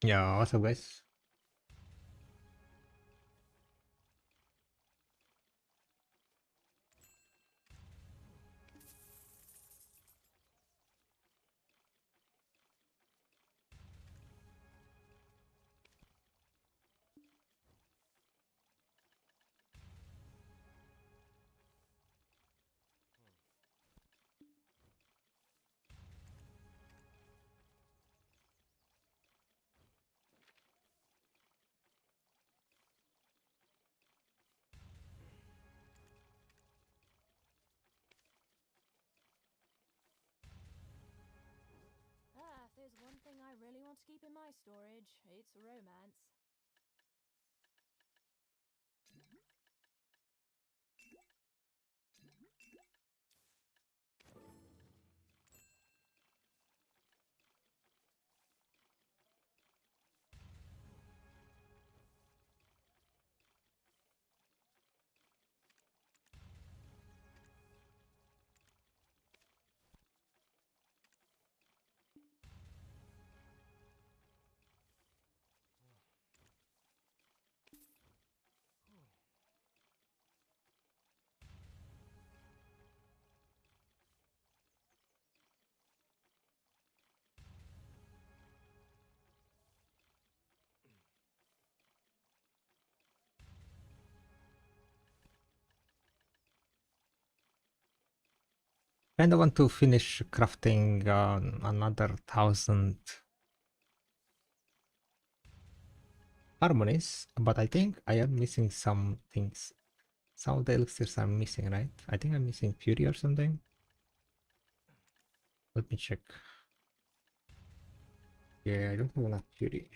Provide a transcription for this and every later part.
Yeah, what's up, guys? Ah, if there's one thing I really want to keep in my storage, it's romance. Kind of want to finish crafting another 1,000 harmonies, but I think I am missing some things. Some of the elixirs I'm missing, right? I think I'm missing Fury or something. Let me check. Yeah, I don't have enough Fury.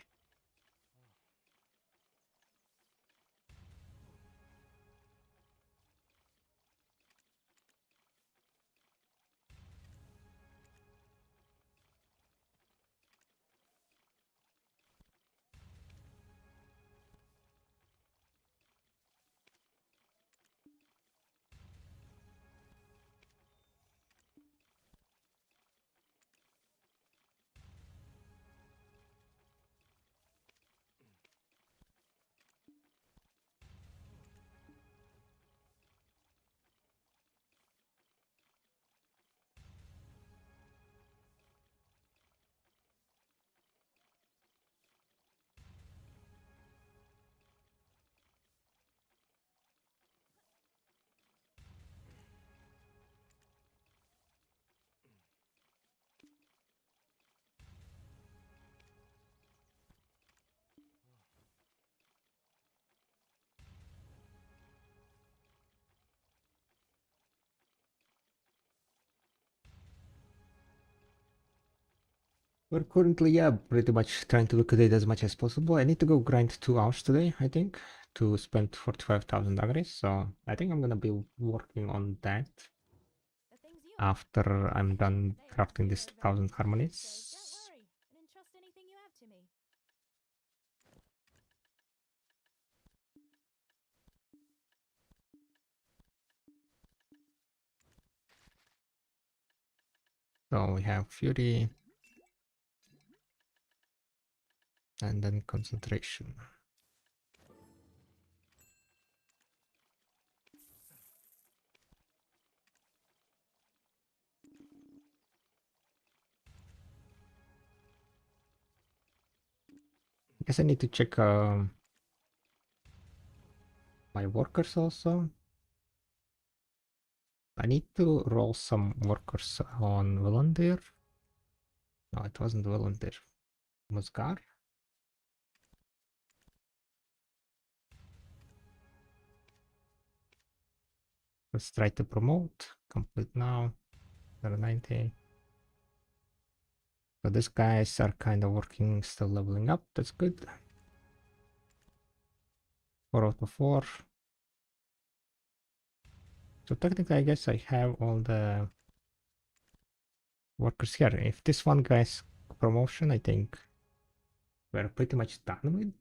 We're currently, yeah, pretty much trying to liquidate as much as possible. I need to go grind 2 hours today, I think, to spend 45,000 agris. So I think I'm gonna be working on that The things you have, after I'm done they have crafting this zero 1,000 value. So don't harmonies. worry and entrust anything you have to me. So we have Fury and then concentration. I guess I need to check my workers also. I need to roll some workers on Volunteer. No, it wasn't Volunteer. Musgar. Let's try to promote. Complete now. 90. So these guys are kind of working, still leveling up. That's good. 4 out of 4. So technically, I guess I have all the workers here. If this one guy's promotion, I think we're pretty much done with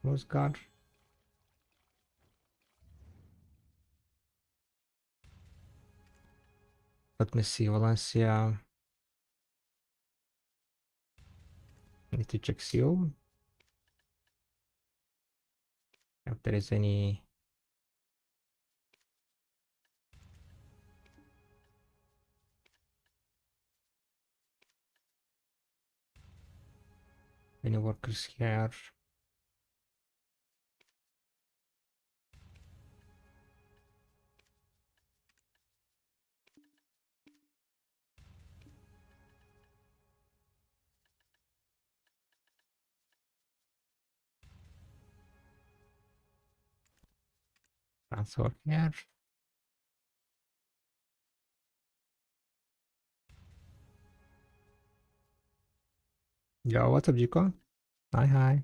Musgar. Let me see, Valencia. Need to check seal. If there is any workers here. Transfer here. Yo, what's up, Jiko? Hi, hi.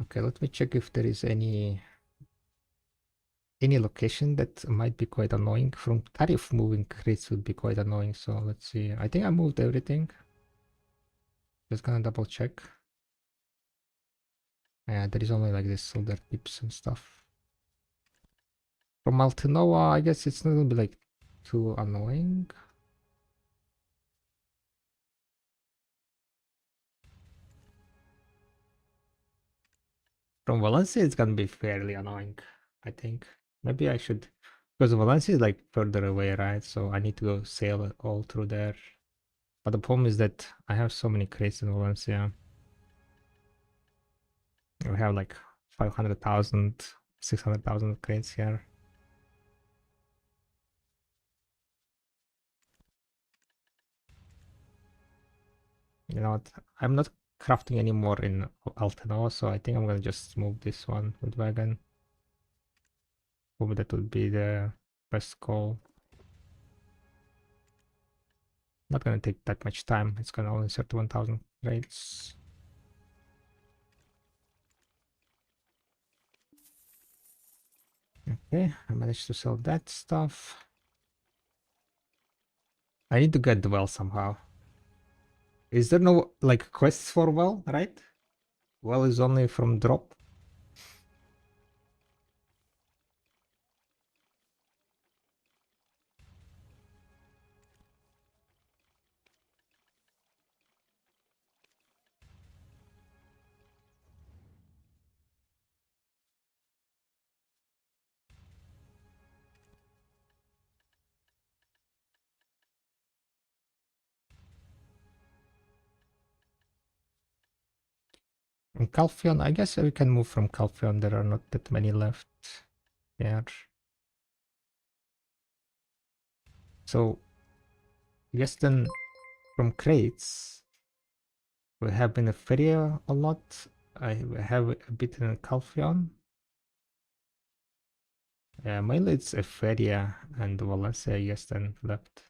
Okay, let me check if there is any location that might be quite annoying. From tariff, moving crates would be quite annoying. So let's see. I think I moved everything. Just gonna double check. Yeah, there is only like this solder tips and stuff. From Altinoa, I guess it's not gonna be like too annoying. From Valencia, it's gonna be fairly annoying, I think. Maybe I should, because Valencia is like further away, right? So I need to go sail all through there. But the problem is that I have so many crates in Valencia. We have like 500,000, 600,000 crates here. You know what? I'm not crafting anymore in Altanoa, so I think I'm gonna just move this one with wagon. Probably that would be the best call. Not gonna take that much time. It's gonna only 31,000 crates. Okay, I managed to sell that stuff. I need to get the well somehow. Is there no like quests for well, right? Well is only from drop. And Calphion, I guess we can move from Calphion. There are not that many left here. So, I guess then from crates, we have in Feria a lot. I have a bit in Calphion. Yeah, mainly it's Feria and Valencia, I guess, then left.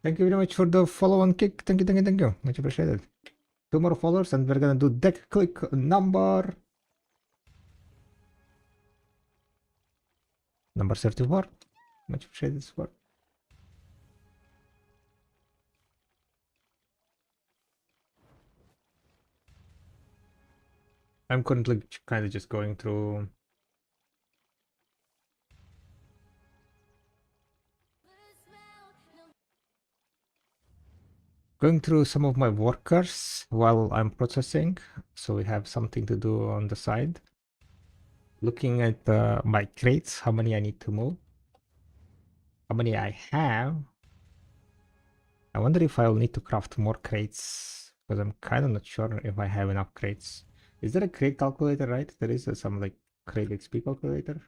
Thank you very much for the follow and kick. Thank you, thank you, thank you. Much appreciated. 2 more followers and we're gonna do deck click number 34. Much appreciated support. I'm currently kind of just going through some of my workers while I'm processing, so we have something to do on the side. Looking at my crates, how many I need to move, how many I have. I wonder if I'll need to craft more crates, because I'm kind of not sure if I have enough crates. Is there a crate calculator, right? There is some like crate XP calculator.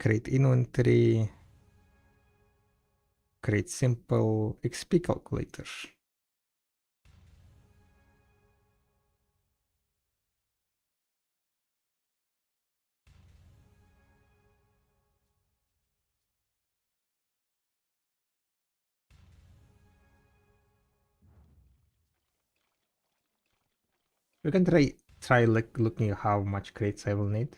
Crate inventory, crate simple XP calculator. We can try like looking at how much crates I will need.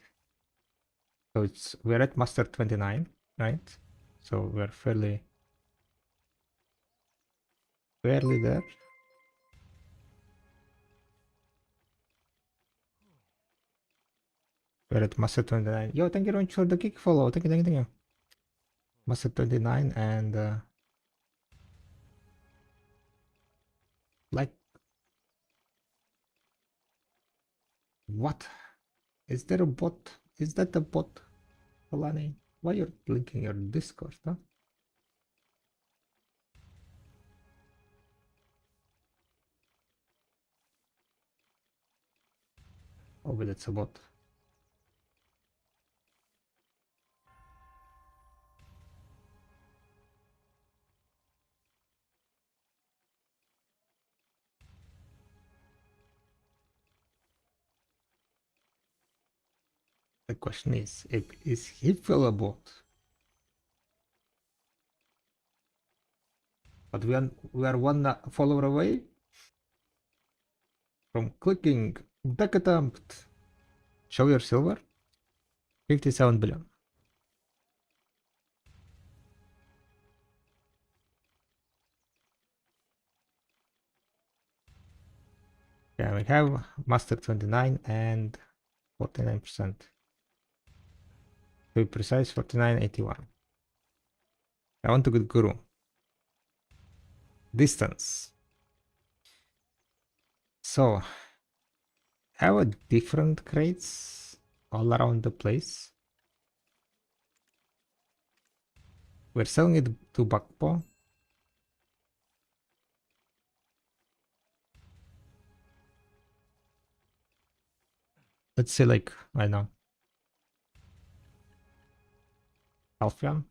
So we're at master 29, right? So we're fairly there. We're at master 29. Yo, thank you very much for the kick follow. Thank you, thank you, thank you. Master 29 and like what? Is there a bot? Is that a bot, Alani? Why you're linking your Discord, huh? Oh, but it's a bot. The question is he feel a bot? But we are one follower away from clicking back attempt. Show your silver. 57 billion. Yeah, we have master 29 and 49%. To be precise, 49.81. I want to get guru. Distance. So, have a different crates all around the place. We're selling it to Bakpo. Let's say like, I don't know, Alphion.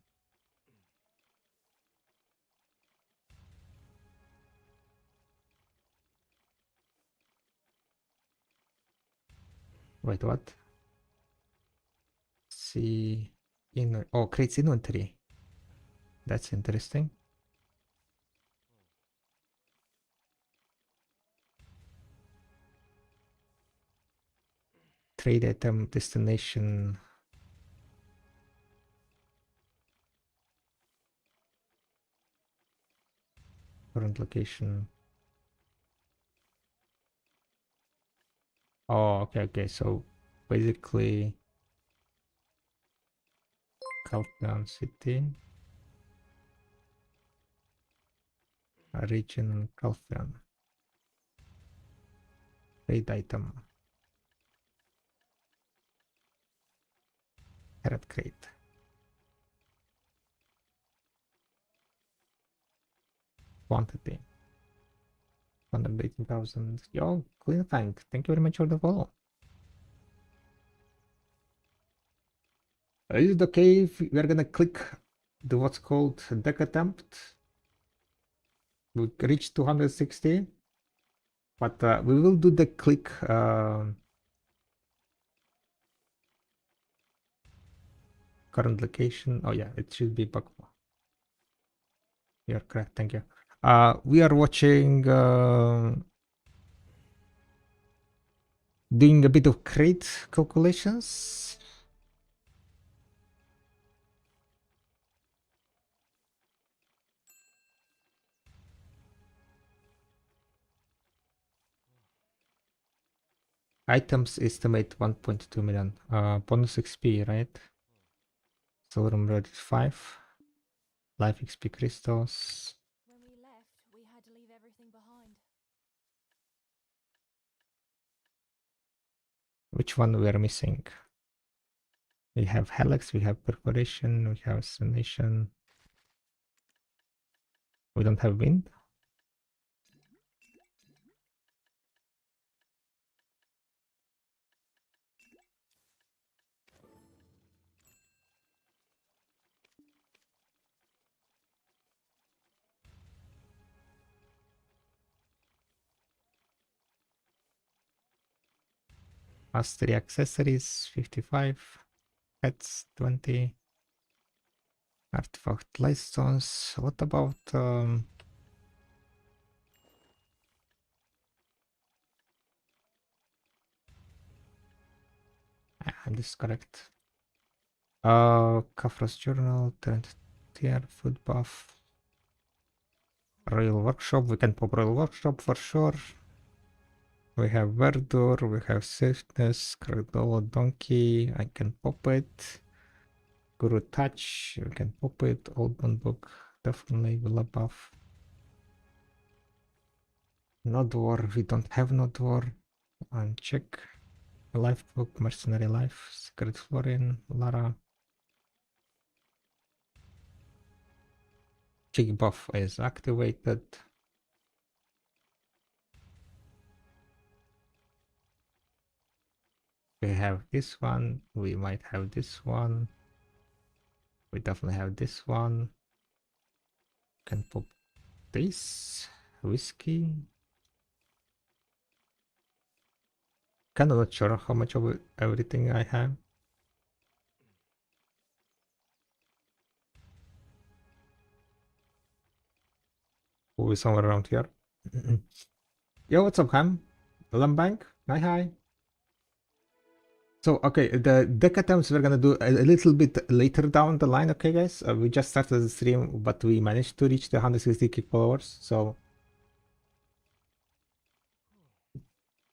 Wait, what? See, oh, crates inventory. That's interesting. Trade item destination. Current location. Oh, okay. So basically, Countdown City, region Calphion. Trade item. Carrot crate. Quantity. 118,000. Yo, clean thank. Thank you very much for the follow. Is it okay if we're gonna click the what's called deck attempt? We reached 260, but we will do the click current location. Oh yeah, it should be Bakwa. You're correct, thank you. We are watching doing a bit of crate calculations. Items estimate 1.2 million. Bonus XP, right? Silver Emerald 5. Life XP crystals. When we left, we had to leave everything behind. Which one we are missing? We have Helix, we have Perforation, we have Ascension. We don't have Wind. Mastery accessories 55. Pets 20. Artifact lightstones. What about and this is correct. Kafra's journal, Trent tier, food buff. Royal workshop, we can pop royal workshop for sure. We have verdure, we have swiftness, Cradle donkey, I can pop it. Guru touch, we can pop it. Old man book, definitely will a buff. Node war, we don't have node war. And check. Life book, mercenary life, secret Florian, Lara. Check buff is activated. We have this one, we might have this one. We definitely have this one. Can pop this. Whiskey. Kinda not sure how much of everything I have. Probably somewhere around here. Yo, what's up, Ham? Lambank? Hi. So, okay, the deck attempts we're gonna do a little bit later down the line, okay, guys? We just started the stream, but we managed to reach the 160 kick followers, so...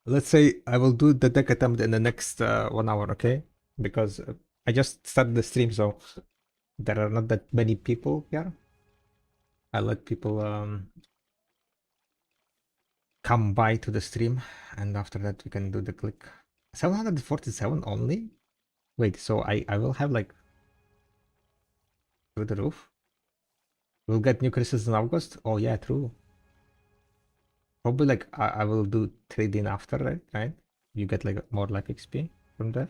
Let's say I will do the deck attempt in the next 1 hour, okay? Because I just started the stream, so there are not that many people here. I let people come by to the stream, and after that we can do the click. 747 only? Wait, so I will have like through the roof? We'll get new crystals in August? Oh yeah, true. Probably like I will do trading after, right? You get like more life XP from there.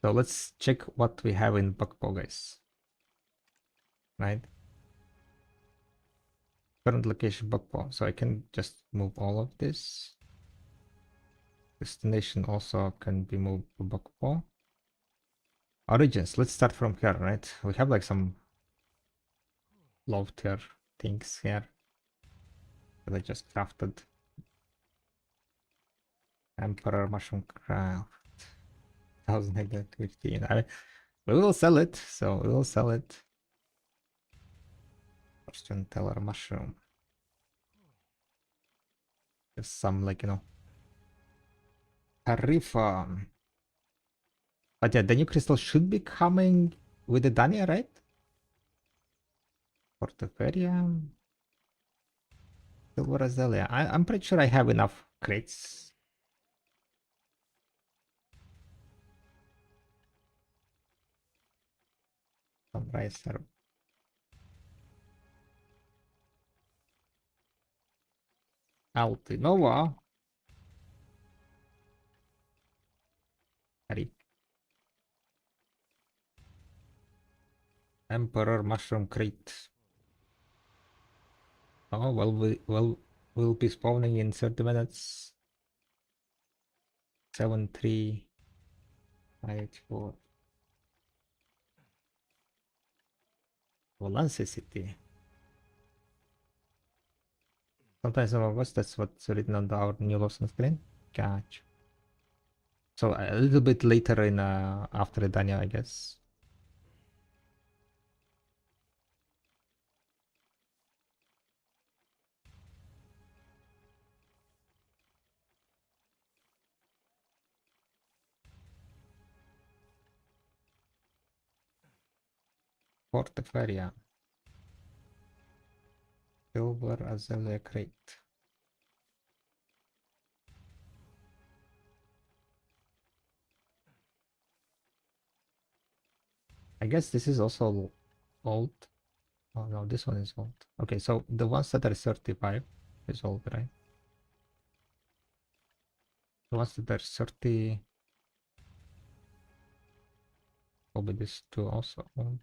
So let's check what we have in Bakpo, guys. Right? Current location Bakpo. So I can just move all of this. Destination also can be moved to Bakpo. Origins, let's start from here, right? We have like some low tier things here that I just crafted. Emperor Mushroom Craft. 1815. We will sell it, so we will sell it. Fortune Teller Mushroom. Just some, like, you know, Tarifa. But yeah, the new crystal should be coming with the Dania, right? Portoferium. Silver Azalea. I'm pretty sure I have enough crates. Sunrise Herb. Altinova. Emperor Mushroom Crate. Oh, well, we'll be spawning in 30 minutes. 73584. Valence City. Sometimes in August, that's what's written on our new Lawson screen. Gotcha. So a little bit later in after Daniel, I guess. Portfolio. Silver Azalea Crate. I guess this is also old. Oh no, this one is old. Okay, so the ones that are 35 is old, right? The ones that are 30, probably this two also old.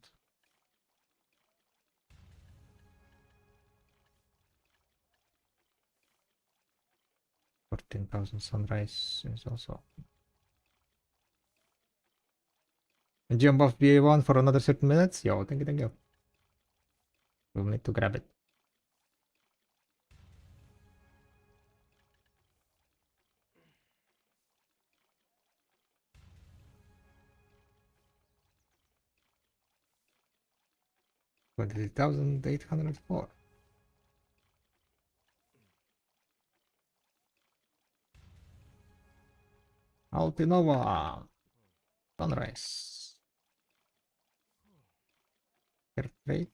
14,000 Sunrise is also. And jump off BA1 for another 30 minutes? Yo, thank you. We'll need to grab it. 23,804. Altinova. Sunrise. Fair trade.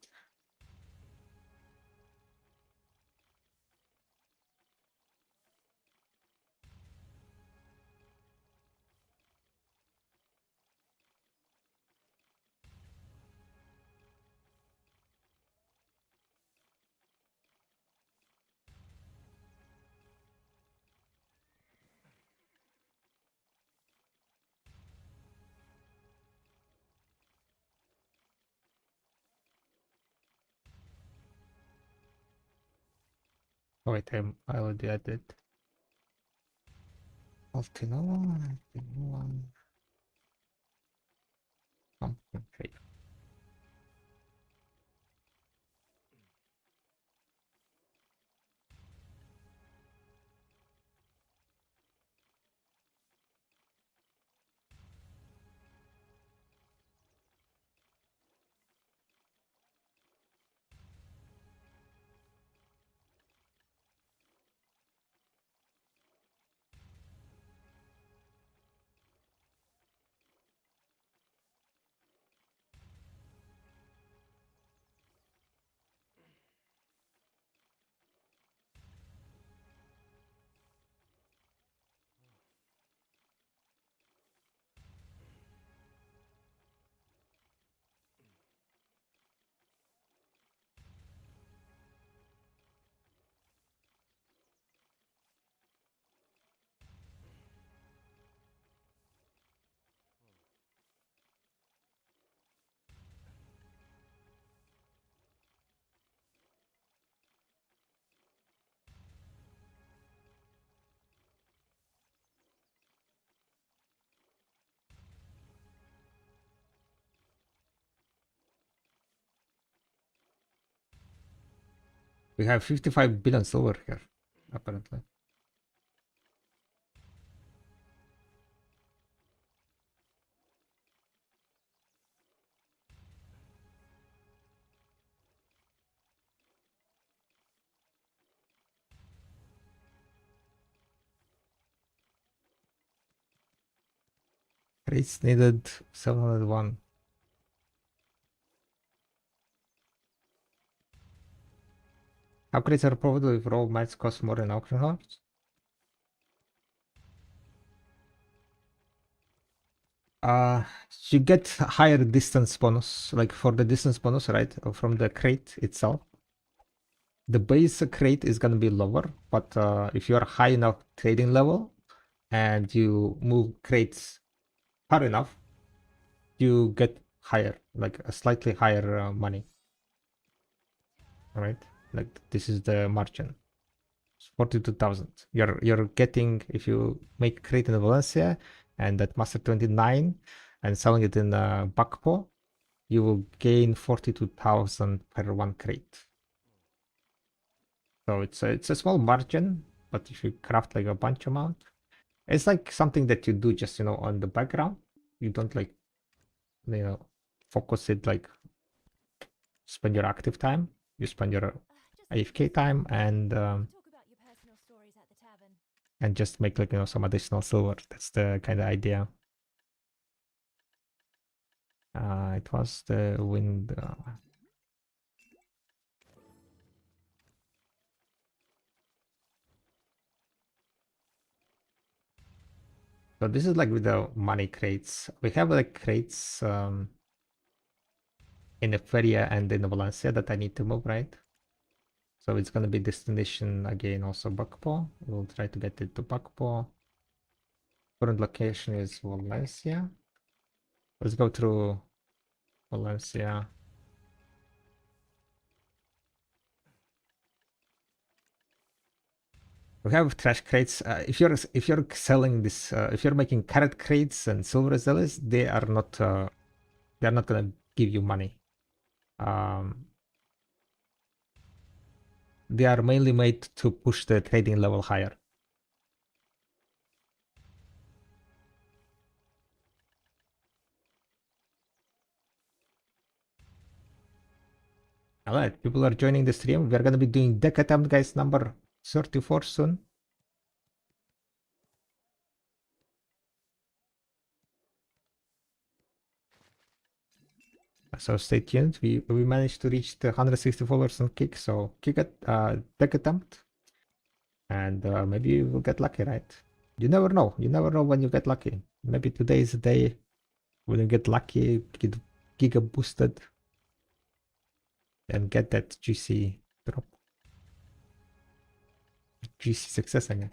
Oh wait, I already added. Altinova. Pumpkin trade. We have 55 billion silver here, apparently. Rates needed 701. Upgrades are probably if raw mats cost more than auction house. Uh, you get higher distance bonus, like for the distance bonus, right? From the crate itself. The base crate is gonna be lower, but if you are high enough trading level and you move crates far enough, you get higher, like a slightly higher money. All right, like this is the margin. 42,000. You're getting, if you make crate in Valencia and at Master 29 and selling it in Bakpo, you will gain 42,000 per one crate. So it's a small margin, but if you craft like a bunch amount, it's like something that you do just on the background. You don't like focus it, like spend your active time. You spend your AFK time and just make like some additional silver. That's the kind of idea. It was the wind. So this is like with the money crates. We have like crates in the Feria and in the Valencia that I need to move, right? So it's gonna be destination again, also Bakpo. We'll try to get it to Bakpo. Current location is Valencia. Let's go through Valencia. We have trash crates. If you're selling this, if you're making carrot crates and silver zealots, they are not gonna give you money. They are mainly made to push the trading level higher. Alright, people are joining the stream. We're gonna be doing deck attempt, guys, number 34 soon. So stay tuned. We managed to reach the 160 followers on Kick, so Kick at deck attempt, and maybe we'll get lucky, right? You never know. You never know when you get lucky. Maybe today is the day when you get lucky, get Giga boosted, and get that juicy drop, juicy success again.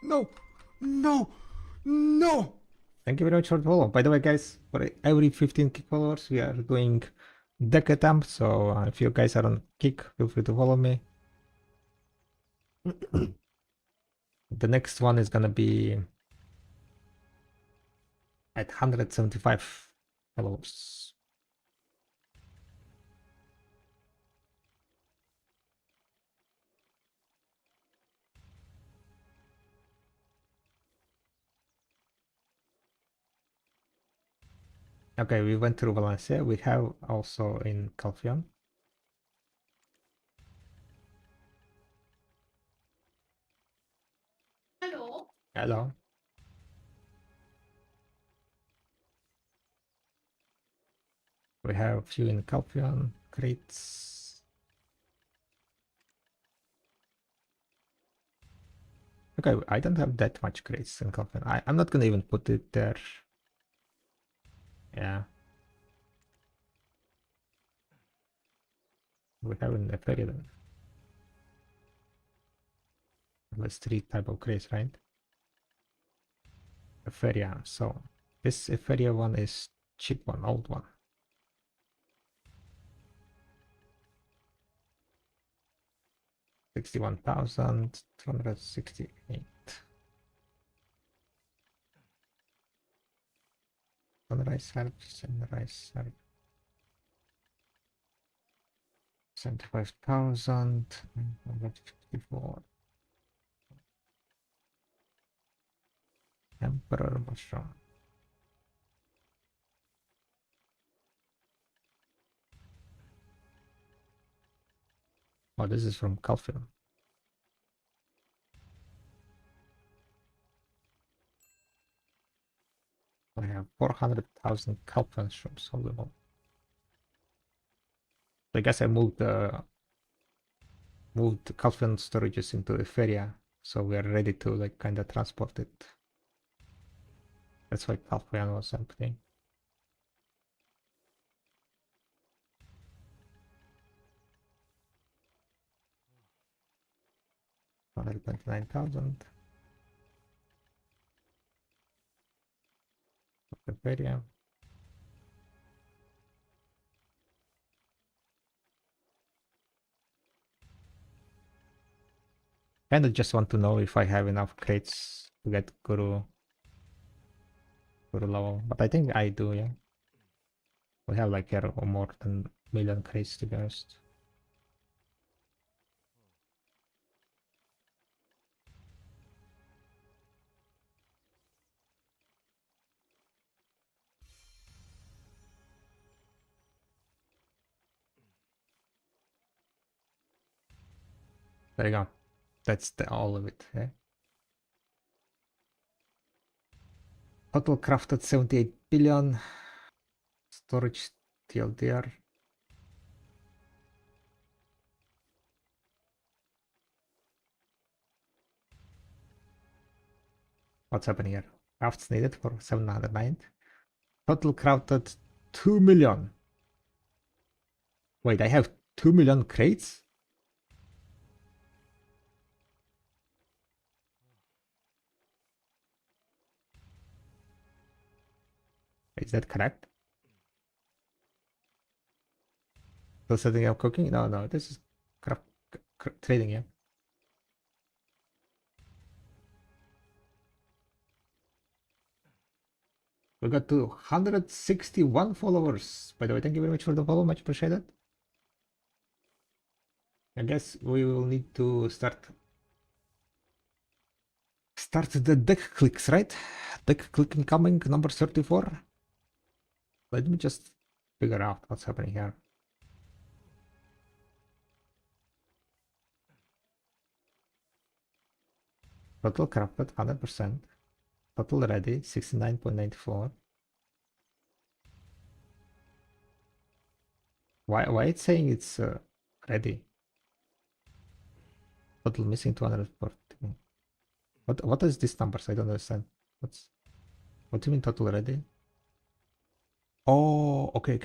No, no, no. Thank you very much for the follow. By the way, guys, for every 15 Kick followers, we are doing deck attempt. So if you guys are on Kick, feel free to follow me. The next one is gonna be at 175 followers. Okay, we went through Valencia. We have also in Calphion. Hello. Hello. We have a few in Calphion crates. Okay, I don't have that much crates in Calphion. I'm not gonna even put it there. Yeah. We have in Ethereum. Then. There's 3 type of crates, right? Ethereum. So this Ethereum one is cheap one, old one. $61,268. Sunrise Herb, Sunrise Herb. 75,954. Emperor Mushroom. Oh, this is from Calphion. I have 400,000 Calphion shrooms. Holy moly. I guess I moved the Calphion storages into Etheria, so we are ready to like kind of transport it. That's why Calphion was empty. $129,000. Etheria. Kinda just want to know if I have enough crates to get Guru level. But I think I do, yeah. We have like more than million crates to be honest. There you go. That's all of it, yeah. Total crafted 78 billion. Storage TLDR. What's happening here? Crafts needed for 709. Total crafted 2 million. Wait, I have 2 million crates? Is that correct? Still setting up cooking? No, this is trading, yeah. We got to 161 followers. By the way, thank you very much for the follow. Much appreciated. I guess we will need to start the deck clicks, right? Deck click incoming, number 34. Let me just figure out what's happening here. Total crafted 100%. Total ready 69.94. Why it's saying it's ready? Total missing 240. What is this numbers? I don't understand. What do you mean total ready? Oh, okay.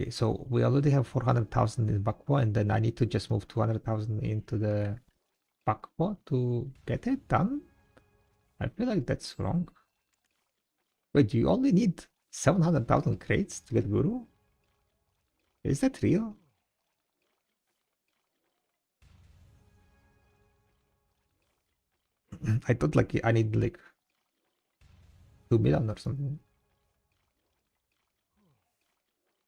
So we already have 400,000 in Bakpo, and then I need to just move 200,000 into the Bakpo to get it done. I feel like that's wrong. Wait, you only need 700,000 crates to get Guru? Is that real? I thought like I need like 2 million or something.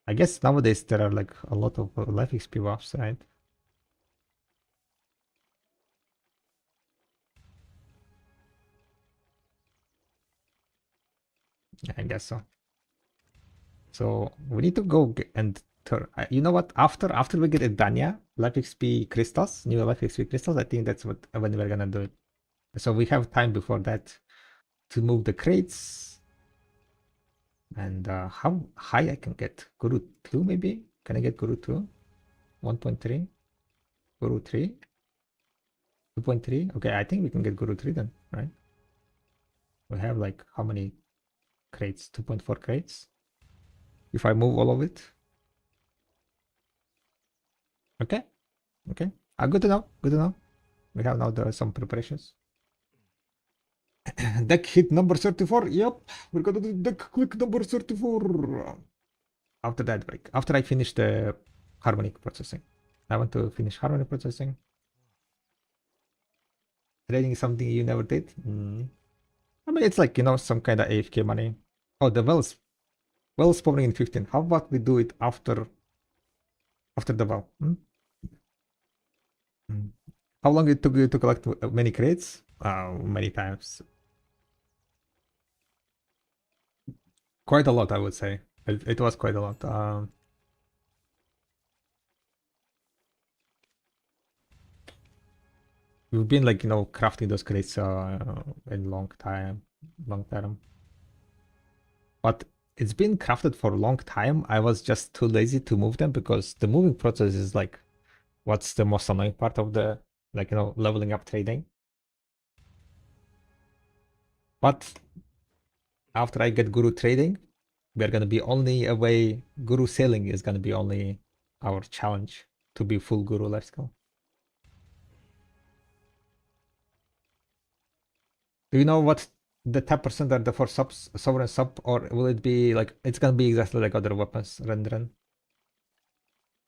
I guess nowadays there are like a lot of life XP buffs, right? Yeah, I guess so. So we need to go and you know what? After we get Edania, life XP crystals, new life XP crystals, I think that's what when we're gonna do it. So we have time before that to move the crates. And how high I can get? Guru 2 maybe? Can I get Guru 2? 1.3? Guru 3? 2.3? Okay, I think we can get Guru 3 then, right? We have like how many crates? 2.4 crates? If I move all of it? Okay, okay. Good to know, good to know. We have now some preparations. Deck hit number 34. Yep, we're gonna do deck click number 34. After that break, after I finish the harmonic processing. I want to finish harmonic processing. Trading something you never did. I mean, it's like, some kind of AFK money. Oh, the well spawning in 15. How about we do it after the well? How long it took you to collect many crates? Many times. Quite a lot, I would say. It was quite a lot. We've been like, crafting those crates in long term. But it's been crafted for a long time. I was just too lazy to move them because the moving process is like what's the most annoying part of the leveling up trading. But after I get Guru trading, we're gonna be only away. Guru sailing is gonna be only our challenge to be full Guru. Let's go. Do you know what the 10% are the for subs, sovereign sub, or will it be like it's gonna be exactly like other weapons rendering?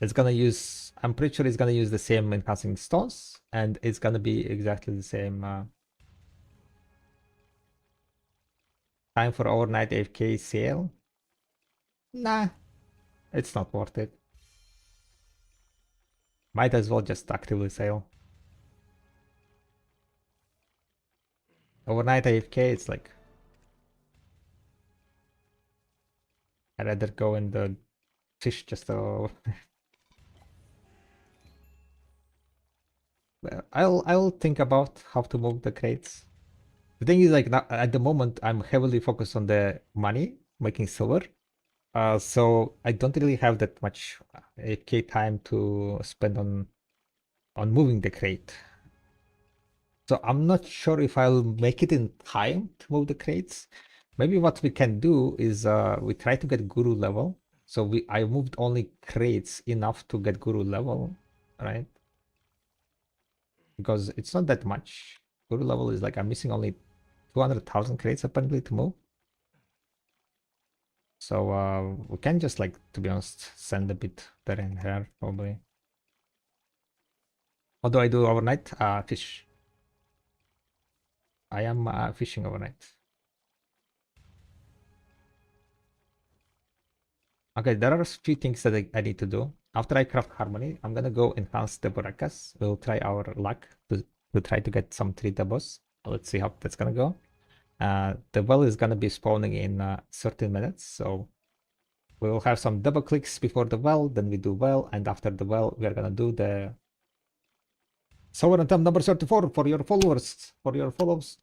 It's gonna use. I'm pretty sure it's gonna use the same enhancing stones, and it's gonna be exactly the same. Time for overnight AFK sale. Nah, it's not worth it. Might as well just actively sell. Overnight AFK, it's like I'd rather go in the fish just to. Well, I'll think about how to move the crates. The thing is, like now, at the moment, I'm heavily focused on the money, making silver. So I don't really have that much AFK time to spend on moving the crate. So I'm not sure if I'll make it in time to move the crates. Maybe what we can do is we try to get Guru level. So I moved only crates enough to get Guru level, right? Because it's not that much. Guru level is like I'm missing only 200,000 crates apparently to move. So we can just like, to be honest, send a bit there and here probably. What do I do overnight? Fish. I am fishing overnight. Okay, there are a few things that I need to do. After I craft Harmony, I'm gonna go enhance the Baracas. We'll try our luck to try to get some 3 doubles. Let's see how that's gonna go. The well is gonna be spawning in 13 minutes, so We will have some double clicks before the well, then we do well, and after the well, we are gonna do the Sovereign attempt number 34 for your followers,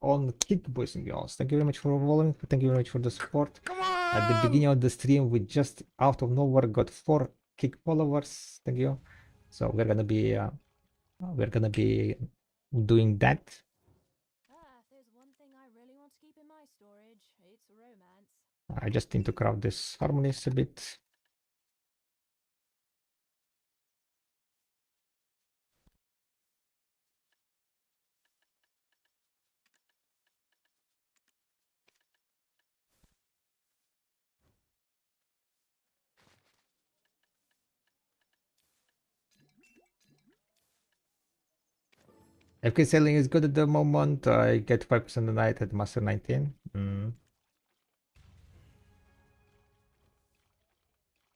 on Kick, boys and girls. Thank you very much for following. Thank you very much for the support. At the beginning of the stream, we just out of nowhere got 4 Kick followers. Thank you. So we're gonna be doing that. Ah, if there's one thing I really want to keep in my storage, it's romance. I just need to crowd this harmonies a bit. FK selling is good at the moment. I get 5% a night at Master 19.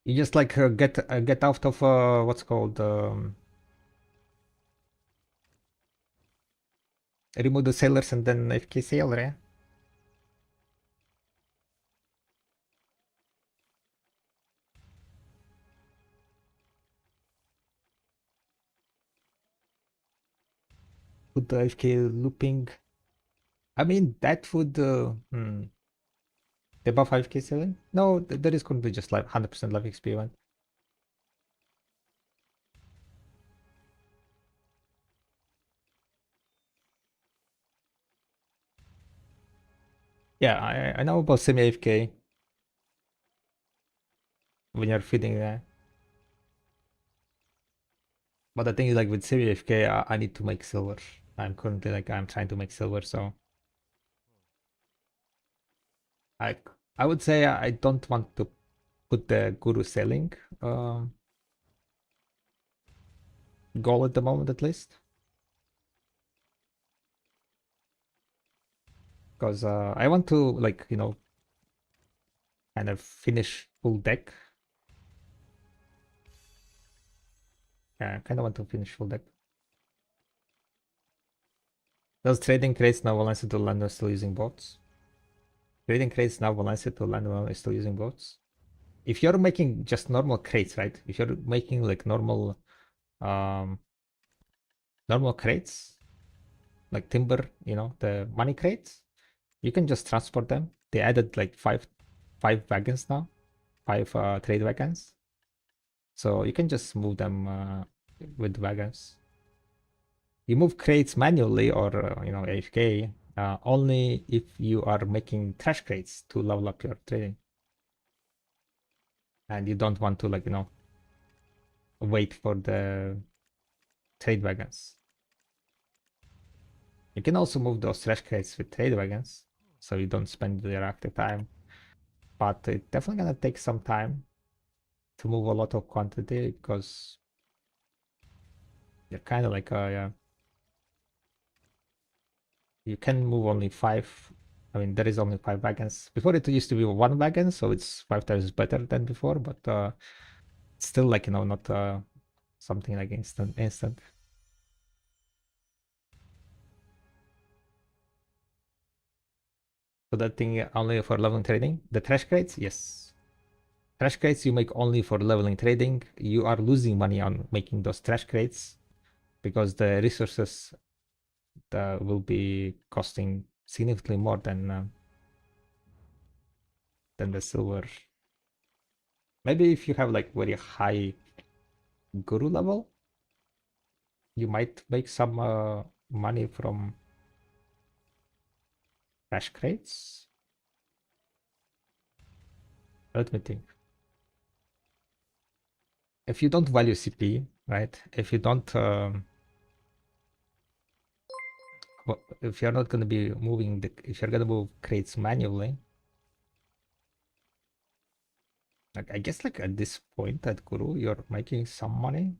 You just like get out of what's called remove the sailors and then FK sailor, yeah? Put the FK looping. I mean that would the buff 5k selling? No, there is currently just like 100% life XP event. Yeah, I know about semi AFK when you're feeding but the thing is like with semi AFK I need to make silver. I'm currently like I'm trying to make silver, so I I would say I don't want to put the guru selling goal at the moment at least. Because I want to like, you know, kind of finish full deck. Yeah, I kind of want to finish full deck. Does trading crates now Valencia to land still using bots? Trading crates now Valencia to land is still using bots. If you're making just normal crates, right? If you're making like normal crates, like timber, you know, the money crates, you can just transport them. They added like five wagons now, 5 trade wagons. So you can just move them with wagons. You move crates manually or you know, AFK only if you are making trash crates to level up your trading, and you don't want to, like, you know, wait for the trade wagons. You can also move those trash crates with trade wagons, so you don't spend your active time. But it's definitely gonna take some time to move a lot of quantity because you're kind of like yeah, you can move only 5. I mean, there is only 5 wagons. Before it used to be 1 wagon, so it's 5 times better than before, but it's still like, you know, not something like instant. So that thing only for leveling trading. The trash crates, yes. Trash crates you make only for leveling trading. You are losing money on making those trash crates because the resources will be costing significantly more than the silver. Maybe if you have like very high guru level, you might make some money from trash crates. Let me think. If you don't value CP, right? If you don't if you're not going to be moving if you're going to move crates manually, like I guess like at this point at guru you're making some money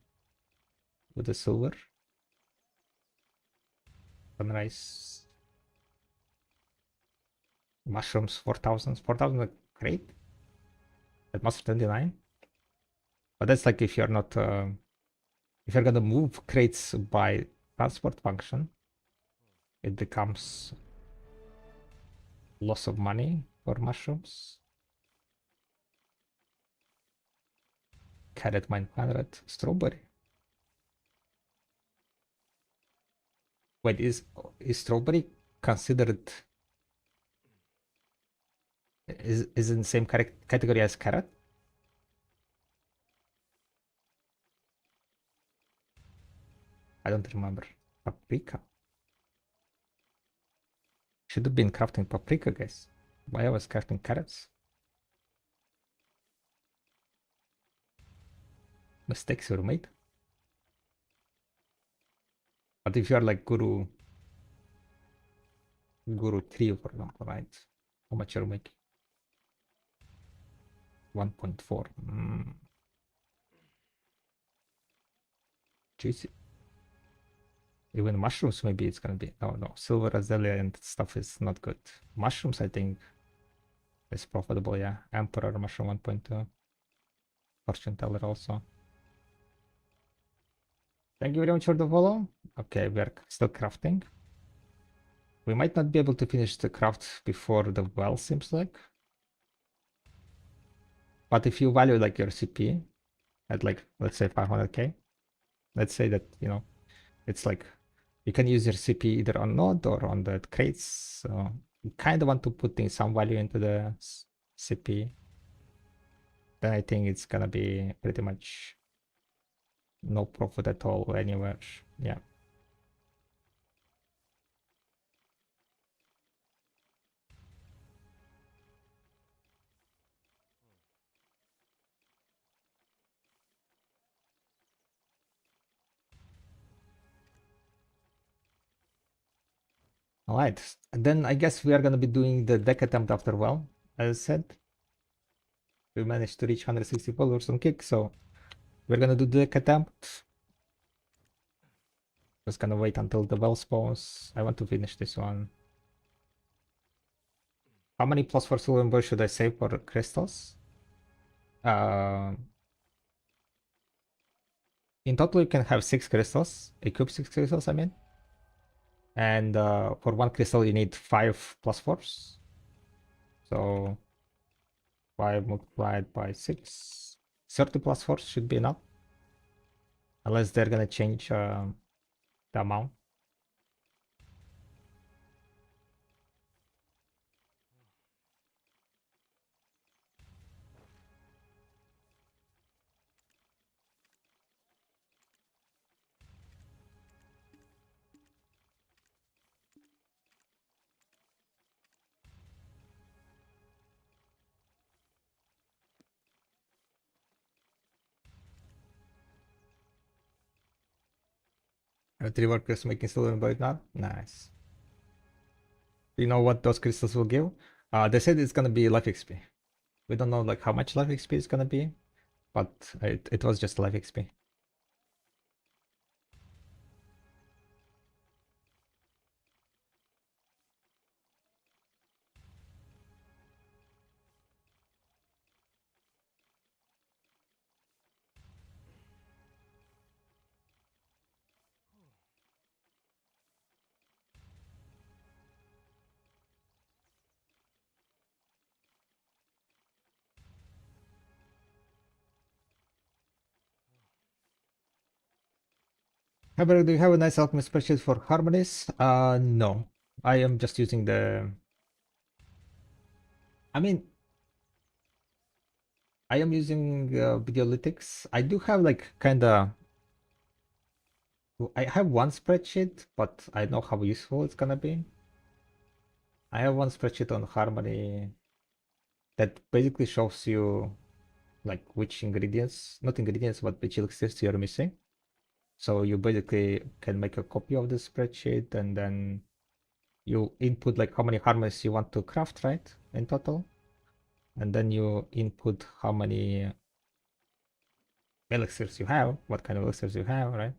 with the silver. Sunrise mushrooms 4,000 a crate at master 29, but that's like if you're not if you're going to move crates by transport function, it becomes loss of money for mushrooms. carrot mine 100. Strawberry. Wait, is strawberry considered is in the same category as carrot? I don't remember. Paprika. Should have been crafting paprika, guys. Why I was crafting carrots? Mistakes were made. But if you are like Guru 3, for example, right? How much you're making? 1.4. Juicy. Even mushrooms, maybe it's gonna be. Oh no, silver azalea and stuff is not good. Mushrooms, I think, is profitable. Yeah, Emperor mushroom 1.2. Fortune teller also. Thank you very much for the follow. Okay, we are still crafting. We might not be able to finish the craft before the well, seems like. But if you value like your CP at like, let's say 500k, let's say that, you know, it's like you can use your CP either on node or on the crates. So you kind of want to put in some value into the CP. Then I think it's gonna be pretty much no profit at all anywhere. Yeah. All right. And then I guess we are gonna be doing the deck attempt after well, as I said. We managed to reach 160 followers on Kick, so we're gonna do the deck attempt. Just gonna wait until the well spawns. I want to finish this one. How many plus for silver boy should I save for crystals? In total, you can have 6 crystals. Equip 6 crystals, I mean. And for 1 crystal, you need 5 plus 4s. So 5 multiplied by 6. 30 plus 4s should be enough. Unless they're gonna change the amount. Three workers making silver by now. Nice. You know what those crystals will give? They said it's gonna be life XP. We don't know like how much life XP is gonna be, but it was just life XP. However, do you have a nice alchemy spreadsheet for harmonies? No. I am just using the... I mean, I am using Videolytics. I do have like kinda... I have one spreadsheet, but I know how useful it's gonna be. I have one spreadsheet on harmony that basically shows you like which ingredients, not ingredients, but which elixirs you're missing. So you basically can make a copy of the spreadsheet and then you input like how many harmonies you want to craft, right? In total. And then you input how many elixirs you have, what kind of elixirs you have, right?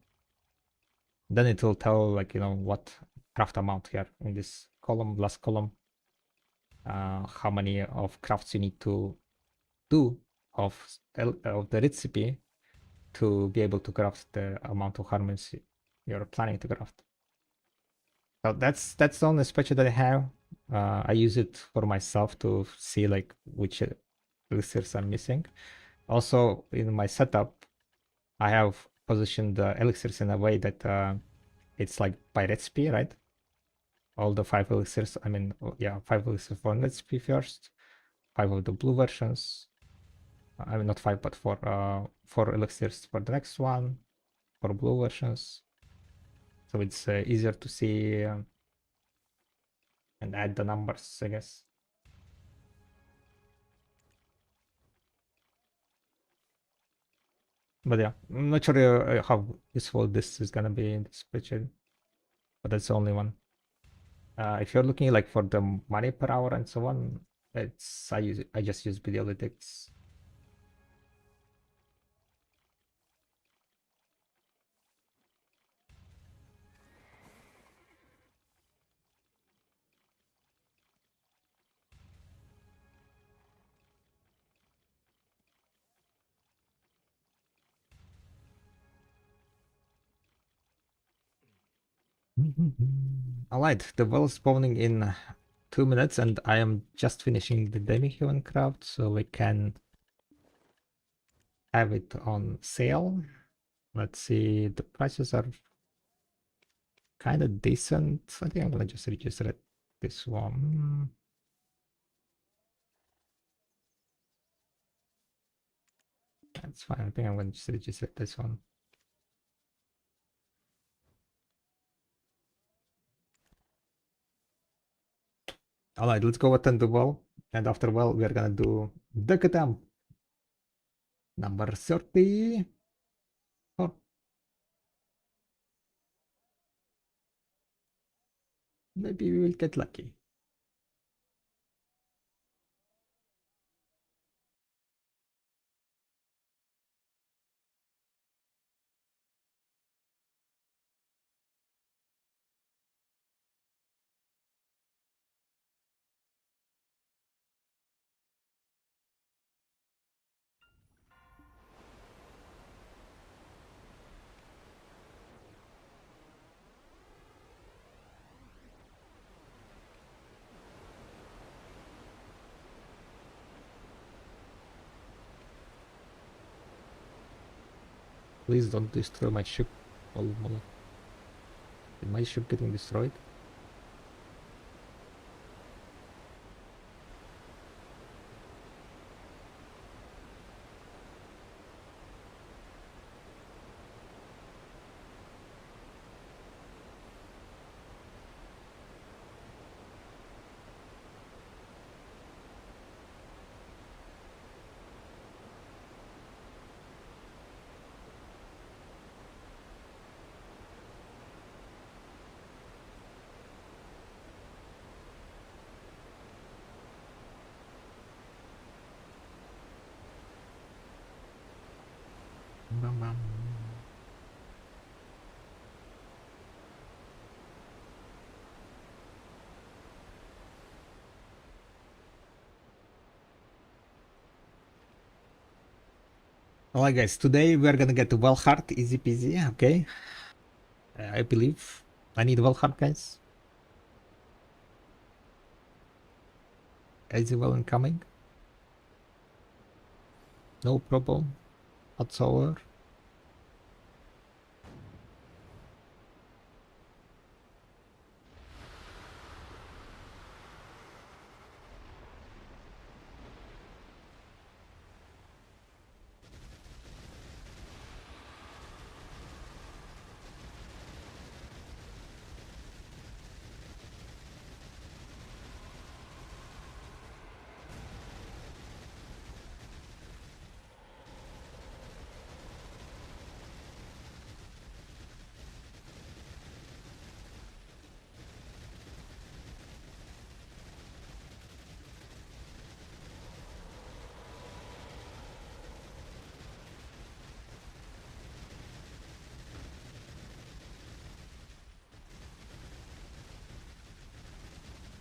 Then it will tell like, you know, what craft amount here in this column, last column, how many of crafts you need to do of the recipe to be able to craft the amount of harmonies you're planning to craft. So that's the only spreadsheet that I have. I use it for myself to see like which elixirs I'm missing. Also, in my setup, I have positioned the elixirs in a way that it's like by recipe, right? All the 5 elixirs, I mean, yeah, 5 elixirs for recipe first, 5 of the blue versions. I mean, not 5, but 4 elixirs for the next one, for blue versions. So it's easier to see and add the numbers, I guess. But yeah, I'm not sure how useful this is gonna be in this spreadsheet, but that's the only one. If you're looking like for the money per hour and so on, I just use videolytics. Alright, the well is spawning in 2 minutes, and I am just finishing the demi-human craft, so we can have it on sale. Let's see, the prices are kind of decent. I think I'm gonna just register this one. That's fine. I think I'm gonna just register this one. Alright, let's go attend the well. And after well, we're gonna do the attempt number 30. Or maybe we will get lucky. Please don't destroy my ship. Oh, is my ship getting destroyed? Bam, bam. Alright guys, today we are gonna get well hard, easy peasy, okay? I believe. I need well hard, guys. Easy well incoming. No problem whatsoever.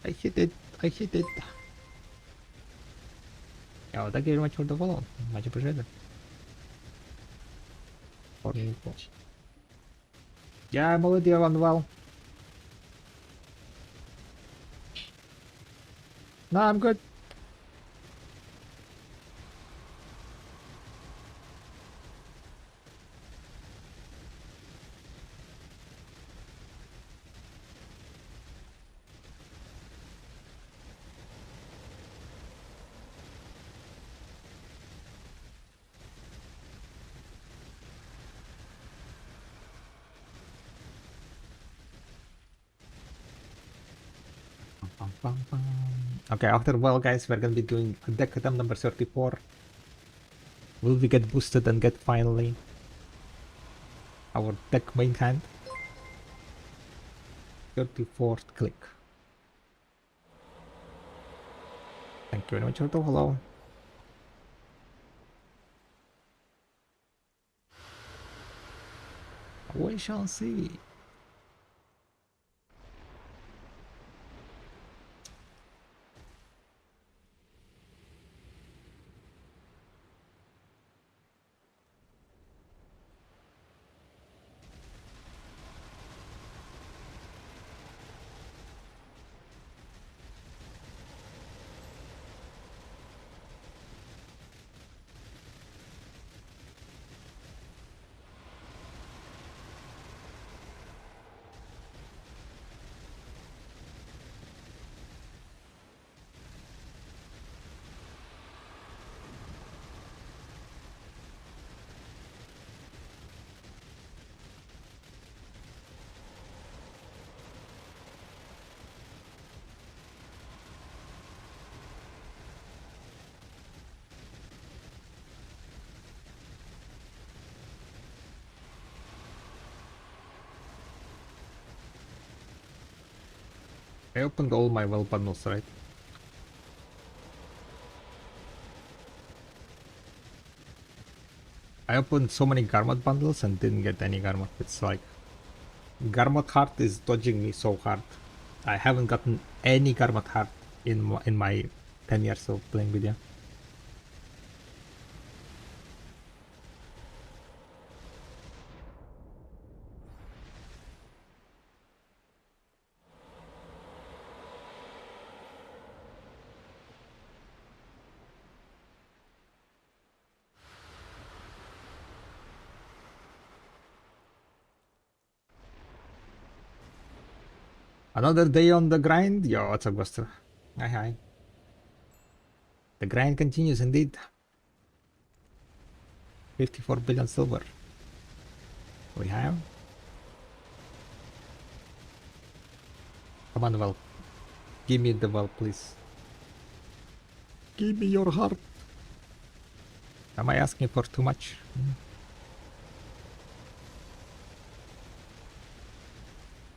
I hit it. I hit it. Yeah, thank you very much for the follow. Much appreciated. For the info. Yeah, I'm already on well. No, I'm good. Bum, bum. Okay, after a while, guys, we're gonna be doing deck item number 34. Will we get boosted and get finally our deck main hand? 34th click. Thank you very much, Otto. Hello. We shall see. I opened all my well bundles, right? I opened so many Garmot bundles and didn't get any Garmot. It's like Garmot Heart is dodging me so hard. I haven't gotten any Garmot Heart in my 10 years of playing video. Another day on the grind? Yo, what's up, Buster? Hi, hi. The grind continues indeed. 54 billion silver. We have. Come on, well. Give me the well, please. Give me your heart. Am I asking for too much?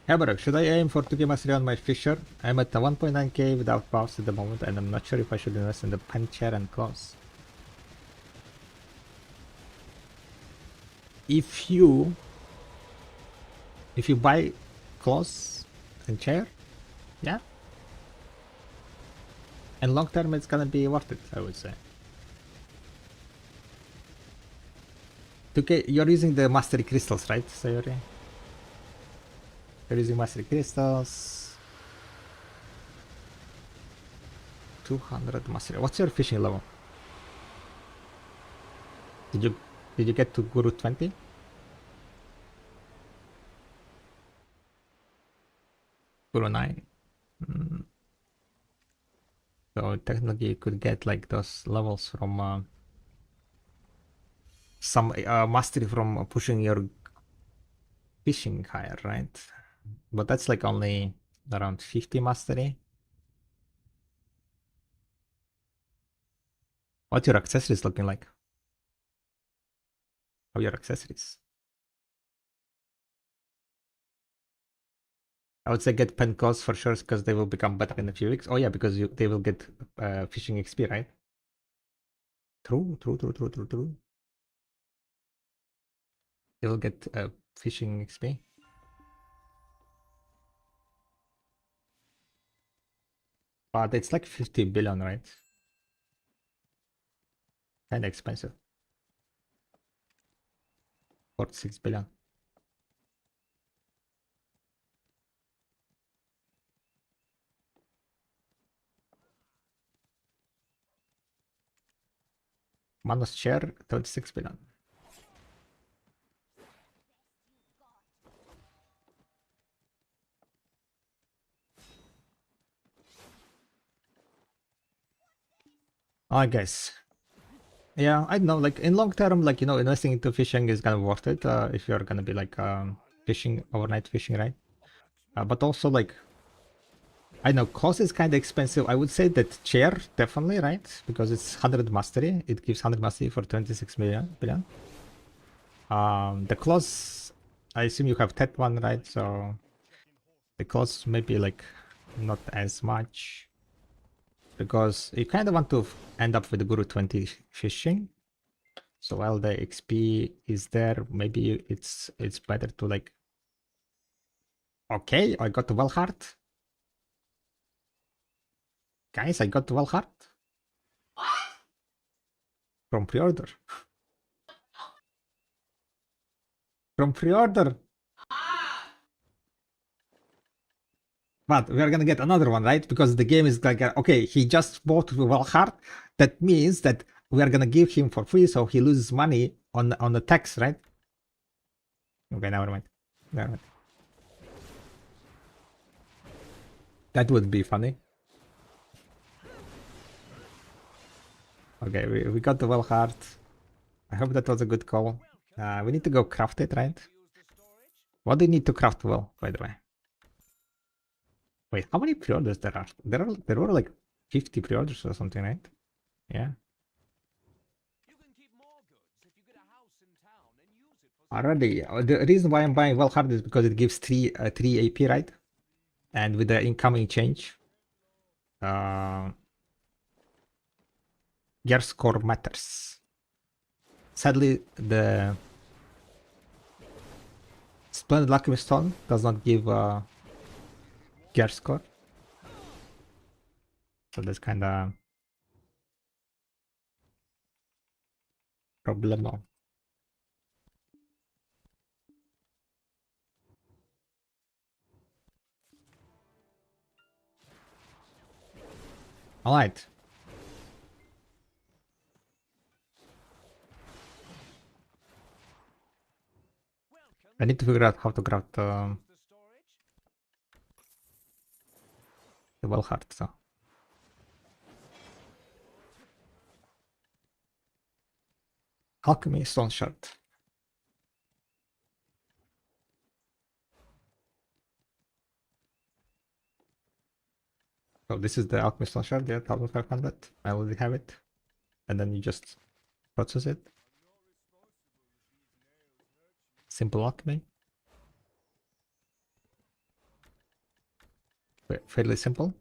However, should I aim for 2k mastery on my Fisher? I'm at the 1.9k without buffs at the moment, and I'm not sure if I should invest in the pen chair and claws. If you buy claws and chair, yeah, and long term it's gonna be worth it, I would say. 2k, you're using the mastery crystals, right, Sayori? You're using mastery crystals. 200 mastery. What's your fishing level? Did you get to Guru 20? Guru 9. So technically you could get like those levels from some mastery from pushing your fishing higher, right? But that's like only around 50 mastery. What your accessories looking like? How your accessories? I would say get pen costs for sure because they will become better in a few weeks. Oh yeah, because they will get fishing XP, right? True. They will get fishing XP. But it's like 50 billion, right? And expensive. 46 billion. Manos share 36 billion. I guess. Yeah, I don't know. Like in long term, like investing into fishing is kind of worth it if you're gonna be like fishing overnight fishing, right? But also like I know cost is kind of expensive. I would say that chair definitely, right? Because it's 100 mastery. It gives 100 mastery for 26 billion. The claws, I assume you have that one, right? So the claws maybe like not as much because you kind of want to end up with the Guru 20 fishing. So while the XP is there, maybe it's better to like. Okay, I got the well heart. Guys, I got the well heart from pre-order. From pre-order. But we are gonna get another one, right? Because the game is like, okay, he just bought the well heart. That means that we are gonna give him for free, so he loses money on the tax, right? Okay, never mind. Never mind. That would be funny. Okay, we got the well heart. I hope that was a good call. We need to go craft it, right? What do you need to craft well, by the way? Wait, how many pre-orders there are? There were like 50 pre-orders or something, right? Yeah. Already, the reason why I'm buying well hard is because it gives 3 AP, right? And with the incoming change, gear score matters. Sadly, the Splendid Alchemy Stone does not give gear score, so that's kind of problem. All right. I need to figure out how to craft the well heart. So Alchemy Stone Shard. So this is the Alchemy Stone Shard. Yeah, 1500. I already have it, and then you just process it. Simple alchemy. Fairly simple.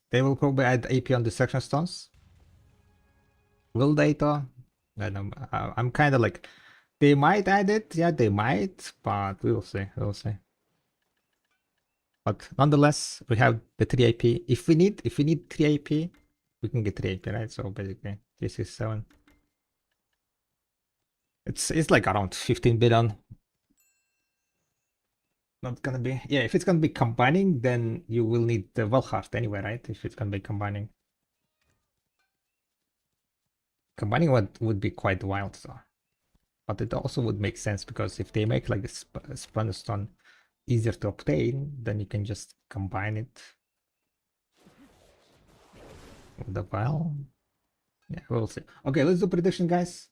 They will probably add AP on Destruction Stones. Will they though? I'm kind of like, they might add it. Yeah, they might, but we'll see. We'll see. But nonetheless, we have the 3 AP. If we need 3 AP, we can get 3 AP, right? So basically, this is 7. It's like around 15 billion. Not gonna be, yeah. If it's gonna be combining, then you will need the Valhart anyway, right? If it's gonna be combining. Combining would be quite wild, so. But it also would make sense because if they make like a Splendor Stone easier to obtain, then you can just combine it with the vial. Yeah, we'll see. Okay, let's do prediction, guys.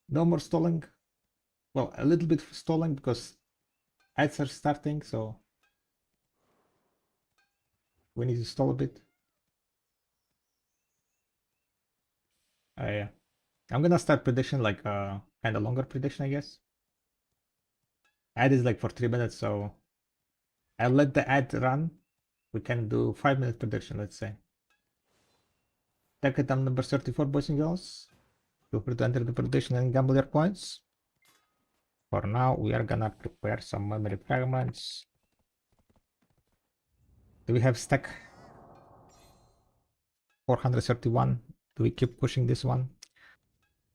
No more stalling. Well, a little bit stalling because ads are starting, so we need to stall a bit. Yeah. I'm gonna start prediction like kind of longer prediction, I guess. Ad is like for 3 minutes, so I'll let the ad run. We can do 5-minute prediction, let's say. Tech item number 34, boys and girls. Feel free to enter the prediction and gamble your points. For now, we are gonna prepare some memory fragments. Do we have stack 431? Do we keep pushing this one?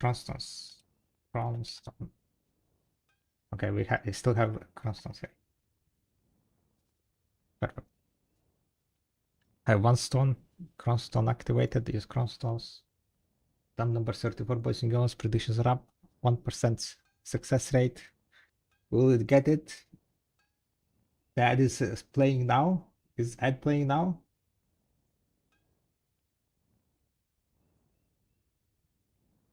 Constance. Cronstone. Okay, we still have Constance here. Perfect. I have one stone. Cronstone activated. Use Cronstones. Dumb number 34, boys and girls. Predictions are up. 1% success rate. Will it get it? The ad is playing now. Is ad playing now?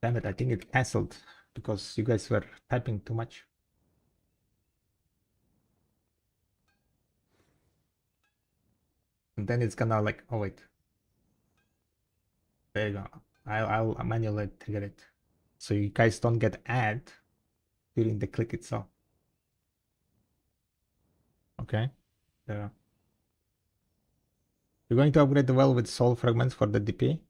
Damn it, I think it cancelled. because you guys were typing too much. And then it's gonna like, oh wait. There you go. I'll manually trigger it. So you guys don't get ad during the click itself. Okay. There. You're going to upgrade the well with soul fragments for the DP?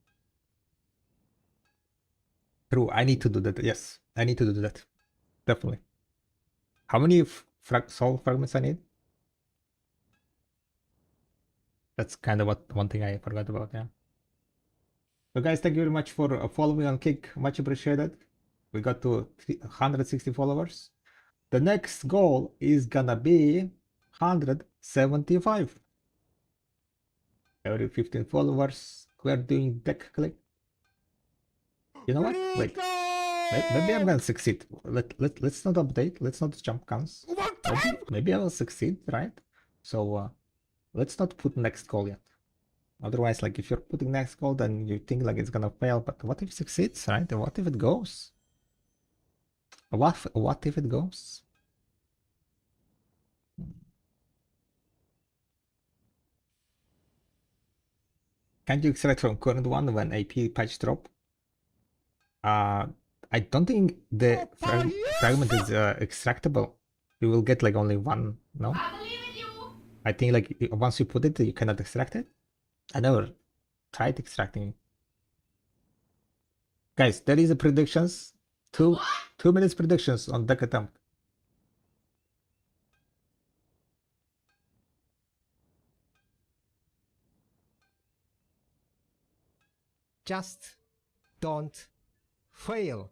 True, I need to do that. Yes, I need to do that. Definitely. How many soul fragments I need? That's kind of one thing I forgot about, yeah. So guys, thank you very much for following on Kick. Much appreciated. We got to 160 followers. The next goal is gonna be 175. Every 15 followers, we're doing deck click. You know what? Wait. Maybe I'm gonna succeed. Let's not update. Let's not jump counts. Maybe I will succeed, right? So let's not put next goal yet. Otherwise, like if you're putting next goal, then you think like it's gonna fail. But what if it succeeds, right? What if it goes? What if it goes? Can't you extract from current one when AP patch drop? I don't think the fragment is extractable. You will get like only one, no? I think like once you put it, you cannot extract it. I never tried extracting. Guys, there is a predictions. 2 minutes predictions on deck attempt. Just don't fail.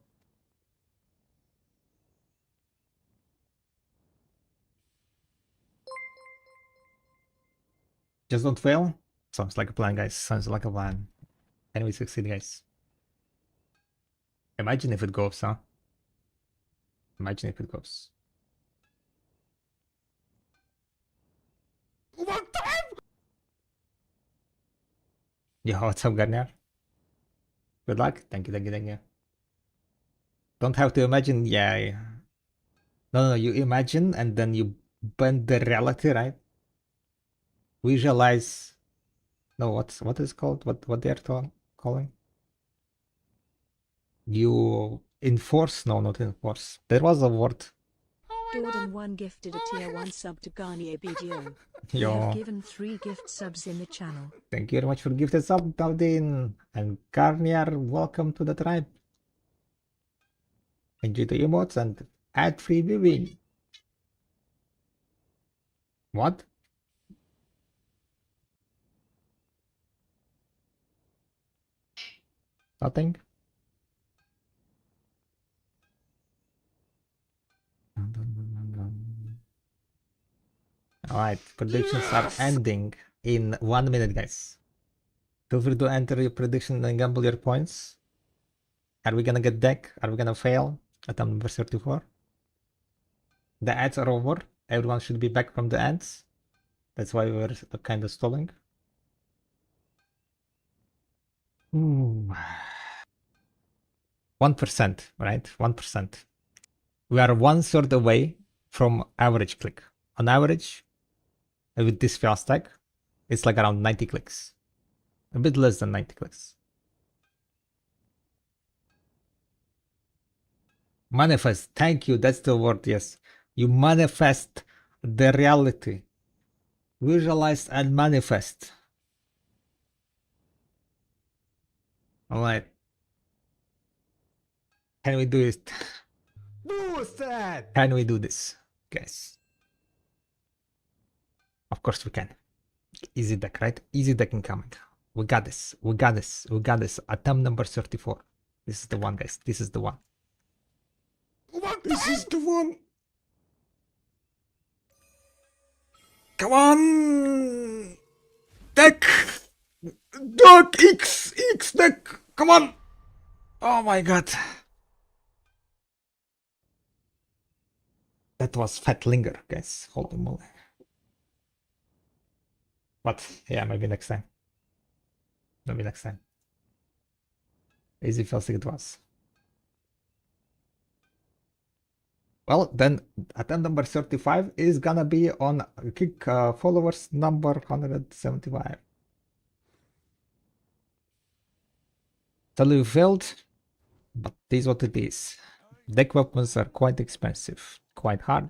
Just don't fail. Sounds like a plan, guys. Sounds like a plan. Can we succeed, guys? Imagine if it goes, huh? Imagine if it goes. Yo, what's up, Garnier? Good luck. Thank you. Don't have to imagine, yeah. No, you imagine and then you bend the reality, right? Visualize. No, what is called? What they're calling? You enforce? No, not enforce. There was a word. Jordan1 gifted a tier 1 sub to Garnier BDO. We Yo. have given 3 gift subs in the channel. Thank you very much for gifted sub, Daldin. And Garnier, welcome to the tribe. Enjoy the emotes and add free viewing. What? Nothing? Alright, predictions are ending in 1 minute, guys. Feel free to enter your prediction and gamble your points. Are we gonna get deck? Are we gonna fail? Attempt number 34. The ads are over. Everyone should be back from the ads. That's why we're kind of stalling. Ooh. 1%, right? 1%. We are 1/3 away from average click. On average, with this fast stack, it's like around 90 clicks. A bit less than 90 clicks. Manifest. Thank you. That's the word. Yes. You manifest the reality. Visualize and manifest. All right. Can we do it? Boosted! Can we do this, guys? Of course we can. Easy deck, right? Easy deck incoming. We got this. We got this. We got this. Attempt number 34. This is the one, guys. This is the one. This is the one. Come on. Deck. Deck. X deck. Come on. Oh my god. That was Fat Linger, guys. Holy moly. But yeah, maybe next time. Maybe next time. Easy feels like it was. Well, then attempt number 35 is gonna be on kick followers number 175. Totally failed, but this is what it is. Deck weapons are quite expensive, quite hard,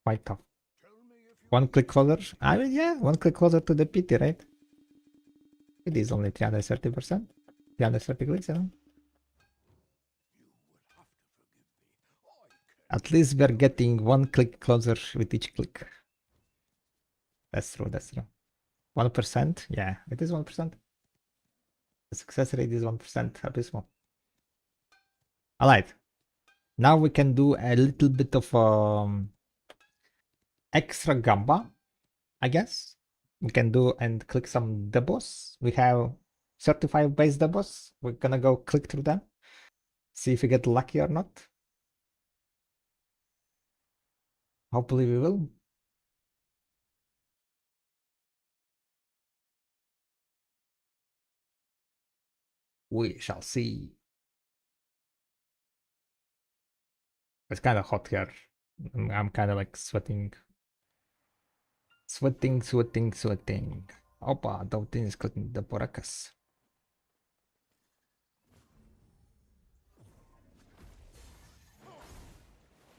quite tough. One click closer. I mean, yeah, one click closer to the PT, right? It is only 330%. 330 clicks, you know? At least we're getting one click closer with each click. That's true, that's true. 1%? Yeah, it is 1%. The success rate is 1%, abysmal. Alright. Now we can do a little bit of extra gamba, I guess. We can do and click some debos. We have 35 base debos. We're gonna go click through them. See if we get lucky or not. Hopefully we will. We shall see. It's kind of hot here. I'm kind of like sweating. Sweating. Opa, Dautin is clicking the Boracas.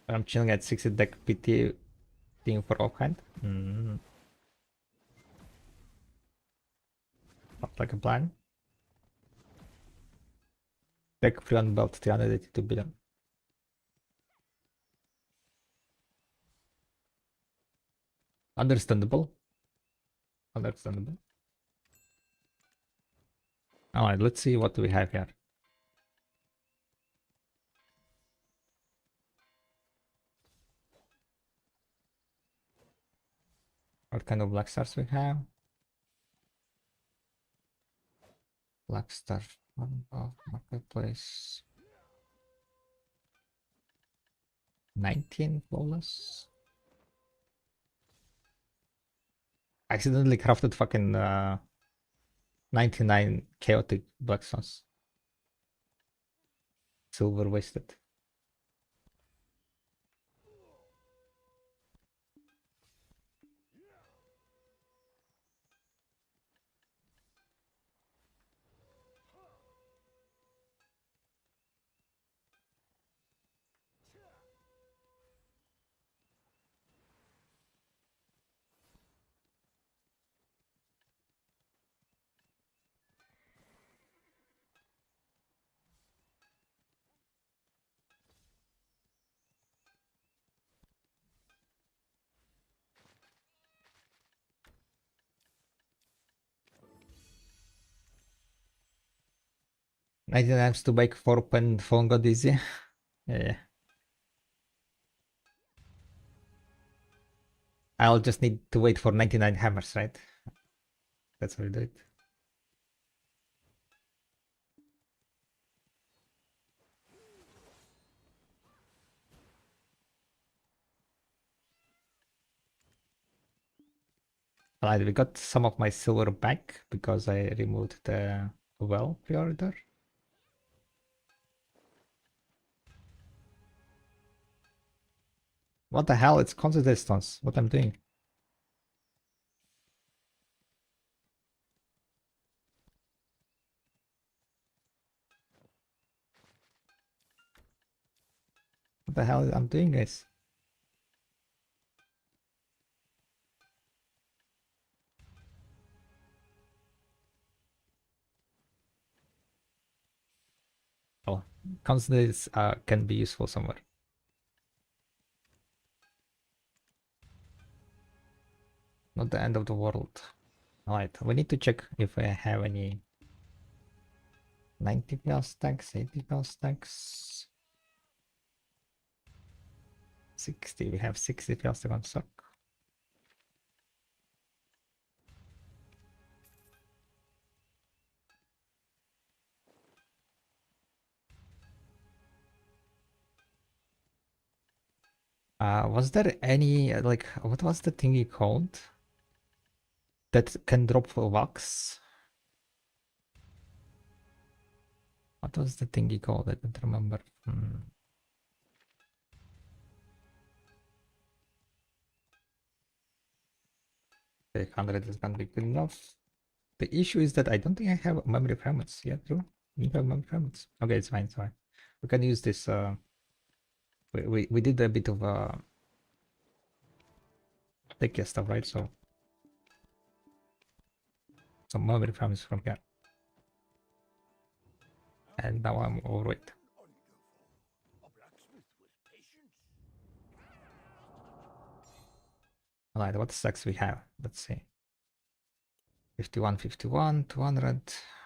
I'm chilling at 60 deck PT thing for offhand. Not like a plan. Deck free on belt 382 billion. Understandable. Understandable. Alright, let's see what we have here. What kind of black stars we have? Black star marketplace. 19 flawless. Accidentally crafted fucking 99 chaotic black stars. Silver wasted. $99 to make 4 pen phone got easy. Yeah. I'll just need to wait for 99 hammers, right? That's how we do it. Alright, we got some of my silver back because I removed the well pre-order. What the hell? It's constant distance. What I'm doing? What the hell I'm doing, guys? Oh, constant can be useful somewhere. Not the end of the world. Alright, we need to check if I have any 90 PL stacks, 80 PL stacks. 60, we have 60 PL stacks on stock. Was there any, like, what was the thingy called? That can drop wax? What was the thingy called? I don't remember. Okay, 100 is gonna be good enough. The issue is that I don't think I have memory fragments. Yeah, true. You have memory fragments. Okay, it's fine, it's fine. We can use this. We did a bit of techie stuff, right? So some memory fragments from here. And now I'm overweight. Alright, what stacks we have? Let's see. 51, 51, 200.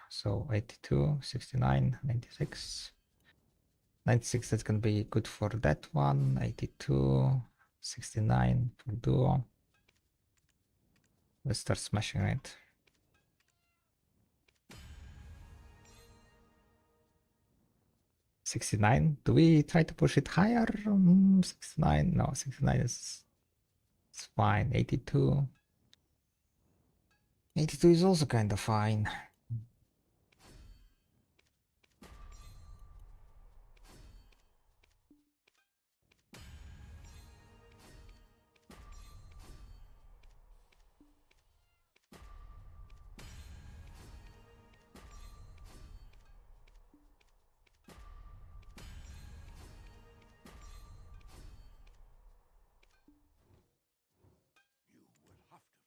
So 82, 69, 96. 96, that's gonna be good for that one. 82, 69 for duo. Let's start smashing, right? $69. Do we try to push it higher? 69. No, 69 is it's fine. 82. 82 is also kind of fine.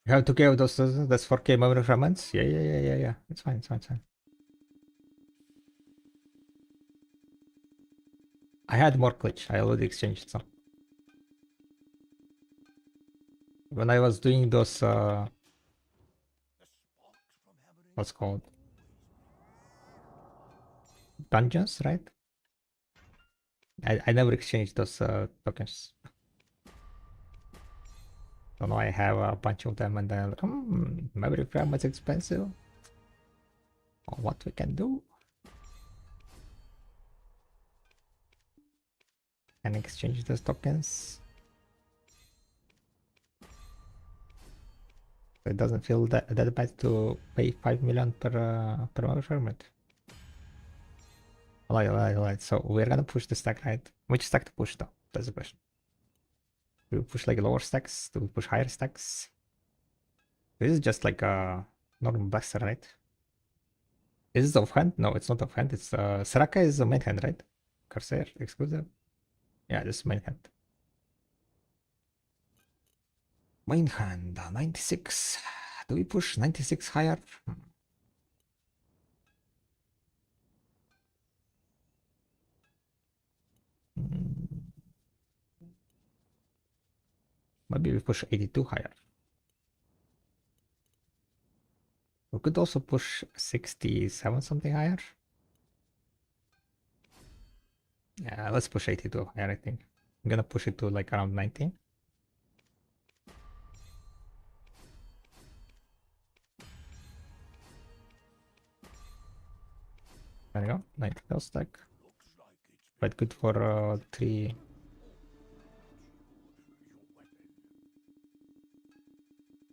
You have 2K of those, that's 4K memory fragments? Yeah. It's fine, it's fine, it's fine. I had more glitch. I already exchanged some. When I was doing those, what's called? Dungeons, right? I never exchanged those tokens. So now I have a bunch of them and then, memory fragments expensive. Oh, what we can do? Can exchange those tokens. So it doesn't feel that bad to pay 5 million per memory fragment. Alright. So we're gonna push the stack, right? Which stack to push though? That's the question. Do we push like lower stacks? Do we push higher stacks? This is just like a normal blaster, right? Is this offhand? No, it's not offhand. It's Saraka is the main hand, right? Corsair exclusive. Yeah, this is main hand. Main hand 96. Do we push 96 higher? Maybe we push 82 higher. We could also push 67 something higher. Yeah, let's push 82 higher, I think. I'm gonna push it to like around 19. There you go, 90 bell stack. Quite good for 3.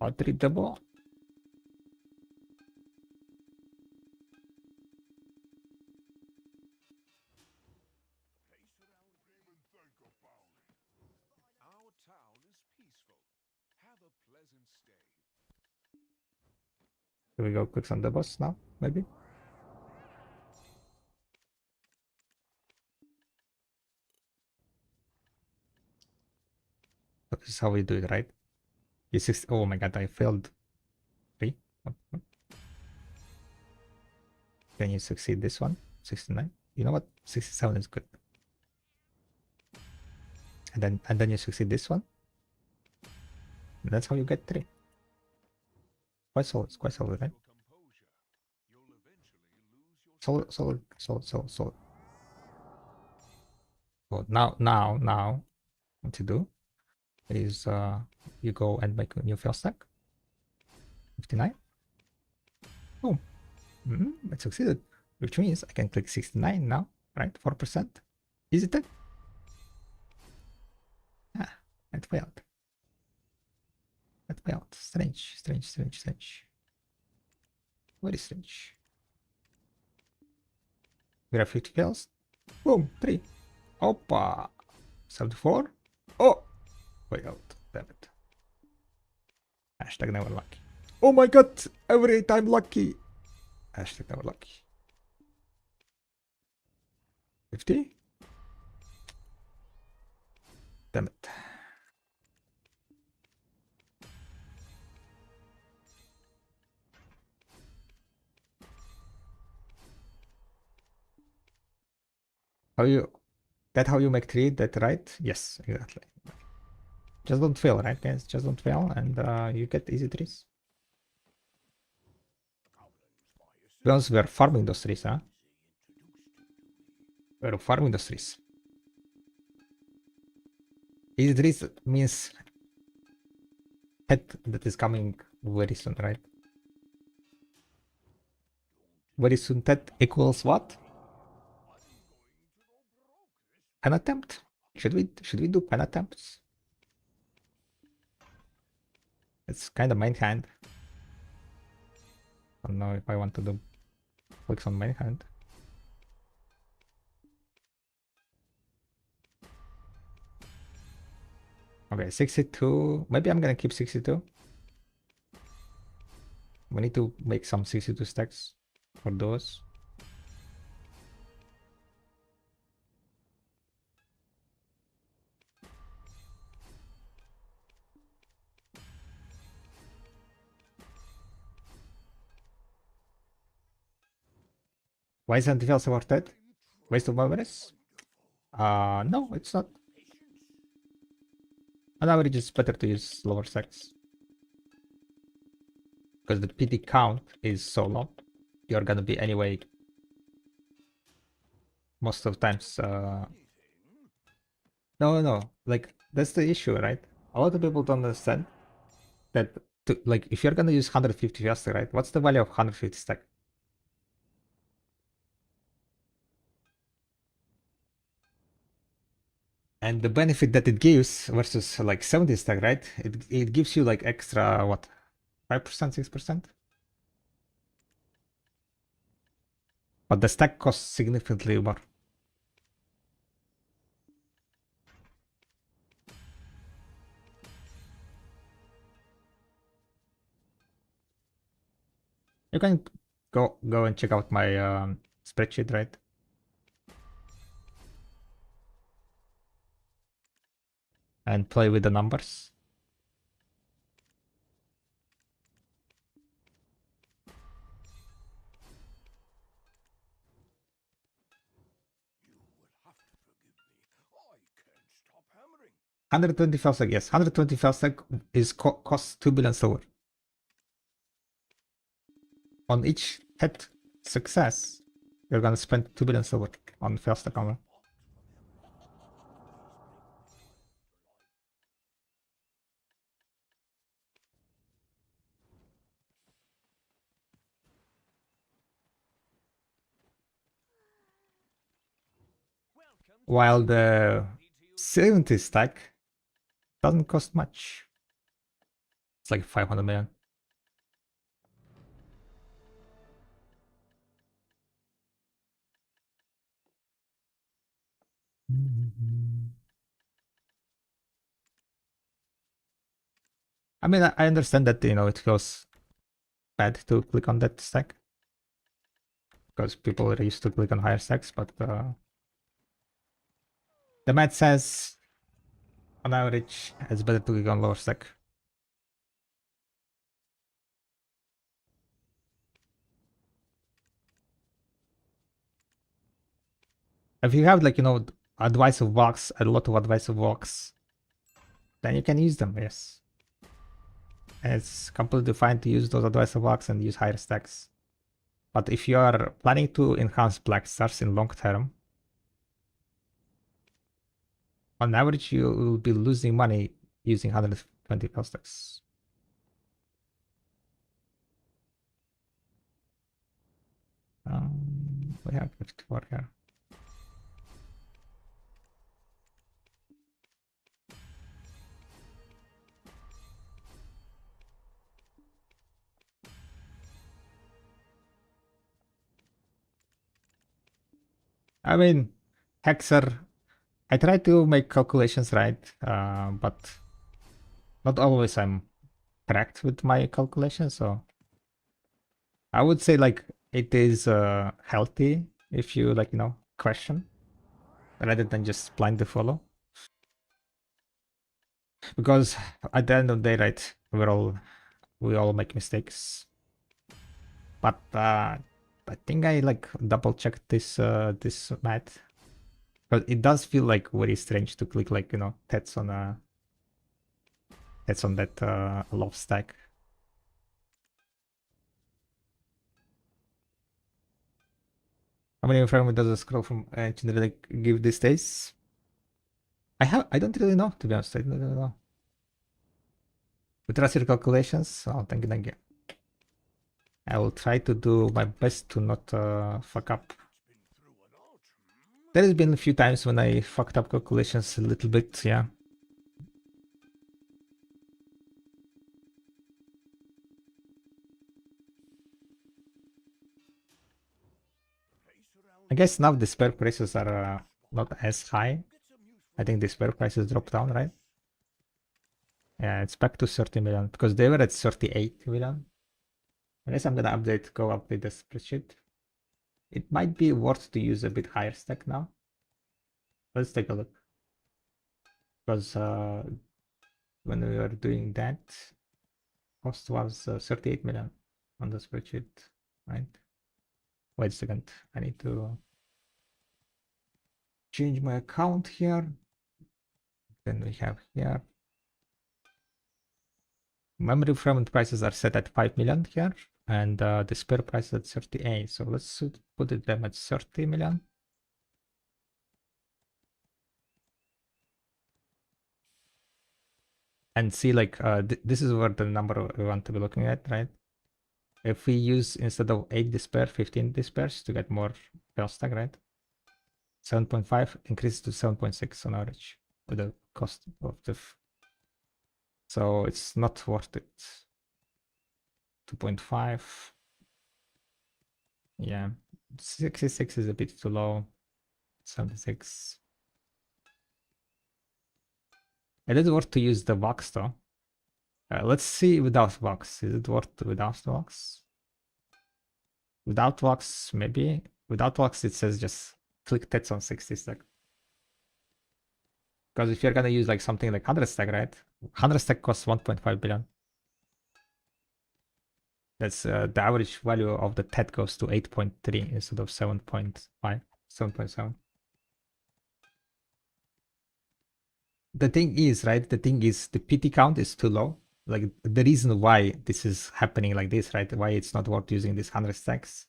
Or 3 double. Our town is peaceful. Have a pleasant stay. Here we go, clicks on the boss now, maybe. So this is how we do it, right? Oh my god, I failed 3. What? Can you succeed this one? 69. You know what? 67 is good. And then you succeed this one. And that's how you get 3. Quite solid. It's quite solid, right? Solid. So now, what you do is you go and make a new fail stack. 59. Boom. It succeeded, which means I can click 69 now, right? 4%. Is it that? Ah, it failed. It failed. Strange. Very strange. We have 50 fails. Boom, 3. Opa. 74. Oh, failed. Damn it. Hashtag never lucky. Oh my god, every time lucky. Hashtag never lucky. 50? Damn it. How you... That how you make 3, that right? Yes, exactly. Just don't fail, right guys? Just don't fail and you get easy 3s. Because we're farming those 3s, huh? We're farming those 3s. Easy 3s means head that is coming very soon, right? Very soon that equals what? An attempt. Should we do pen attempts? It's kind of main hand. I don't know if I want to do clicks on main hand. Okay, 62. Maybe I'm gonna keep 62. We need to make some 62 stacks for those. Why is anti-fail supported? Waste of memories? No, it's not. On average, it's better to use lower stacks. Because the PD count is so low. You're gonna be anyway most of the times no, like that's the issue, right? A lot of people don't understand that like if you're gonna use 150 faster, right? What's the value of 150 stack? And the benefit that it gives versus like 70 stack, right? It gives you like extra what, 5%, 6%? But the stack costs significantly more. You can go and check out my spreadsheet, right? And play with the numbers. You will have to forgive me. I can't stop hammering. 120 failstack, yes. 120 failstack is costs 2 billion silver. On each hit success, you're gonna spend 2 billion silver on failstack armor. While the 70 stack doesn't cost much. It's like 500 million. I mean, I understand that, you know, it feels bad to click on that stack because people are used to click on higher stacks, but the math says on average it's better to click on lower stack. If you have, like, you know, advice of walks, a lot of advice of walks, then you can use them, yes. And it's completely fine to use those advice of walks and use higher stacks. But if you are planning to enhance black stars in long term, on average you will be losing money using 120 fail stacks. We have 54 here. I mean, Hexer, I try to make calculations right, but not always I'm correct with my calculation. So I would say like it is healthy if you like, question rather than just blindly follow. Because at the end of the day, right, we all make mistakes. But I think I like double checked this this math. But it does feel like very strange to click like, that's on that love stack. How many fragments does a scroll from generally give these days? I don't really know, to be honest. I don't really know. We trust your calculations. Oh, thank you. I will try to do my best to not fuck up. There has been a few times when I fucked up calculations a little bit, yeah. I guess now the spare prices are not as high. I think the spare prices dropped down, right? Yeah, it's back to 30 million because they were at 38 million. Unless I'm gonna go update the spreadsheet. It might be worth to use a bit higher stack now. Let's take a look. Because when we were doing that, cost was 38 million on the spreadsheet, right? Wait a second, I need to change my account here. Then we have here. Memory fragment prices are set at 5 million here, and the spare price is at 38. So let's put them at 30 million. And see like this is where the number we want to be looking at, right? If we use instead of 8 despair, 15 despairs to get more fail stack, right? 7.5 increases to 7.6 on average with the cost of the so it's not worth it. 2.5. Yeah, 66 is a bit too low. 76. It is worth to use the box though. Let's see without box. Is it worth without box? Without box, maybe. Without box, it says just click tets on 60 stack. Because if you're gonna use like something like 100 stack, right? 100 stack costs 1.5 billion. That's the average value of the TED goes to 8.3 instead of 7.5, 7.7. The thing is, right? The thing is the PT count is too low. Like the reason why this is happening like this, right? Why it's not worth using these 100 stacks.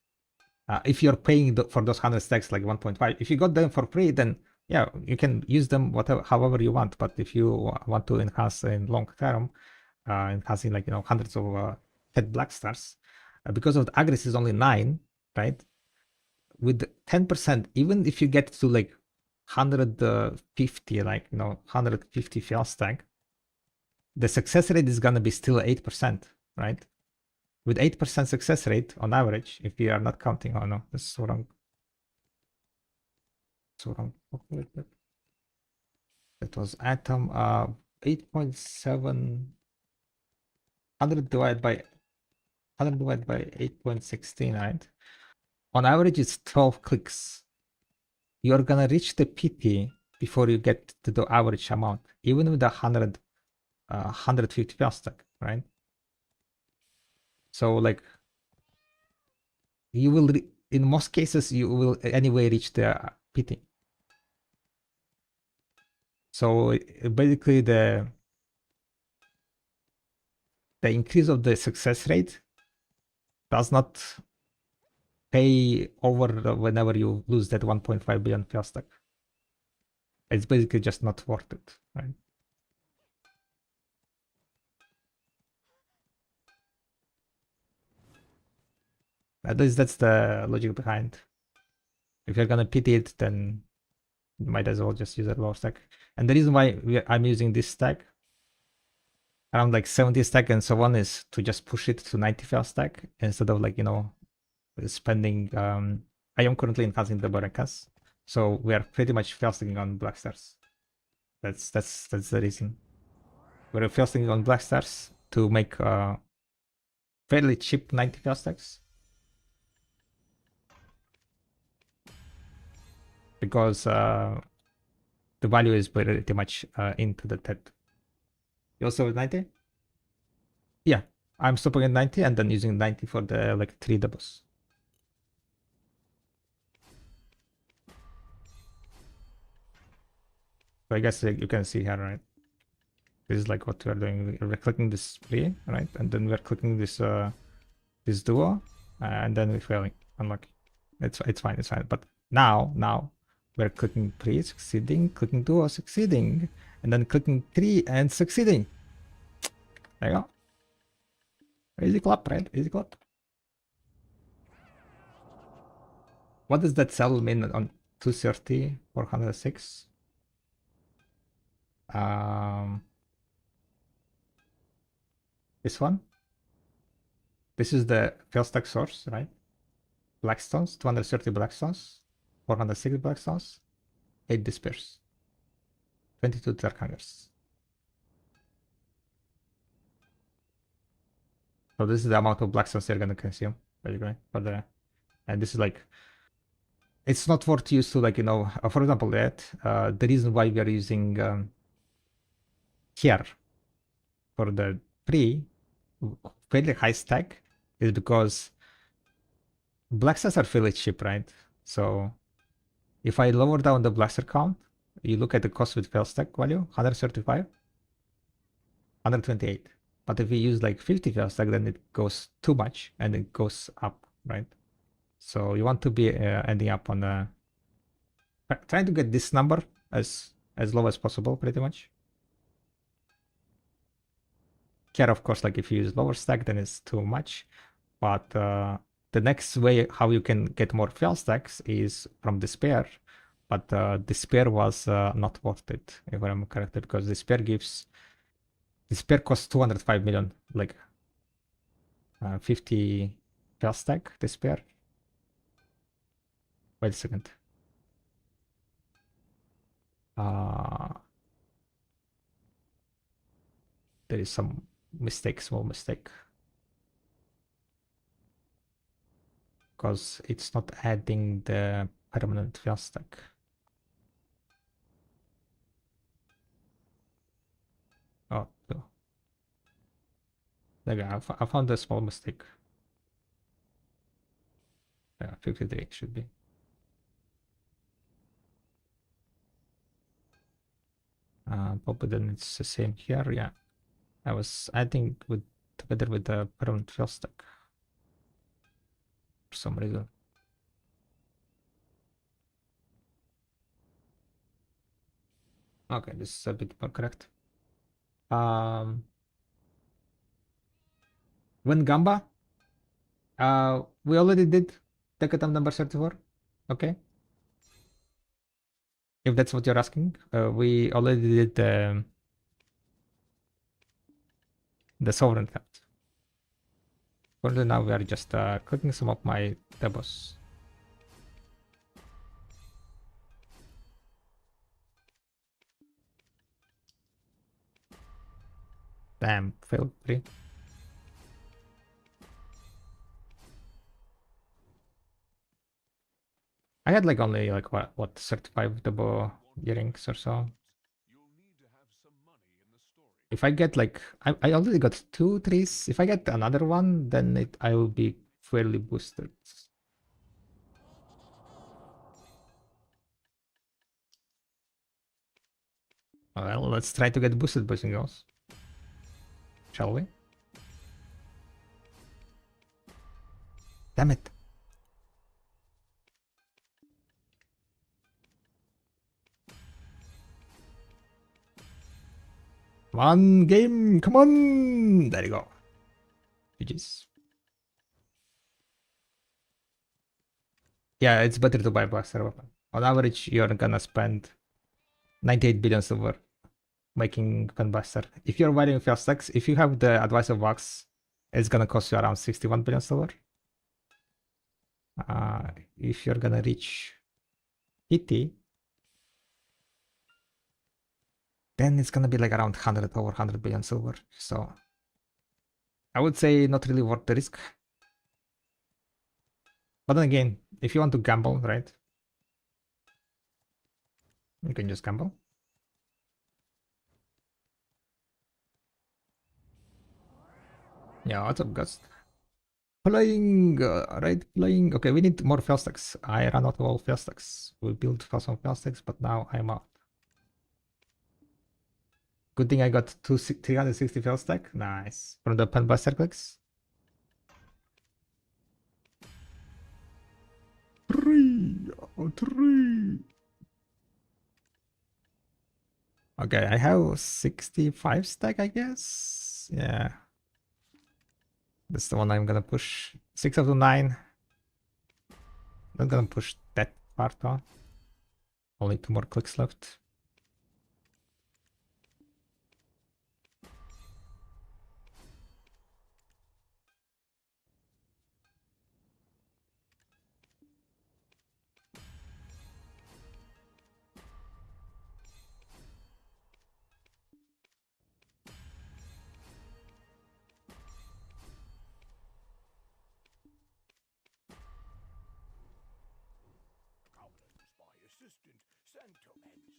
If you're paying for those 100 stacks like 1.5, if you got them for free, then yeah, you can use them however you want. But if you want to enhance in long term, enhancing like hundreds of TED black stars, because of the aggress is only 9, right? With 10%, even if you get to like 150, like 150 fail stack, the success rate is gonna be still 8%, right? With 8% success rate on average, if you are not counting, oh no, that's so wrong. So wrong. That was atom 8.7. 100 divided by 8.16, right? On average, it's 12 clicks. You're gonna reach the PT before you get to the average amount, even with 150 fail stack, right? So like you will in most cases you will anyway reach the PT. So basically the increase of the success rate does not pay over whenever you lose that 1.5 billion fail stack. It's basically just not worth it, right? At least that's the logic behind. If you're gonna PT it, then you might as well just use a lower stack. And the reason why I'm using this stack, around like 70 stack and so on, is to just push it to 90 fail stack instead of like, spending. I am currently enhancing the Baracas, so we are pretty much fail stacking on black stars. That's the reason. We're fail stacking on black stars, to make fairly cheap 90 fail stacks. Because the value is pretty much into the TED. You also with 90? Yeah, I'm stopping at 90 and then using 90 for the like 3 doubles. So I guess you can see here, right? This is like what we are doing. We're clicking this play, right? And then we're clicking this this duo, and then we're failing. Unlucky. It's fine, it's fine. But now we're clicking 3, succeeding, clicking duo, succeeding, and then clicking 3 and succeeding. There you go. Easy clap, right? Easy clap. What does that cell mean on 230, 406? This one. This is the fail stack source, right? Blackstones, 230 blackstones, 406 blackstones, 8 despairs, 22 dark hangers. So this is the amount of blackstones you're gonna consume, basically, for the, and this is like, it's not worth use to like, you know, for example, that the reason why we are using here for the free fairly high stack is because blackstones are fairly cheap, right? So if I lower down the blaster count, you look at the cost with fail stack value, 135, 128. But if we use like 50 fail stack, then it goes too much and it goes up, right? So you want to be ending up on trying to get this number as low as possible, pretty much. Here, of course, like if you use lower stack, then it's too much. But the next way how you can get more fail stacks is from despair. But despair was not worth it, if I remember correctly, because despair costs 205 million, like 50 fail stack despair. Wait a second. There is some mistake, small mistake. Because it's not adding the permanent fail stack. Oh, no. There you go. I found a small mistake. Yeah, 53 should be. Probably then it's the same here. Yeah, I was adding together with the permanent fail stack for some reason. Okay, this is a bit more correct. When gamba, we already did tech item number 34. Okay, if that's what you're asking, we already did the sovereign count. Currently now we are just clicking some of my debos. Damn, failed 3. I had like only like what 35 debo earrings or so. You'll need to have some money in the story. If I get like I already got 2 trees. If I get another one, then I will be fairly boosted. Well, let's try to get boosted, boys and girls. Shall we? Damn it. One game, come on! There you go. GG's. Yeah, it's better to buy blaster weapon. On average, you're gonna spend 98 billion silver making pen blaster. If you're valuing fail stacks, if you have the advice of Wax, it's gonna cost you around 61 billion silver. If you're gonna reach 80, then it's gonna be like around 100 over 100 billion silver. So I would say not really worth the risk. But then again, if you want to gamble, right? You can just gamble. Yeah, what's up, Ghost? Playing, right? Playing. Okay, we need more fail stacks. I ran out of all fail stacks. We built for some fail stacks, but now I'm out. Good thing I got 360 fail stack. Nice. From the pen buster clicks. 3. Okay, I have 65 stack, I guess. Yeah. That's the one I'm gonna push. 6 out of 9. Not gonna push that part on. Only 2 more clicks left. Collins, my assistant, Santomancy introduced him to me.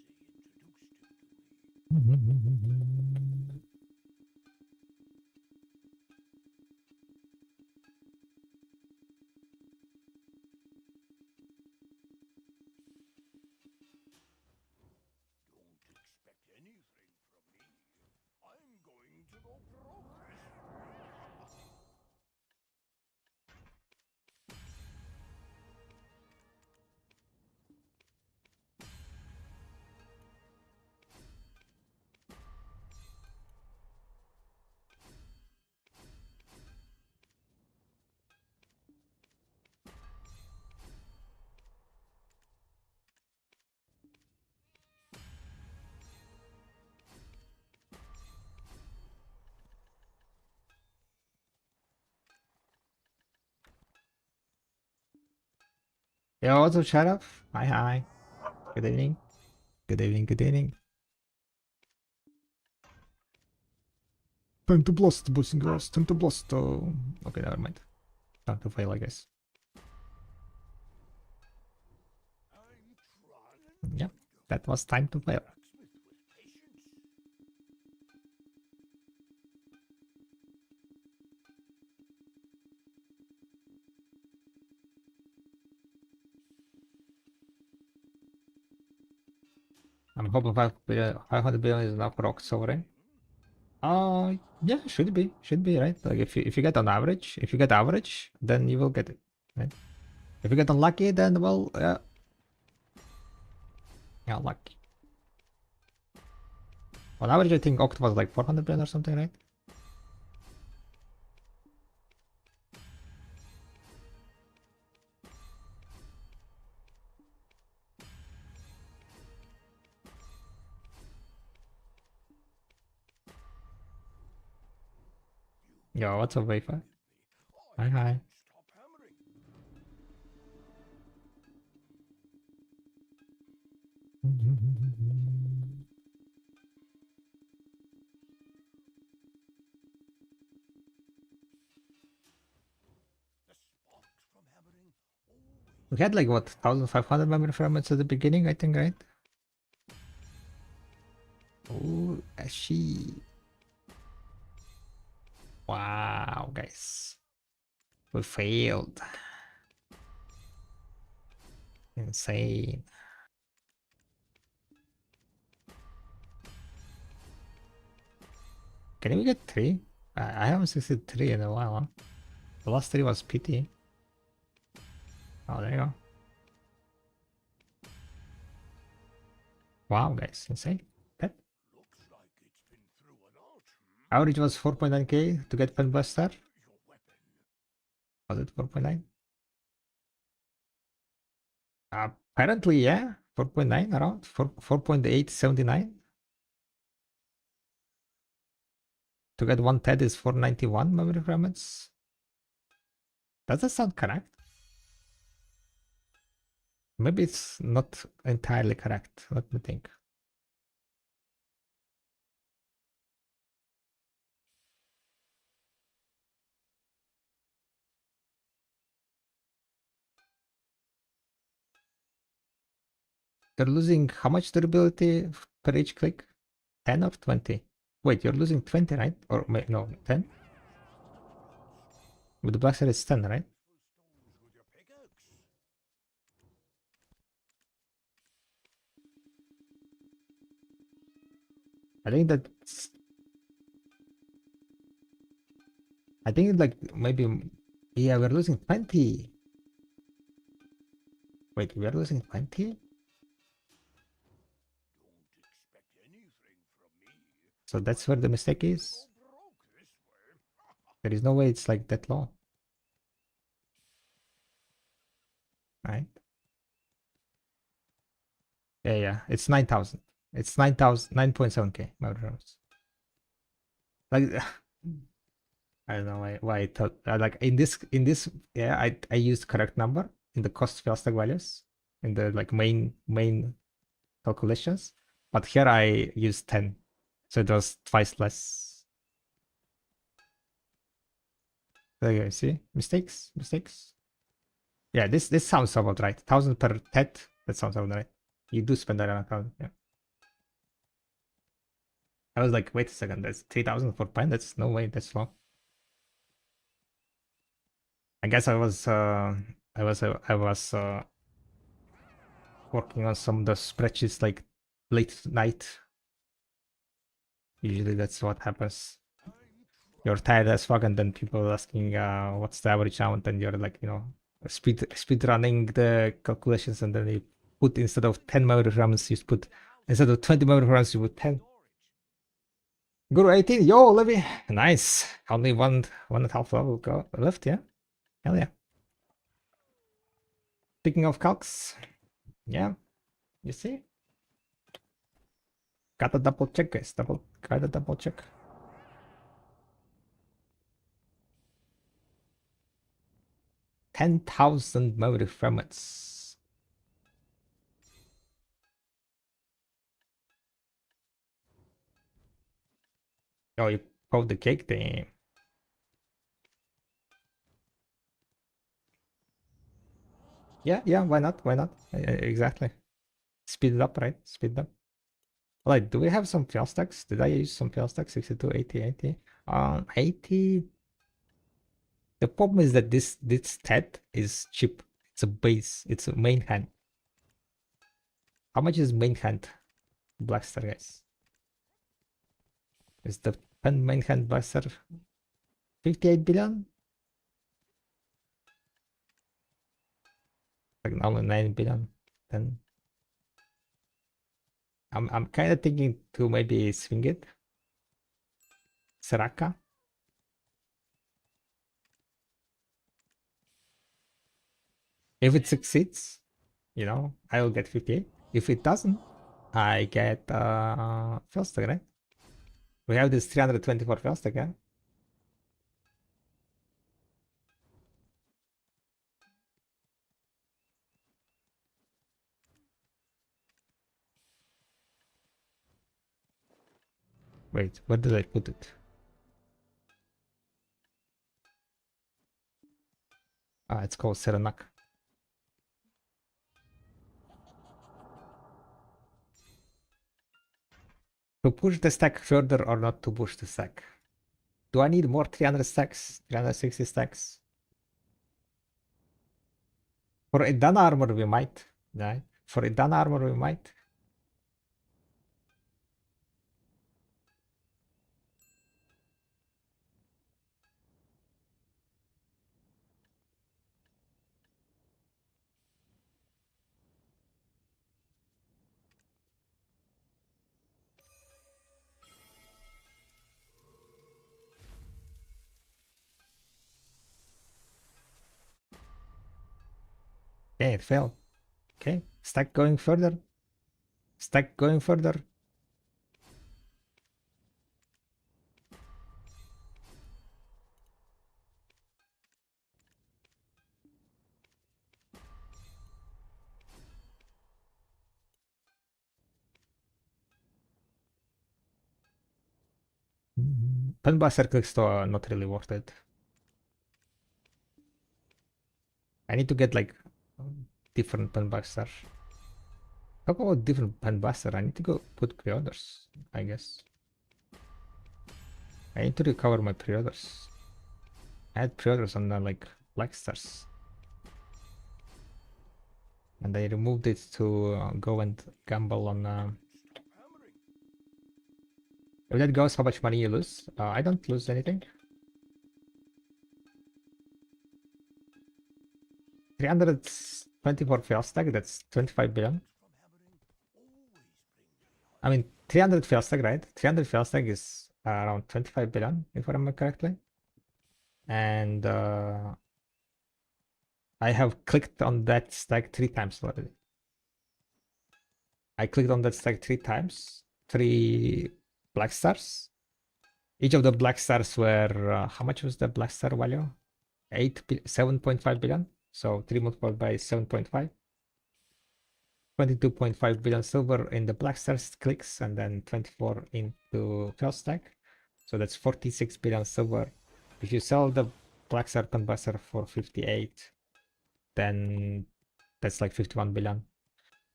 Don't expect anything from me. I'm going to go broke this year. Yo, what's up, Sheriff? Hi, hi. Good evening. Good evening, good evening. Time to blast, boys and girls. Time to blast. Oh. Okay, never mind. Time to fail, I guess. Yeah, that was time to fail. I'm hoping 500 billion is enough rock sovereign. Yeah, should be, right? Like if you get on average, if you get average, then you will get it, right? If you get unlucky, then well, yeah, lucky. On average, I think Oct was like 400 billion or something, right? Yo, what's up, Wafer? Hi, hi. Stop hammering. The sparks from hammering always. We had like what 1,500 memory fragments at the beginning, I think, right? Oh, she. Wow, guys, we failed. Insane. Can we get 3? I haven't succeeded 3 in a while, huh? The last 3 was PT. Oh, there you go. Wow, guys, insane. That Looks like it's been through and out. average was 4.9k to get Pen Buster. Your weapon. Was it 4.9? Apparently, yeah. 4.9 around. 4.879. To get 1 TED is 491 memory fragments. Does that sound correct? Maybe it's not entirely correct. Let me think. You're losing how much durability per each click? 10 or 20? Wait, you're losing 20, right? Or no, 10? With the blaster it's 10, right? With your pickaxe. I think that's... I think like maybe... Yeah, we're losing 20. Wait, we're losing 20? Don't expect anything from me. So that's where the mistake is? Go broke this way. There is no way it's like that low. Right? Yeah, it's 9,000. It's 9,000, 9.7k milligrams. Like, I don't know why I thought, like in this, yeah, I used correct number in the cost fail stack values, in the like main calculations. But here I used 10. So it was twice less. There you go, see? Mistakes. Yeah, this sounds about right. 1,000 per TED, that sounds about right. You do spend around 1,000, yeah. I was like, wait a second, that's 3,000 for pen? That's no way, that's low. I guess I was working on some of the spreadsheets like late night. Usually that's what happens. You're tired as fuck, and then people asking what's the average amount, and you're like, speed running the calculations, and then you put instead of 10 milligrams, you put instead of 20 milligrams, you put 10. Guru 18, yo, Levy, nice. Only one and a half level go left, yeah. Hell yeah. Speaking of calcs, yeah, you see, gotta double check, guys. Gotta double check. $10,000 motive fragments. Oh, you pulled the cake thing. Yeah, why not? Exactly. Speed it up, right? Speed it up. Like, do we have some fail stacks? Did I use some fail stacks? 62, 80, 80. 80. The problem is that this stat is cheap. It's a base. It's a main hand. How much is main hand blaster, guys? Is the pen main hand blaster 58 billion? Like now 9 billion. Then I'm kind of thinking to maybe swing it. Saraka. If it succeeds, I will get 58. If it doesn't, I get first, right? We have this 324 first again. Wait, where did I put it? It's called Serenak. To push the stack further or not to push the stack? Do I need more 300 stacks? 360 stacks? For a done armor we might, right? For a done armor we might. Okay, it failed. Okay, stack going further. Stack going further. Pen blaster clicks though are not really worth it. I need to get like different pen blaster. Talk about different bandbuster. I need to go put pre-orders, I guess. I need to recover my pre-orders. I had pre-orders on like Black Stars. And I removed it to go and gamble on... If that goes, how much money you lose? I don't lose anything. 324 fail stack, that's 25 billion. I mean, 300 fail stack, right? 300 fail stack is around 25 billion, if I remember correctly. And I have clicked on that stack 3 times already. I clicked on that stack 3 times, 3 black stars. Each of the black stars were, how much was the black star value? 7.5 billion. So 3 multiplied by 7.5. 22.5 billion silver in the black stars clicks, and then 24 into fail stack. So that's 46 billion silver. If you sell the black star combustor for 58, then that's like 51 billion.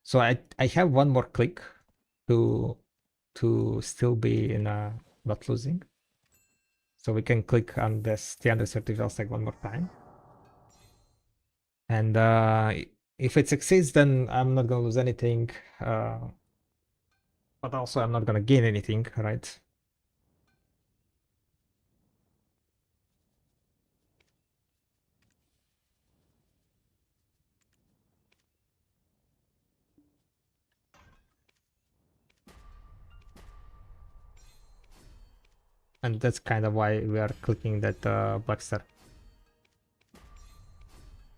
So I have one more click to still be in a not losing. So we can click on this 330 fail stack one more time. And if it succeeds, then I'm not gonna lose anything. But also I'm not gonna gain anything, right? And that's kind of why we are clicking that black star.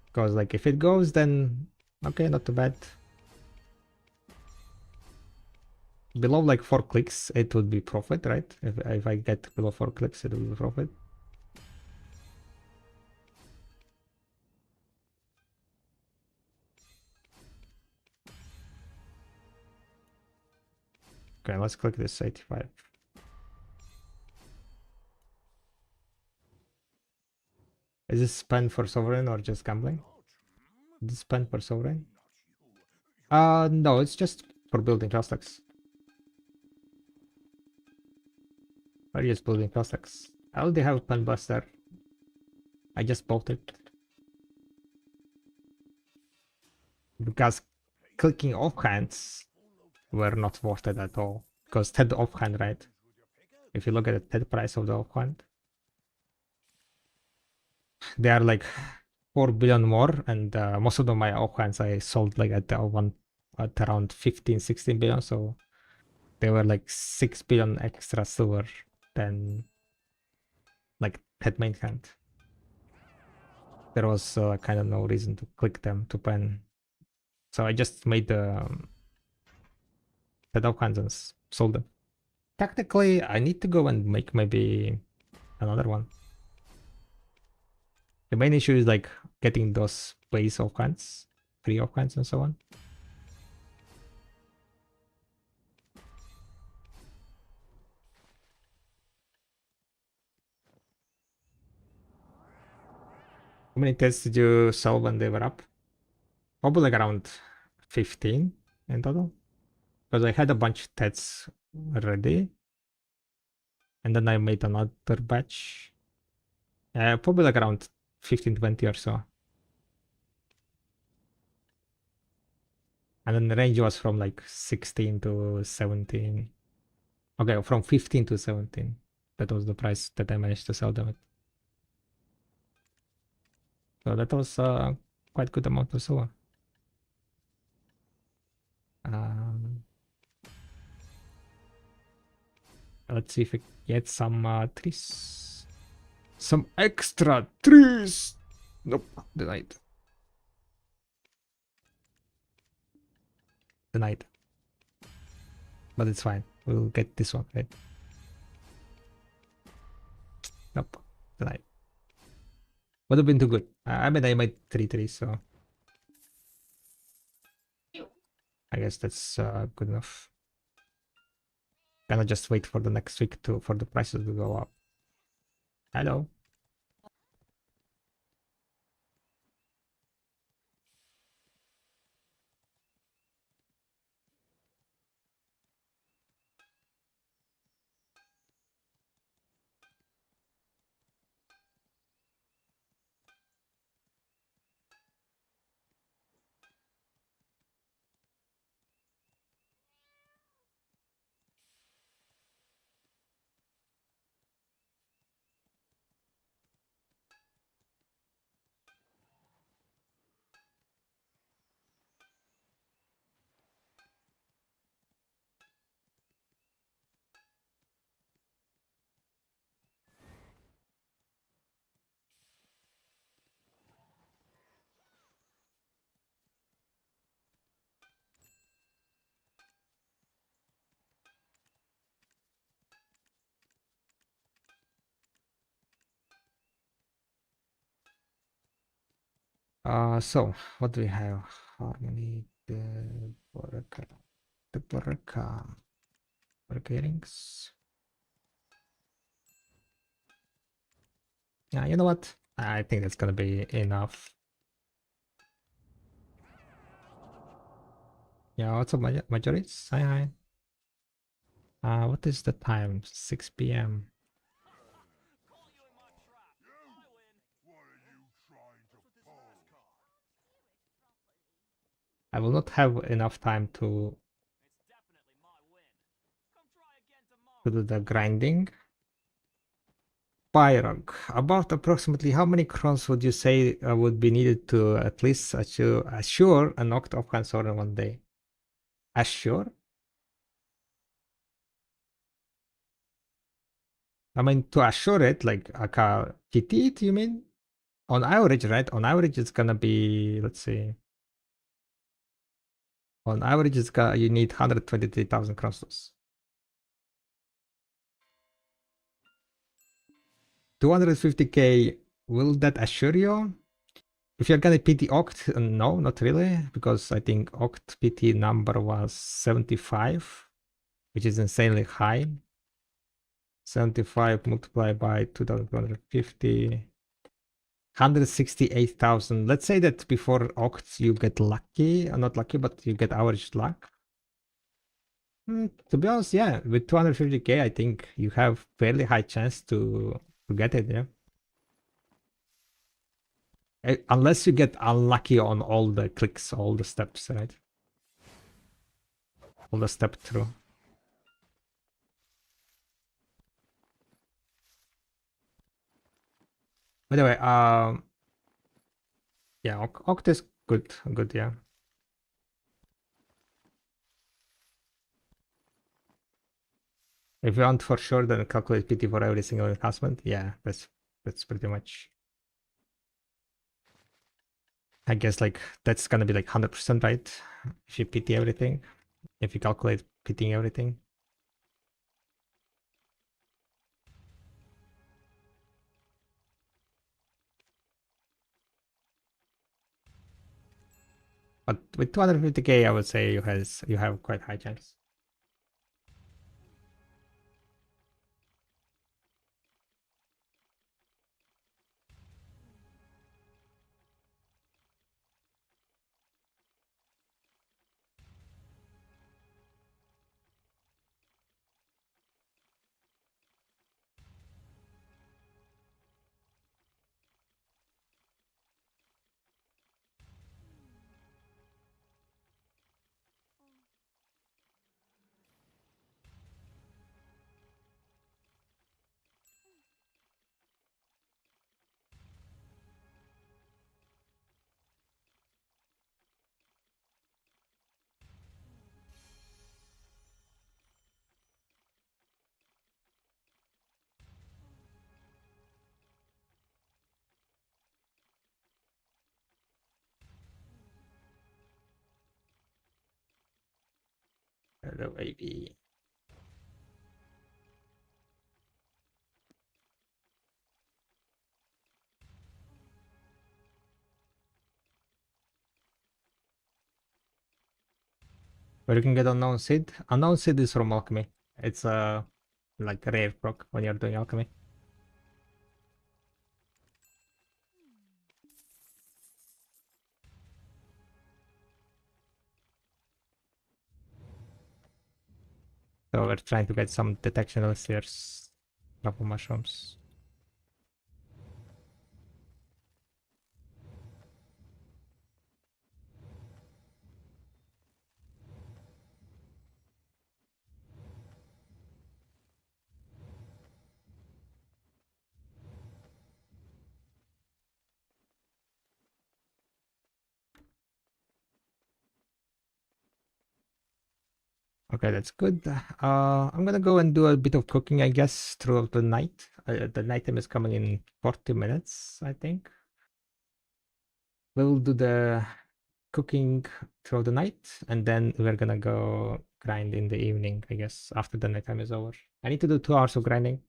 Because like if it goes, then okay, not too bad. Below like 4 clicks, it would be profit, right? If I get below 4 clicks, it will be profit. Okay, let's click this 85. Is this spend for sovereign or just gambling? Is this spend for sovereign? No, it's just for building prospects. Or just building prospects. I already have a pen buster. I just bought it. Because clicking offhands were not worth it at all. Because TED offhand, right? If you look at the TED price of the offhand, they are like 4 billion more, and most of my offhands I sold like at around 15, 16 billion, so they were like 6 billion extra silver than like TED main hand. There was kind of no reason to click them to pen. So I just made the TED offhands and sold them. Technically, I need to go and make maybe another one. The main issue is like getting those base offhands, free offhands and so on. How many tests did you sell when they were up? Probably like around 15 in total. Because I had a bunch of tests ready. And then I made another batch. Probably like around 15, 20 or so. And then the range was from like 16 to 17. Okay, from 15 to 17. That was the price that I managed to sell them at. So that was quite good amount of silver. Um, let's see if we get some trees. Some extra trees! Nope, denied. Denied. But it's fine. We'll get this one, right? Nope, denied. Would have been too good. I mean, I made 3 trees, so I guess that's good enough. Gonna just wait for the next week for the prices to go up. Hello. So what do we have? Harmony, the Borka earrings. Yeah, you know what? I think that's gonna be enough. Yeah, what's up, Majoris? Hi, hi. What is the time? 6 p.m. Caught you in my trap. I win. What are you trying to pull? I will not have enough time to It's definitely my win. Come try again tomorrow. do the grinding. Byrog, about approximately how many crons would you say would be needed to at least assure a knocked off console in one day? Assure? I mean, to assure it, like a PT it, you mean? On average, right? On average, it's gonna be, let's see. On average, you need 123,000 crons. 250k, will that assure you? If you're gonna PT Oct, no, not really, because I think Oct PT number was 75, which is insanely high. 75 multiplied by 2,250, 168,000. Let's say that before Oct you get lucky, not lucky, but you get average luck. To be honest, yeah, with 250k, I think you have fairly high chance to get it, yeah. Unless you get unlucky on all the clicks, all the steps, right? All the step through. By the way, yeah, Oct is good, yeah. If you want for sure, then calculate PT for every single enhancement. Yeah, that's pretty much. I guess like that's gonna be like 100% right if you PT everything. If you calculate PTing everything. But with 250k, I would say you have quite high chance. Hello, baby. Where you can get unknown seed. Unknown seed is from Alchemy. It's like a rare proc when you're doing Alchemy. So we're trying to get some detection elixirs, couple mushrooms. Okay, that's good. I'm gonna go and do a bit of cooking, I guess, throughout the night. The night time is coming in 40 minutes, I think. We'll do the cooking throughout the night, and then we're gonna go grind in the evening, I guess, after the night time is over. I need to do 2 hours of grinding.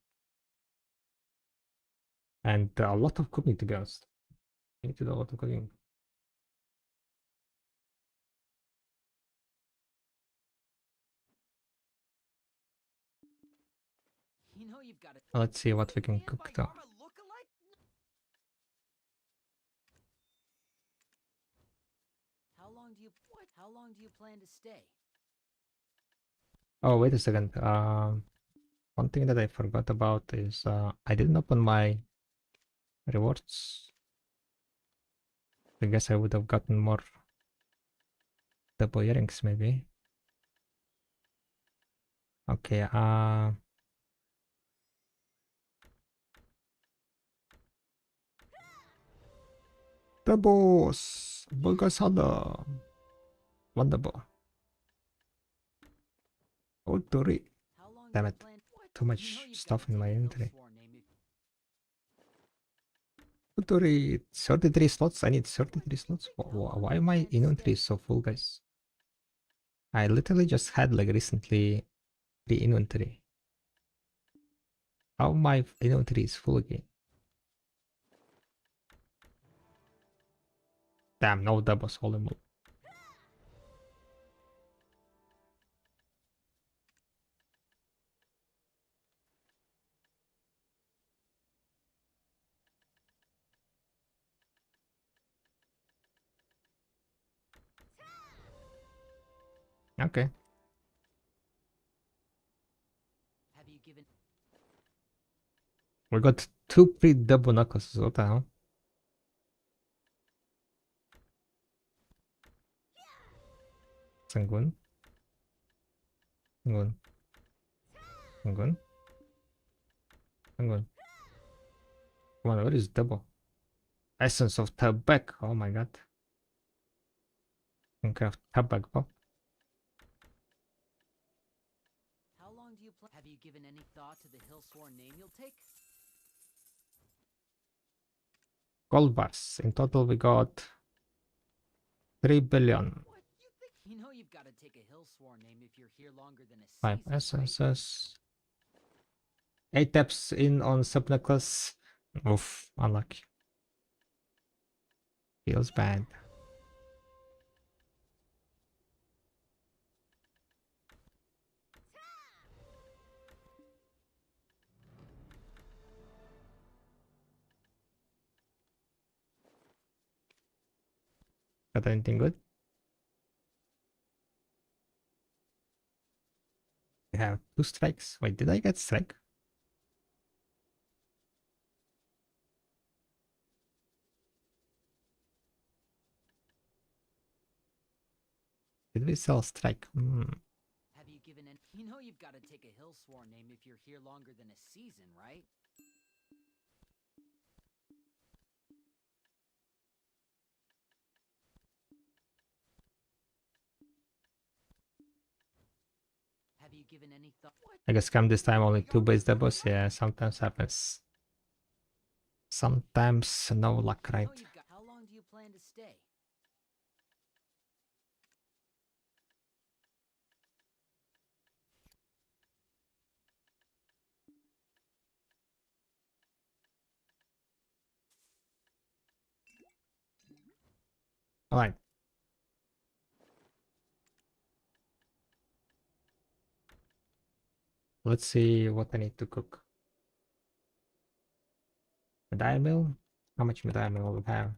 And a lot of cooking, to be honest. I need to do a lot of cooking. Let's see what we can cook though. How long do you plan to stay? Oh, wait a second. One thing that I forgot about is I didn't open my rewards. I guess I would have gotten more double earrings maybe. Okay, the boss! Bogasada! Wonderful. Otori. How long Damn do you it. plan? Too much You know you've stuff gotta in my take a inventory. Hillsworn name if- Inventory 33 slots. I need 33 slots. Why my inventory is so full, guys? I literally just had like recently the inventory. How my inventory is full again? Damn, no doubles. Holy moly. Okay. Have you given? We got 2 pre-double knuckles. What the hell? Sanguine. Sanguine. Sanguine. Sanguine. Come on, what is double? Essence of tobacco. Oh my god. Can craft tobacco. How long do you plan? Have you given any thought to the Hillsworn name you'll take? Gold bars. In total, we got 3 billion. What? You think? You know you've got to take a Hillsworn name if you're here longer than a 5 season, right? essences. 8 taps in on sub necklace. Oof, unlucky. Feels bad. Got anything good? We have 2 strikes. Wait, did I get strike? Did we sell strike? Have you given any? You know you've got to take a Hillsworn name if you're here longer than a season, right? Have you given any thought? What? I guess come this time only 2 base doubles. Yeah, sometimes happens. Sometimes no luck, You right? know you've got. How long do you plan to stay? Alright. Let's see what I need to cook. Medai mill? How much medai mill will we have?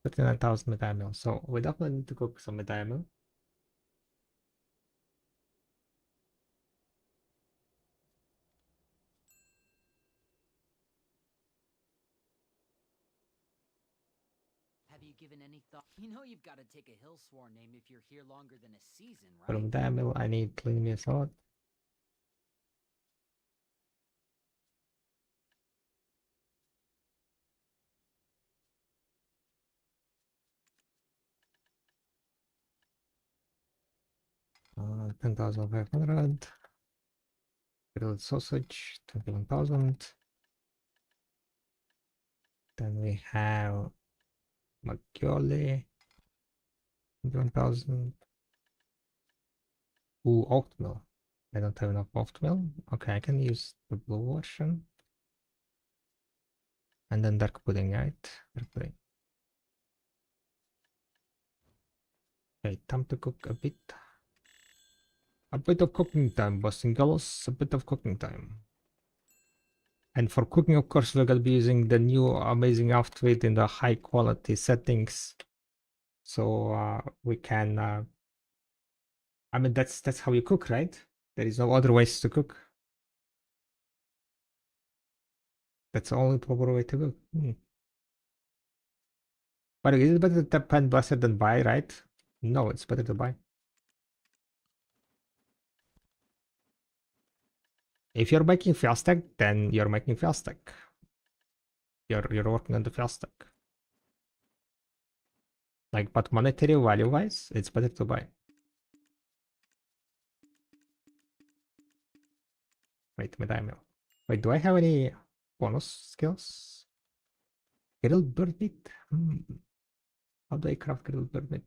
39,000 medai mill. So we definitely need to cook some medai mill. Have you given any thought? You know you've got to take a Hillsworn name if you're here longer than a season, For right? medai mill, I need clean me salad. Uh, 10,500. Grilled sausage, 21,000. Then we have Maggioli, 21,000. Ooh, oatmeal. I don't have enough oatmeal. Okay, I can use the blue version. And then dark pudding, right? Dark pudding. Okay, time to cook a bit. A bit of cooking time, boys and girls. A bit of cooking time. And for cooking, of course, we're gonna be using the new amazing outfit in the high quality settings. So we can. I mean, that's how you cook, right? There is no other ways to cook. That's the only proper way to cook. But is it better to pan blaster than buy, right? No, it's better to buy. If you're making fail stack, then you're making fail stack. You're working on the fail stack. Like, but monetary value wise, it's better to buy. Wait, medallion. Wait, do I have any bonus skills? Grilled bird meat? How do I craft grilled bird meat?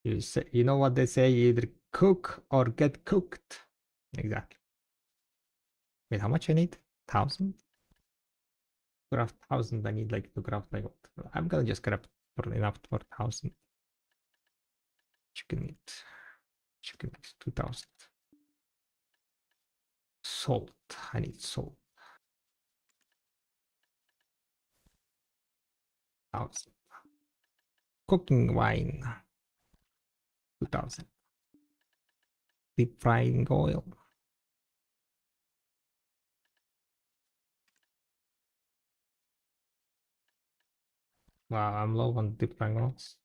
You know what they say, either cook or get cooked. Exactly. Wait, how much I need? 1,000? Craft 1,000, I need like to craft like what? I'm gonna just craft for enough for 1,000. Chicken meat. Chicken meat, 2,000. Salt. I need salt. 1,000. Cooking wine. 2,000. Deep frying oil. Wow, I'm low on deep frying oils.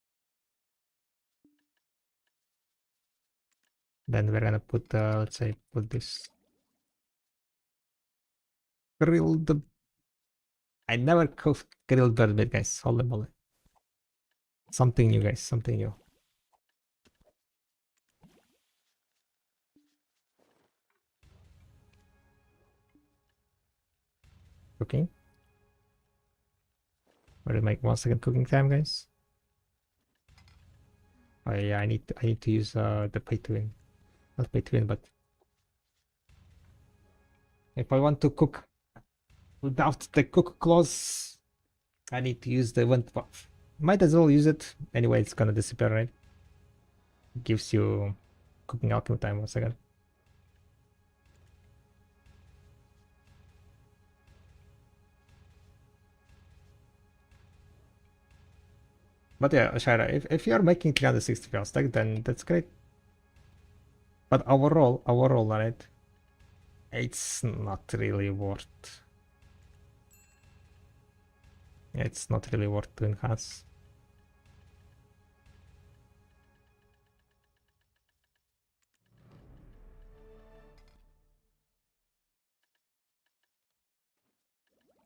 Then we're gonna put, let's say, put this grilled. I never cooked grilled bird meat, guys. Holy moly. Something new, guys. Something new. Cooking. We'll make 1 second cooking time, guys. Oh yeah, I need to use the pay to win. Not pay to win, but if I want to cook without the cook clause, I need to use the event buff. Might as well use it. Anyway, it's gonna disappear, right? Gives you cooking alchemy time 1 second. But yeah, Shira, if you're making 360 fail stack, then that's great. But overall, right? It's not really worth. It's not really worth to enhance.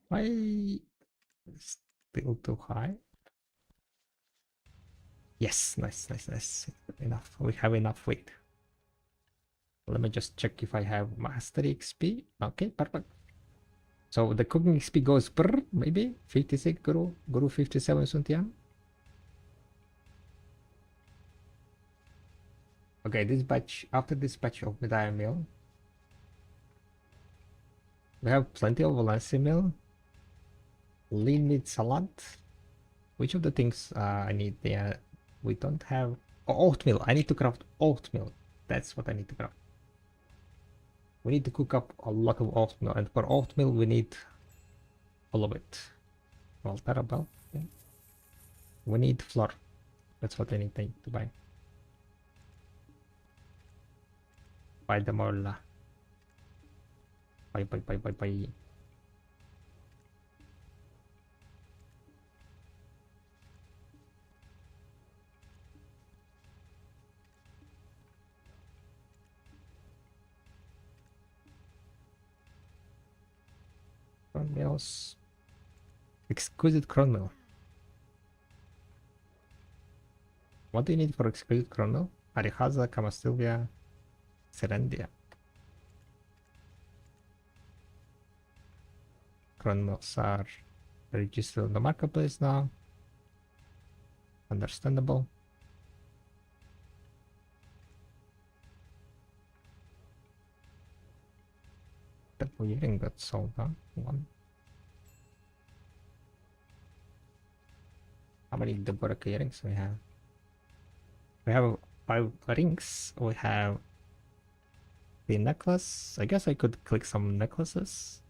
Why? Still too high. Yes, nice. Enough. We have enough weight. Let me just check if I have mastery XP. Okay, perfect. So the cooking XP goes per maybe 56 guru 57 Suntian. Okay, this batch, after this batch of medallion meal, we have plenty of Valencia meal, lean meat salad. Which of the things I need? Yeah, we don't have oatmeal. I need to craft oatmeal. That's what I need to craft. We need to cook up a lot of oatmeal, and for oatmeal we need all of it. Well, terrible. Yeah. We need flour. That's what I need to buy. Buy them all. Buy. Cornmeals. Exquisite cornmeal. What do you need for exquisite cornmeal? Arihaza, Camastilvia, Serendia. Cornmeals are registered on the marketplace now. Understandable. Oh, earring got sold, huh? One. How many Deborah earrings we have? We have 5 rings. We have the necklace. I guess I could click some necklaces.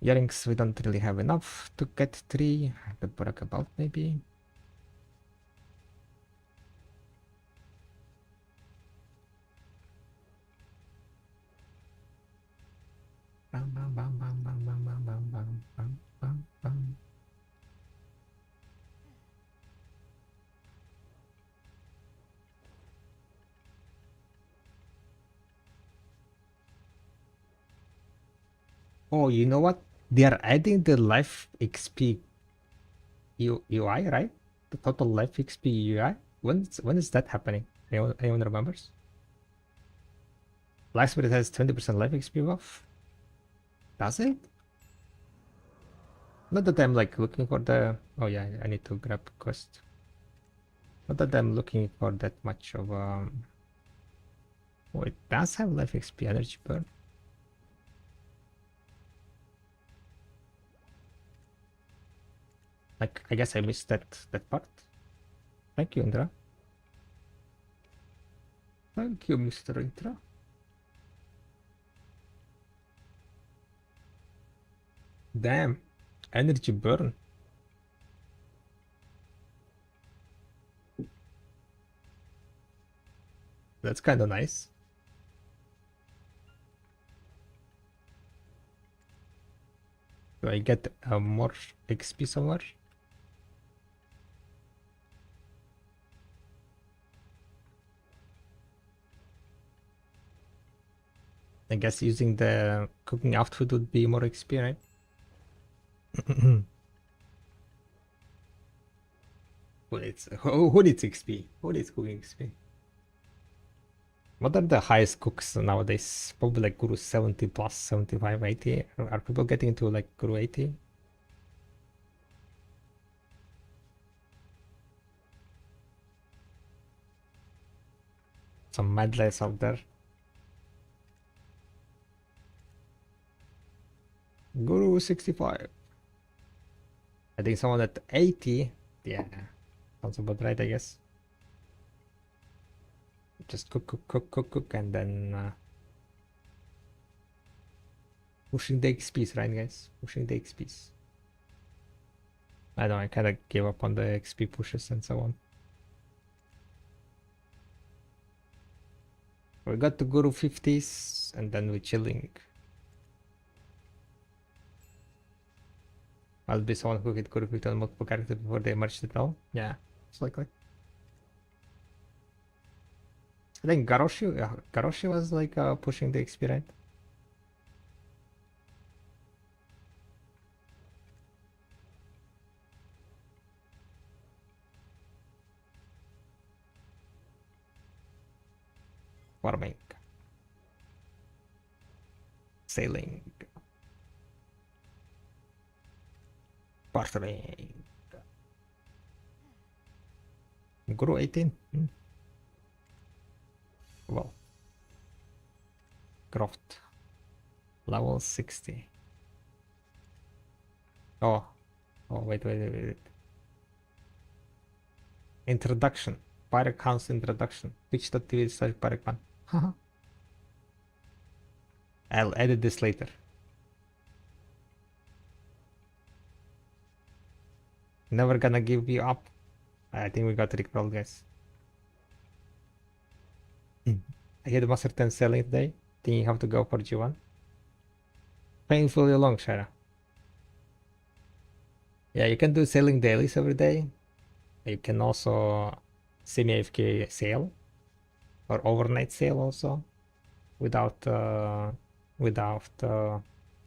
Earrings, we don't really have enough to get 3. The Deborah about maybe. Bam, bam, bam, bam, bam, bam, bam, bam, bam, bam, bam, bam. Oh, you know what? They are adding the life XP UI, right? The total life XP UI. When is that happening? Anyone remembers? Life Spirit has 20% life XP buff. Does it? Not that I'm like looking for the. Oh yeah, I need to grab quest. Not that I'm looking for that much of Oh, it does have life XP energy burn. Like I guess I missed that part. Thank you, Indra. Thank you, Mr. Indra. Damn, energy burn. That's kind of nice. Do I get more XP somewhere? I guess using the cooking outfit would be more XP, right? Who needs XP? Who needs cooking XP? What are the highest cooks nowadays? Probably like Guru 70 plus 75, 80. Are people getting into like Guru 80? Some madlads out there. Guru 65. I think someone at 80. Yeah. Sounds about right, I guess. Just cook, and then pushing the XPs, right, guys? Pushing the XPs. I know, I kind of gave up on the XP pushes and so on. We got to Guru 50s, and then we're chilling. I'll be someone who hit Guru 50 on multiple characters before they merged it all. Yeah, it's likely. I think Garoshi was like pushing the XP, right? Farming. Sailing. Bartering. Guru 18. Well. Croft. Level 60. Oh, wait. Introduction. Pirate House introduction. Twitch.tv/PirateCon. Haha. I'll edit this later. Never gonna give you up. I think we got rickrolled, guys. I hit Master 10 selling today. Think you have to go for G1. Painfully long, Shara. Yeah, you can do sailing dailies every day. You can also semi-AFK sail or overnight sail also without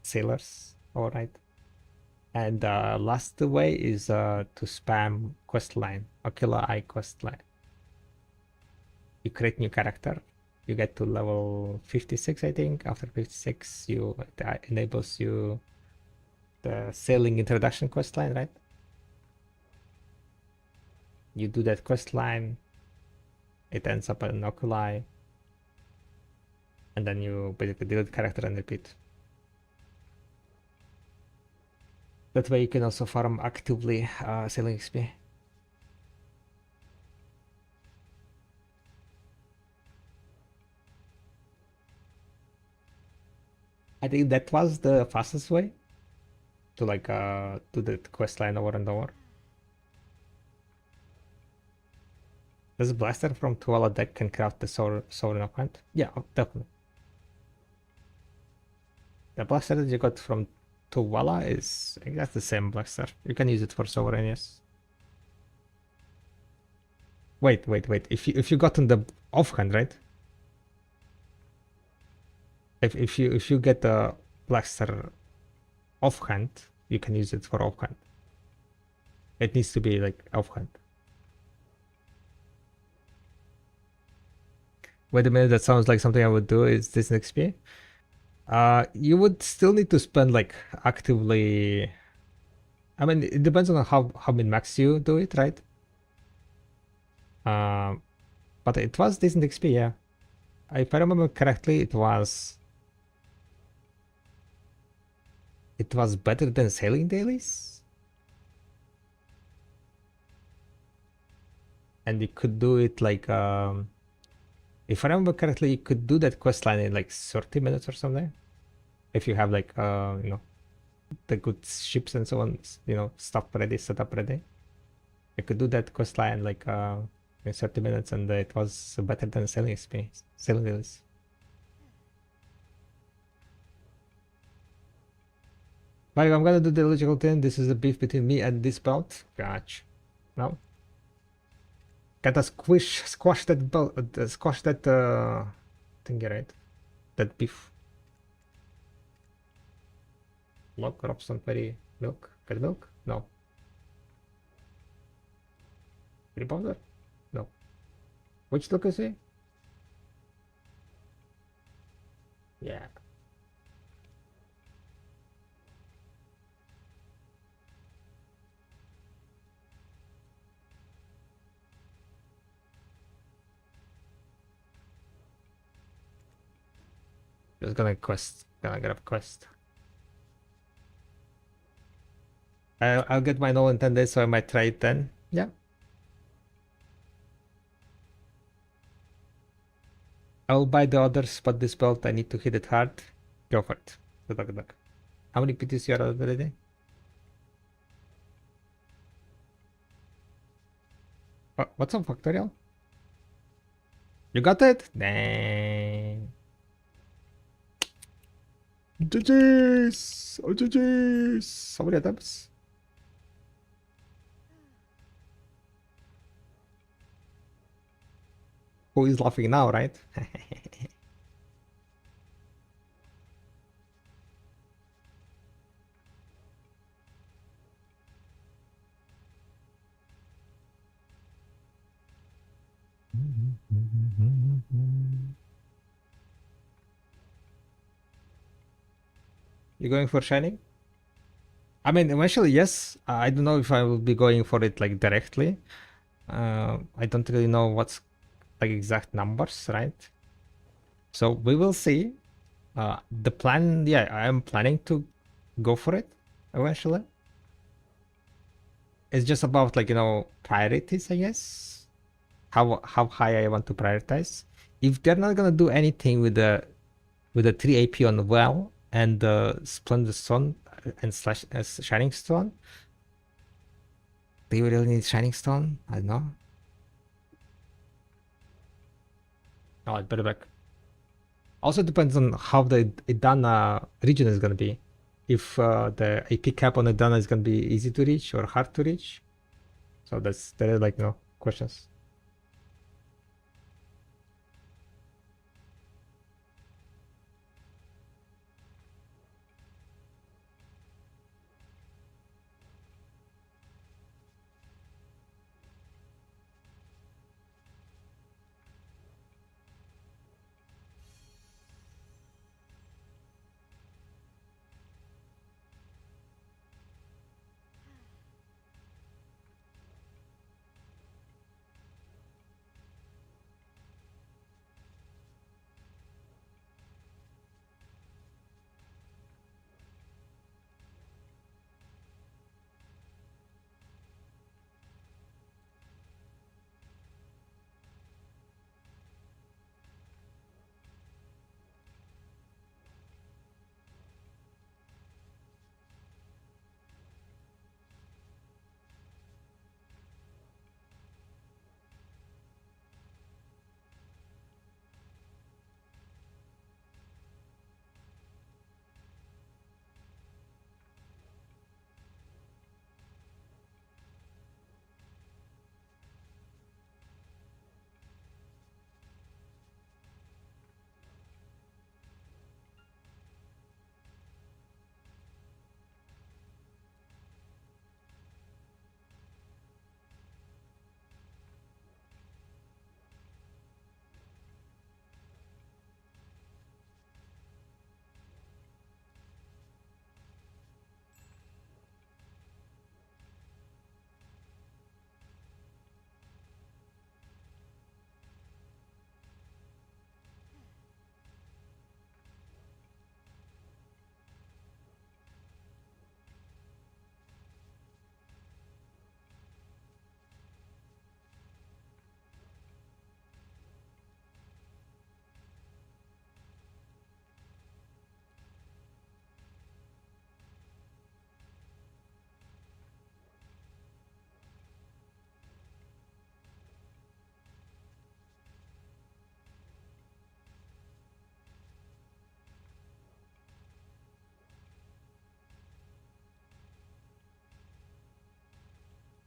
sailors overnight. And last way is to spam questline, Aquila Eye questline. You create new character. You get to level 56, I think. After 56, that enables you the sailing introduction questline, right? You do that questline, it ends up an Oculi, and then you basically delete character and repeat. That way you can also farm actively selling XP. I think that was the fastest way to like do the quest line over and over. This blaster from Tuala deck can craft the Sovereign Opponent? Yeah, definitely. The blaster that you got from Tuala is exactly the same blaster. You can use it for Sovereign, yes. Wait. If you got on the offhand, right? If you get the blaster offhand, you can use it for offhand. It needs to be like offhand. Wait a minute, that sounds like something I would do. Is this an XP? You would still need to spend like actively. I mean, it depends on how min max you do it, right? But it was decent XP, yeah. If I remember correctly, it was better than sailing dailies, and you could do it like if I remember correctly, you could do that quest line in like 30 minutes or something. If you have like you know, the good ships and so on, you know, stuff ready, setup ready. You could do that quest line like in 30 minutes, and it was better than sailing XP, sailing dailies. Like, I'm gonna do the logical thing. This is a beef between me and this belt. Gotcha. No. Gotta squash that belt, squash that thingy, right? That beef. Lock, Robson, Perry, milk. Get milk? No. Perry powder? No. Which look is it? Yeah. Just gonna grab quest. I'll get my no intended, so I might try it then. Yeah. I'll buy the others, but this belt I need to hit it hard. Go for it. Good luck. How many PTs you are already? What's on Factorial? You got it? Dang. GG's! Oh, GG's! How many attempts? Who is laughing now, right? You going for Shining? I mean, eventually, yes. I don't know if I will be going for it like directly. I don't really know what's like exact numbers, right? So we will see. The plan, yeah, I am planning to go for it eventually. It's just about like, you know, priorities, I guess. How high I want to prioritize. If they're not gonna do anything with the 3 AP on the well and the Splendid Stone and slash Shining Stone, do you really need Shining Stone? I don't know. Oh, I'd better back. Also depends on how the Idana region is gonna be. If the AP cap on Idana is gonna be easy to reach or hard to reach. So there are like no questions.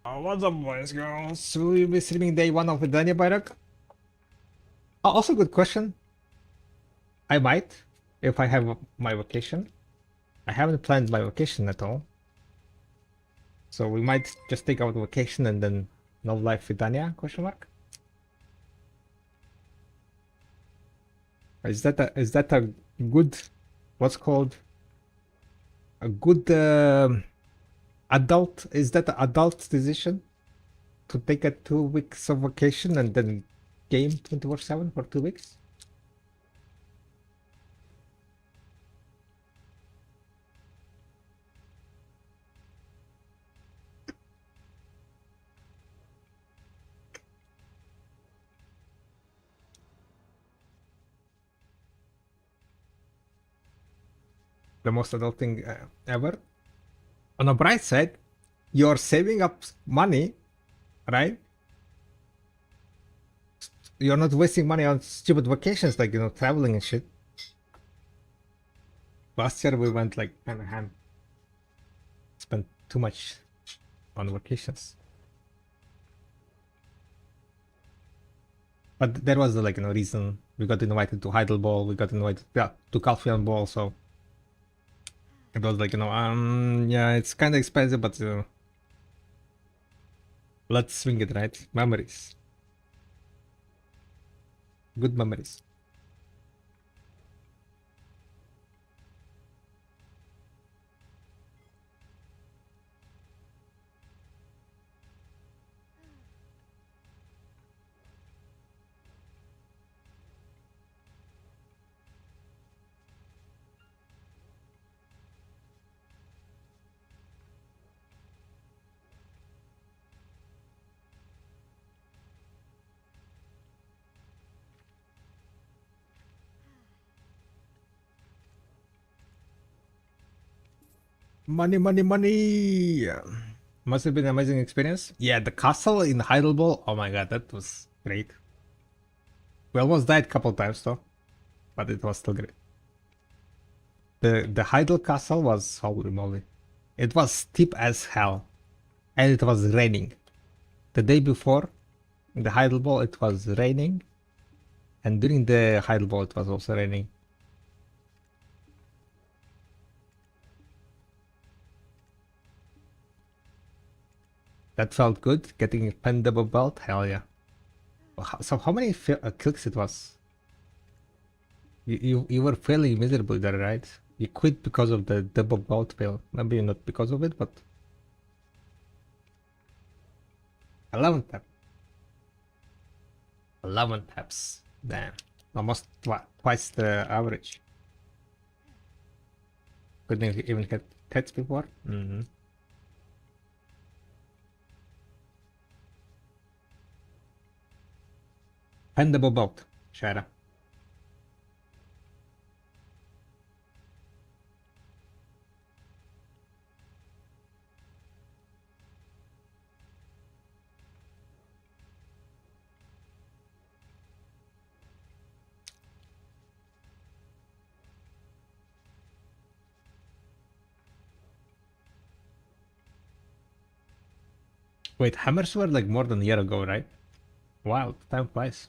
What's up, boys, girls? Will you be streaming day 1 of the Dania Bayrak? Also, good question. I might, if I have my vacation. I haven't planned my vacation at all. So we might just take out vacation and then no life with Dania, question mark? Is that a good, what's called, a good adult, is that an adult decision to take a 2 weeks of vacation and then game 24/7 for 2 weeks? The most adult thing ever. On a bright side, you're saving up money, right? You're not wasting money on stupid vacations like, traveling and shit. Last year we went like hand in hand. Spent too much on vacations. But there was like reason. We got invited to Heidelball, we got invited to Calfian Ball, so it was like, yeah, it's kind of expensive, but let's swing it, right? Memories. Good memories. Money, money, money. Must have been an amazing experience. Yeah, the castle in Heidelberg. Oh my god, that was great. We almost died a couple times though, but it was still great. The Heidel castle was, holy moly, it was steep as hell, and it was raining. The day before, in the Heidelberg, it was raining, and during the Heidelberg, it was also raining. That felt good. Getting a pen double belt, hell yeah. So how many clicks it was? You were failing miserably there, right? You quit because of the double belt fail. Maybe not because of it, but 11 tap. 11 taps. Damn. Almost twice the average. Couldn't even hit hits before. Pen double belt, Shara. Wait, hammers were like more than a year ago, right? Wow, time flies.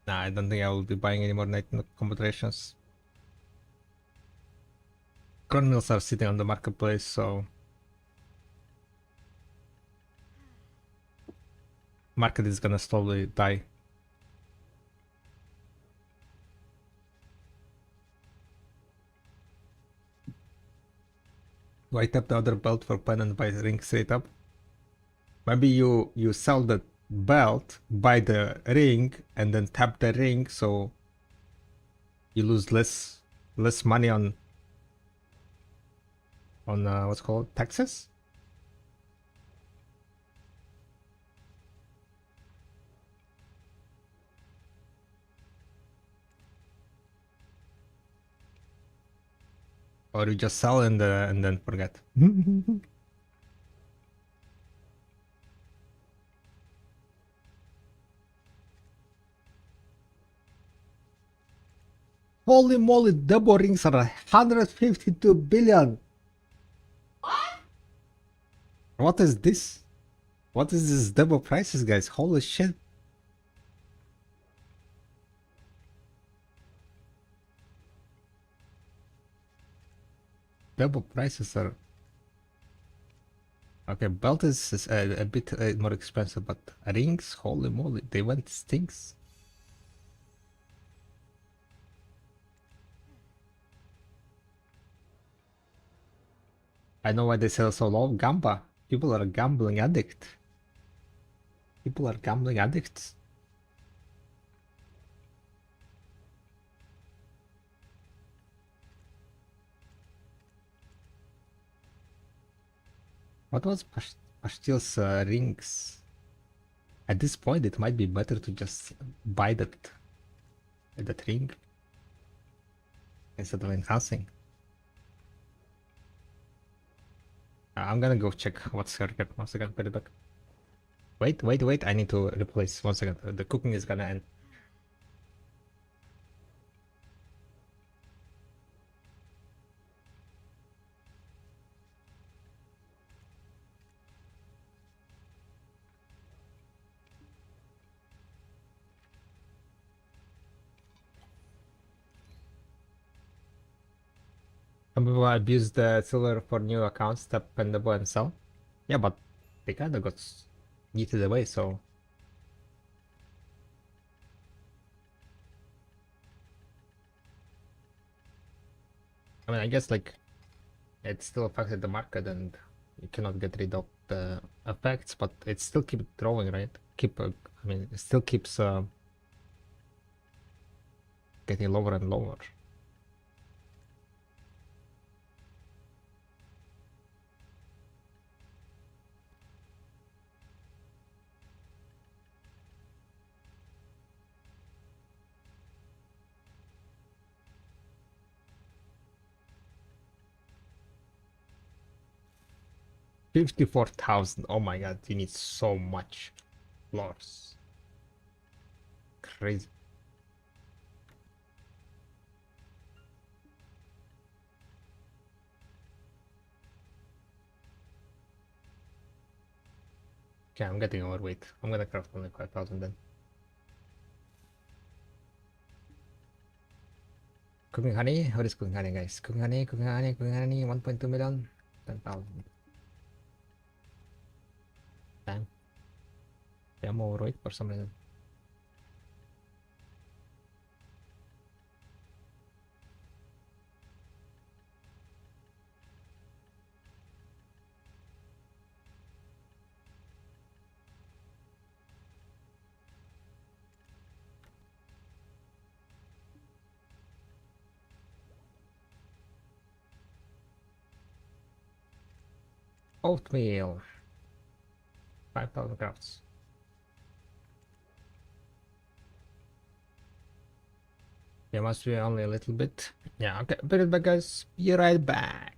Nah, I don't think I will be buying any more Night Computations. Criminals are sitting on the marketplace, so market is gonna slowly die. Do I tap the other belt for pen and buy the ring straight up? Maybe you sell the belt, buy the ring, and then tap the ring, so you lose less money on what's called taxes. Or you just sell and then forget. Holy moly, double rings are 152 billion. What is this? What is this double prices, guys? Holy shit. Double prices are... Okay, belt is a bit more expensive, but rings, holy moly, they went stinks. I know why they sell so low. Gamba. People are a gambling addict. People are gambling addicts. What was Pastil's rings? At this point, it might be better to just buy that ring instead of enhancing. I'm gonna go check what's her get. 1 second, put it back. Wait. I need to replace. 1 second. The cooking is gonna end. Some people abuse the silver for new accounts, tap pendable and sell. Yeah, but they kinda got yeeted away, so... I mean, I guess, like, it still affected the market and you cannot get rid of the effects, but it still keeps growing, right? I mean, it still keeps getting lower and lower. $54,000. Oh my god, you need so much floors. Crazy. Okay, I'm getting overweight. I'm gonna craft only 5,000 then. Cooking honey? What is cooking honey, guys? Cooking honey, 1.2 million, 10,000. Damn. I'm overweight for some reason. Oatmeal. 5,000 crafts. There must be only a little bit. Yeah, okay. Put it back, guys. Be right back.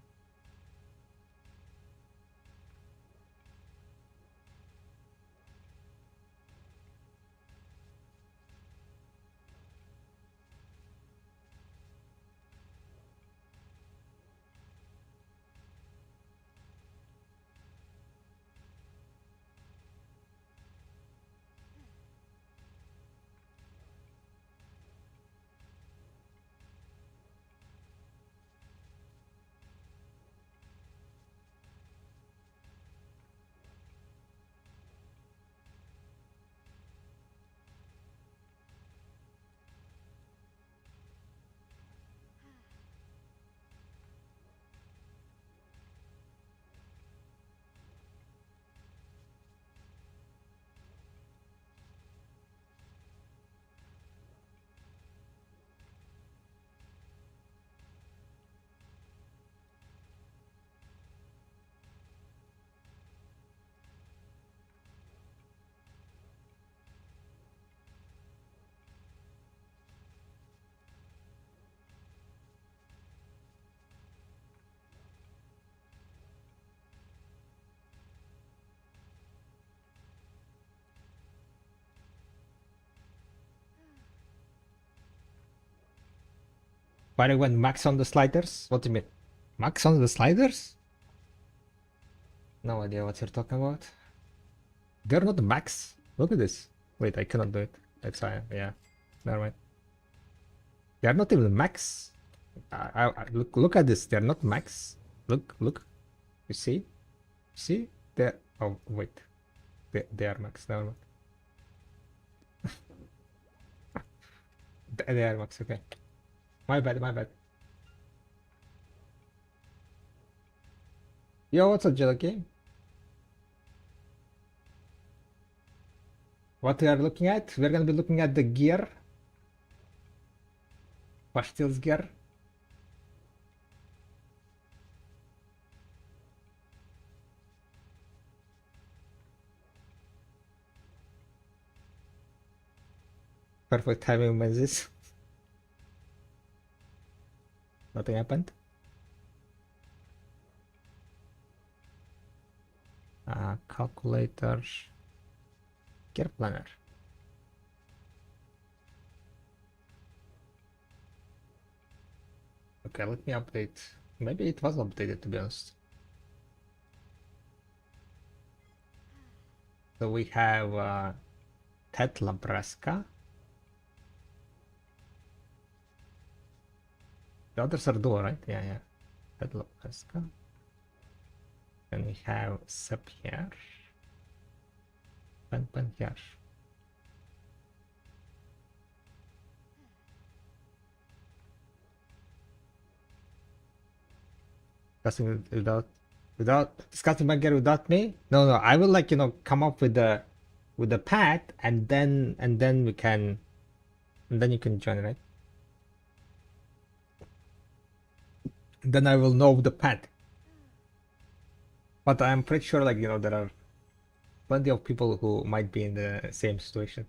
But I went max on the sliders? What do you mean? Max on the sliders? No idea what you're talking about. They're not max. Look at this. Wait, I cannot do it. That's why, yeah. Never mind. They're not even max. Look at this. They're not max. Look. You see? See? They're... Oh, wait. They are max. Never mind. They are max, okay. My bad. Yo, what's up, Jelly? What we are looking at? We're gonna be looking at the gear. Pastil's gear. Perfect timing with this. Nothing happened. Calculator. Gear planner. Okay, let me update. Maybe it was updated, to be honest. So we have Ted Labraska. The others are dual, right? Yeah. Ted Labraska. Then we have Sep here. Pen here. Discussing without discussing my gear without me? No, I will come up with the path and then we can you can join, right? Then I will know the path. But I'm pretty sure there are plenty of people who might be in the same situation.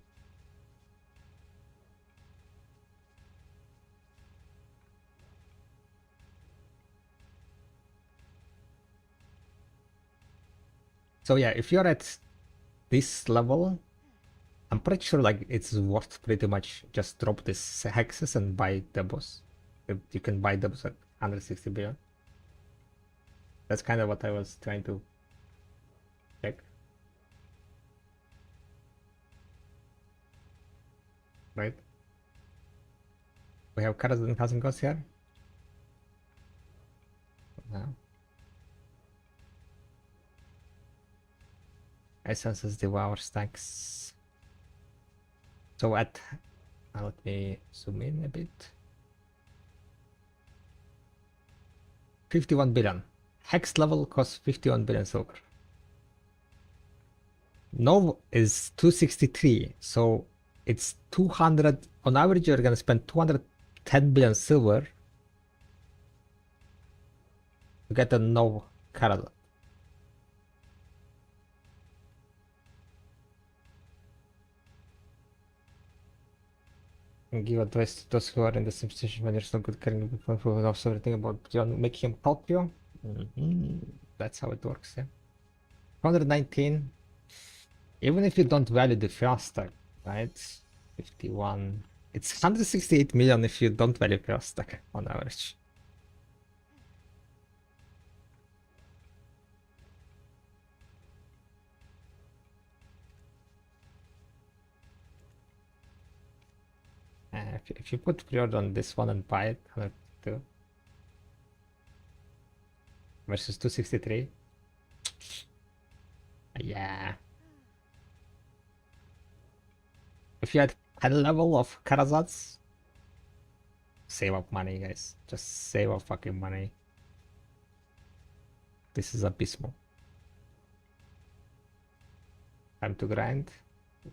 So yeah, if you're at this level, I'm pretty sure it's worth pretty much just drop this hexes and buy the boss. You can buy the boss at 160 billion. That's kind of what I was trying to check. Right? We have cards and housing costs here. Now. Essences devour stacks. So let me zoom in a bit. 51 billion. Hex level costs 51 billion silver. Nov is 263, so it's 200. On average, you're gonna spend 210 billion silver to get a Nov card. And give advice to those who are in the same situation when you're still good carrying the phone for also everything about John, make him help you. That's how it works, yeah. 119. Even if you don't value the fast stack, right? 51. It's 168 million if you don't value fast stack on average. If you put pre-order on this one and buy it, 102 versus 263. Yeah. If you had 10 level of Karazats, save up money, guys. Just save up fucking money. This is abysmal. Time to grind.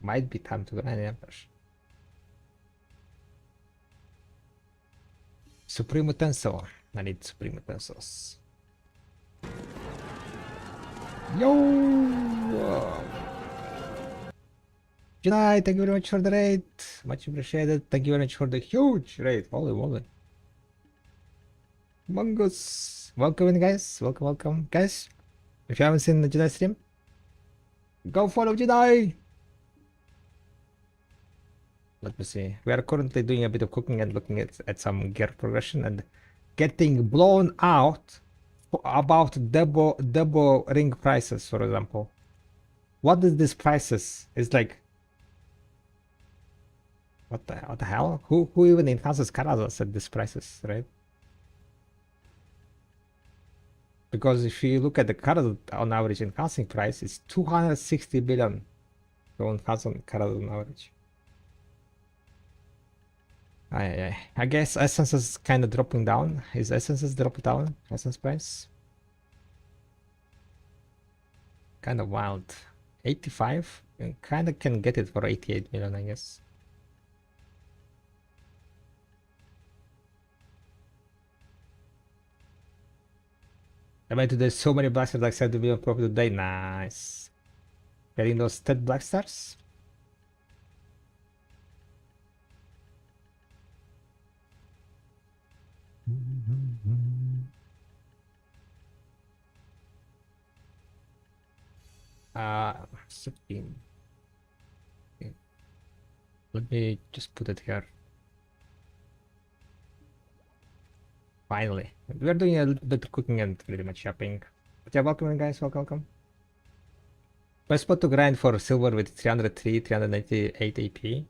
Might be time to grind, yeah. Supreme Utensil. I need Supreme Utensils. Yo! Junai, thank you very much for the raid. Much appreciated. Thank you very much for the huge raid. Holy moly. Mongoose. Welcome in, guys. Welcome. Guys, if you haven't seen the Jedi stream, go follow Jedi. Let me see. We are currently doing a bit of cooking and looking at some gear progression and getting blown out about double ring prices, for example. What is this prices? It's like, what the hell? Who even enhances Karazas at these prices, right? Because if you look at the Karazas on average enhancing price, it's 260 billion to enhance on Karazas on average. I guess essence is kind of dropping down. Is essences dropping down? Essence price? Kind of wild. 85? You kind of can get it for 88 million, I guess. I bet there's so many black stars like said to be on profit today. Nice. Getting those 10 black stars. Uh, 16. Okay. Let me just put it here. Finally, we are doing a little bit of cooking and pretty much shopping. But yeah, welcome guys, welcome. Best spot to grind for silver with 303, 398 AP,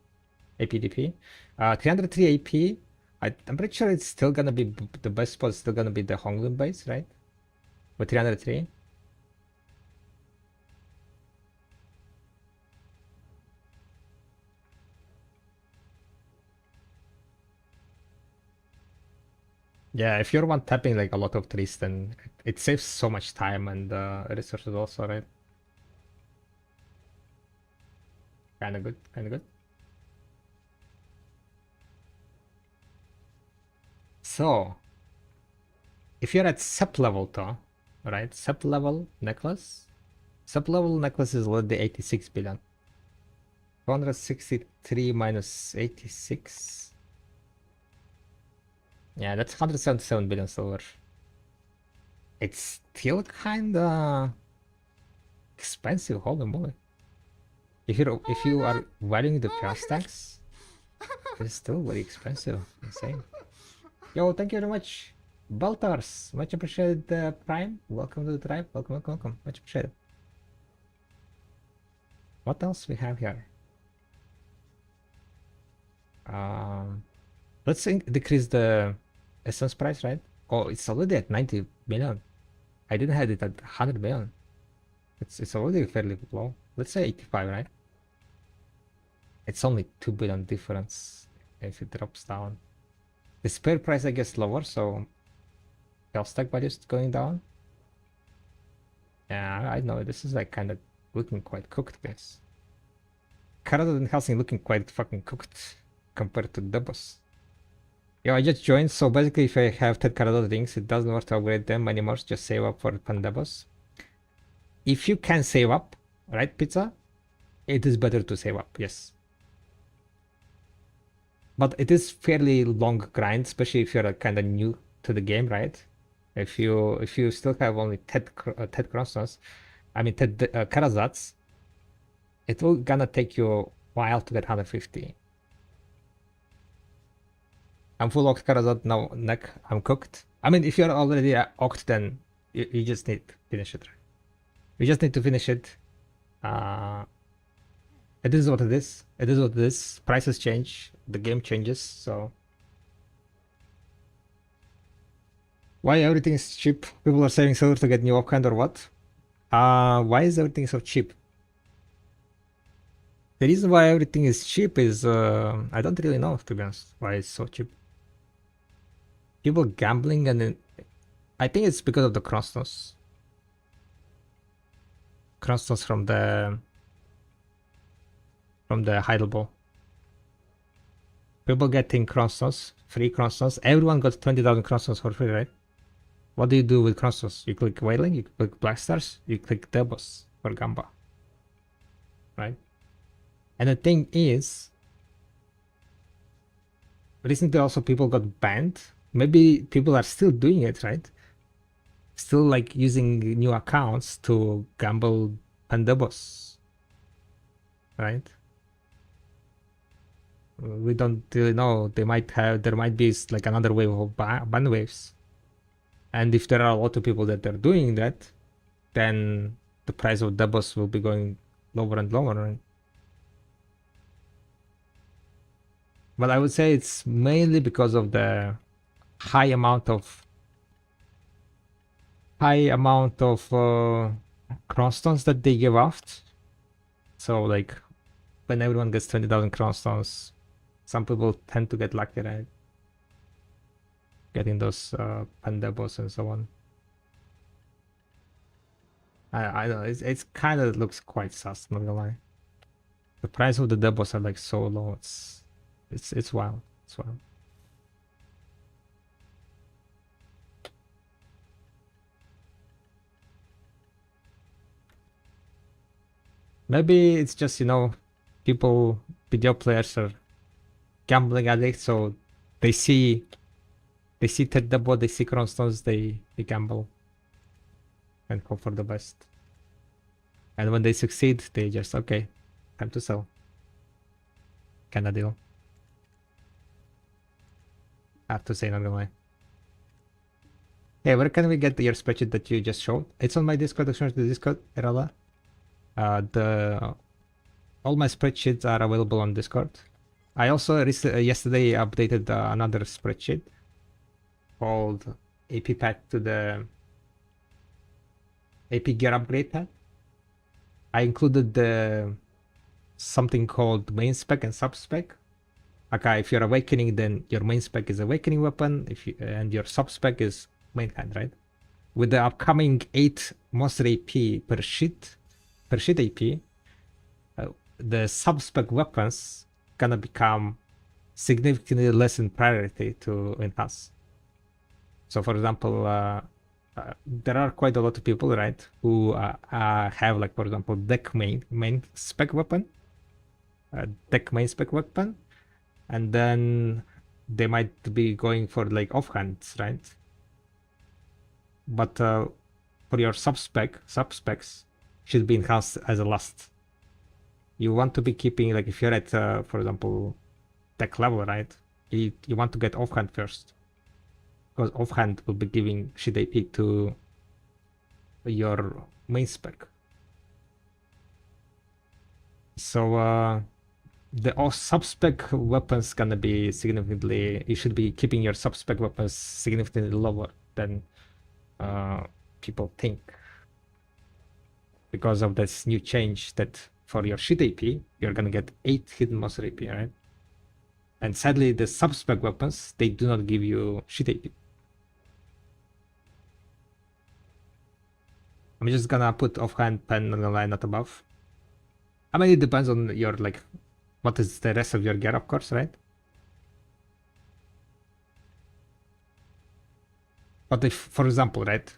APDP. 303 AP, I'm pretty sure it's still gonna be, the best spot is still gonna be the Honglun base, right? With 303. Yeah, if you're one tapping like a lot of trees, then it saves so much time and resources also, right? Kinda good, kinda good. So, if you're at sub level though, right? Sub level necklace. Sub level necklace is already 86 billion. 263 minus 86. Yeah, that's 177 billion silver. It's still kinda expensive, holy moly. If you are valuing the price tags, it's still very expensive. Insane. Yo, thank you very much. Baltars, much appreciated, Prime. Welcome to the tribe. Welcome. Much appreciated. What else we have here? Let's decrease the essence price, right? Oh, it's already at 90 million. I didn't have it at 100 million. It's already fairly low. Let's say 85, right? It's only 2 billion difference if it drops down. The spare price I guess lower, so health stack value is going down. Yeah, I know this is like kind of looking quite cooked, guys. Karada and Helsing looking quite fucking cooked compared to the boss. Yo, I just joined, so basically if I have 10 Karada rings, it doesn't worth to upgrade them anymore, so just save up for Pandabos. If you can save up, right, Pizza? It is better to save up, yes. But it is fairly long grind, especially if you're kind of new to the game, right? If you still have only 10 Krosnos, I mean 10 Karazats, it will gonna take you a while to get 150. I'm full oct Karazat now, neck, I'm cooked. I mean, if you're already oct, then you just need to finish it. You just need to finish it. It is what it is. It is what it is. Prices change. The game changes, so... Why everything is cheap? People are saving silver to get new offhand or what? Why is everything so cheap? The reason why everything is cheap is... I don't really know, to be honest, why it's so cheap. People gambling and then... I think it's because of the Krosnos. Krosnos from the Heidelberg. People getting Krosnos, free Krosnos. Everyone got 20,000 Krosnos for free, right? What do you do with Krosnos? You click Wailing, you click Black Stars, you click Debos for Gamba. Right? And the thing is, recently also people got banned. Maybe people are still doing it, right? Still like using new accounts to gamble Pandebos. Right? We don't really know. There might be like another wave of ban waves. And if there are a lot of people that are doing that, then the price of doubles will be going lower and lower. Right? But I would say it's mainly because of the high amount of crownstones that they give out. So like when everyone gets 20,000 crownstones, some people tend to get lucky, right? Getting those pandebos and so on. I know it's kind of looks quite sus, not gonna lie. The price of the debos are like so low. It's wild. It's wild. Maybe it's just, video players are gambling addicts, so they see third debo, they see crownstones, they gamble and hope for the best. And when they succeed, they just, okay, time to sell. Kinda deal. I have to say, not gonna lie. Hey, where can we get your spreadsheet that you just showed? It's on my Discord. Actually, the Discord, Erala. All my spreadsheets are available on Discord. I also yesterday updated another spreadsheet called AP Path to the AP Gear Upgrade Path. I included something called main spec and sub spec. Okay, if you're awakening, then your main spec is awakening weapon. And your sub spec is main hand, right? With the upcoming 8 monster AP per sheet AP, the sub spec weapons gonna become significantly less in priority to enhance. So, for example, there are quite a lot of people, right, who have, like, for example, deck main spec weapon, and then they might be going for like offhands, right? But for your sub specs should be enhanced as a last. You want to be keeping, like, if you're at, for example, deck level, right? You want to get offhand first, because offhand will be giving shit AP to your main spec. So the sub-spec weapons gonna be significantly, you should be keeping your sub-spec weapons significantly lower than people think, because of this new change that for your shit AP, you're gonna get 8 hidden monster AP, right? And sadly, the sub-spec weapons, they do not give you shit AP. I'm just gonna put offhand pen on the line, not above. I mean, it depends on your, like, what is the rest of your gear, of course, right? But if, for example, right,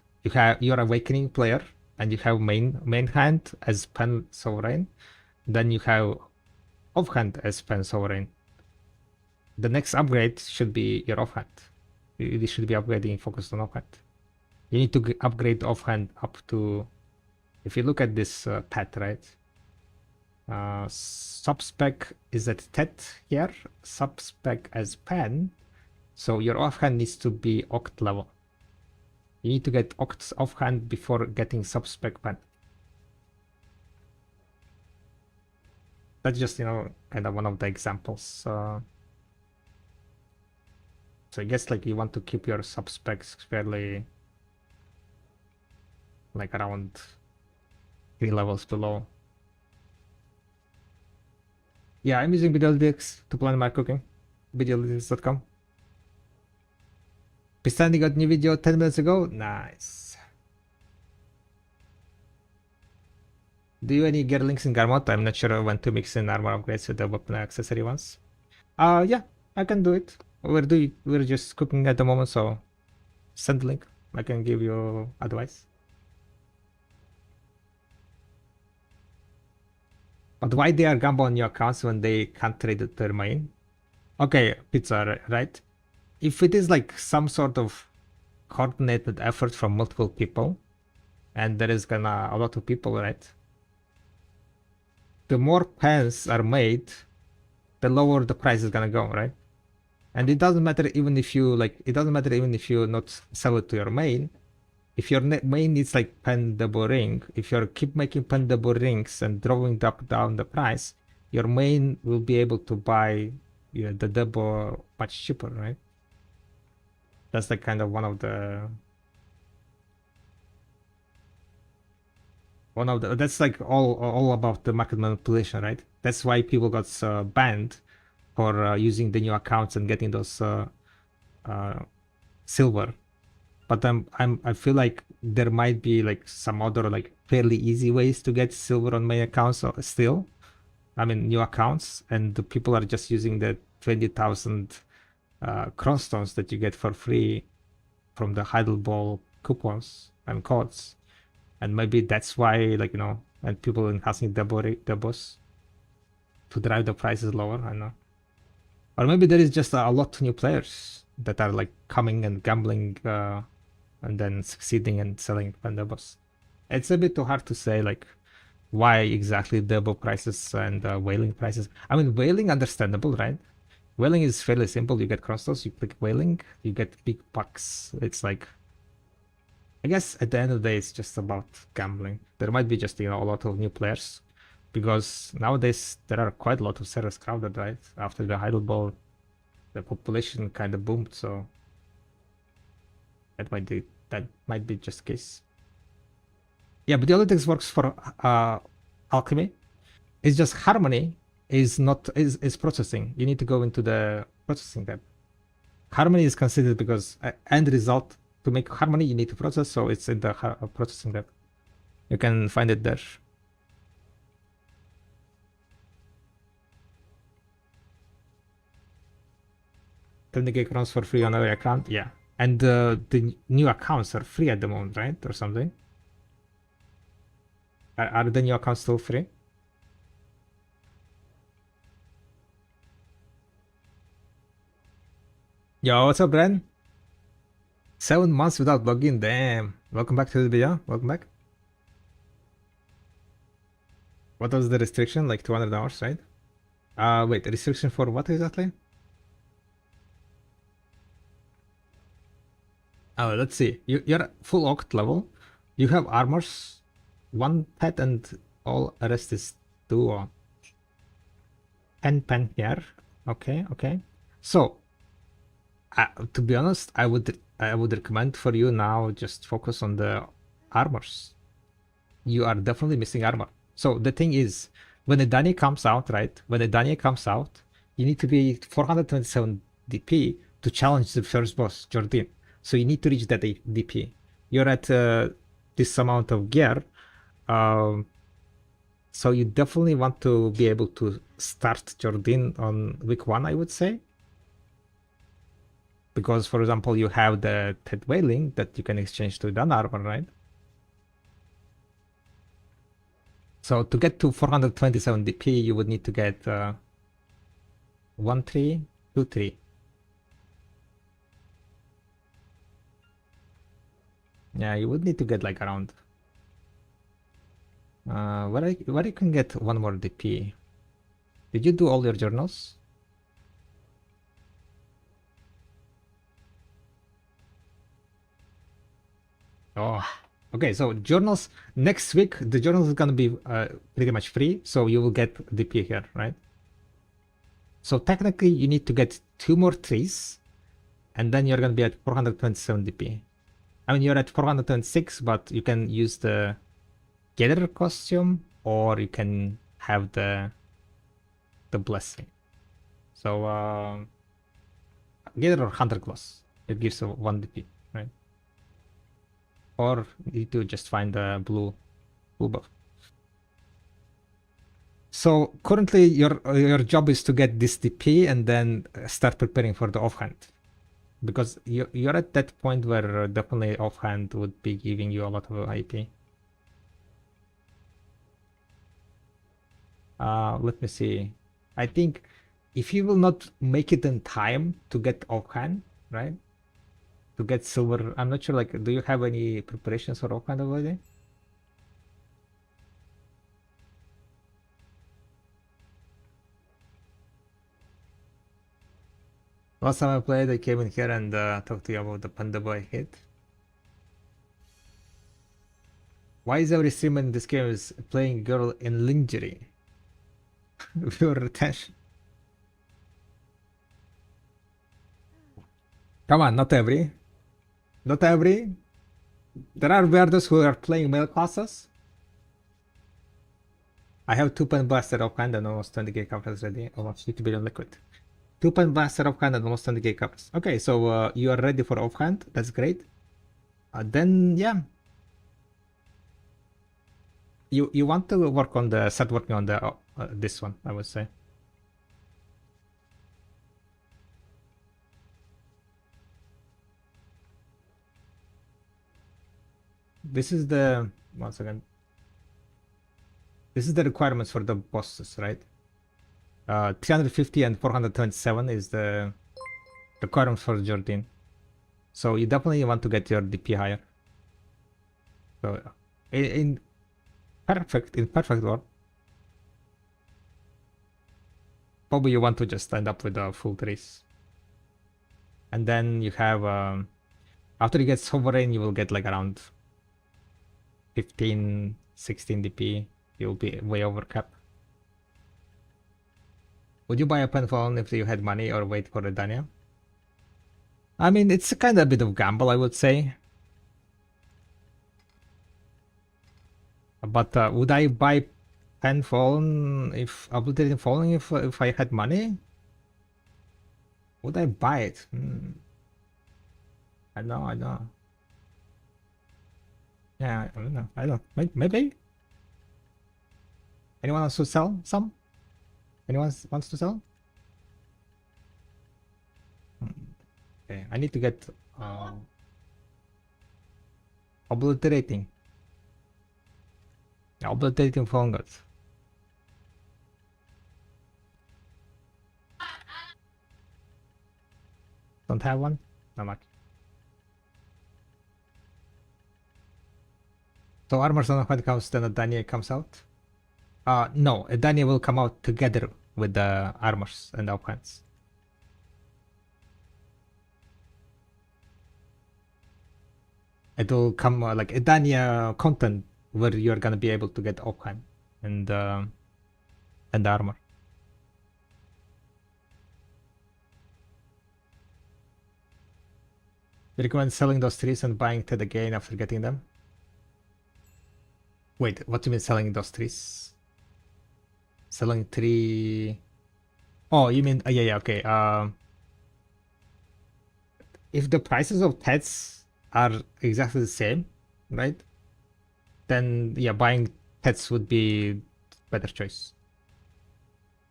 you're awakening player and you have main hand as pen sovereign, then you have offhand as pen sovereign. The next upgrade should be your offhand. You should be upgrading focused on offhand. You need to upgrade offhand up to, if you look at this path, right? Sub-spec is at Tet here, sub-spec as pen, so your offhand needs to be oct level. You need to get oct offhand before getting sub-spec pen. That's just, kind of one of the examples. So I guess, like, you want to keep your sub-specs fairly, like, around 3 levels below. Yeah, I'm using BDLDX to plan my cooking. BDLDX.com. Pistani got new video 10 minutes ago. Nice. Do you any gear links in Garmot? I'm not sure when to mix in armor upgrades with the weapon accessory ones. Yeah, I can do it. We're just cooking at the moment, so send link. I can give you advice. But why they are gamba on your accounts when they can't trade it their main? Okay, pizza, right? If it is like some sort of coordinated effort from multiple people, and there is gonna a lot of people, right? The more pens are made, the lower the price is gonna go, right? And it doesn't matter even if you not sell it to your main. If your main needs like pen double ring, if you keep making pen double rings and drawing down the price, your main will be able to buy the double much cheaper, right? That's like kind of one of the that's like all about the market manipulation, right? That's why people got banned for using the new accounts and getting those silver. But I feel like there might be like some other like fairly easy ways to get silver on main accounts still. I mean, new accounts, and the people are just using the 20,000 crownstones that you get for free from the Idle Ball coupons and codes. And maybe that's why, like, and people enhancing doubles to drive the prices lower. I don't know. Or maybe there is just a lot of new players that are like coming and gambling and then succeeding and selling doubles. It's a bit too hard to say like why exactly double prices and whaling prices. I mean, whaling, understandable, right? Whaling is fairly simple. You get crossstones, you click whaling, you get big bucks. It's like, I guess at the end of the day, it's just about gambling. There might be just a lot of new players, because nowadays there are quite a lot of servers crowded, right? After the Idle Ball, the population kind of boomed, so that might be just the case. Yeah, but the other things works for Alchemy. It's just Harmony is processing. You need to go into the processing tab. Harmony is considered because end result. To make Harmony, you need to process, so it's in the processing tab. You can find it there. 20k crowns for free on every account, yeah. And the new accounts are free at the moment, right? Or something. Are the new accounts still free? Yo, what's up, Bren? 7 months without login, damn. Welcome back to the video. Welcome back. What was the restriction? Like 200 hours, right? Wait, restriction for what exactly? Oh, let's see. You're full oct level. You have armors, 1 pet, and all rest is duo. 10 pen here. Okay, okay. So, to be honest, I would recommend for you now just focus on the armors. You are definitely missing armor. So the thing is, when the Dani comes out, right? When the Dani comes out, you need to be 427 DP to challenge the first boss, Jordan. So you need to reach that DP. You're at this amount of gear. So you definitely want to be able to start Jordan on week 1, I would say. Because, for example, you have the Ted Wailing that you can exchange to Dan armor, right? So to get to 427 DP, you would need to get 1 3, 2 3. Yeah, you would need to get like around. Where you can get 1 more DP? Did you do all your journals? Oh, okay. So journals next week, the journals is gonna be pretty much free, so you will get DP here, right? So technically, you need to get 2 more trees, and then you're gonna be at 427 DP. I mean, you're at 426, but you can use the Gatherer costume, or you can have the blessing. So Gatherer Hunter class, it gives 1 DP, right? Or you need to just find the blue buff. So currently your job is to get this DP and then start preparing for the offhand. Because you're at that point where definitely offhand would be giving you a lot of IP. Let me see. I think if you will not make it in time to get offhand, right? To get silver, I'm not sure, like, do you have any preparations for offhand already? Last time I played, I came in here and talked to you about the panda boy hit. Why is every streamer in this game is playing girl in lingerie? Viewer retention. Come on, not every. Not every. There are weirdos who are playing male classes. I have 2-pen blaster of kind and almost 20k copies ready. Almost 50 billion liquid. 2-pen blaster of hand and almost 20k copies. Okay, so you are ready for offhand. That's great. Then yeah. You want to work on the start working on the this one, I would say. This is the once again. This is the requirements for the bosses, right? 350 and 427 is the requirement for Jordan. So you definitely want to get your DP higher. So in perfect world, probably you want to just end up with a full trees. And then you have after you get sovereign, you will get like around 15, 16 DP. You'll be way over cap. Would you buy a penphone if you had money or wait for Redania? I mean, it's kind of a bit of gamble, I would say. But would I buy penphone if obliterating falling if I had money? Would I buy it? I know. Yeah, I don't know. I don't. Maybe. Anyone wants to sell some? Anyone wants to sell? Okay, I need to get obliterating phone gods. Don't have one? Not much. So armors on when comes then Dania comes out? No, Dania will come out together with the armors and offhands. It will come like Edania content where you're gonna be able to get offhand and armor. You recommend selling those trees and buying TED again after getting them? Wait, what do you mean selling those trees? Selling 3... Oh, you mean... yeah, okay. If the prices of TEDs are exactly the same, right? Then, yeah, buying TEDs would be better choice.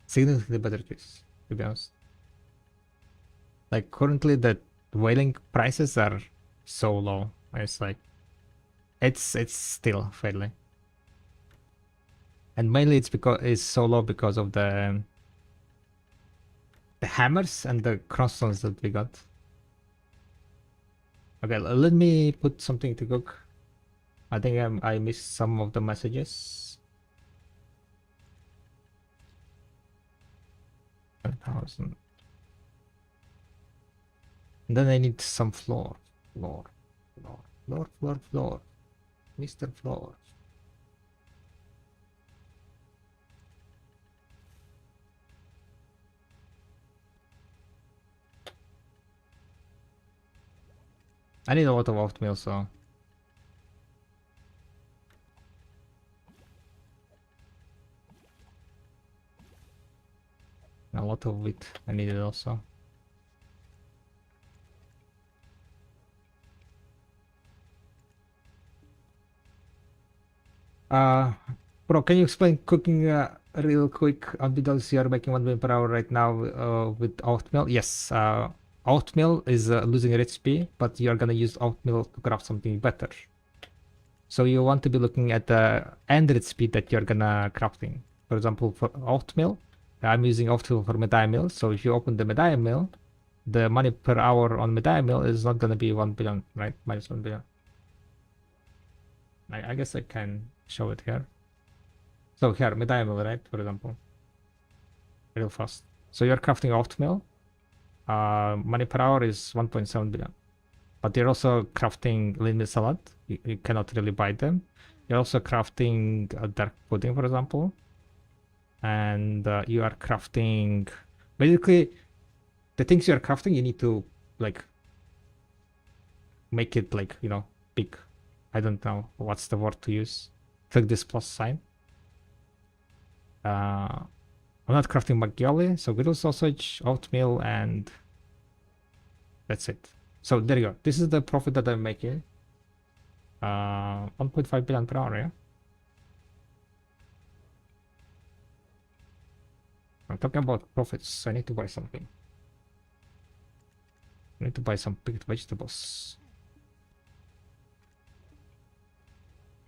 Significantly better choice, to be honest. Like, currently the whaling prices are so low. It's like... It's still fairly. And mainly it's so low because of the hammers and the crossstones that we got. Okay, let me put something to cook. I think I missed some of the messages. 1,000. And then I need some floor. Mr. Floor. I need a lot of oatmeal, so... A lot of wheat I need it also. Bro, can you explain cooking real quick on because you are making 1 million per hour right now with oatmeal? Yes, oatmeal is losing recipe, but you are gonna use oatmeal to craft something better. So you want to be looking at the end recipe that you're gonna crafting. For example, for oatmeal, I'm using oatmeal for Medai mill. So if you open the Medai mill, the money per hour on Medai mill is not gonna be 1 billion, right? Minus 1 billion. I guess I can show it here. So here, Medai mill, right? For example, real fast. So you're crafting oatmeal. money per hour is 1.7 billion. But you're also crafting limit salad. You cannot really buy them. You're also crafting a dark pudding, for example. And you are crafting... Basically, the things you're crafting, you need to, like, make it, like, you know, big. I don't know what's the word to use. Click this plus sign. I'm not crafting maggioli, so griddle sausage, oatmeal, and that's it. So there you go. This is the profit that I'm making. 1.5 billion per hour, yeah? I'm talking about profits. I need to buy something. I need to buy some picked vegetables.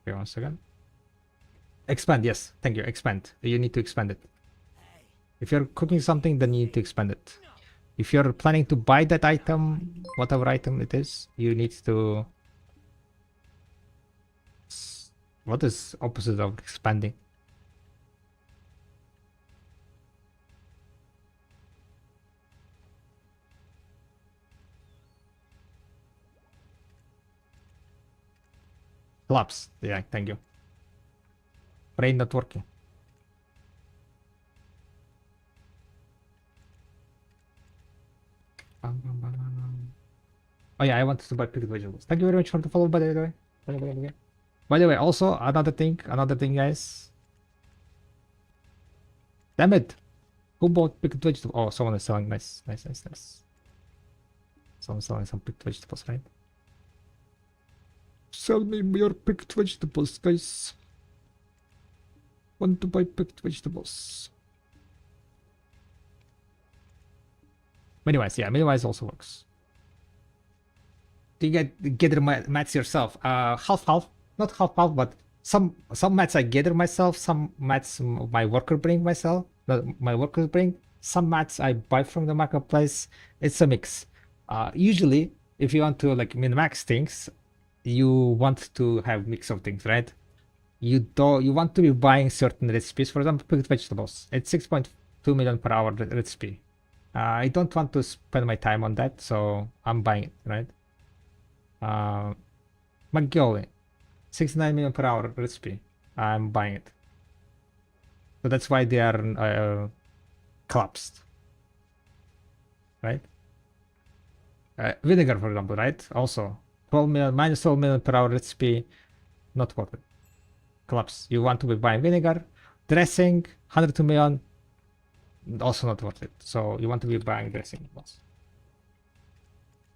Okay, 1 second. Expand, yes. Thank you. Expand. You need to expand it. If you're cooking something, then you need to expand it. If you're planning to buy that item, whatever item it is, you need to... What is opposite of expanding? Collapse. Yeah, thank you. Brain not working. Oh yeah, I wanted to buy picked vegetables. Thank you very much for the follow, by the way. By the way, also another thing, guys. Damn it! Who bought picked vegetables? Oh, someone is selling. Nice. Someone's selling some picked vegetables, right? Sell me your picked vegetables, guys. Want to buy picked vegetables. Minimize, yeah, minimize also works. Do you gather mats yourself? Half. Not half, but some mats I gather myself, some mats my worker bring myself. My workers bring. Some mats I buy from the marketplace. It's a mix. Usually, if you want to like min-max things, you want to have mix of things, right? You want to be buying certain recipes. For example, picked vegetables. It's 6.2 million per hour recipe. I don't want to spend my time on that, so I'm buying it, right? Maggioli, 69 million per hour recipe. I'm buying it. So that's why they are collapsed, right? Vinegar, for example, right? Also, 12 million, minus 12 million per hour recipe, not worth it. Collapse. You want to be buying vinegar. Dressing, 102 million, also not worth it. So you want to be buying dressing.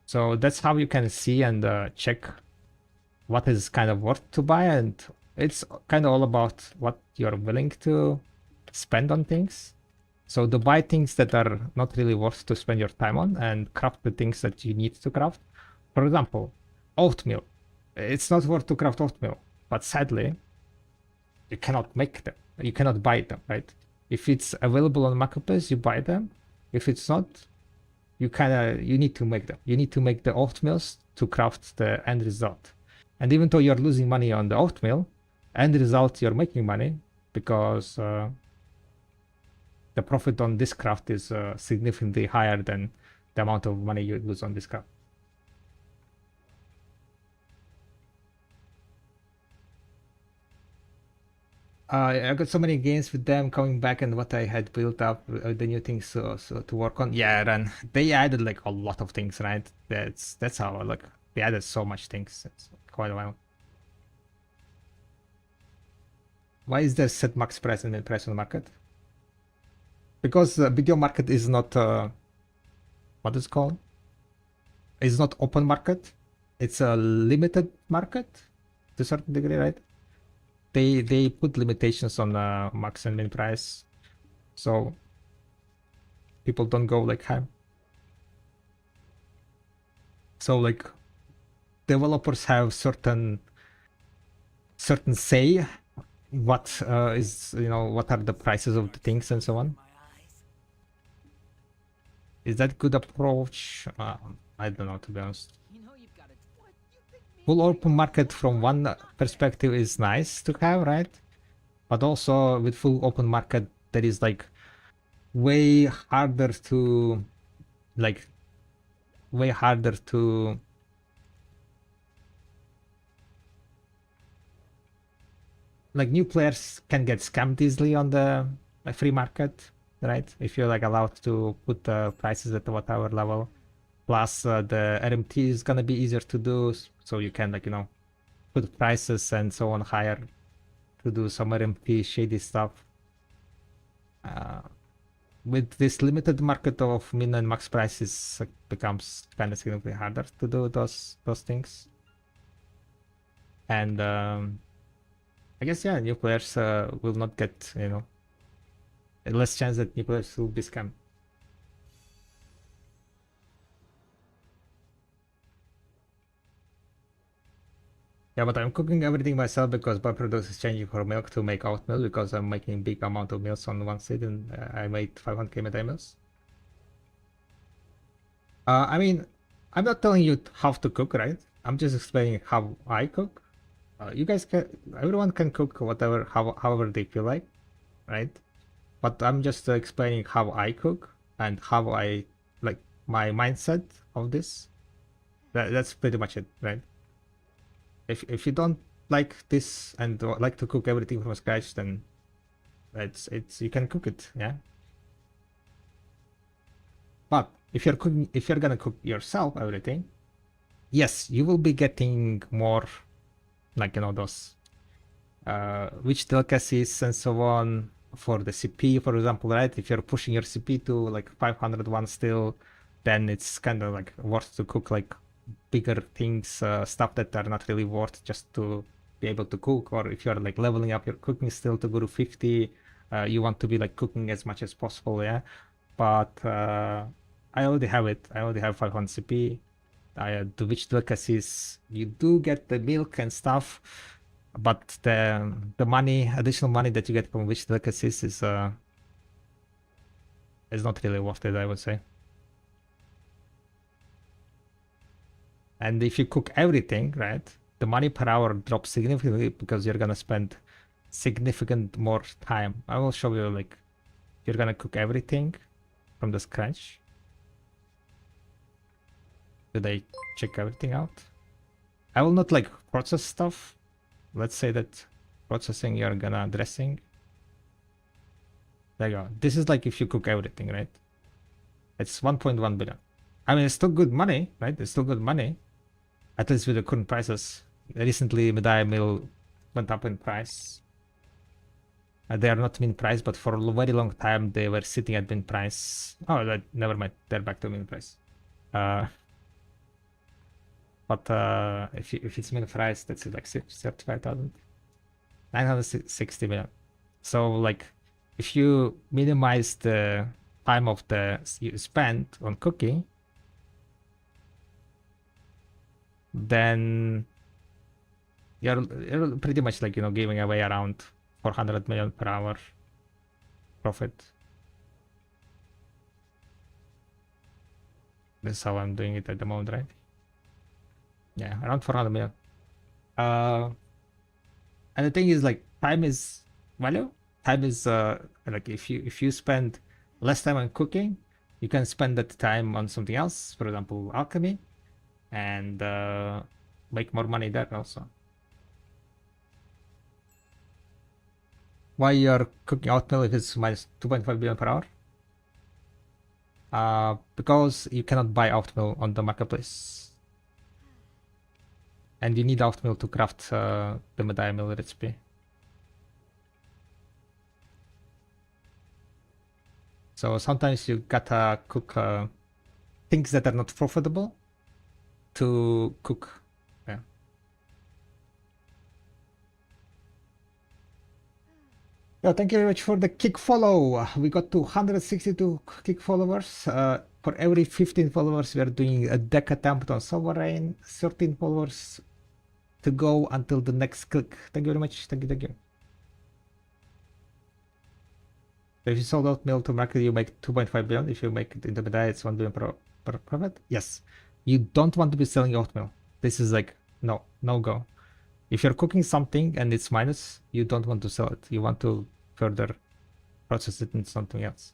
So that's how you can see and check what is kind of worth to buy, and it's kind of all about what you're willing to spend on things. So to buy things that are not really worth to spend your time on and craft the things that you need to craft. For example, oatmeal. It's not worth to craft oatmeal, but sadly, you cannot make them. You cannot buy them, right? If it's available on marketplace, you buy them. If it's not, you need to make them. You need to make the oatmeals to craft the end result. And even though you're losing money on the oatmeal, end result you're making money because the profit on this craft is significantly higher than the amount of money you lose on this craft. I got so many gains with them coming back and what I had built up, the new things so to work on. Yeah, and they added like a lot of things, right? That's how like they added so much things. It's quite a while. Why is there set max price and min price on the market? Because the video market is not what is it called? It's not open market. It's a limited market to a certain degree, right? They put limitations on max and min price, so people don't go like high. So like developers have certain say what is, you know, what are the prices of the things and so on. Is that good approach? I don't know, to be honest. Full open market from one perspective is nice to have, right? But also with full open market, that is like way harder to like way harder to like new players can get scammed easily on the free market, right? If you're like allowed to put prices at whatever level. Plus the RMT is gonna be easier to do, so you can like put prices and so on higher to do some RMT shady stuff. With this limited market of min and max prices, it becomes kind of significantly harder to do those things. And I guess yeah, new players will not get less chance that new players will be scammed. Yeah, but I'm cooking everything myself because byproduct is changing from milk to make oat milk because I'm making big amount of meals on one seed and I made 500k midday meals. I mean, I'm not telling you how to cook, right? I'm just explaining how I cook. You guys everyone can cook whatever, however they feel like, right? But I'm just explaining how I cook and how I like my mindset of this. That's pretty much it, right? If you don't like this and like to cook everything from scratch, then it's you can cook it, yeah. But if you're gonna cook yourself everything, yes, you will be getting more like those which delicacies and so on for the CP, for example, right? If you're pushing your CP to like 501 still, then it's kind of like worth to cook like bigger things, stuff that are not really worth just to be able to cook. Or if you're like leveling up your cooking still to go to 50, you want to be like cooking as much as possible, yeah. But I already have it. I already have 500 CP. The witch delicacies, you do get the milk and stuff, but the money, additional money that you get from witch delicacies is not really worth it, I would say. And if you cook everything, right, the money per hour drops significantly because you're gonna spend significant more time. I will show you, like, you're gonna cook everything from the scratch. Did I check everything out? I will not like process stuff. Let's say that processing, you're gonna dressing. There you go. This is like if you cook everything, right? It's 1.1 billion. I mean, it's still good money, right? It's still good money. At least with the current prices. Recently, Medai Mill went up in price. They are not min price, but for a very long time they were sitting at min price. Oh, never mind. They're back to min price. But if it's min price, that's like 35,000, 960 million. So like, if you minimize the time of you spend on cooking, then you're pretty much like giving away around 400 million per hour profit. This is how I'm doing it at the moment, right? Yeah, around 400 million. And the thing is, like, time is value. Time is like, if you spend less time on cooking, you can spend that time on something else, for example alchemy, and make more money there also. Why you're cooking oatmeal if it's minus 2.5 billion per hour? Because you cannot buy oatmeal on the marketplace, and you need oatmeal to craft the Medai meal recipe. So sometimes you gotta cook things that are not profitable to cook. Yeah. Yeah, thank you very much for the kick follow. We got 262 kick followers. For every 15 followers, we are doing a deck attempt on Sovereign. 13 followers to go until the next click. Thank you very much. Thank you. So if you sold out meal to market, you make 2.5 billion. If you make it in the Medai, it's 1 billion per profit. Yes. You don't want to be selling oatmeal. This is like, no go. If you're cooking something and it's minus, you don't want to sell it. You want to further process it into something else.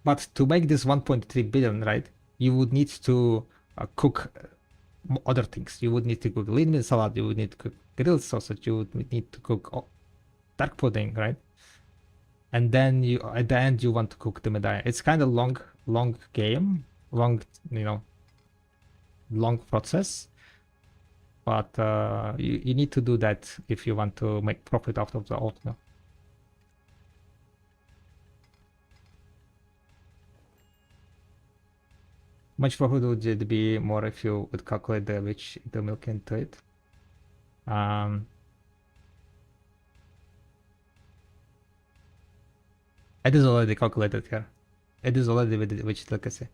But to make this 1.3 billion, right, you would need to cook other things. You would need to cook lean meat salad, you would need to cook grilled sausage, you would need to cook dark pudding, right? And then you at the end you want to cook the medallion. It's kind of long game, long, you know, long process. But you need to do that if you want to make profit out of the oatmeal. Much profit would it be more if you would calculate the milk into it. It is already calculated here. It is already with witch delicacy.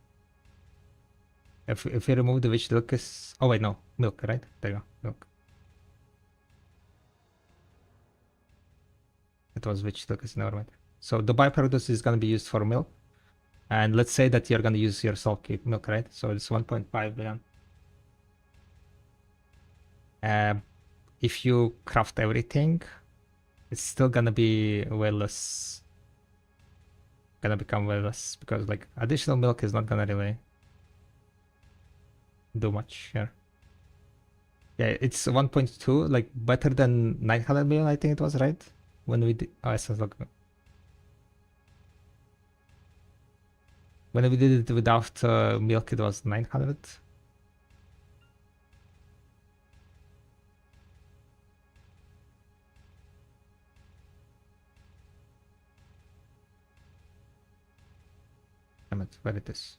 If you remove the witch delicacy, oh wait, no, milk, right? There you go, milk. It was witch delicacy, never mind. So the byproduct is gonna be used for milk, and let's say that you're gonna use your sulky milk, right? So it's 1.5 billion. If you craft everything, it's still gonna be way less. Gonna become way less because like additional milk is not gonna really do much here. Yeah, it's 1.2, like better than 900 million, I think it was, right? When we did, oh, essence look. When we did it without milk, it was 900. Damn it, where it is?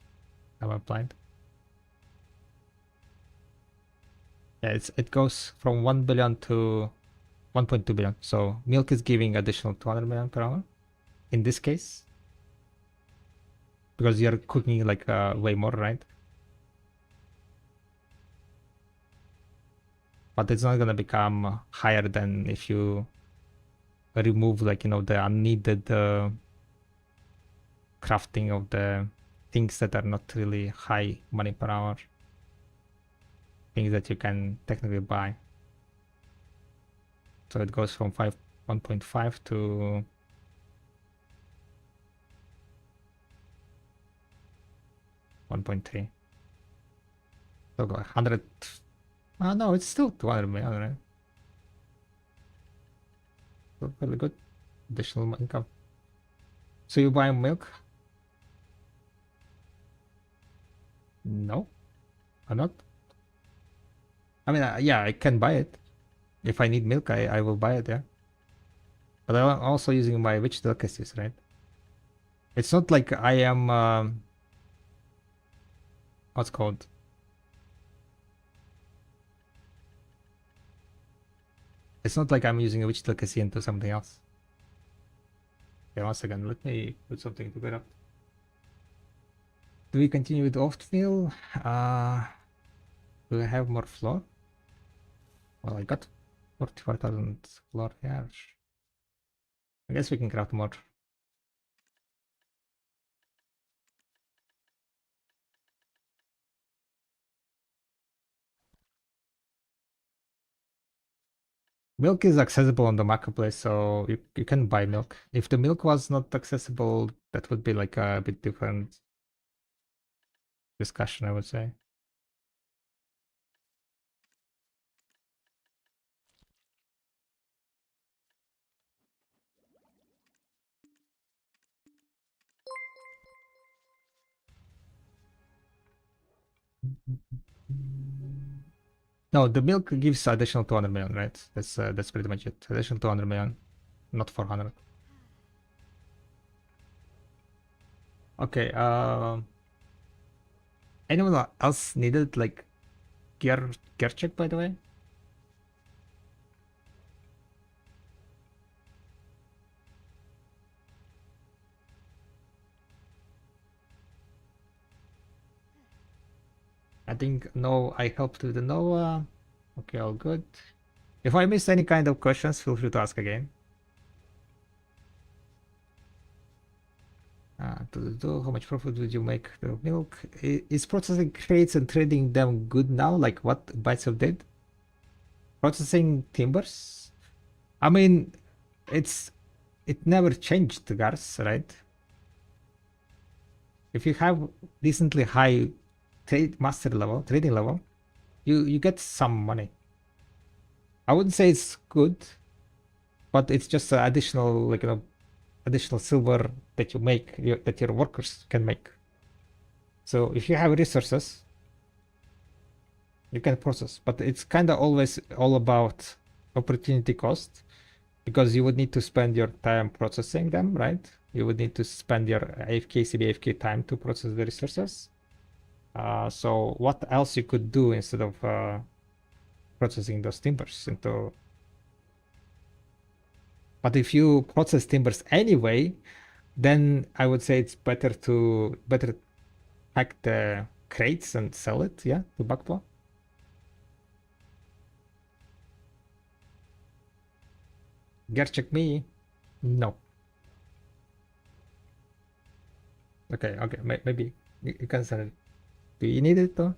Am I blind? Yeah, it goes from 1 billion to 1.2 billion. So milk is giving additional 200 million per hour in this case. Because you're cooking like way more, right? But it's not gonna become higher than if you remove like, you know, the unneeded crafting of the things that are not really high money per hour. Things that you can technically buy. So it goes from 1.5 to 1.3. So 100. Oh no, it's still 200 million, right? So really good additional income. So you buy milk? No, I'm not. I mean, yeah, I can buy it. If I need milk, I will buy it, yeah. But I'm also using my witch delicacies, right? It's not like I am, what's called? It's not like I'm using a witch delicacy into something else. Okay, one second, let me put something together. Do we continue with oatmeal? Do I have more flour? Well, I got 44,000 flour here. I guess we can craft more. Milk is accessible on the marketplace, so you can buy milk. If the milk was not accessible, that would be like a bit different discussion, I would say. No, the milk gives additional 200 million, right? That's pretty much it. Additional 200 million, not 400. Okay. Anyone else needed like gear check, by the way? I think no, I helped with the Noah. Okay, all good. If I missed any kind of questions, feel free to ask again. How much profit would you make the milk? Is processing crates and trading them good now? Like what Bytesov did? Processing timbers? I mean, it never changed, Gars, right? if you have decently high trading level, you get some money. I wouldn't say it's good, but it's just additional, like, additional silver that you make, that your workers can make. So if you have resources, you can process, but it's kind of always all about opportunity cost, because you would need to spend your time processing them, right? You would need to spend your AFK, CBAFK time to process the resources. So what else you could do instead of processing those timbers into... But if you process timbers anyway, then I would say it's better pack the crates and sell it, yeah, to Bakpo. Gercheck me? No. Okay, maybe you can sell it. Do you need it though?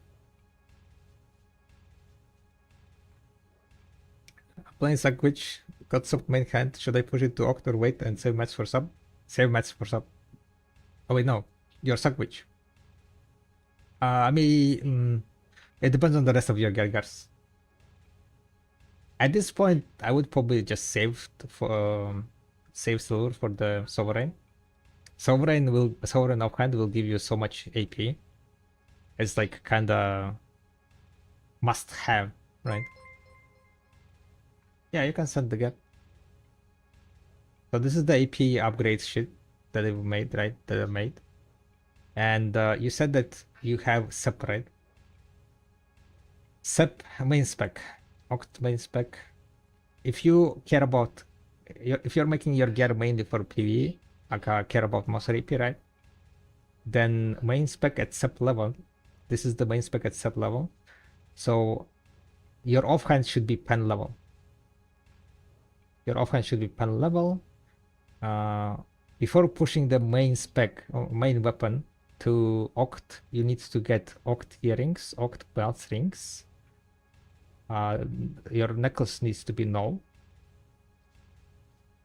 Playing Sandwich, got sub main hand. Should I push it to Oct or wait and save match for sub? Save match for sub. Oh wait, no. You're Sandwich. I mean, it depends on the rest of your Gergars. At this point, I would probably just save save silver for the Sovereign. Sovereign offhand will give you so much AP. It's like kinda must have, right? Yeah, you can send the gap. So this is the AP upgrade shit that they've made, right? That I made. And you said that you have separate sep main spec, Oct main spec. If you care about, if you're making your gear mainly for PvE, like care about monster AP, right? Then main spec at sep level. This is the main spec at sep level. So your offhand should be pen level. Your offhand should be pen level. Before pushing the main spec or main weapon to Oct, you need to get Oct earrings, Oct belt rings. Your necklace needs to be null.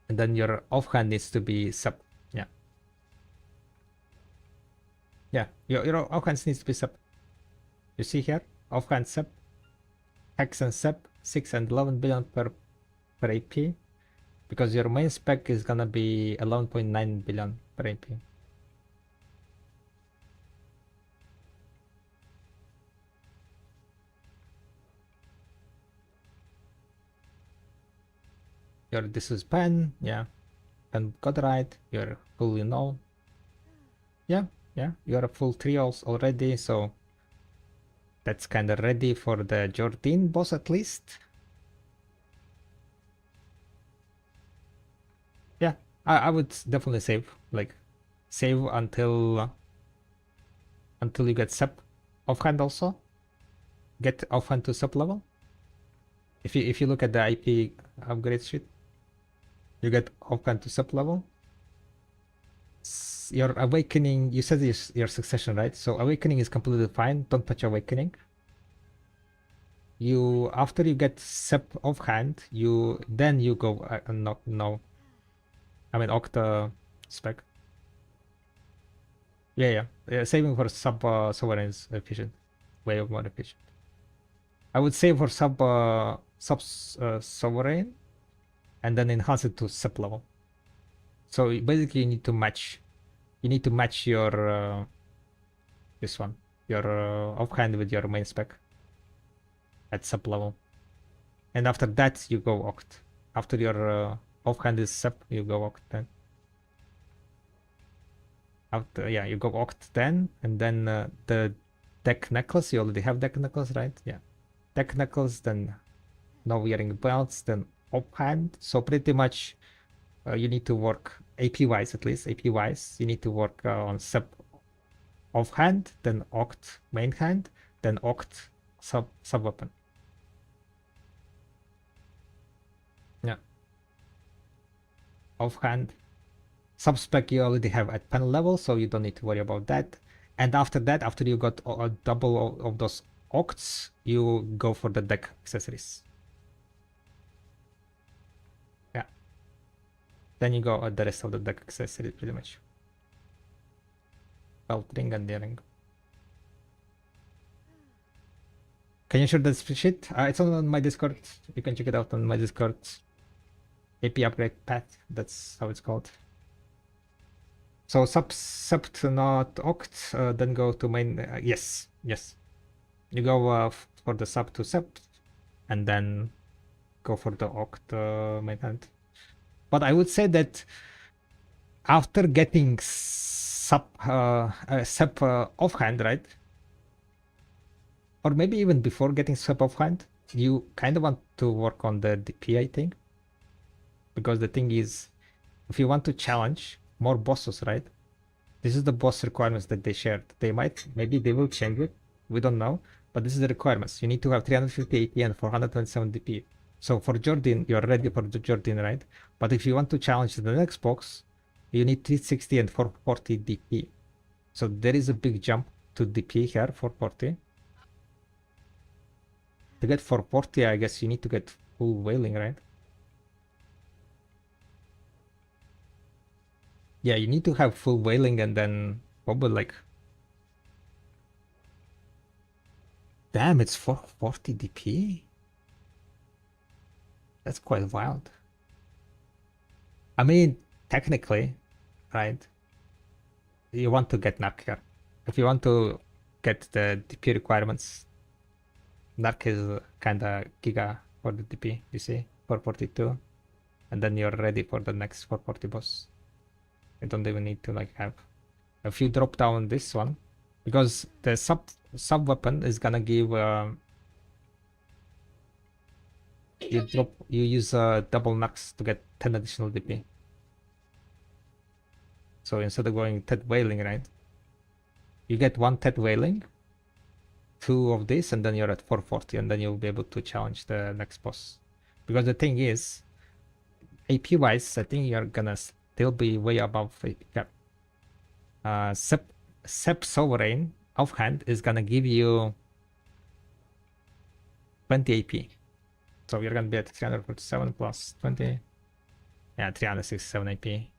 And then your offhand needs to be sub. Yeah. Yeah, your offhand needs to be sub. You see here? Offhand sub. Hex and sub. 6 and 11 billion per AP. Because your main spec is gonna be 11.9 billion per AP. This is pen, yeah. Pen got right, you're fully null. Yeah, you're a full trios already, so that's kinda ready for the Jordan boss at least. Yeah, I would definitely save, like, save until you get sub offhand also. Get offhand to sub level. If you look at the IP upgrade sheet, you get offhand to sub level. Your awakening, you said your succession, right? So awakening is completely fine. Don't touch awakening. After you get sub offhand, you go no. I mean Octa spec. Yeah. Saving for sub sovereign is efficient, way more efficient. I would save for sub sovereign, and then enhance it to sub level. So basically, you need to match. You need to match your this one, your offhand with your main spec at sub level, and after that you go Oct. After your offhand is sub, you go Oct then. You go Oct then, and then the deck necklace. You already have deck necklace, right? Yeah, deck necklace. Then no wearing belts. Then offhand. So pretty much, you need to work AP wise, at least AP wise. You need to work on sub offhand, then Oct main hand, then Oct sub weapon. Yeah. Offhand. Subspec you already have at pen level, so you don't need to worry about that. And after that, after you got a double of those Octs, you go for the deck accessories. Yeah. Then you go at the rest of the deck accessories pretty much. Filtering and dealing. Can you share that spreadsheet? It's on my Discord. You can check it out on my Discord. AP upgrade path. That's how it's called. So sept not oct. Then go to main. Yes. You go for the sub to sept, and then go for the oct main hand. But I would say that after getting sep offhand, right? Or maybe even before getting sep offhand, you kind of want to work on the DP, I think. Because the thing is, if you want to challenge more bosses, right? This is the boss requirements that they shared. Maybe they will change it. We don't know. But this is the requirements. You need to have 350 AP and 427 DP. So for Jordan, you're ready for the Jordan, right? But if you want to challenge the next box, you need 360 and 440 DP. So there is a big jump to DP here, 440. To get 440, I guess you need to get full wailing, right? Yeah, you need to have full wailing and then probably like... Damn, it's 440 DP? That's quite wild. I mean, technically, right? You want to get Narc here. If you want to get the DP requirements, Narc is kinda giga for the DP, you see? 442. And then you're ready for the next 440 boss. You don't even need to like have... If you drop down this one, because the sub weapon is gonna give you use double knocks to get 10 additional DP. So instead of going Ted Wailing, right? You get one Ted Wailing, 2 of this, and then you're at 440, and then you'll be able to challenge the next boss. Because the thing is, AP wise, I think you're gonna still be way above AP cap. Sep Sovereign offhand is gonna give you 20 AP. So you're gonna be at 347 plus 20. Yeah, 367 AP.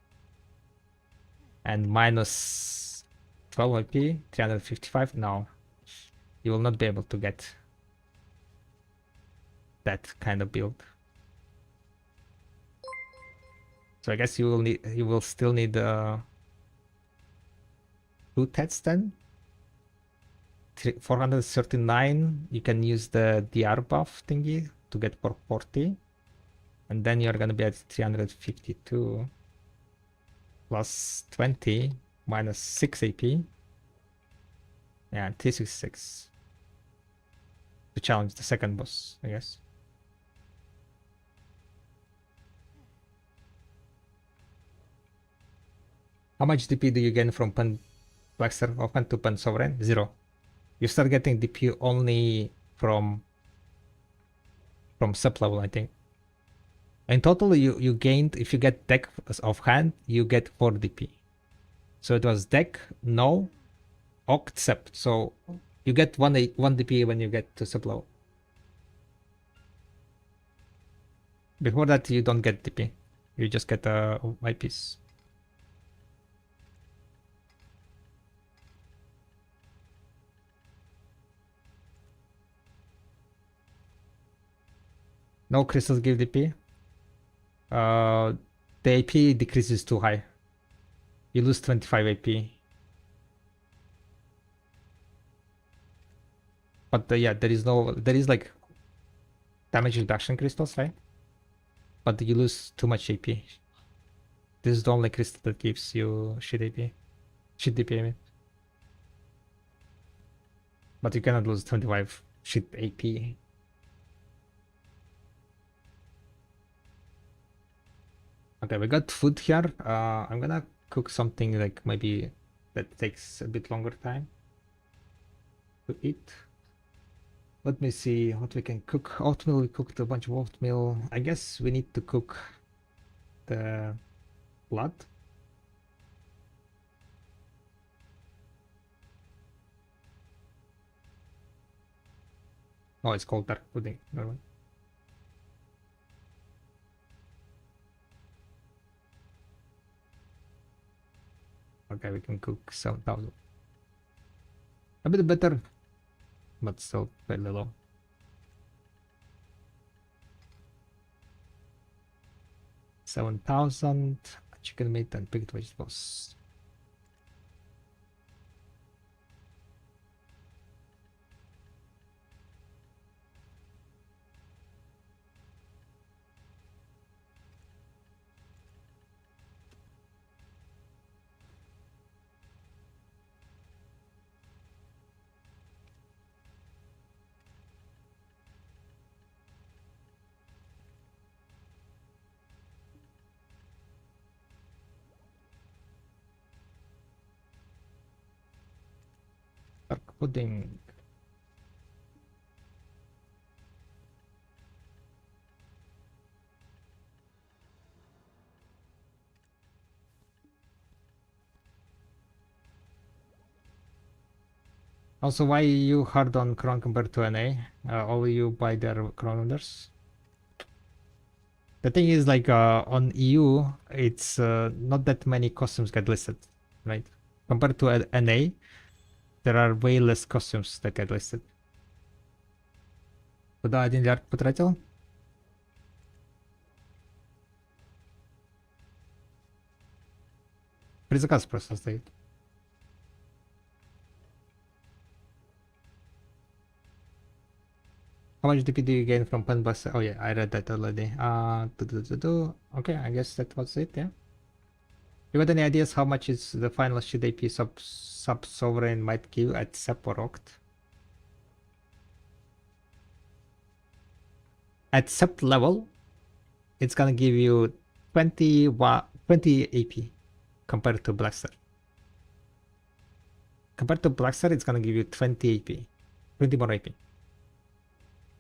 And minus 12 AP, 355. No, you will not be able to get that kind of build. So I guess you will still need 2 TEDs then. 439, you can use the DR buff thingy to get 440. And then you're gonna be at 352 plus 20 minus 6 AP. Yeah, 366 to challenge the second boss, I guess. How much DP do you gain from Pen Blackster Offhand to Pen Sovereign? 0. You start getting DP only from sub level, I think. In total, you gained, if you get deck offhand, you get 4 DP. So it was deck, no, oct, sept. So you get 1 DP when you get to sub level. Before that, you don't get DP. You just get IPs. No crystals give DP. The AP decreases too high. You lose 25 AP. But yeah, there is like damage reduction crystals, right? But you lose too much AP. This is the only crystal that gives you shit AP. Shit DP, I mean. But you cannot lose 25 shit AP. Okay, we got food here. I'm gonna cook something like maybe that takes a bit longer time to eat. Let me see what we can cook. Oatmeal, we cooked a bunch of oatmeal. I guess we need to cook the blood. Oh, it's called dark pudding. Never mind. Okay, we can cook 7,000. A bit better, but still fairly low. $7,000 chicken meat and picked vegetables. Dark pudding. Also, why you hard on Crown compared to NA? All you buy their Crown orders? The thing is, like, on EU, it's not that many costumes get listed, right? Compared to NA, there are way less costumes that get listed. Куда $1 миллиард потратил? Предзаказ просто стоит. How much DP do you gain from pen bus? Oh yeah, I read that already. Okay, I guess that was it, yeah. You got any ideas how much is the final shit AP sub sovereign might give at SEP or Oct? At SEP level, it's gonna give you 20 AP compared to Blackstar. Compared to Blackstar, it's gonna give you 20 AP. 20 more AP.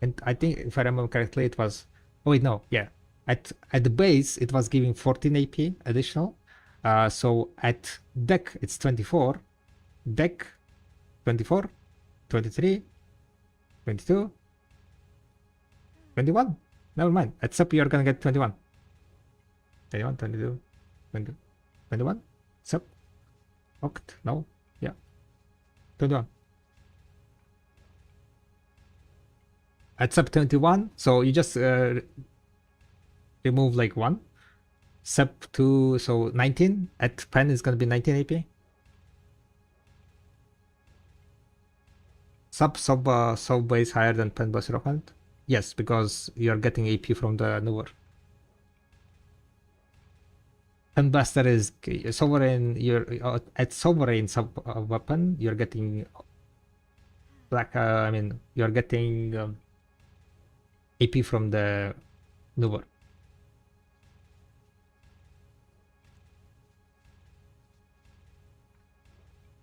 And I think, if I remember correctly, it was... Oh wait, no, yeah. At the base, it was giving 14 AP additional. So at deck, it's 24. Deck, 24, 23, 22, 21. Never mind. At SUP, you're gonna get 21. 21, 22, 20, 21. SUP. Oct. No. Yeah. 21. At SUP 21, so you just remove like 1. SUP 2, so 19. At pen is gonna be 19 AP. Sub base higher than pen bus rockant. Yes, because you're getting AP from the newer. Pen blaster is sovereign. You're at sovereign sub weapon. You're getting black. I mean, you're getting AP from the newer.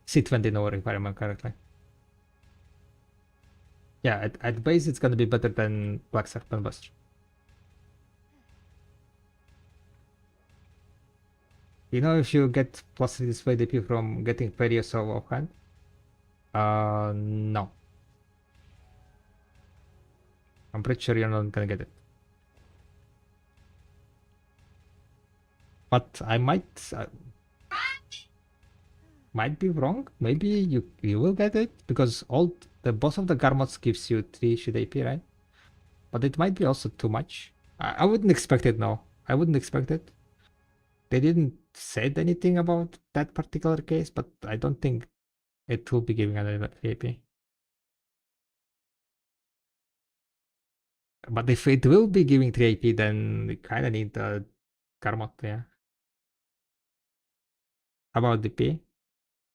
C20 newer, if I remember correctly. Yeah, at base it's gonna be better than Black Serpent Buster. You know, if you get plus this way DP from getting Perios or offhand? No. I'm pretty sure you're not gonna get it. But I might be wrong. Maybe you will get it, because the boss of the Garmots gives you 3 shit AP, right? But it might be also too much. I wouldn't expect it now. I wouldn't expect it. They didn't say anything about that particular case, but I don't think it will be giving another 3 AP. But if it will be giving 3 AP, then we kind of need the Garmot, yeah. How about DP?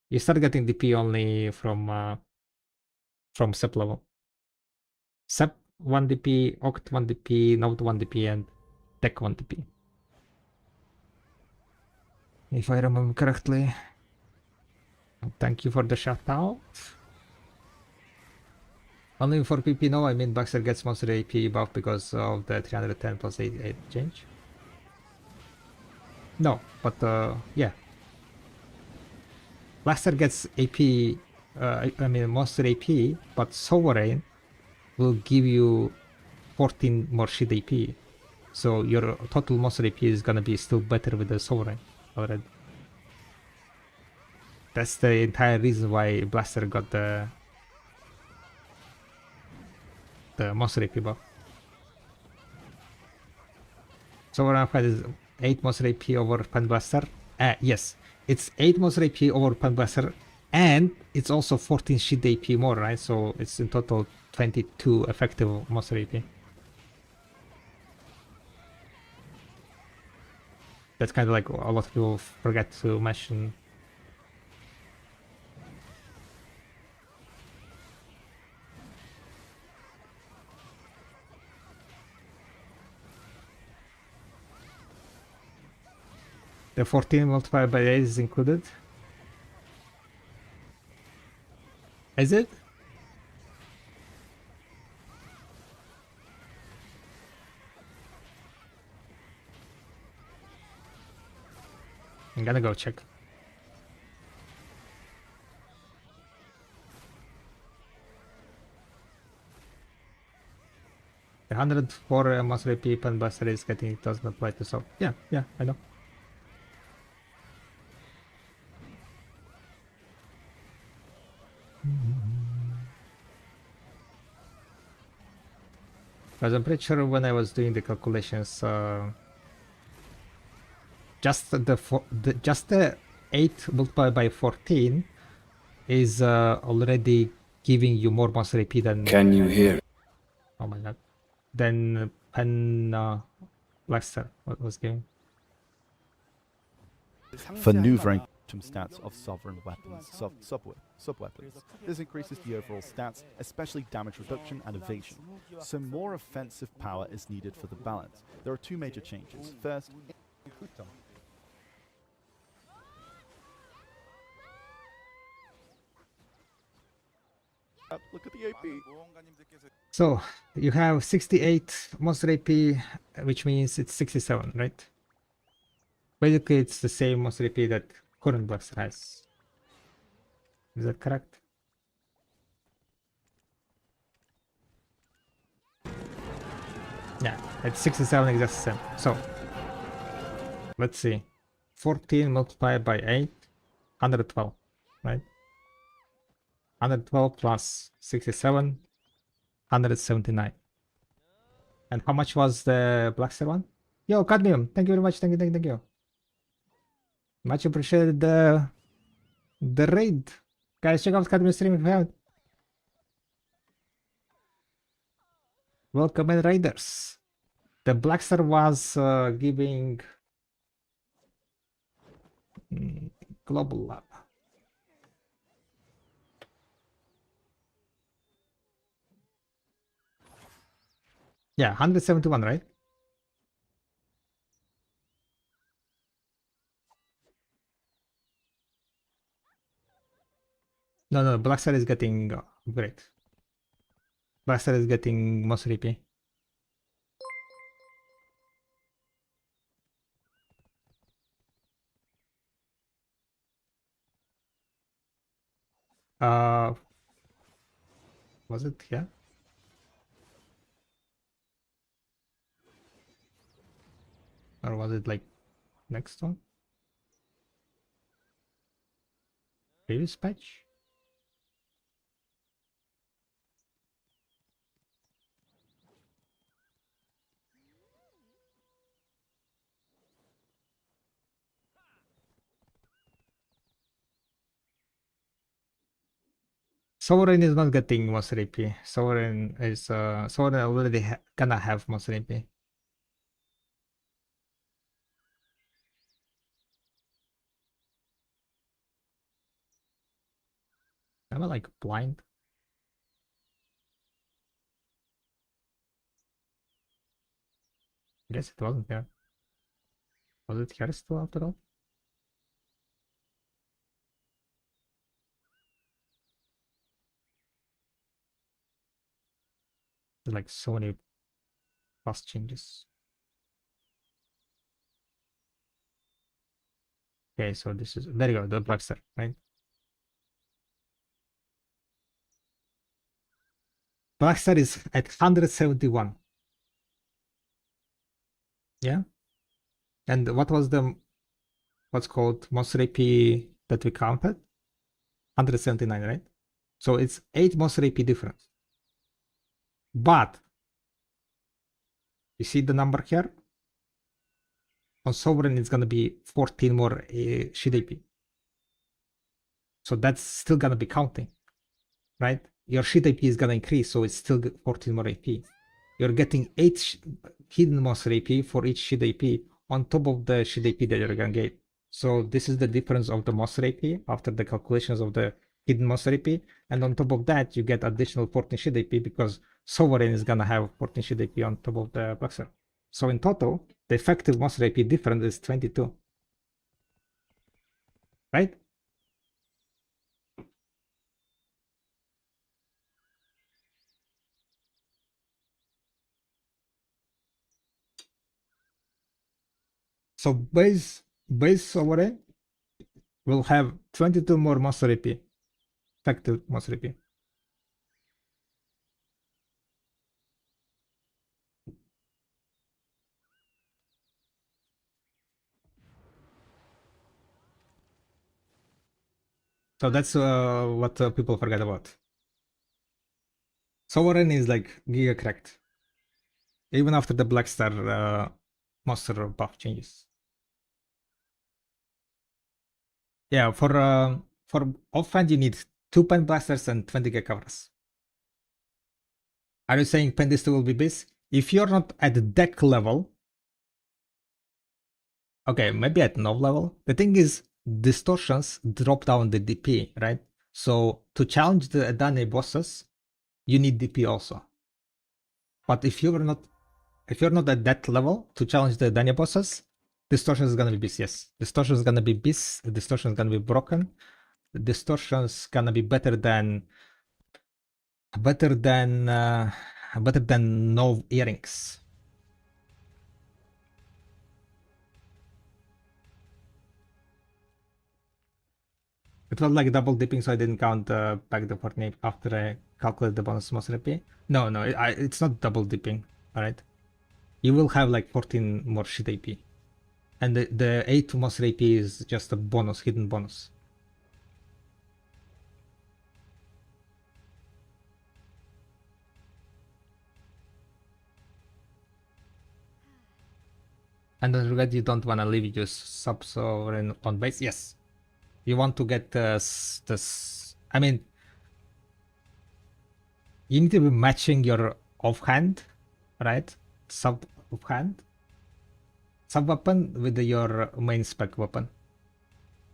You start getting DP only from SEP level. SEP 1 DP, Oct 1 DP, Note 1 DP, and Tech 1 DP. If I remember correctly. Thank you for the shout out. Only for PP, no, I mean Baxter gets most of the AP buff because of the 310 plus 8 change. No, but yeah. Blaster gets AP, I mean monster AP, but Sovereign will give you 14 more shit AP. So your total monster AP is gonna be still better with the Sovereign already. That's the entire reason why Blaster got the monster AP buff. So what I've had is 8 monster AP over Pen Blaster. Yes, it's 8 monster AP over Pen Blaster, and it's also 14 shield AP more, right? So it's in total 22 effective monster AP. That's kind of like a lot of people forget to mention. The 14 multiplied by 8 is included. Is it? I'm gonna go check. The 104 monster AP Pen Blaster is getting, it doesn't apply to so. Yeah, I know. Because I'm pretty sure when I was doing the calculations, just the 8 multiplied by 14 is already giving you more monster AP than. Can you hear? Oh my god. Than Pen Blaster was giving. For new rank stats of sovereign weapons, sub-weapons. This increases the overall stats, especially damage reduction and evasion. So more offensive power is needed for the balance. There are 2 major changes. First, look at the AP. So you have 68 monster AP, which means it's 67, right? Basically, it's the same monster AP that current Blaster has. Is that correct? Yeah, it's 67 exactly the same. So let's see. 14 multiplied by 8, 112, right? 112 plus 67, 179. And how much was the Blaster one? Yo, Cadmium, thank you very much. Thank you. Much appreciated the raid. Guys, check out Cadmium stream if you haven't. Welcome in, raiders. The Blaster was giving Global Lab. Yeah, 171, right? No, Blackstar is getting great. Blackstar is getting most repeat. Was it? Yeah. Or was it like next one? Previous patch? Sovereign is not getting Monster AP. Sovereign is Sovereign already gonna have Monster AP. Am I like blind? I guess it wasn't there. Was it here still after all? There's like so many fast changes. Okay, so this is, there you go, the Blackstar, right? Blackstar is at 171. Yeah. And what was the what's called Monster AP that we counted? 179, right? So it's 8 monster AP difference. But you see the number here? On Sovereign, it's gonna be 14 more shield AP. So that's still gonna be counting, right? Your shield AP is gonna increase, so it's still 14 more AP. You're getting 8 hidden monster AP for each shield AP on top of the shield AP that you're gonna get. So this is the difference of the monster AP after the calculations of the hidden monster AP. And on top of that, you get additional 14 shield AP because Sovereign is gonna have 14 shield AP on top of the Boxer. So in total, the effective monster AP difference is 22. Right? So base Sovereign will have 22 more monster AP. Effective monster AP. So that's what people forget about. Sovereign is like giga cracked. Even after the Black Star monster buff changes. Yeah, for offhand you need 2 pen blasters and 20 gig covers. Are you saying pen distro will be this? If you're not at deck level, okay, maybe at nov level. The thing is, distortions drop down the DP, right? So to challenge the Adane bosses, you need DP also. But if you're not at that level to challenge the Adane bosses, distortion is gonna be bis, yes. Distortion is gonna be bis, distortion is gonna be broken. Distortion's gonna be better than no earrings. It was like double dipping, so I didn't count back the Fortnite after I calculated the bonus monster AP. No, it's not double dipping. All right, you will have like 14 more shit AP, and the 8 monster AP is just a bonus, hidden bonus. And then regret you don't want to leave your sub-sovereign on base. Yes, you want to get this. I mean, you need to be matching your offhand, right? Sub offhand, sub weapon with your main spec weapon.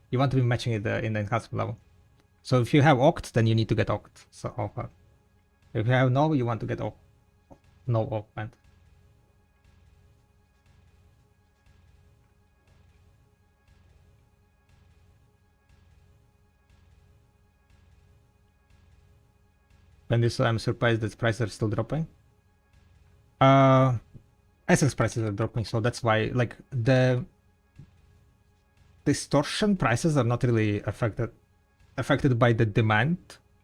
You want to be matching it in the enhancement level. So if you have Oct, then you need to get Oct. So offhand. If you have no, you want to get no offhand. And this, I'm surprised that prices are still dropping. Essence prices are dropping, so that's why, like, the distortion prices are not really affected by the demand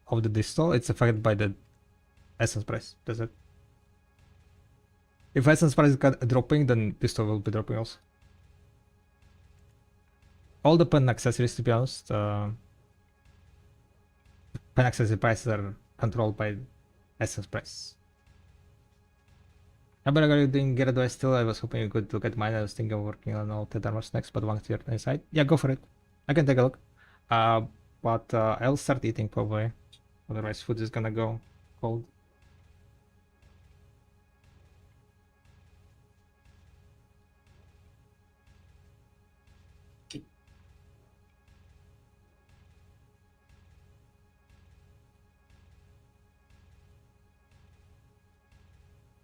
of the disto. It's affected by the essence price. That's it. If essence price is dropping, then disto will be dropping also. All the pen accessories, to be honest, pen accessory prices are controlled by essence price. How about you doing Gyarados still? I was hoping you could look at mine. I was thinking of working on all the armors next, but once you're inside, yeah, go for it. I can take a look. But I'll start eating probably. Otherwise, food is gonna go cold.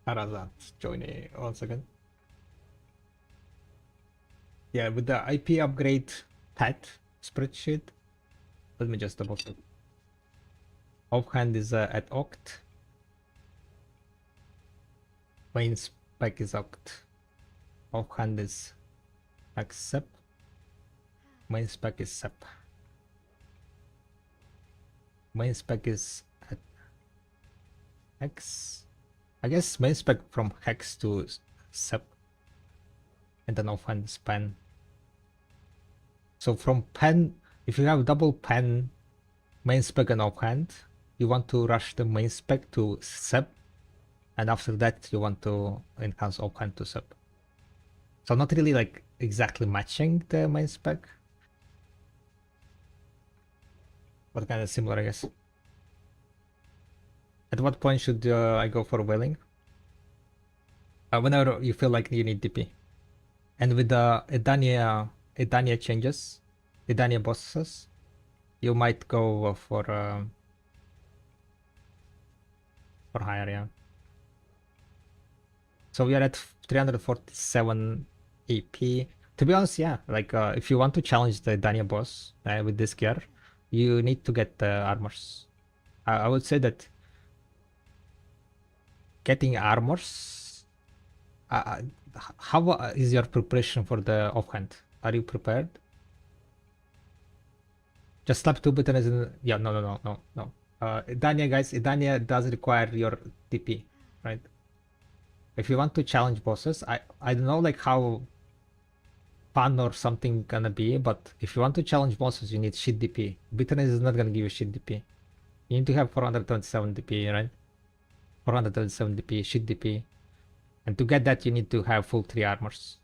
Arazat joining once again. Yeah, with the IP upgrade pet spreadsheet, let me just double check. Offhand is at Oct. Main spec is Oct. Offhand is Accept. Main spec is Sep. Main spec is at X. I guess main spec from Hex to Sep. And then offhand is Pen. So from Pen, if you have double Pen main spec and offhand. You want to rush the main spec to sub, and after that you want to enhance offhand to sub. So not really like exactly matching the main spec, but kind of similar, I guess. At what point should I go for whaling? Whenever you feel like you need DP. And with the Edania changes, Edania bosses, you might go for higher, yeah. So we are at 347 AP. To be honest, yeah, like if you want to challenge the Edania boss with this gear, you need to get the armors. I would say that getting armors. How is your preparation for the offhand? Are you prepared? Just slap 2 buttons and yeah, no. Edania, guys, Edania does require your TP, right? If you want to challenge bosses, I don't know like how fun or something gonna be, but if you want to challenge bosses, you need shit DP. Bitterness is not gonna give you shit DP. You need to have 427 DP, right? 427 DP, shit DP. And to get that, you need to have full 3 armors.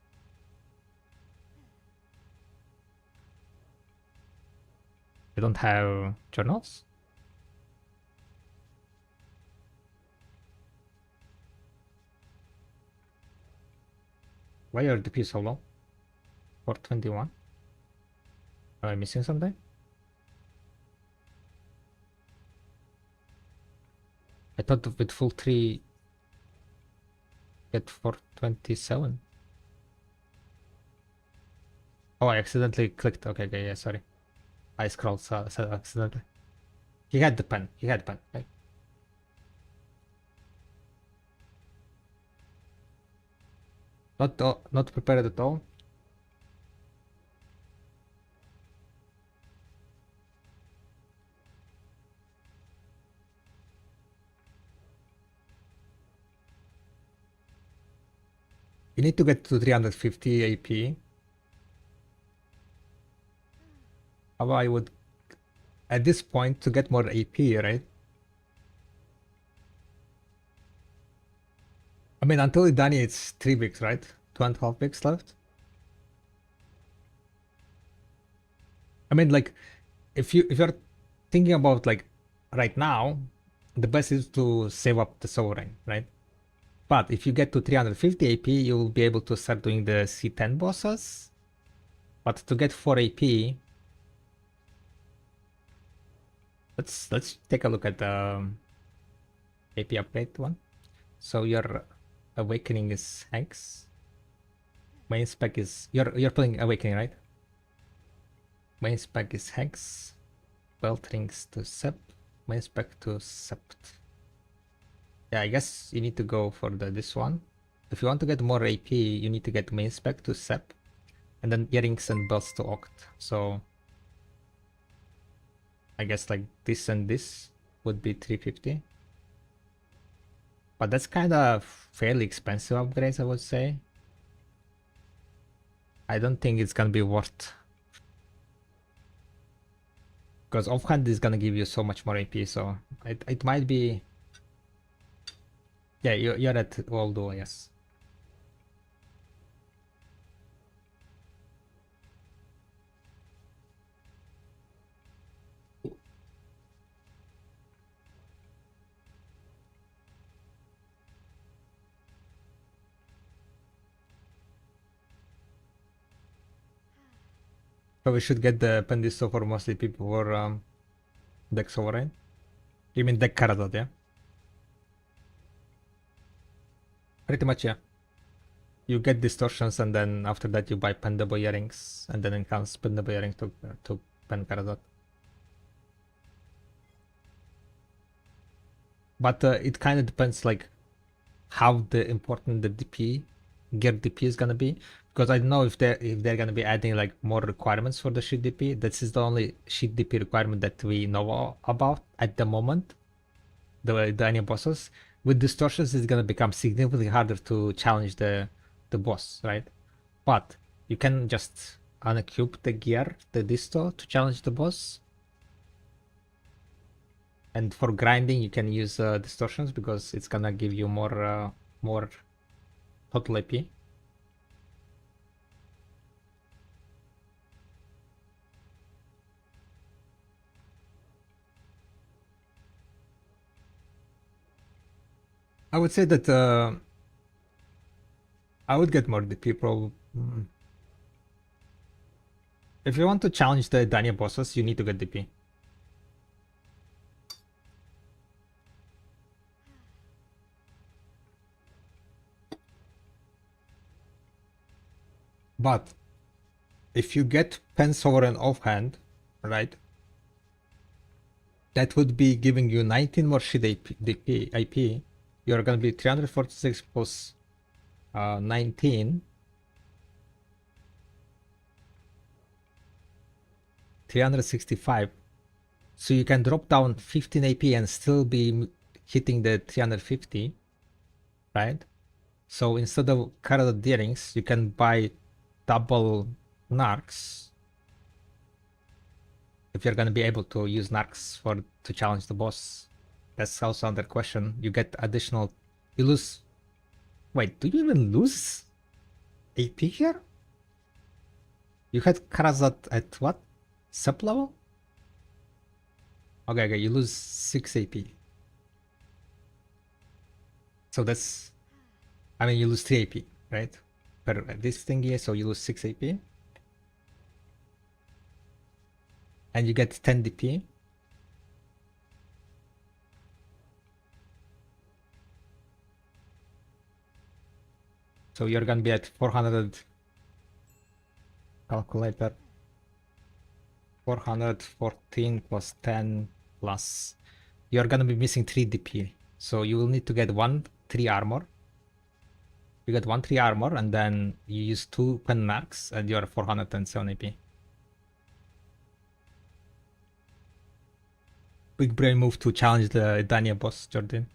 You don't have journals? Why are DP so low? 421? Am I missing something? I thought with full 3 get 427. Oh, I accidentally clicked. Okay, yeah, sorry. I scrolled accidentally. He had the pen. Right? Not prepared at all. You need to get to 350 AP. How I would, at this point, to get more AP, right? I mean, until Idani, it's 3 weeks, right? 2.5 weeks left. I mean, like, if you're thinking about like right now, the best is to save up the sovereign, right? But if you get to 350 AP, you'll be able to start doing the C10 bosses. But to get 4 AP, let's take a look at the AP upgrade one. So your awakening is Hex. Main spec is you're playing awakening, right? Main spec is Hex. Belt rings to Sept. Main spec to Sept. Yeah, I guess you need to go for this one. If you want to get more AP, you need to get main spec to Sept, and then earrings and belts to Oct. So I guess like this and this would be 350. But that's kind of fairly expensive upgrades, I would say. I don't think it's gonna be worth, because offhand is gonna give you so much more AP, so it might be. Yeah, you're at Waldo, yes. So we should get the Pendisto for mostly people for deck sovereign. You mean deck Karazad, yeah? Pretty much, yeah. You get distortions, and then after that you buy Pendable earrings, and then enhance Pendable earrings to Pen Karazad. But it kind of depends like how important the DP gear DP is gonna be, because I don't know if they're gonna be adding like more requirements for the sheet DP. This is the only sheet DP requirement that we know about at the moment. The any bosses with distortions is gonna become significantly harder to challenge the boss, right? But you can just unequip the gear, the disto, to challenge the boss. And for grinding, you can use distortions because it's gonna give you more total AP. I would say that I would get more DP probably. If you want to challenge the Dania bosses, you need to get DP. But if you get pen sovereign offhand, right? That would be giving you 19 more shit IP. You're gonna be 346 plus 19. 365. So you can drop down 15 AP and still be hitting the 350, right? So instead of carrot earrings, you can buy double narcs. If you're gonna be able to use narcs to challenge the boss, that's also under question. You get additional. You lose. Wait, do you even lose AP here? You had Karazat at what? Sub level? Okay, you lose 6 AP. So that's, I mean, you lose 3 AP, right? Per this thing here, so you lose 6 AP. And you get 10 DP. So you're gonna be at 400. Calculator. 414 plus 10 plus. You're gonna be missing 3 DP. So you will need to get 3 armor. You get 3 armor and then you use 2 pen marks and you're 407 AP. Big brain move to challenge the Dania boss, Jordan.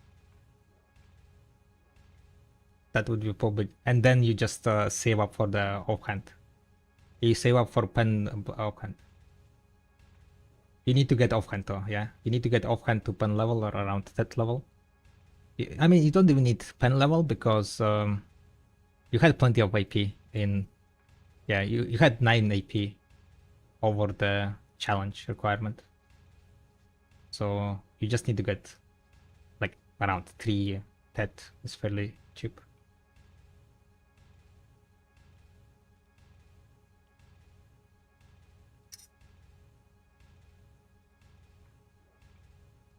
That would be probably. And then you just save up for the offhand. You save up for pen offhand. You need to get offhand though, yeah? You need to get offhand to pen level or around that level. I mean, you don't even need pen level because you had plenty of AP in. Yeah, you had 9 AP over the challenge requirement. So you just need to get like around 3. That is fairly cheap.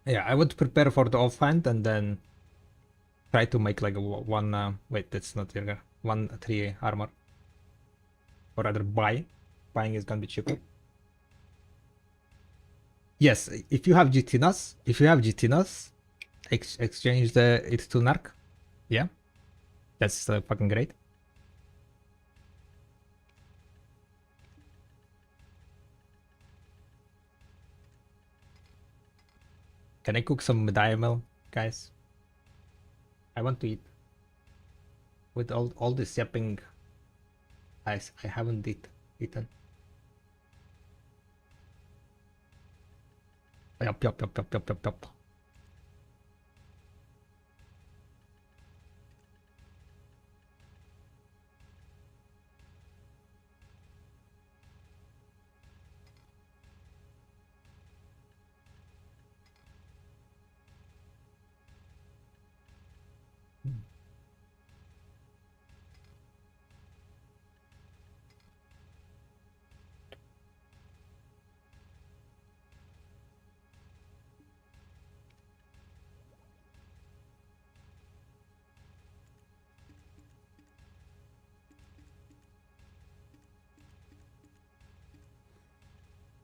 Yeah, I would prepare for the offhand and then try to make like one. Wait, that's not here. 3 armor. Or rather, buy. Buying is gonna be cheaper. Yes, if you have GTNAs, exchange it to Narc. Yeah, that's fucking great. Can I cook some diamel, guys? I want to eat. With all this yapping, I haven't eaten. Yup.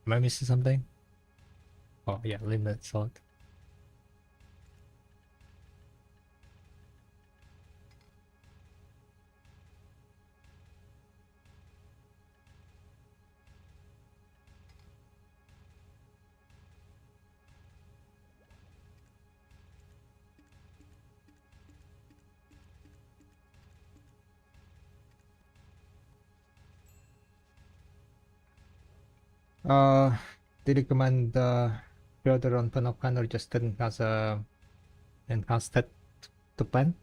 Am I missing something? Oh yeah, limited salt. They recommend pre-order on pen of pen or just enhance that to pen.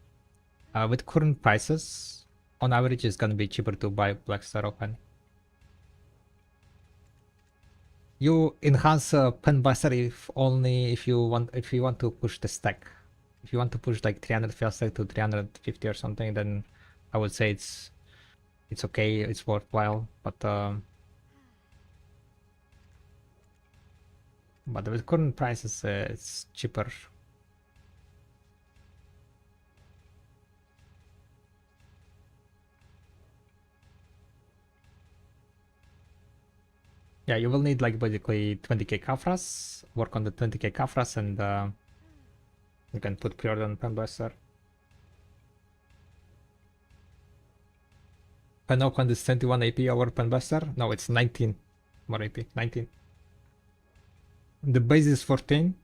With current prices, on average, it's gonna be cheaper to buy Black Star of pen. You enhance pen buster if you want to push the stack. If you want to push like 300 fail stack to 350 or something, then I would say it's okay, it's worthwhile. But with current prices, it's cheaper. Yeah, you will need like basically 20k Kafras, work on the 20k Kafras, and you can put pre-order on pen buster. Pen open is 21 AP over pen buster. No, it's 19 more AP. 19. The base is 14,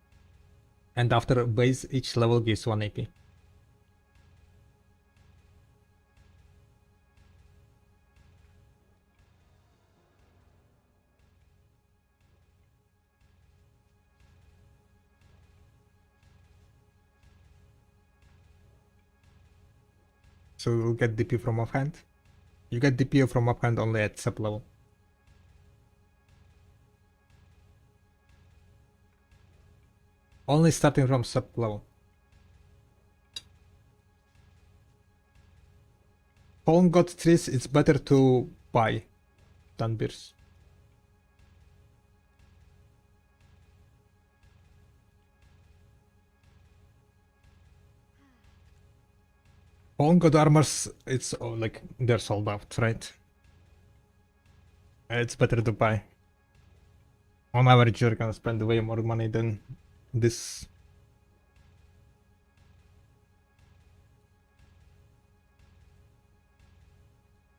and after base, each level gives 1 AP. So you'll get DP from offhand. You get DP from offhand only at sub level. Only starting from sub level. Fallen God trees, it's better to buy than beers. Fallen God armors, it's like they're sold out, right? It's better to buy. On average, you're gonna spend way more money than this.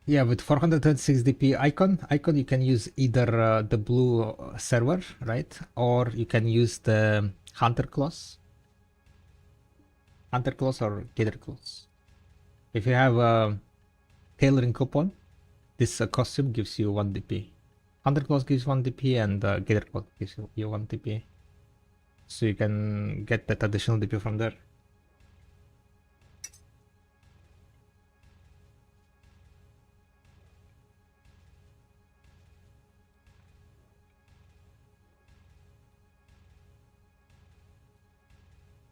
Yeah, with 426 DP icon you can use either the blue server, right? Or you can use the Hunter Claws. Hunter Claws or Gator Claws. If you have a tailoring coupon, this costume gives you 1 DP. Hunter Claws gives 1 DP and Gator Claws gives you 1 DP. So you can get that additional DP from there.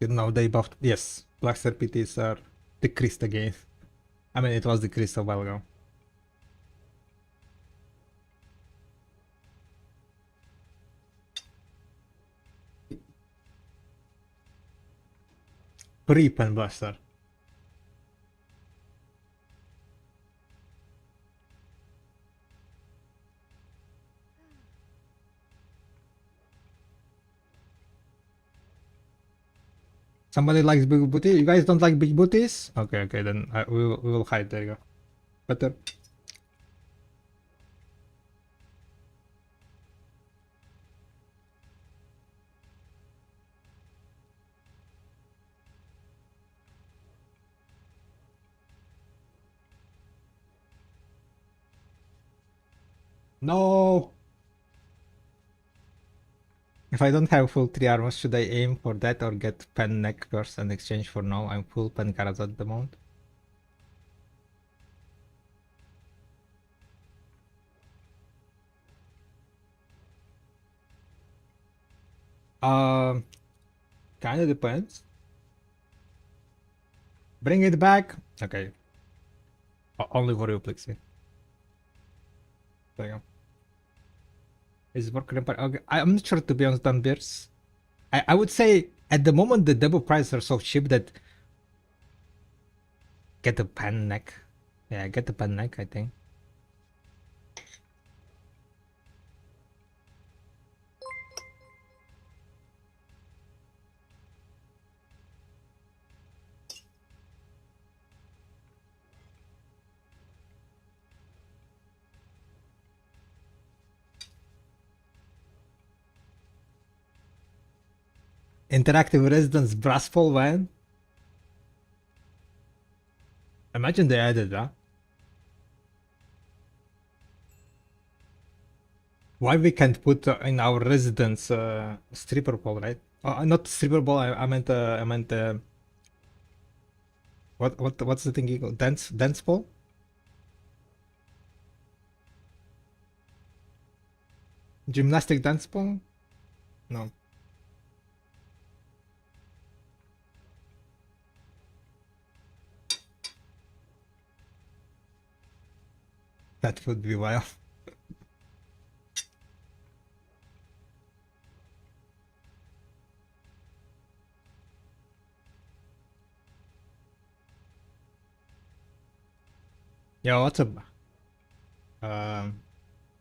Now they buffed. Yes, Blackstar PTs are decreased again. I mean, it was decreased a while ago. Pre-Pen Blaster. Somebody likes big booty. You guys don't like big booties? Okay, then we will hide. There you go. Better. No. If I don't have full 3 armors, should I aim for that or get pen neck first and exchange for now? I'm full pen cards at the moment. Kinda depends. Bring it back. Okay. Only for you, Plexi. There you go. Is worker empire? Okay, I'm not sure to be honest on beers. I would say at the moment the double prices are so cheap that get the pen neck. Yeah, get the pen neck, I think. Interactive residence brassful van. Imagine they added that. Why we can't put in our residence stripper pole, right? Not stripper pole. I meant what's the thing you call dance pole? Gymnastic dance pole? No. That would be wild. Yo, what's up?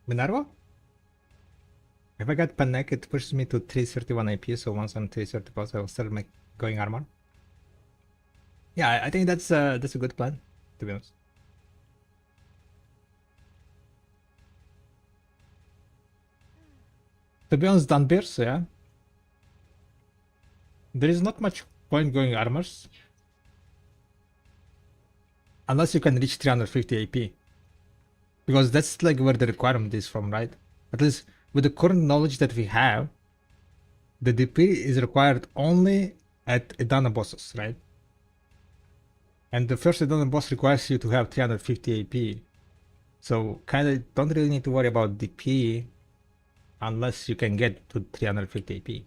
Minerva? If I get panic, it pushes me to 331 AP, so once I'm 330 plus, I will start going armor. Yeah, I think that's a good plan, to be honest. To be honest, Dunbears, yeah. There is not much point going armors. Unless you can reach 350 AP. Because that's like where the requirement is from, right? At least with the current knowledge that we have, the DP is required only at Edana bosses, right? And the first Edana boss requires you to have 350 AP. So kinda don't really need to worry about DP unless you can get to 350 AP.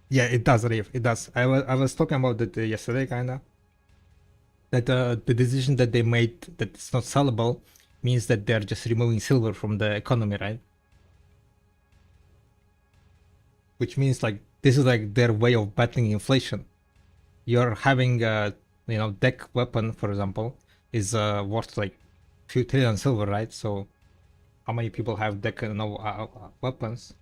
Yeah, it does, Reef. It does. I was talking about that yesterday, kinda. That the decision that they made that it's not sellable means that they're just removing silver from the economy, right? Which means like this is like their way of battling inflation. You're having deck weapon, for example, is worth like few trillion silver, right? So how many people have deck weapons?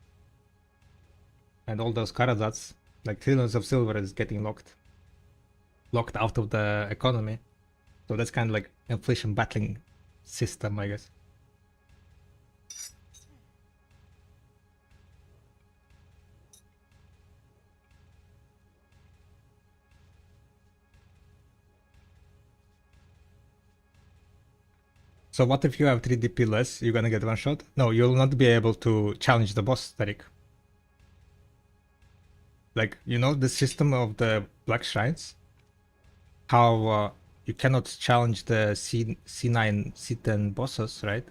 And all those Karazats, like trillions of silver is getting locked out of the economy. So that's kind of like inflation battling system, I guess. So what if you have 3 DP less? You're gonna get one shot? No, you'll not be able to challenge the boss, Tariq. Like, you know the system of the Black Shrines? How you cannot challenge the C9, C10 bosses, right?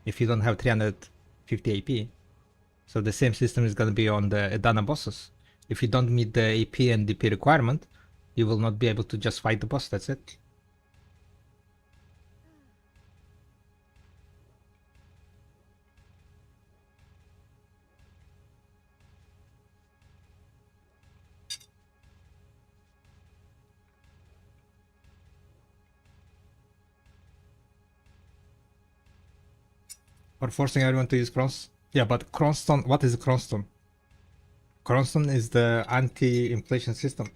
If you don't have 350 AP. So the same system is gonna be on the Edana bosses. If you don't meet the AP and DP requirement, you will not be able to just fight the boss, that's it. Or forcing everyone to use Crons. Yeah, but Cronstone, what is Cronstone? Cronstone is the anti-inflation system.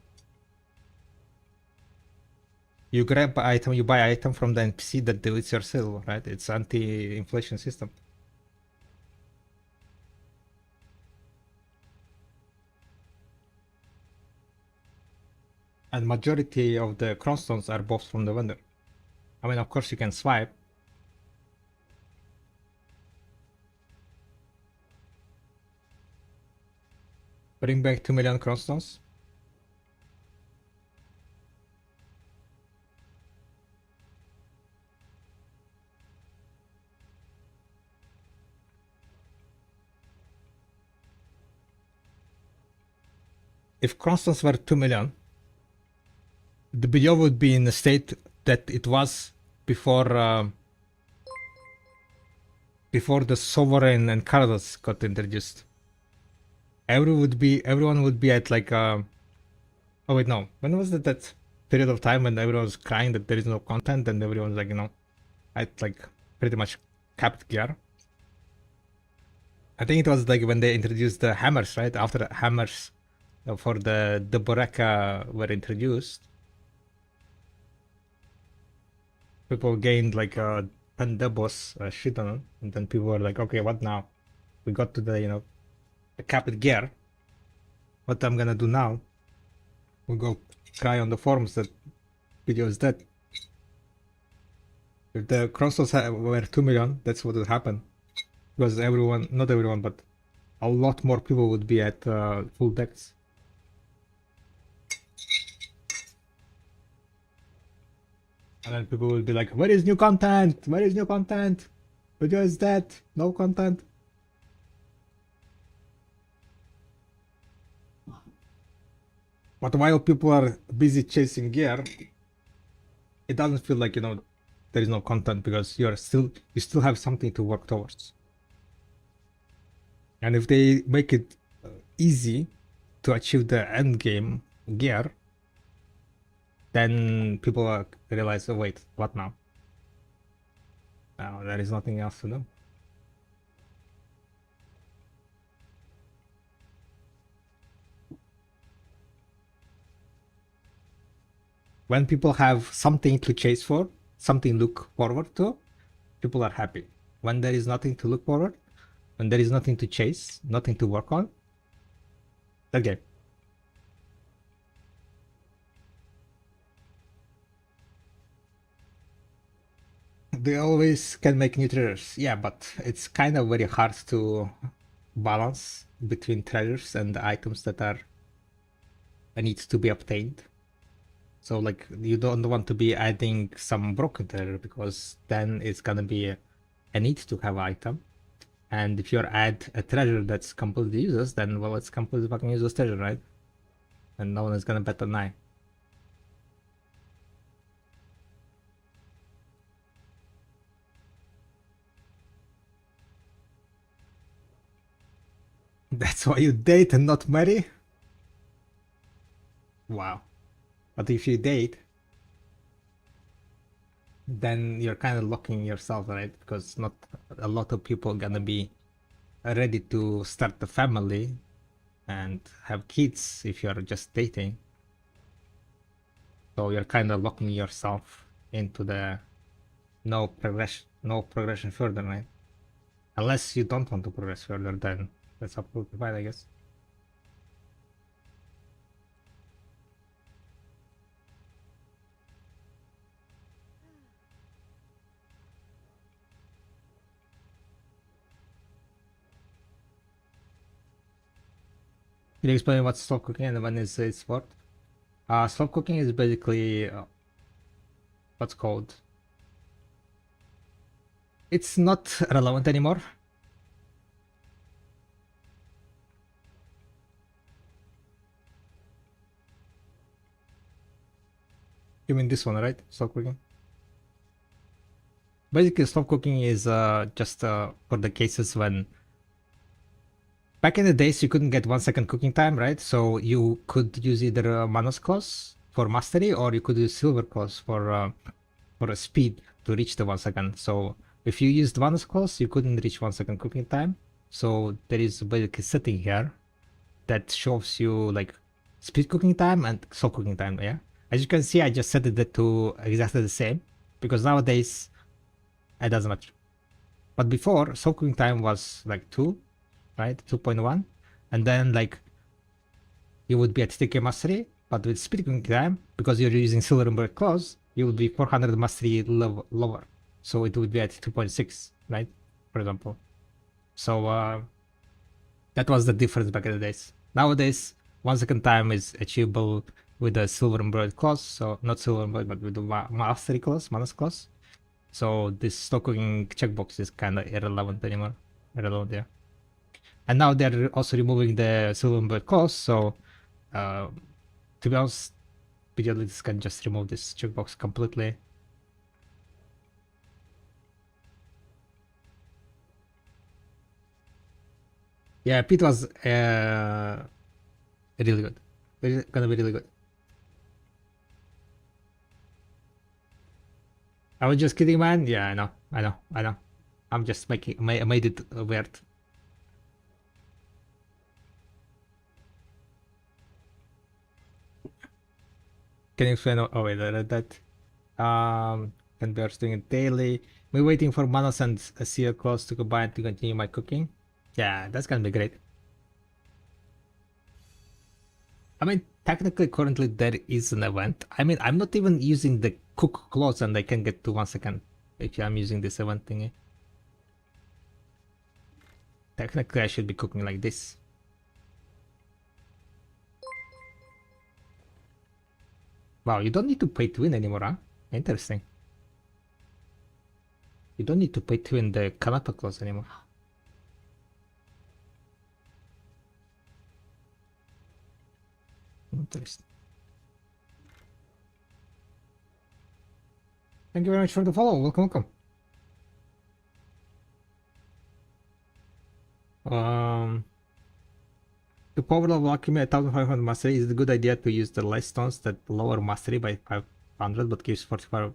You grab item, you buy item from the NPC that deletes your silver, right? It's anti-inflation system. And majority of the Cronstones are buffs from the vendor. I mean, of course you can swipe. Bring back 2 million Cronstones. If Cronstones were 2 million, the BO would be in the state that it was before the Sovereign and Carados got introduced. Everyone would be at like oh wait, no, when was that period of time when everyone was crying that there is no content and everyone was like, at like pretty much capped gear? I think it was like when they introduced the hammers, right? After the hammers for the Boreka were introduced, people gained like 10 doubles shit on them, and then people were like, okay, what now? We got to the the capped gear. What I'm gonna do now? We go cry on the forums that video is dead. If the crosses were 2 million, that's what would happen. Because everyone, not everyone, but a lot more people would be at full decks. And then people will be like, where is new content? Where is new content? Video is dead. No content. But while people are busy chasing gear, it doesn't feel like, you know, there is no content because you still have something to work towards. And if they make it easy to achieve the end game gear, then people realize, oh wait, what now? Now there is nothing else to do. When people have something to chase for, something to look forward to, people are happy. When there is nothing to look forward, when there is nothing to chase, nothing to work on, that game. They always can make new treasures. Yeah, but it's kind of very hard to balance between treasures and the items that are need to be obtained. So like you don't want to be adding some broken treasure because then it's gonna be a need to have item. And if you add a treasure that's completely useless, then well, it's completely fucking useless treasure, right? And no one is gonna bet an eye. That's why you date and not marry? Wow. But if you date, then you're kind of locking yourself, right? Because not a lot of people gonna be ready to start a family and have kids if you're just dating. So you're kind of locking yourself into the no progression further, right? Unless you don't want to progress further, then that's absolutely fine, I guess. Can you explain what's slow cooking and when is it sport? Slow cooking is basically what's called. It's not relevant anymore. You mean this one, right? Slow cooking. Basically, slow cooking is just for the cases when back in the days you couldn't get 1 second cooking time, right? So you could use either Manos clause for mastery or you could use silver clause for a speed to reach the 1 second. So if you used Manos clause, you couldn't reach 1 second cooking time. So there is basically a setting here that shows you like speed cooking time and slow cooking time. Yeah, as you can see, I just set it to exactly the same because nowadays it doesn't matter. But before, slow cooking time was like 2, right? 2.1, and then like you would be at TK mastery, but with speed cooking time, because you're using silver and bird clause, you would be 400 mastery lower. So it would be at 2.6, right? For example. So that was the difference back in the days. Nowadays, 1 second time is achievable with the silver embroidered clause. So not silver embroidered, but with the mastery clause, Manos clause. So this slow cooking checkbox is kind of irrelevant anymore. Irrelevant, yeah. And now they're also removing the silver embroidered clause. So to be honest, Pedialytics can just remove this checkbox completely. Yeah, Pete was really good. Gonna be really good. I was just kidding, man. Yeah, I know. I'm just I made it weird. Can you explain? Oh wait, I read that. And we are doing it daily. We're waiting for Manos and a seal clause to combine to continue my cooking. Yeah, that's gonna be great. I mean, technically, currently there is an event. I mean, I'm not even using the cook clause, and I can get to 1 second if I'm using this event thingy. Technically, I should be cooking like this. Wow, you don't need to pay to win anymore, huh? Interesting. You don't need to pay to win the Kanata clause anymore. Interesting. Thank you very much for the follow. Welcome. To power level Alchemy at 1500 mastery, is it a good idea to use the light stones that lower mastery by 500 but gives 41%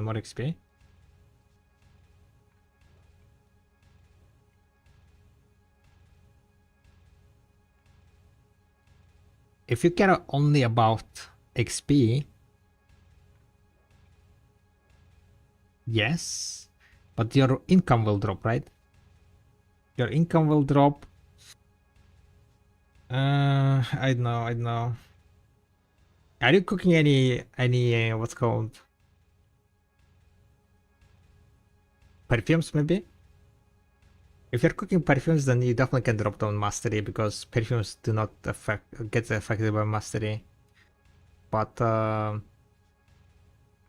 more XP? If you care only about XP, yes, but your income will drop, right? Your income will drop. I know. Are you cooking any what's called perfumes maybe? If you're cooking perfumes, then you definitely can drop down mastery because perfumes do not get affected by mastery. But hi,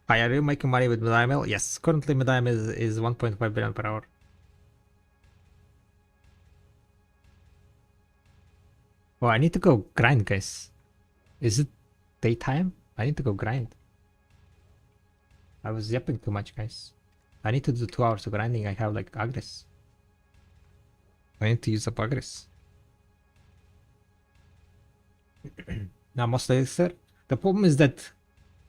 are you making money with Medimel? Yes, currently Medimel is 1.5 billion per hour. Oh, I need to go grind, guys. Is it daytime? I need to go grind. I was yapping too much, guys. I need to do 2 hours of grinding. I have like aggress. I need to use up aggress. Now, most elixir. The problem is that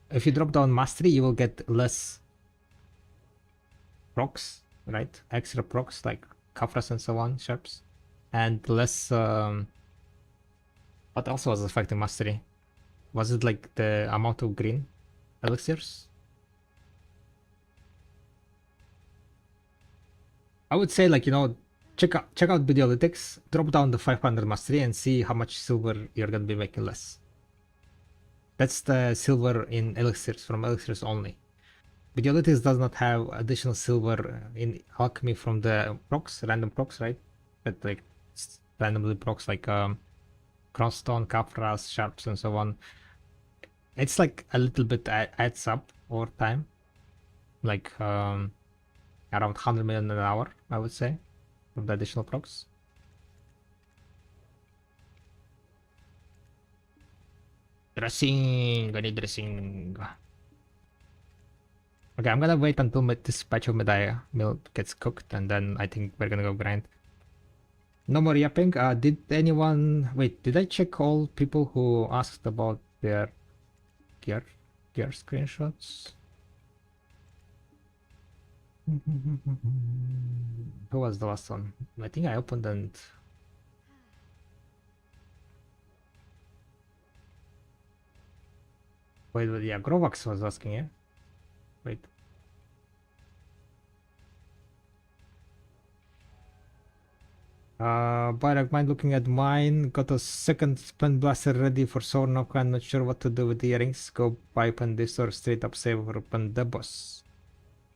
if you drop down mastery, you will get less procs, right? Extra procs like Kafras and so on, sharps, and less. What else was affecting mastery? Was it like the amount of green elixirs? I would say, like, you know, check out Videolytics, drop down the 500 mastery and see how much silver you're gonna be making less. That's the silver in elixirs, from elixirs only. Videolytics does not have additional silver in alchemy from the procs, random procs, right? That like randomly procs like crossstone, Kafras, sharps, and so on. It's like a little bit adds up over time, like around 100 million an hour, I would say, from the additional procs. Dressing, I need dressing. Okay, I'm gonna wait until this batch of Medaya milk gets cooked, and then I think we're gonna go grind. No more yapping. Did anyone wait? Did I check all people who asked about their gear screenshots? Who was the last one? I think I opened and wait, yeah, Grovax was asking, yeah. Wait. But I mind looking at mine. Got a second spin blaster ready for Sornoka. I'm not sure what to do with the earrings. Go buy this or straight up save for Pandebos.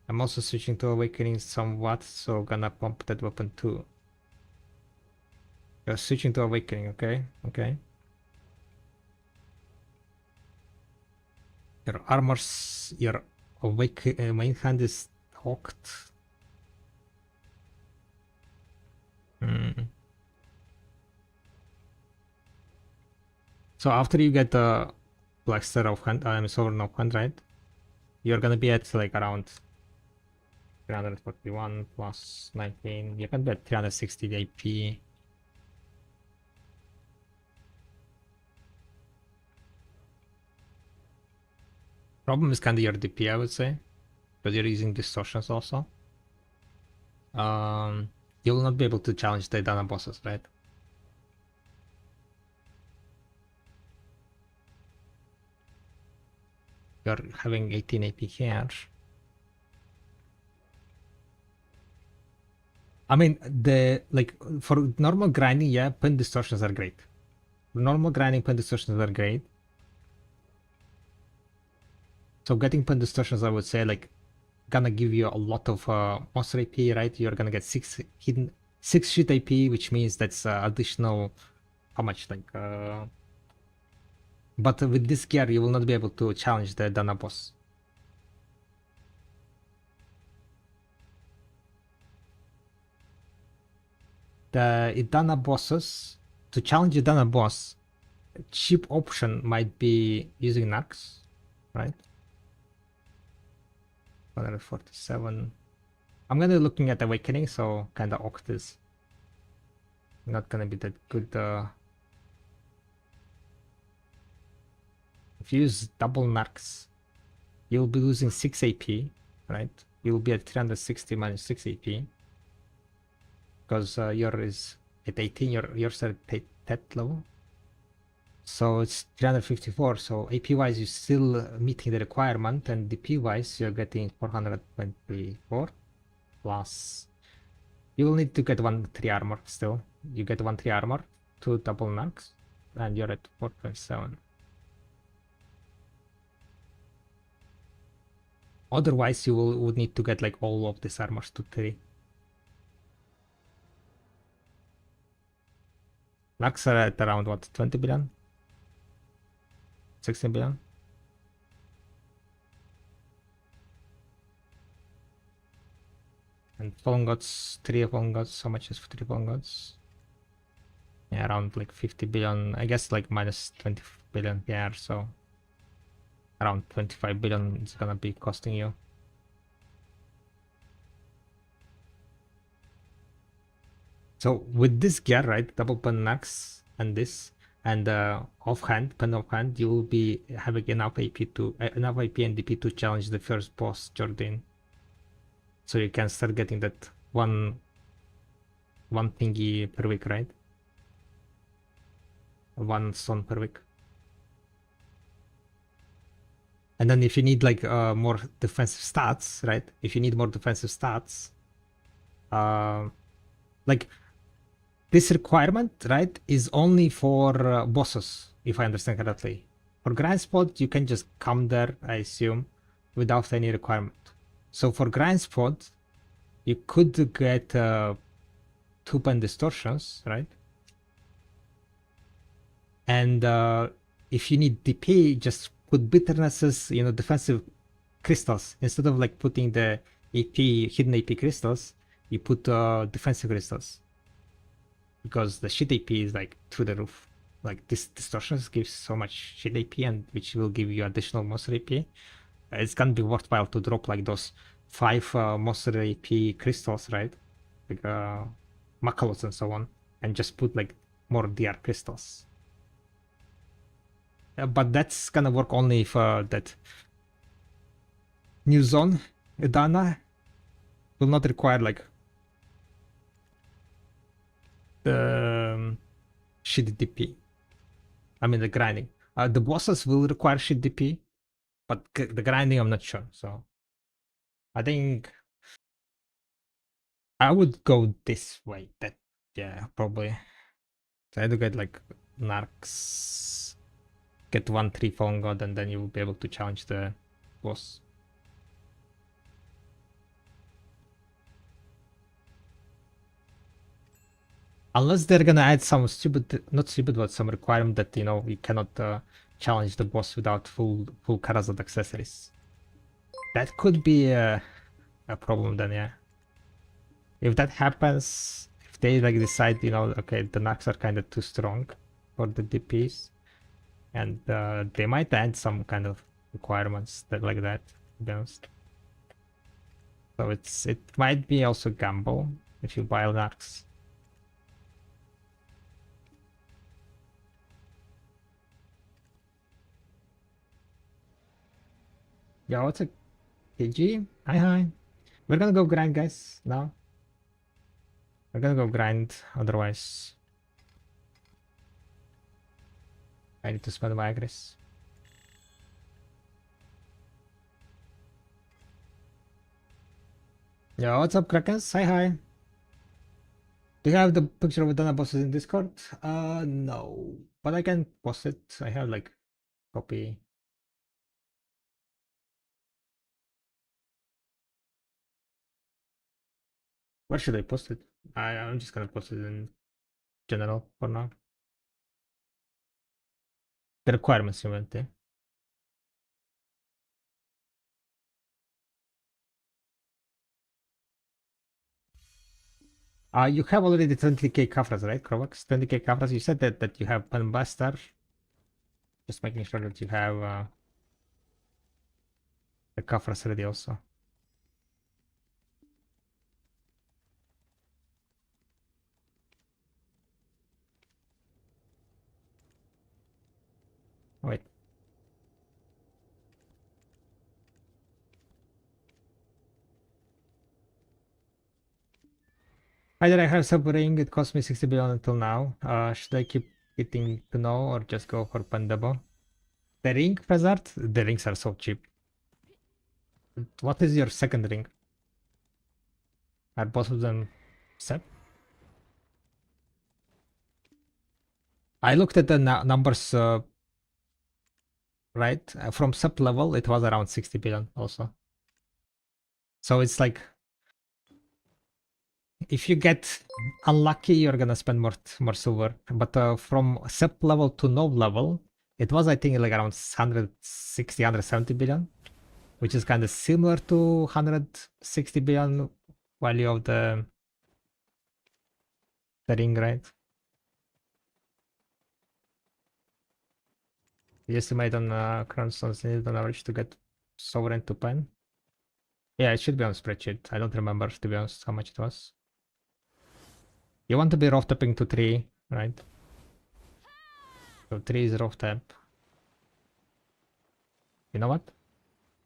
I'm also switching to Awakening somewhat, so gonna pump that weapon too. You're switching to Awakening, okay? Okay. Your armors, your main hand is hooked. So after you get the Blaster of Hand, Sovereign of Hand, right? You're gonna be at like around 341 plus 19. You can be at 360 AP. Problem is kind of your DP, I would say, because you're using distortions also. You will not be able to challenge the Dana bosses, right? You're having 18 AP here. I mean, the like for normal grinding, yeah, pin distortions are great. Normal grinding pen distortions are great. So getting pen distortions, I would say, like, gonna give you a lot of monster AP, right? You're gonna get 6 shoot AP, which means that's additional, how much, like, but with this gear, you will not be able to challenge the Dana boss. The Idana bosses, to challenge Idana boss, a cheap option might be using Nax, right? 147. I'm gonna be looking at Awakening, so kinda Oct is not gonna be that good. If you use double Nax, you'll be losing 6 AP, right? You'll be at 360 minus 6 AP. Because your is at 18, yours are at 10 level. So it's 354. So AP wise, you're still meeting the requirement, and DP wise, you're getting 424 plus. You will need to get 1-3 armor still. You get 1-3 armor, 2 double knocks, and you're at 4.7. Otherwise, you would need to get like all of these armors to 3. Knocks are at around what, 20 billion? 16 billion? And Fallen Gods, 3 Fallen Gods, how much is 3 Fallen Gods? Yeah, around like 50 billion, I guess like minus 20 billion PR, so around 25 billion it's gonna be costing you. So with this gear, right, double pen max and this, and offhand, pen offhand, you will be having enough AP to enough AP and DP to challenge the first boss, Jordan. So you can start getting that one thingy per week, right? 1 stone per week. And then if you need like more defensive stats, right? If you need more defensive stats, like this requirement, right, is only for bosses, if I understand correctly. For grind spot, you can just come there, I assume, without any requirement. So for grind spot, you could get 2 pen distortions, right? And if you need DP, just put bitternesses, you know, defensive crystals. Instead of like putting the AP, hidden AP crystals, you put defensive crystals. Because the shit AP is like through the roof. Like this distortions gives so much shit AP, and which will give you additional monster AP. It's gonna be worthwhile to drop like those 5 monster AP crystals, right? Like Makalos and so on, and just put like more DR crystals. But that's gonna work only if that new zone, Edana, will not require like the shit DP. I mean the grinding. The bosses will require shit DP, but the grinding I'm not sure. So I think I would go this way. That, yeah, probably. Try to get like Narcs, get 1-3 Fallen God, and then you will be able to challenge the boss. Unless they're gonna add some stupid, not stupid, but some requirement that, you know, you cannot challenge the boss without full Karazad accessories. That could be a problem then, yeah. If that happens, if they like decide, you know, okay, the knocks are kind of too strong for the DPs, and they might add some kind of requirements that like that, to be honest. So it might be also gamble if you buy knocks. Yo, what's a KG? Hi. We're gonna go grind, guys, now. We're gonna go grind, otherwise I need to spend my aggress. Yo, what's up, Krakens? Hi. Do you have the picture of the Dana bosses in Discord? No. But I can post it. I have like copy. Where should I post it? I'm just gonna post it in general for now. The requirements you meant, yeah? You have already 20k kafras, right, Krovax? 20k kafras. You said that you have Penbuster. Just making sure that you have the kafras ready also. Wait. Either I have subring, it cost me 60 billion until now. Should I keep getting to know or just go for Pandabo? The ring, Hazard? The rings are so cheap. What is your second ring? Are both of them set? I looked at the numbers, right? From sub level, it was around 60 billion also. So it's like, if you get unlucky, you're gonna spend more silver. But from sub level to node level, it was, I think, like around 160, 170 billion, which is kind of similar to 160 billion value of the ring, right? You estimate on Cronstones needed on average to get sovereign to pen. Yeah, it should be on spreadsheet. I don't remember, to be honest, how much it was. You want to be rough tapping to 3, right? So 3 is rough tap. You know what?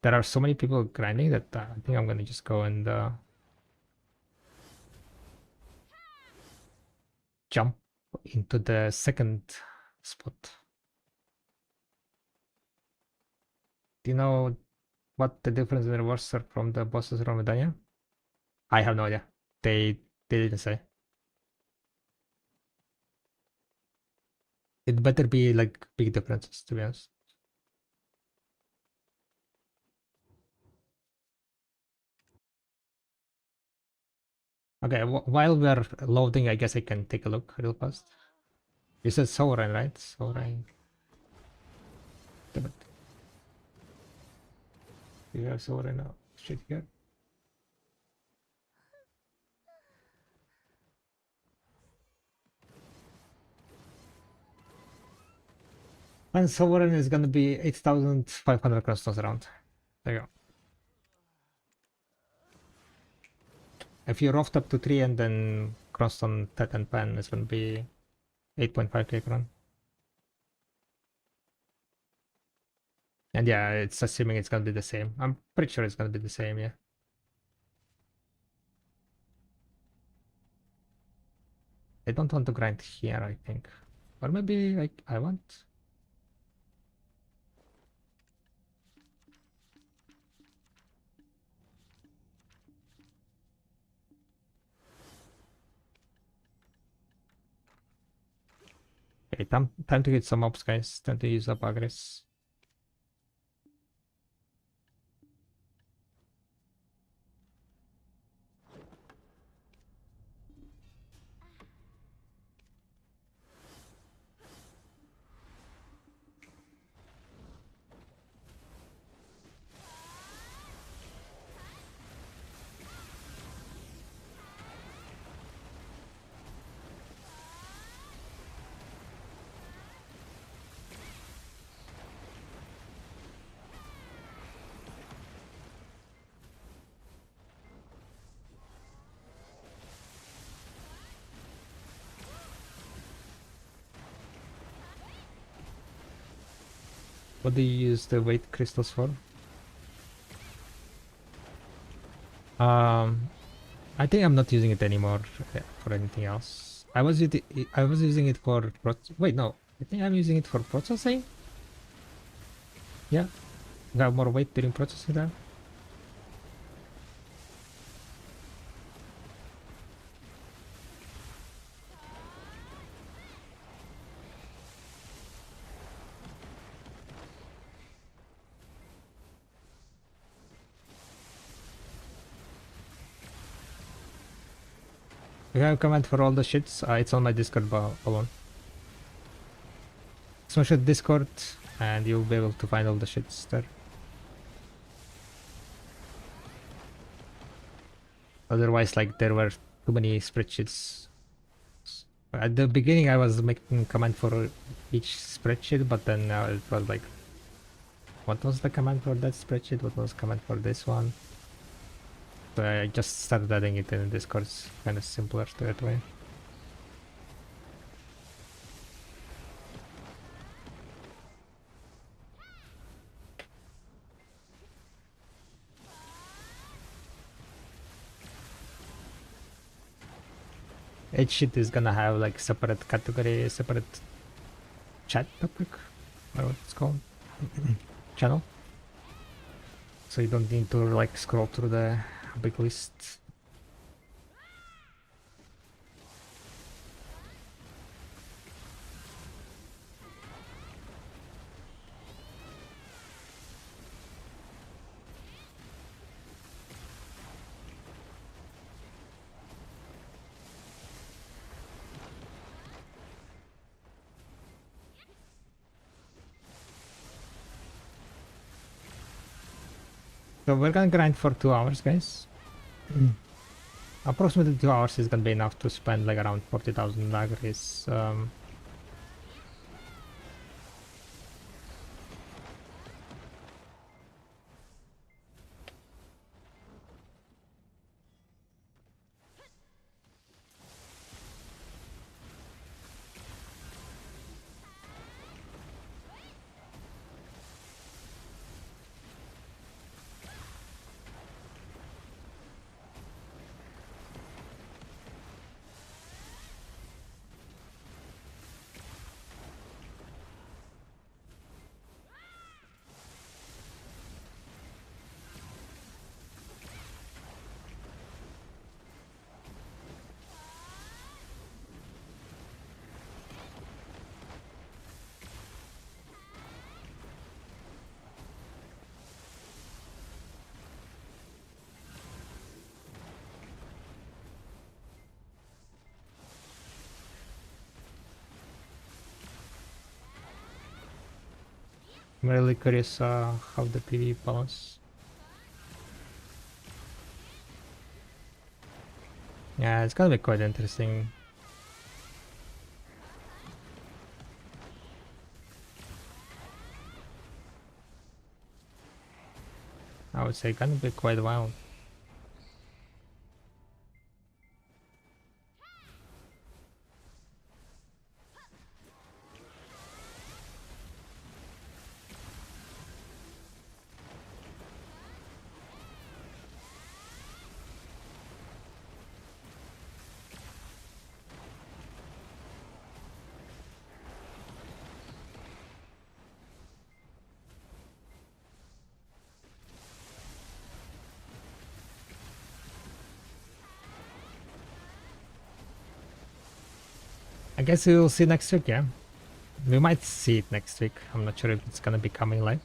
There are so many people grinding that I think I'm gonna just go and jump into the second spot. Do you know what the difference in rewards are from the bosses from Medania? I have no idea. They didn't say. It better be like big differences, to be honest. Okay, while we're loading, I guess I can take a look real fast. You said Sovereign, right? Sovereign. Damn it. Do you have Sovereign now? Shit here. And Sovereign is gonna be 8,500 crystals around. There you go. If you roughed up to 3 and then crossed on Tet and Pen, it's gonna be 8.5k crown. And yeah, it's assuming it's gonna be the same. I'm pretty sure it's gonna be the same, yeah. I don't want to grind here, I think. Or maybe like I want. Okay, time to get some mobs, guys. Time to use up aggress. What do you use the weight crystals for? I think I'm not using it anymore for anything else. I was using it for wait, no. I think I'm using it for processing. Yeah, you have more weight during processing there. You have a command for all the shits? It's on my Discord alone. Smash the Discord and you'll be able to find all the shits there. Otherwise, like, there were too many spreadsheets. At the beginning I was making command for each spreadsheet, but then it was like, what was the command for that spreadsheet? What was the command for this one? So I just started adding it in Discord. It's kind of simpler to that way. Each sheet is gonna have like separate category, separate chat topic, or what it's called, channel. So you don't need to like scroll through the big list. So we're gonna grind for 2 hours, guys. Approximately 2 hours is gonna be enough to spend like around 40,000 agris. I'm really curious how the PvE balance. Yeah, it's gonna be quite interesting. I would say gonna be quite wild. I guess we'll see next week, yeah? We might see it next week. I'm not sure if it's gonna be coming live.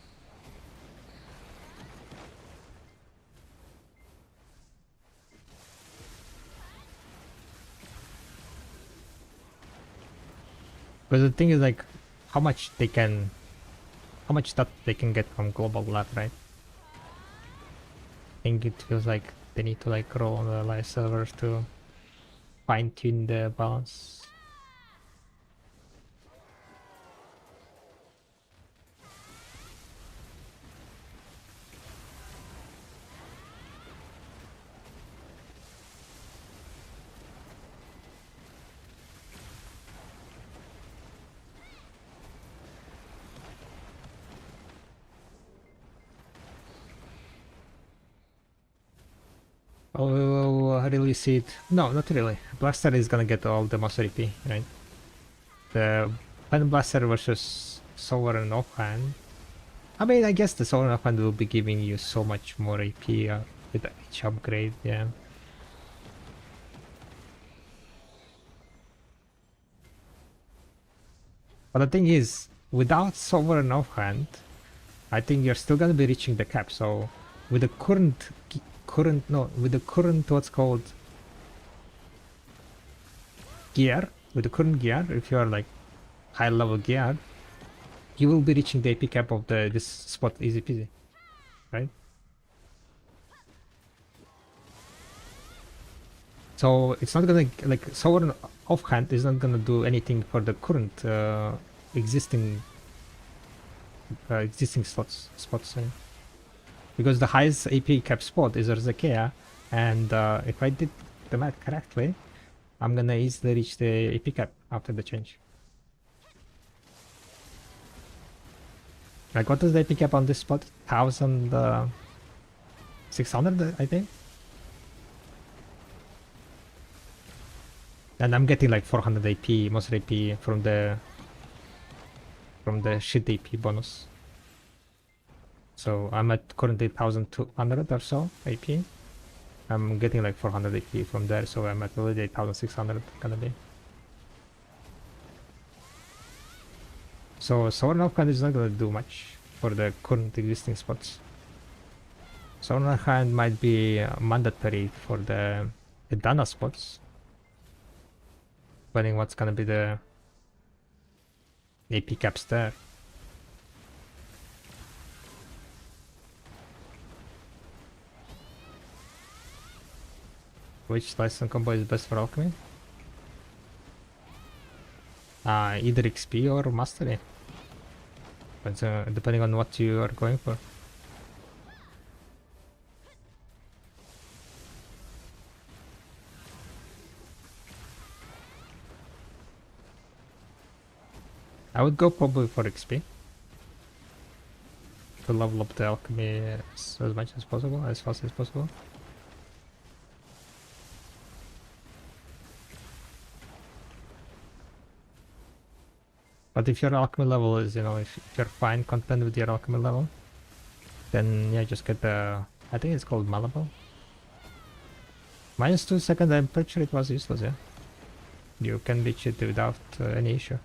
But the thing is like how much stuff they can get from global lab, right? I think it feels like they need to like roll on the live servers to fine tune the balance. Well, we will really see it. No, not really. Blaster is gonna get all the most RP, right? The Pen Blaster versus Sovereign Offhand. I mean, I guess the Sovereign Offhand will be giving you so much more AP with each upgrade, yeah. But the thing is, without Sovereign Offhand, I think you're still gonna be reaching the cap. So with the current what's called gear, with the current gear, if you are like high level gear, you will be reaching the AP cap of this spot easy peasy, right? So it's not gonna, like, Sovereign offhand is not gonna do anything for the current existing spots. Because the highest AP cap spot is Arzakea, and if I did the math correctly, I'm gonna easily reach the AP cap after the change. Like, what is the AP cap on this spot? 1,600, I think? And I'm getting like 400 AP, most AP from the shit AP bonus. So I'm at currently 1,200 or so AP. I'm getting like 400 AP from there, so I'm at already 8,600 gonna be. So Sovereign Offhand is not gonna do much for the current existing spots. Sovereign Offhand might be mandatory for the Dana spots, depending what's gonna be the AP caps there. Which license combo is best for Alchemy? Either XP or Mastery. But depending on what you are going for. I would go probably for XP. To level up the Alchemy as much as possible, as fast as possible. But if your Alchemy level is, if you're fine, content with your Alchemy level, then yeah, just get the, I think it's called Malleable. -2 seconds, I'm pretty sure it was useless, yeah. You can reach it without any issue.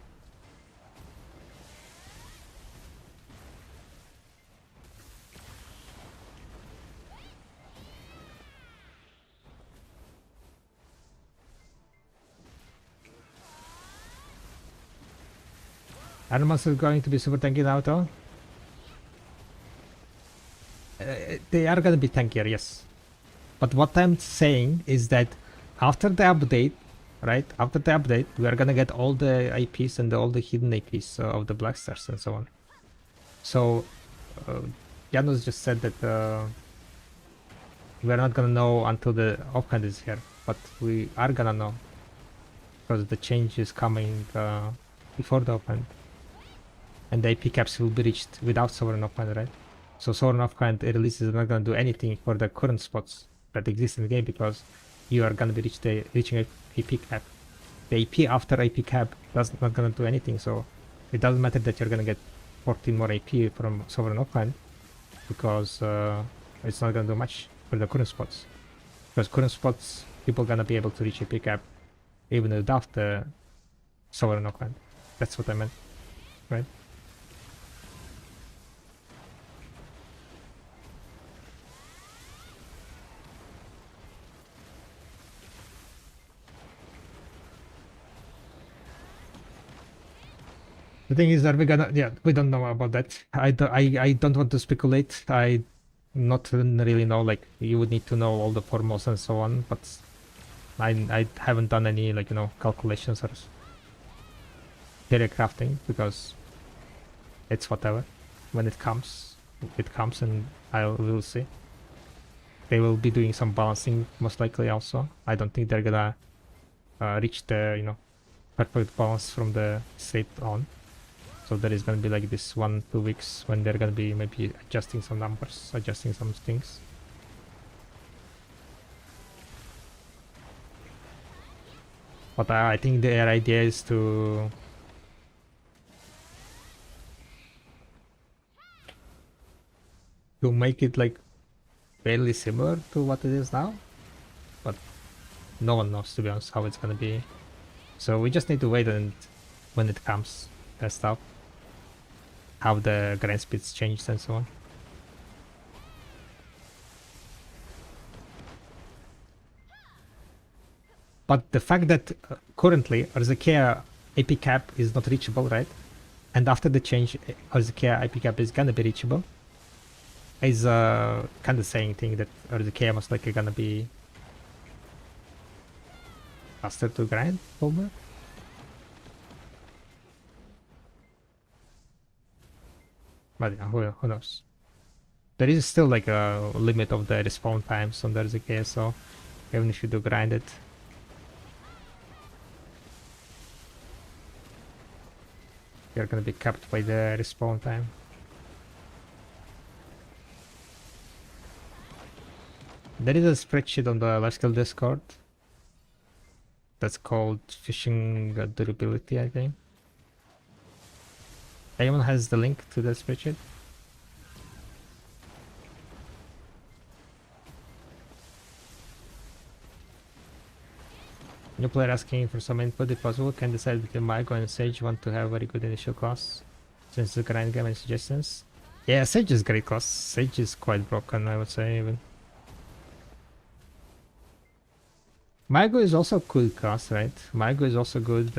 Animals is going to be super tanky now though. They are gonna be tankier, yes. But what I'm saying is that after the update, right? After the update, we are gonna get all the IPs and all the hidden IPs of the Black Stars and so on. So, Janos just said that we are not gonna know until the offhand is here, but we are gonna know because the change is coming before the offhand. And the AP caps will be reached without Sovereign Offhand, right? So Sovereign Offhand release is not going to do anything for the current spots that exist in the game because you are going to be reaching a AP cap. The AP after AP cap not going to do anything, so it doesn't matter that you're going to get 14 more AP from Sovereign Offhand because it's not going to do much for the current spots. Because current spots, people are going to be able to reach AP cap even without the Sovereign Offhand. That's what I meant, right? The thing is, are we gonna? Yeah, we don't know about that. I don't want to speculate. I not really know. Like, you would need to know all the formals and so on. But I haven't done any calculations or theory crafting because it's whatever. When it comes, and we'll see. They will be doing some balancing most likely also. I don't think they're gonna reach the perfect balance from the straight on. So there is going to be like this 1-2 weeks when they're going to be maybe adjusting some numbers, adjusting some things. But I think their idea is to make it like fairly similar to what it is now. But no one knows, to be honest, how it's going to be. So we just need to wait and when it comes, test out how the grind speeds changed and so on. But the fact that currently Arzakea AP cap is not reachable, right? And after the change, Arzakea AP cap is gonna be reachable. Is kind of saying thing that Arzakea most likely gonna be faster to grind over. But yeah, who knows? There is still like a limit of the respawn times on the Arzakea, so even if you do grind it, you're gonna be capped by the respawn time. There is a spreadsheet on the Lifeskill Discord that's called Fishing Durability, I think. Anyone has the link to the spreadsheet? New player asking for some input if possible, can decide between Mago and Sage, want to have very good initial class since the grind game and suggestions. Yeah, Sage is great class. Sage is quite broken, I would say even. Mago is also good class, right? Mago is also good.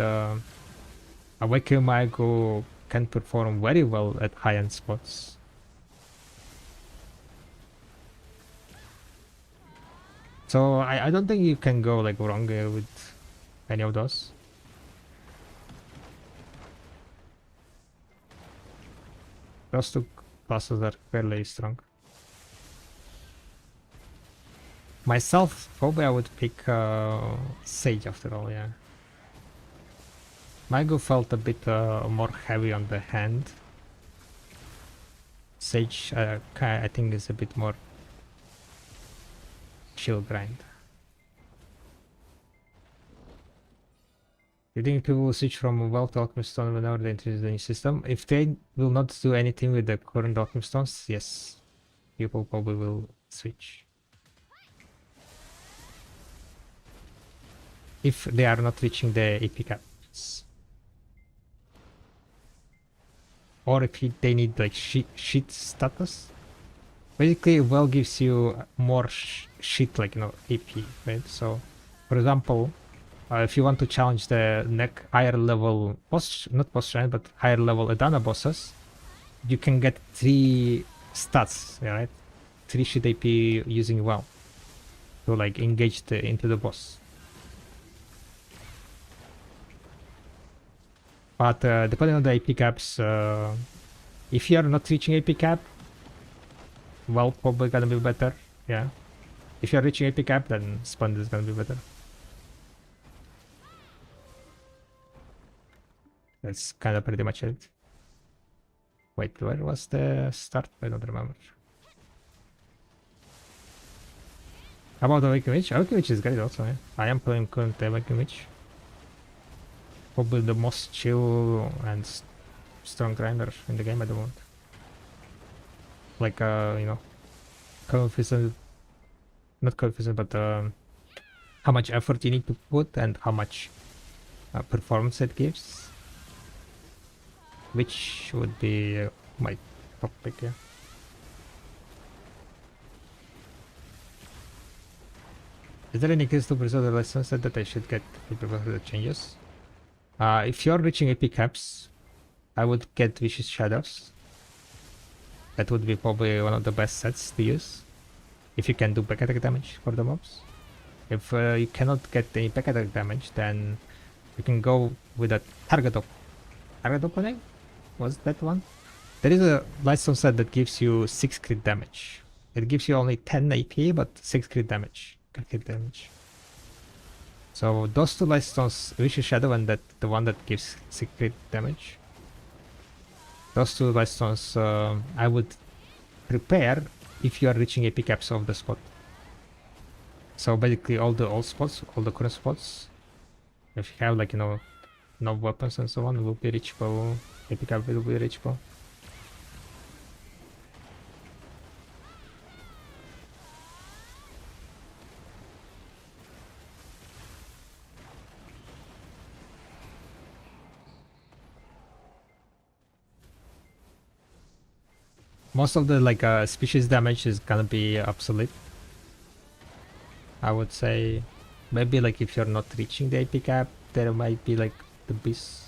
Awaken Mago can perform very well at high-end spots. So I don't think you can go like wrong with any of those. Those two classes are fairly strong. Myself, probably I would pick Sage after all, yeah. Mago felt a bit more heavy on the hand. Sage, I think, is a bit more chill grind. Do you think people will switch from well to Alchemy Stone whenever they introduce the new system? If they will not do anything with the current Alchemy Stones, yes, people probably will switch. If they are not reaching the AP caps. Or if they need like shit status. Basically, well gives you more shit, like, you know, AP, right? So, for example, if you want to challenge the higher level boss, not boss shrine, but higher level Adana bosses, you can get 3 stats, yeah, right? 3 shit AP using well to like engage into the boss. But depending on the AP caps, if you are not reaching AP cap, well, probably gonna be better, yeah. If you're reaching AP cap, then Spund is gonna be better. That's kind of pretty much it. Wait, where was the start? I don't remember. How about Awaken Witch? Awaken Witch is great also, yeah. I am playing current Awaken Witch. Probably the most chill and strong grinder in the game at the moment. Like, you know, coefficient, not coefficient, but how much effort you need to put and how much performance it gives. Which would be my top pick, yeah. Is there any case to preserve the lessons that I should get to prepare for the changes? If you're reaching AP caps, I would get Vicious Shadows. That would be probably one of the best sets to use. If you can do back attack damage for the mobs. If you cannot get any back attack damage, then you can go with a target opening. Was that one? There is a Lightstone set that gives you 6 crit damage. It gives you only 10 AP, but 6 crit damage. So those two Lightstones, Vicious Shadow and the one that gives 6 crit damage. Those two Lightstones I would prepare if you are reaching AP caps of the spot. So basically all the old spots, all the current spots, if you have like, you know, no weapons and so on, will be reachable. AP cap will be reachable. Most of the like species damage is gonna be obsolete, I would say. Maybe like if you're not reaching the AP cap, there might be like the beast.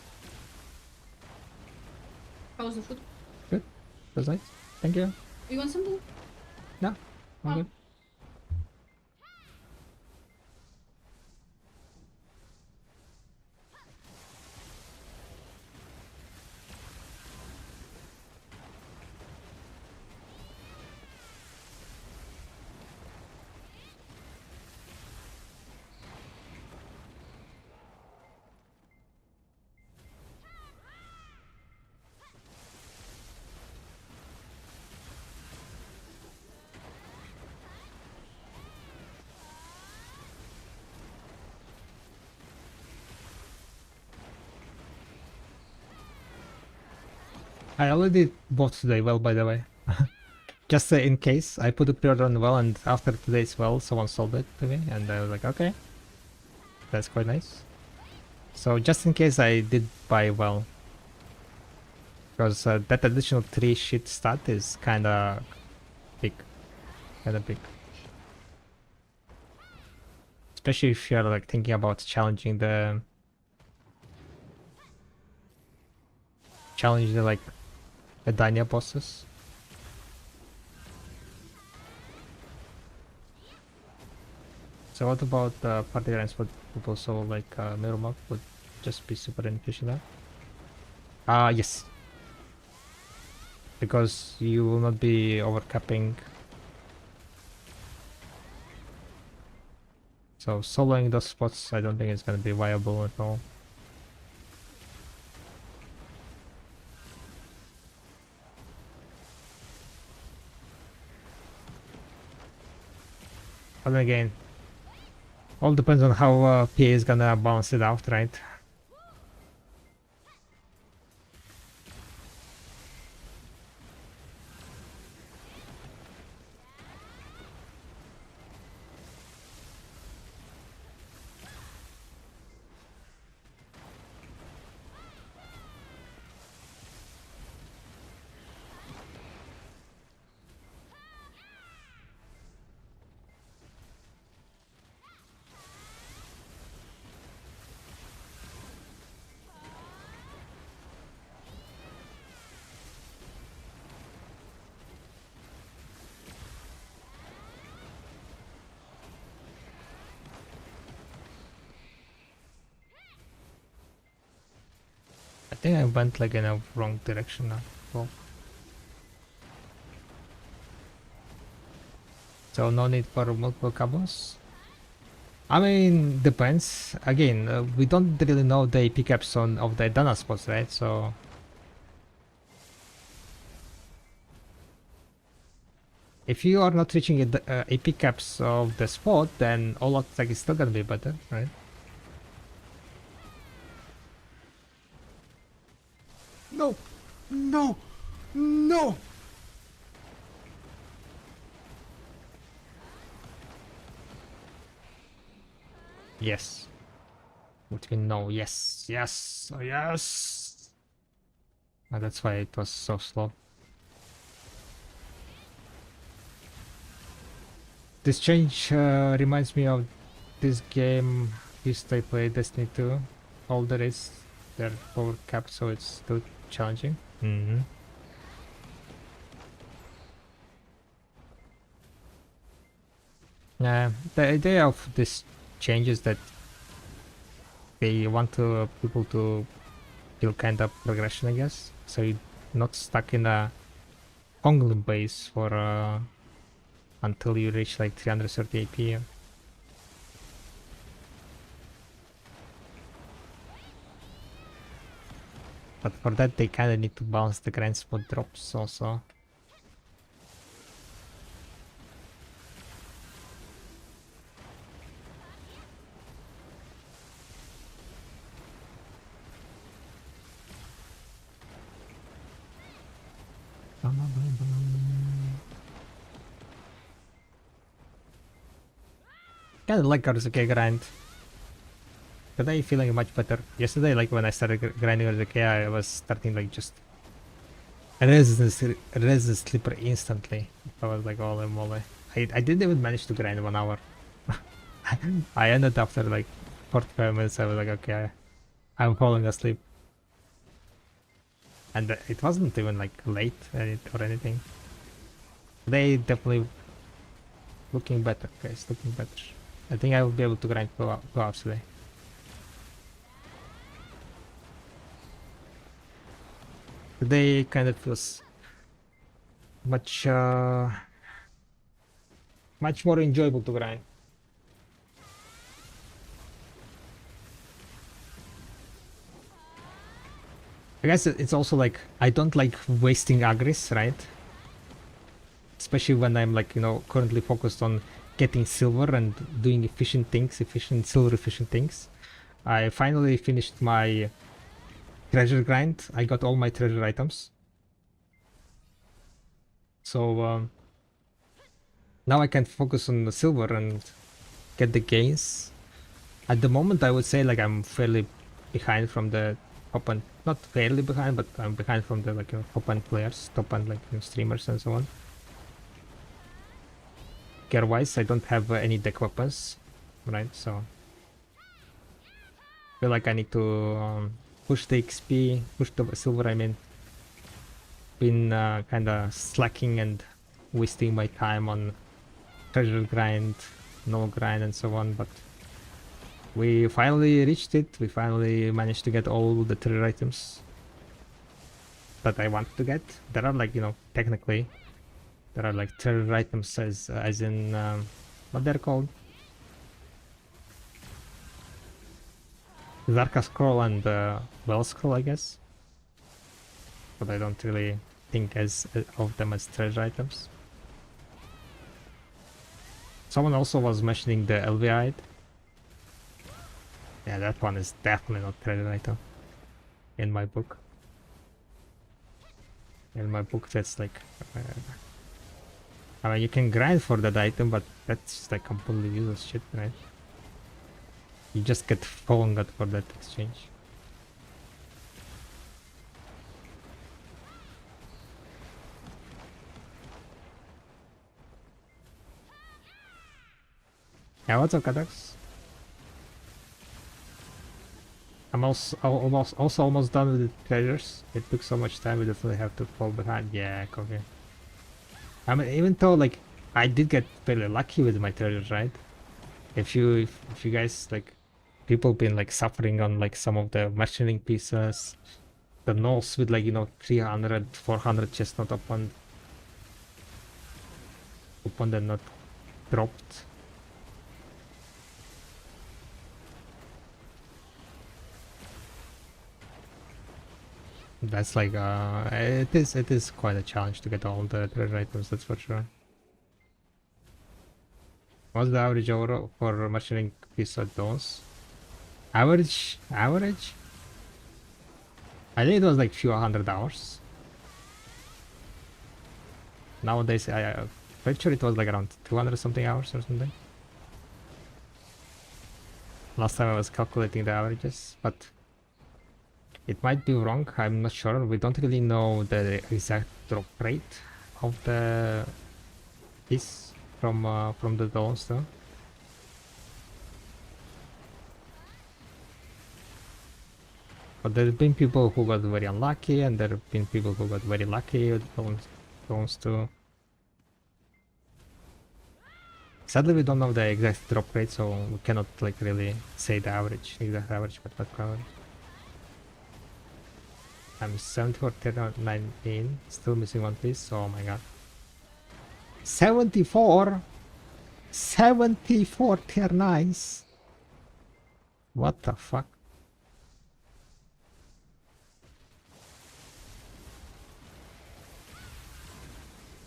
How was the food? Good. That's nice. Thank you. You want something? No, I'm Oh. good. I already bought today well, by the way. Just in case, I put a pre-order on well, and after today's well, someone sold it to me, and I was like, okay, that's quite nice. So just in case, I did buy well, because that additional 3 shit stat is kinda big, especially if you're like thinking about challenging the like Adania bosses. So what about party lines for people? So like Mirror would just be super inefficient now? Yes. Because you will not be overcapping. So soloing those spots I don't think is gonna be viable at all. But then again, all depends on how PA is gonna balance it out, right? I think I went like in a wrong direction now. Well, so no need for multiple combos. I mean, depends. Again, we don't really know the AP caps of the Dana spots, right? So if you are not reaching the AP caps of the spot, then all attack is still gonna be better, right? No! No! No! Yes. What do you know? Yes, yes, oh, yes. That's why it was so slow. This change reminds me of this game used to play Destiny 2. All there is, they're overcapped, so it's still challenging. The idea of this change is that they want people to feel kind of progression, I guess. So you're not stuck in a Konglin base for until you reach like 330 AP. But for that they kinda need to balance the grand spot drops also. Kinda like Arzuke grind. Today feeling much better. Yesterday, like when I started grinding Arzuke, I was starting like just resistance slipper instantly. I was like, holy moly. I didn't even manage to grind 1 hour. I ended after like 45 minutes. I was like, okay, I'm falling asleep. And it wasn't even like late or anything. They definitely looking better, guys. Looking better. I think I will be able to grind 2 hours today. Today kind of feels much much more enjoyable to grind. I guess it's also like I don't like wasting agris, right? Especially when I'm like, you know, currently focused on getting silver and doing efficient things, silver efficient things. I finally finished my treasure grind. I got all my treasure items. So now I can focus on the silver and get the gains. At the moment, I would say like I'm fairly behind from the top end. Not fairly behind, but I'm behind from the like, you know, top end players, top end like, you know, streamers and so on. Gear wise, I don't have any deck weapons, right? So I feel like I need to push the XP, push the silver. I mean, been kind of slacking and wasting my time on treasure grind, no grind, and so on. But we finally reached it. We finally managed to get all the treasure items that I want to get. There are like, you know, technically there are like treasure items as in what they're called, Zarka Scroll and Well Scroll, I guess. But I don't really think of them as treasure items. Someone also was mentioning the LVI. Yeah, that one is definitely not treasure item in my book. In my book, that's like I mean, you can grind for that item, but that's like completely useless shit, right? You just get fallen god for that exchange. Yeah, what's up, Kadax? I'm also almost done with the treasures. It took so much time, we definitely have to fall behind. Yeah, okay. I mean, even though like I did get fairly lucky with my treasures, right? If you guys like, people been like suffering on like some of the machining pieces, the nulls with like, you know, 300, 400 chestnut upon and not dropped. That's like it is quite a challenge to get all the treasure items, that's for sure. What's the average overall for machining piece at those? Average? I think it was like few 100 hours. Nowadays, I'm pretty sure it was like around 200 something hours or something. Last time I was calculating the averages, but it might be wrong. I'm not sure. We don't really know the exact drop rate of the piece from the drones, though. But there have been people who got very unlucky, and there have been people who got very lucky with drones too. Sadly, we don't know the exact drop rate, so we cannot like really say the exact average, but not average. I'm 74 tier 19, still missing one piece. Oh my god. 74 tier 9s. What the fuck?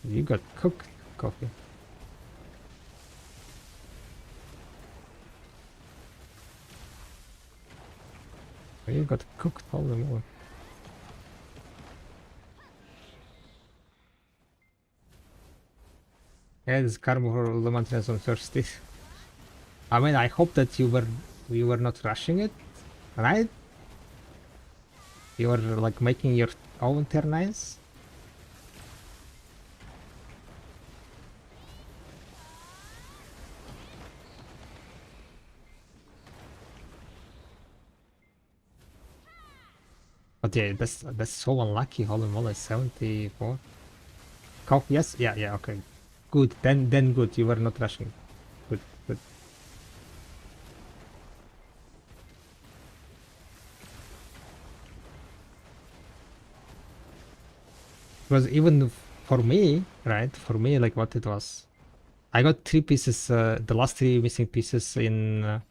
You got cooked, coffee. You got cooked, holy moly. Yeah, this Carnivore Lumantrans on thirsty. I mean, I hope that you were not rushing it, right? You were like making your own tier 9s. But yeah, that's so unlucky. Holy moly, 74. Cough, yes, yeah, okay. Good, then good. You were not rushing. Good, good. Because even for me, right? For me, like what it was, I got 3 pieces. The last 3 missing pieces in.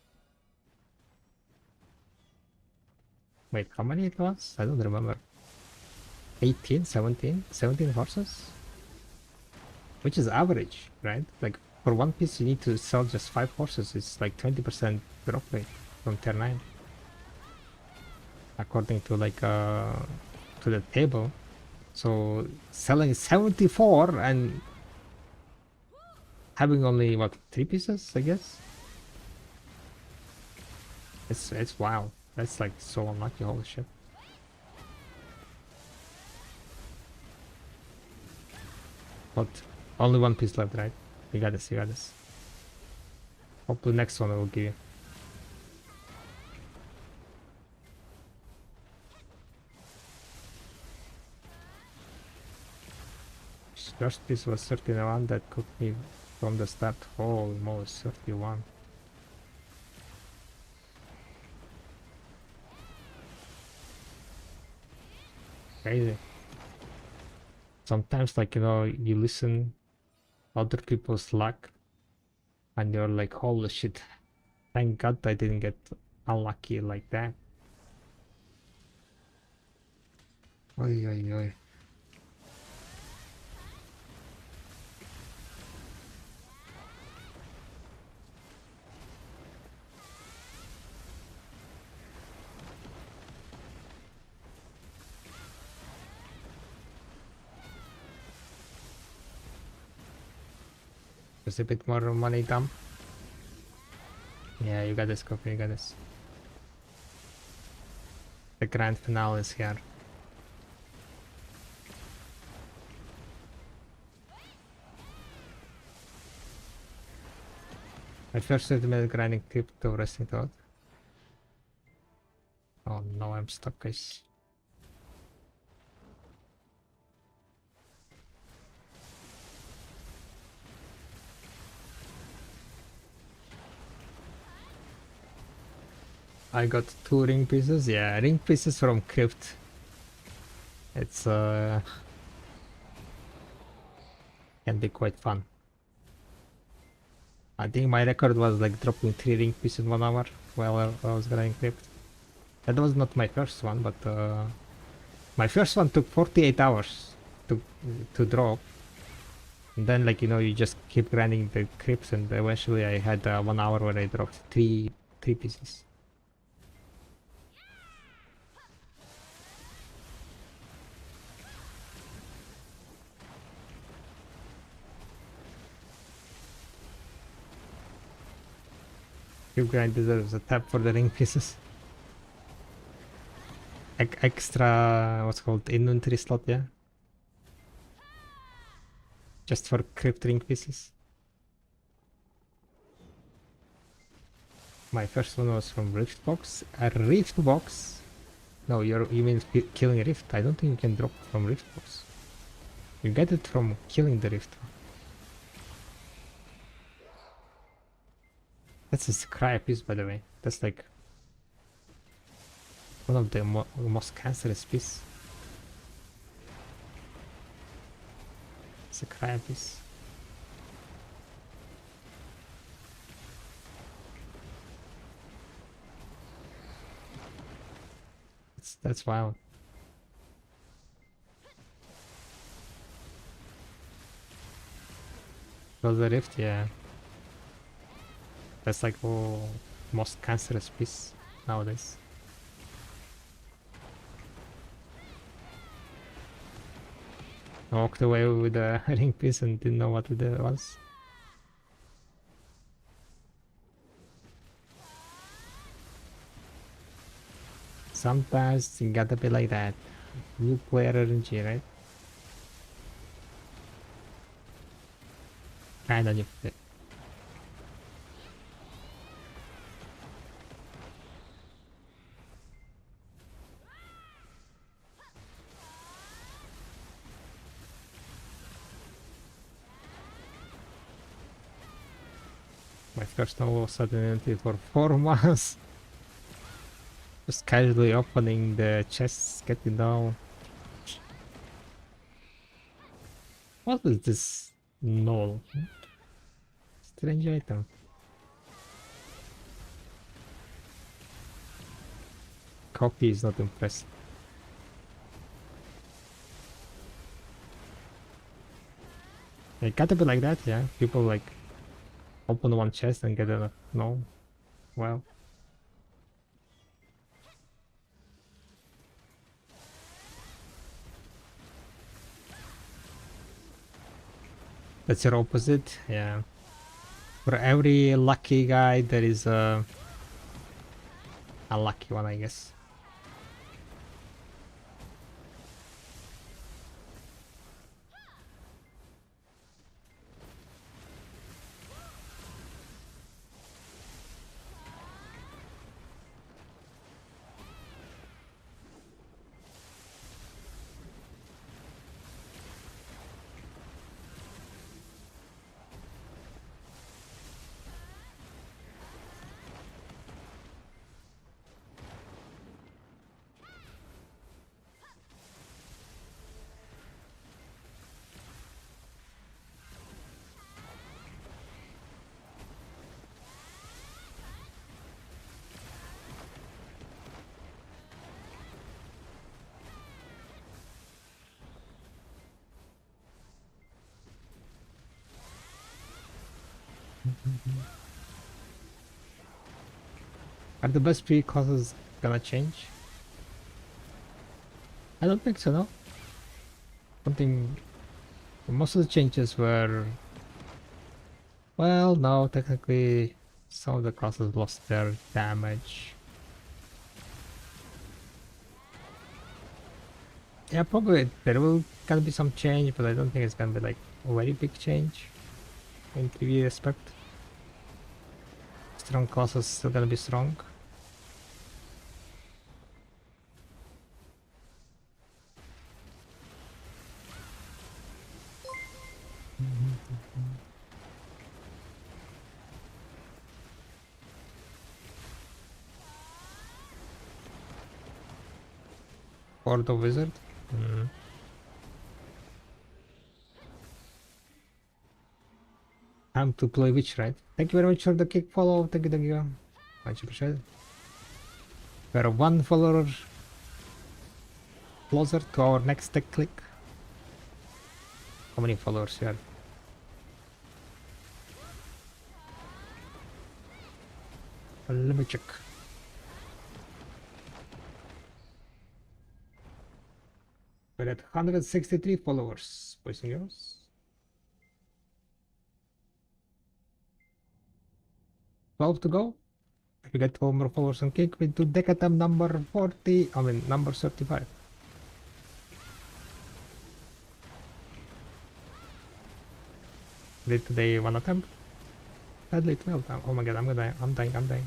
Wait, how many it was? I don't remember. 18, 17, 17 horses, which is average, right? Like for 1 piece, you need to sell just 5 horses. It's like 20% drop rate from tier 9, according to like to the table. So selling 74 and having only what 3 pieces, I guess. It's wild. That's like so unlucky. Holy shit. But only 1 piece left, right? You got this. You got this. Hopefully next one I will give you. First piece was 31, that cooked me from the start. Holy moly, 31. Crazy. Sometimes, like, you know, you listen other people's luck and you're like, holy shit, thank God I didn't get unlucky like that. Oi, oi, oi. There's a bit more money dump. Yeah, you got this, Coffee, you got this. The grand finale is here. I first started grinding crypto resting thought. Oh no, I'm stuck, guys. I got 2 ring pieces. Yeah, ring pieces from crypt. It's can be quite fun. I think my record was like dropping 3 ring pieces in 1 hour while I was grinding crypt. That was not my first one, but my first one took 48 hours to drop. And then, like, you know, you just keep grinding the crypts, and eventually I had 1 hour where I dropped three pieces. Cube grind deserves a tap for the ring pieces. Extra, what's called inventory slot, yeah. Just for crypt ring pieces. My first one was from Rift Box. A Rift Box? No, you mean killing a Rift. I don't think you can drop from Rift Box. You get it from killing the Rift. That's a Scry piece, by the way. That's like one of the most cancerous piece. It's a Scry piece. That's wild. So the Rift, yeah. That's like the most cancerous piece nowadays. I walked away with a ring piece and didn't know what it was. Sometimes you gotta be like that. New player RNG, right? Kinda new player. My first novel suddenly for 4 months. Just casually opening the chests, getting down. What is this null? Strange item. Copy is not impressive. It gotta be like that, yeah. People like open one chest and get a no. Well. That's your opposite, yeah. For every lucky guy, there is a unlucky one, I guess. Are the best pre causes gonna change? I don't think so, no. Something. Most of the changes were. Well, no, technically, some of the classes lost their damage. Yeah, probably there will gonna be some change, but I don't think it's gonna be like a very big change in PvE respect. Strong classes still gonna be strong. Or the wizard. Time to play witch, right? Thank you very much for the kick follow. Thank you, thank you. Much appreciated. We're one follower closer to our next tech click. How many followers we have? Let me check. We're at 163 followers, boys and girls. 12 to go. If we get 12 more followers on Kick, we do decatam number 40, number 35. Did today one attempt? Sadly 12. Oh my god, I'm dying.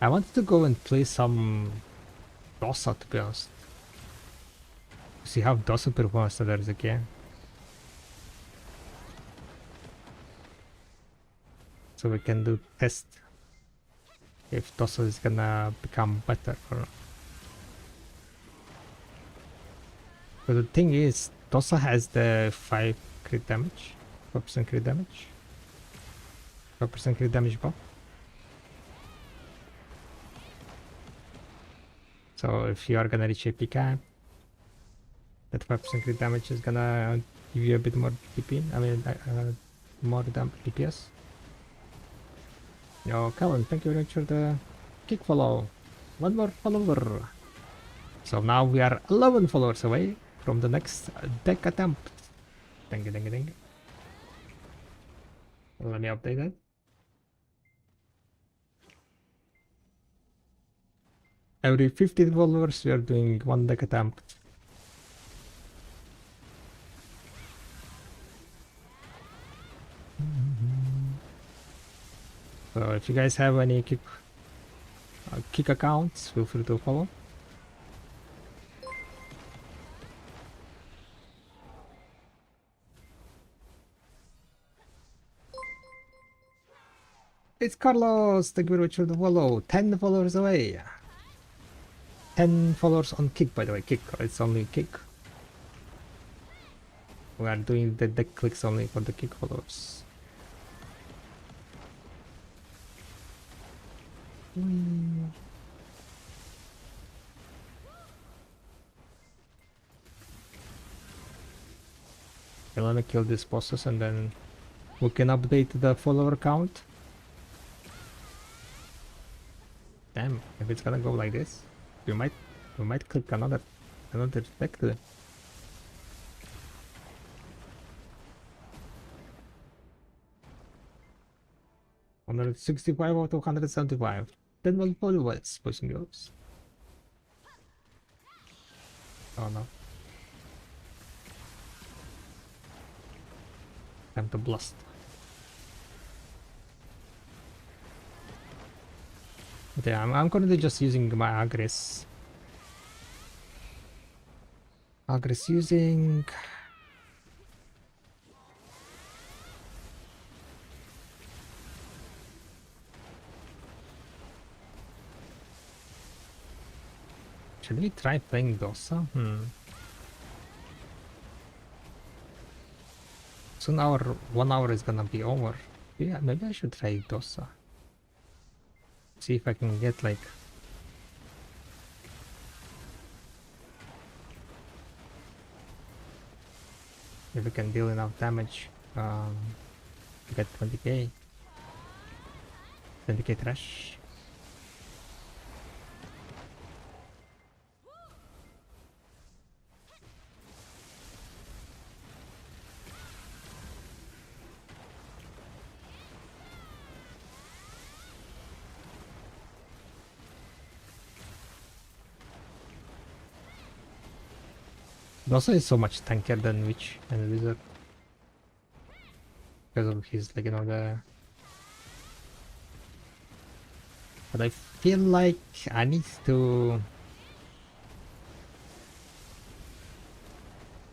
I wanted to go and play some DOSA, to be honest. See how DOSA performs there is again. So we can do test if DOSA is gonna become better or not. But the thing is, DOSA has the 5 crit damage, 4% crit damage, 4% crit damage buff. So if you are gonna reach AP cap, that 5% crit damage is gonna give you a bit more DP, more DPS. Yo, Calvin, thank you very much for the kick follow. One more follower. So now we are 11 followers away from the next deck attempt. Thank you. Let me update that. Every 15 followers we are doing one deck attempt. So if you guys have any kick accounts, feel free to follow. It's Carlos, thank you very much for the follow. 10 followers away. 10 followers on kick, by the way. Kick, it's only kick. We are doing the deck clicks only for the kick followers. Whee. I'm gonna kill these bosses and then we can update the follower count. Damn, if it's gonna go like this, we might click another deck today. $165 out of 175. Then we'll follow what's pushing those. Oh no. Time to blast. Okay, I'm currently just using my Agres. Agres using... Should we try playing Dosa? Soon 1 hour is gonna be over. Yeah, maybe I should try Dosa. See if I can get like... if we can deal enough damage to get 20k. 20k trash. Dosa is so much tankier than Witch and Wizard because of his, like, you know, the... But I feel like I need to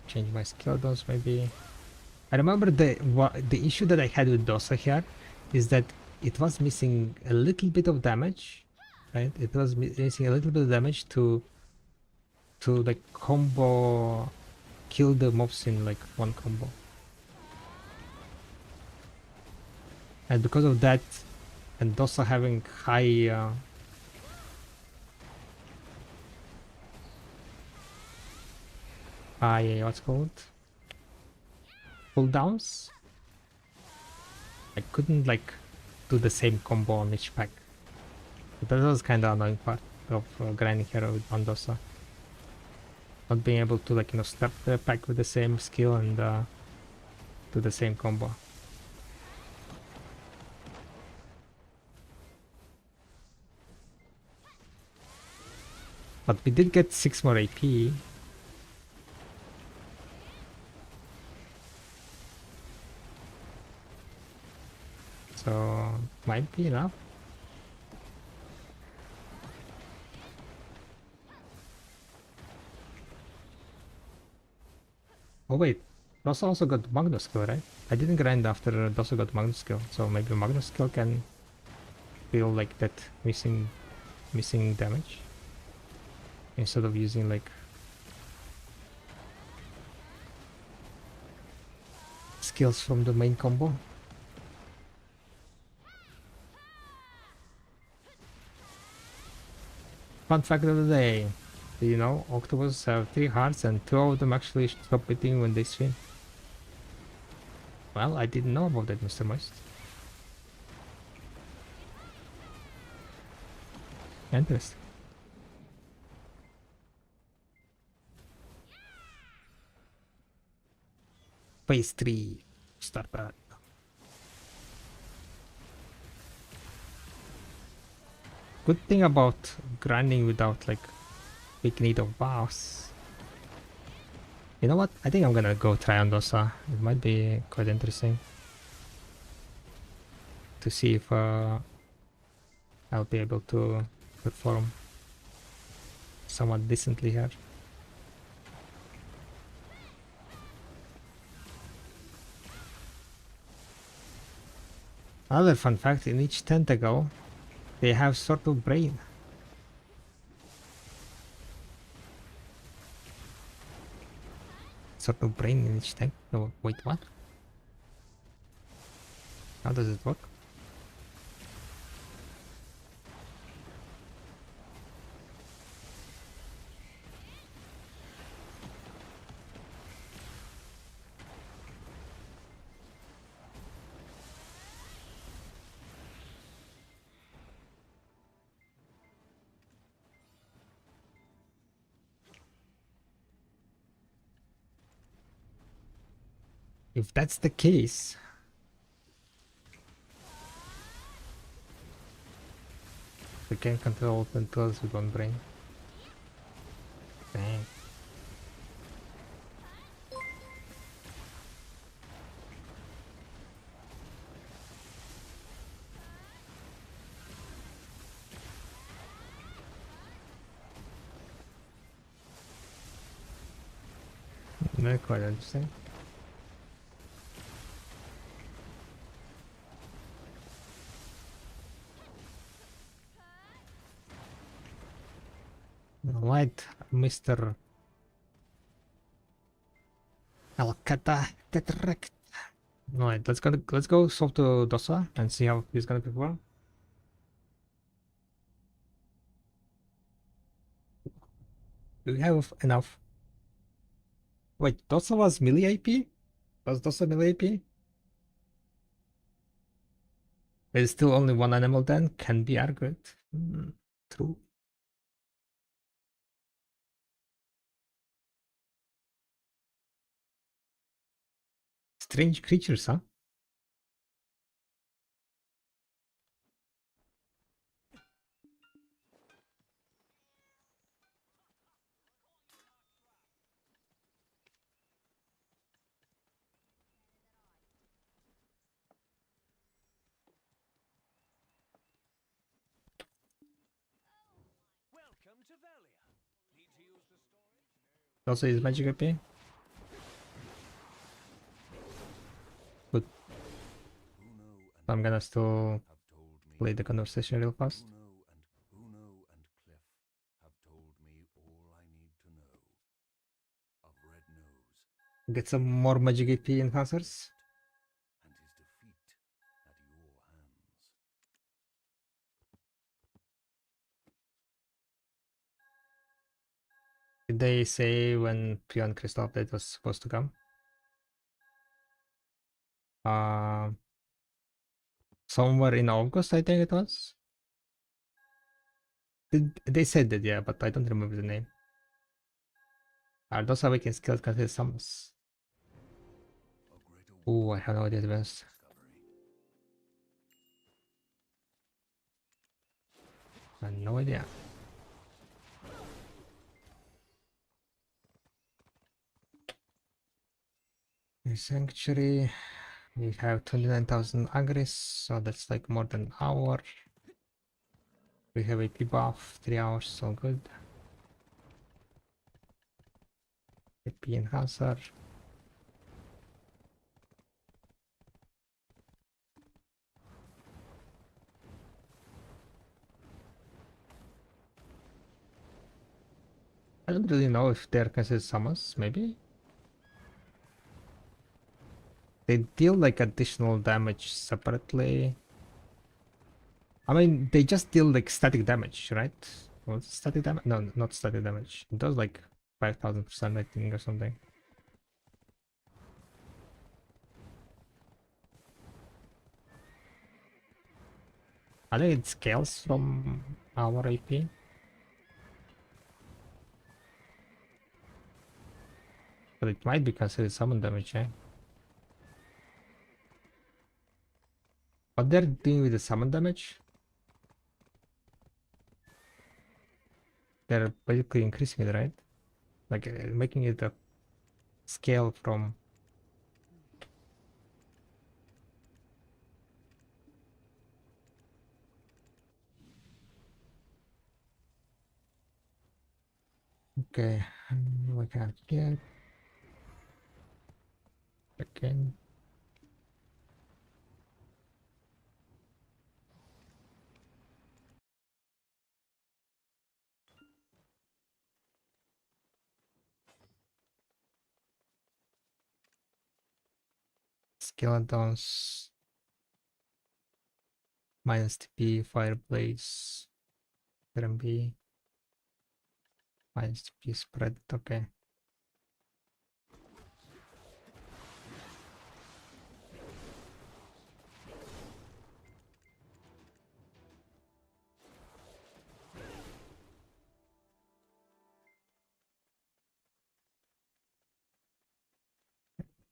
change my skill dose maybe. I remember the issue that I had with Dosa here is that it was missing a little bit of damage, right? It was missing a little bit of damage to like combo, kill the mobs in like one combo. And because of that, and Dosa having high what's called, cooldowns, I couldn't like do the same combo on each pack. But that was kind of annoying part of grinding here on Dosa. Not being able to, like, you know, start the pack with the same skill and do the same combo. But we did get 6 more AP. So might be enough. Oh wait, Dosa also got Magnus skill, right? I didn't grind after Dosa got Magnus skill, so maybe Magnus skill can feel like that missing damage instead of using like skills from the main combo. Fun fact of the day. Do you know octopus have 3 hearts and 2 of them actually stop beating when they swim? Well, I didn't know about that, Mr. Moist. Interesting. Phase 3. Start that. Good thing about grinding without like big need of buffs. You know what? I think I'm gonna go try on Dosa. It might be quite interesting to see if I'll be able to perform somewhat decently here. Another fun fact, in each tentacle, they have sort of brain. Sort of brain in each tank. No, wait, what? How does it work? If that's the case, we can control open tools with one brain. Dang. Very quite interesting. Right, Mr. Alcata Tetract. Alright, let's go solve to Dosa and see how he's gonna perform. Do we have enough? Wait, Dosa was melee AP? Was Dosa melee AP? There's still only one animal then, can be argued. True. Strange creatures, huh? Welcome to Valia. Need to use the storage? Also is magic AP. Good. I'm gonna still play the conversation real fast. Uno and Cliff have told me all I need to know of Red Nose Get some more magic AP enhancers. and his defeat at your hands. Did they say when Prion Crystal update was supposed to come? Somewhere in August, I think it was. They said that, yeah, but I don't remember the name. Are those awakened skills considered summons? Oh, I have no idea, to be honest. I have no idea. In Sanctuary, we have 29,000 agris, so that's like more than an hour. We have AP buff, 3 hours, so good. AP enhancer. I don't really know if they're considered summons, maybe? They deal like additional damage separately. I mean, they just deal like static damage, right? What's static damage? No, not static damage. It does like 5,000%, I think, or something. I think it scales from our AP. But it might be considered summon damage, eh? What they're doing with the summon damage? They're basically increasing it, right? Like making it a scale from... Okay, we can get again. Skeletons minus TP, fireplace, RMB, minus TP spread. Okay.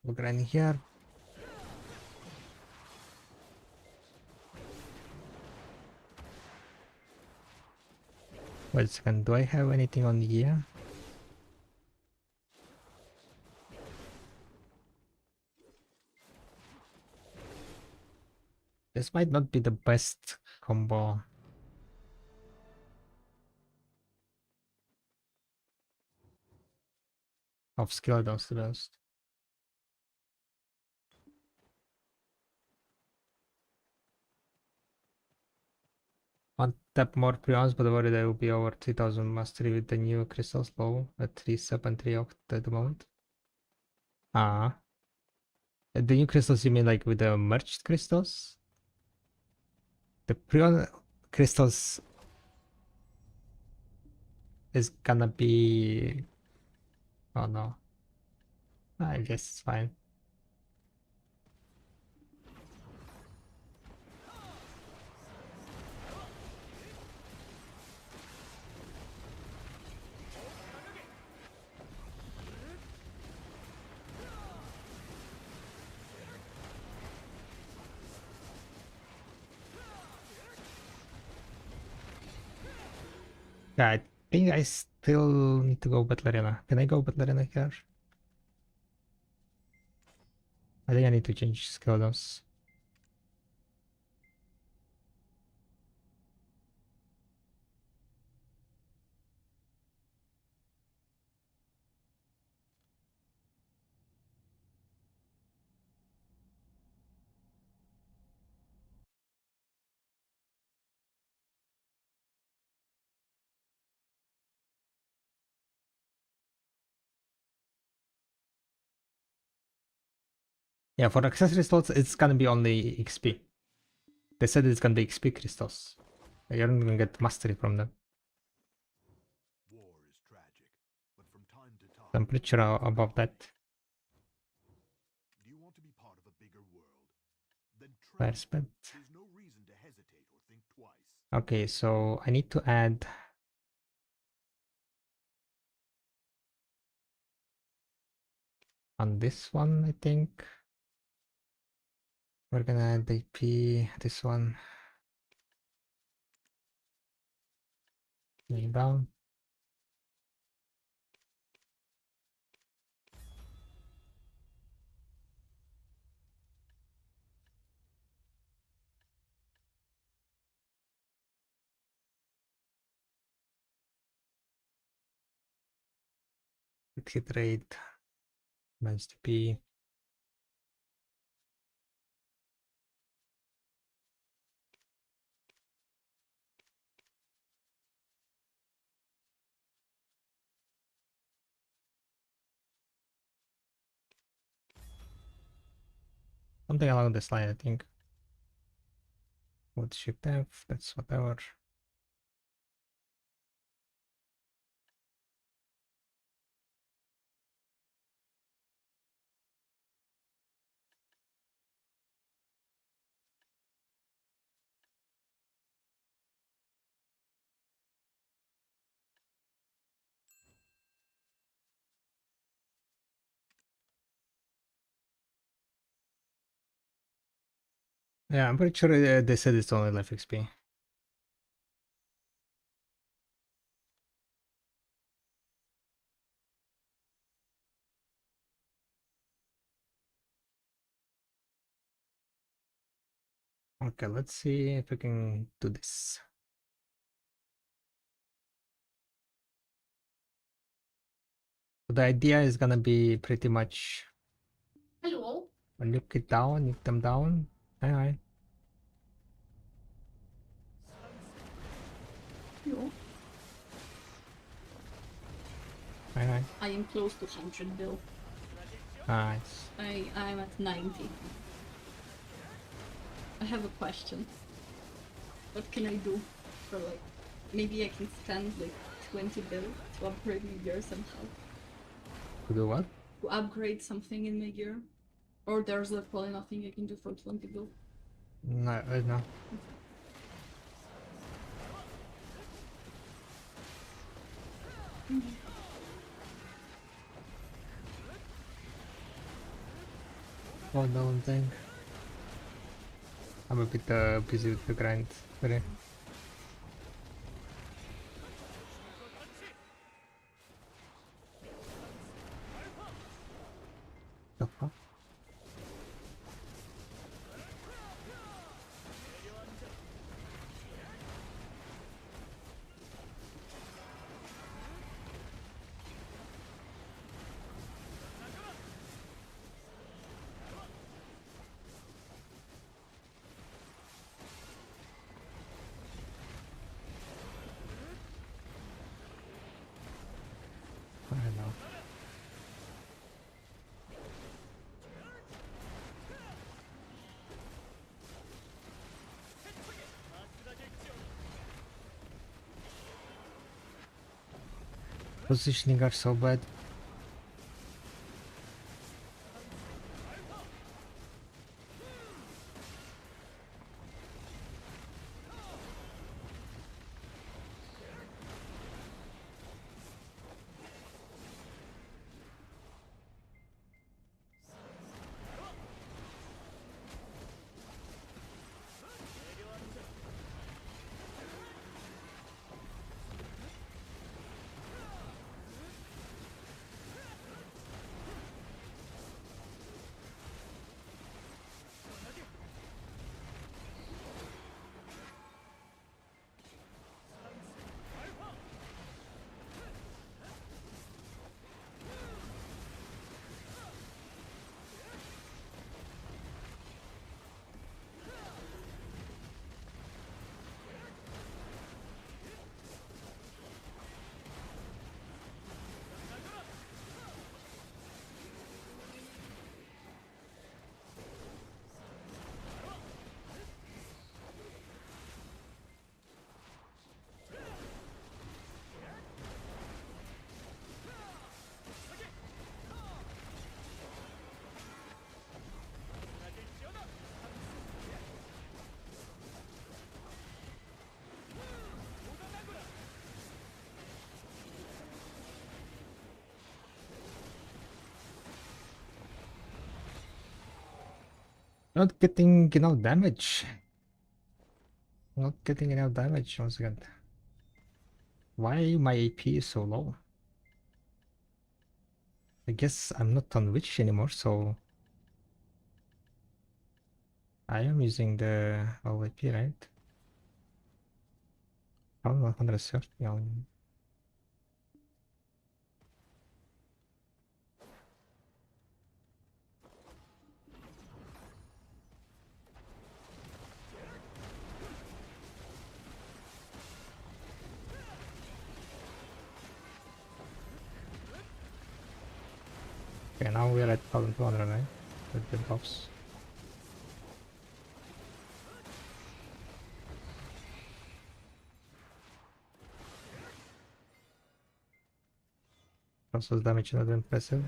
We're grinding here. Wait a second, do I have anything on here? This might not be the best combo. Of skeletons to be honest. One tap more pre-ons, but worried I will be over 3000 mastery with the new crystals low at 3 sub and 3 oct at the moment. Ah. The new crystals you mean like with the merged crystals? The pre-on crystals is gonna be... Oh no. I guess it's fine. Yeah, I think I still need to go Battle Arena. Can I go Battle Arena here? I think I need to change skeletons. Yeah, for accessory slots, it's gonna be only XP. They said it's gonna be XP crystals. You're not gonna get mastery from them. War is tragic, but from time to time, I'm pretty sure above that. do you want to be part of a bigger world? Then try. Fire spent. There's no reason to hesitate or think twice. Okay, so I need to add on this one, I think. We're gonna add AP, this one. Knee down. Hit rate, minus TP. Something along this line, I think. With shift F, that's whatever. Yeah, I'm pretty sure they said it's only life XP. Okay, let's see if we can do this. The idea is gonna be pretty much Hello. nuke it down, nuke them down. Alright. Hello. Alright. I am close to 100 bill. Nice. I'm at 90. I have a question. What can I do for like, maybe I can spend like 20 bill to upgrade my gear somehow. To do what? To upgrade something in my gear. Or there's literally nothing I can do for 20 bill. No, no. Oh, no one thing. I'm a bit busy with the grind today. The fuck? I don't know. Positioning are so bad. Not getting enough damage. Not getting enough damage once again. Why my AP is so low? I guess I'm not on Witch anymore, so I am using the low AP, right? Oh, 130 on. Okay, now we're at 1200, right? With the buffs. Also damage not impressive.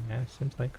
Yeah, seems like.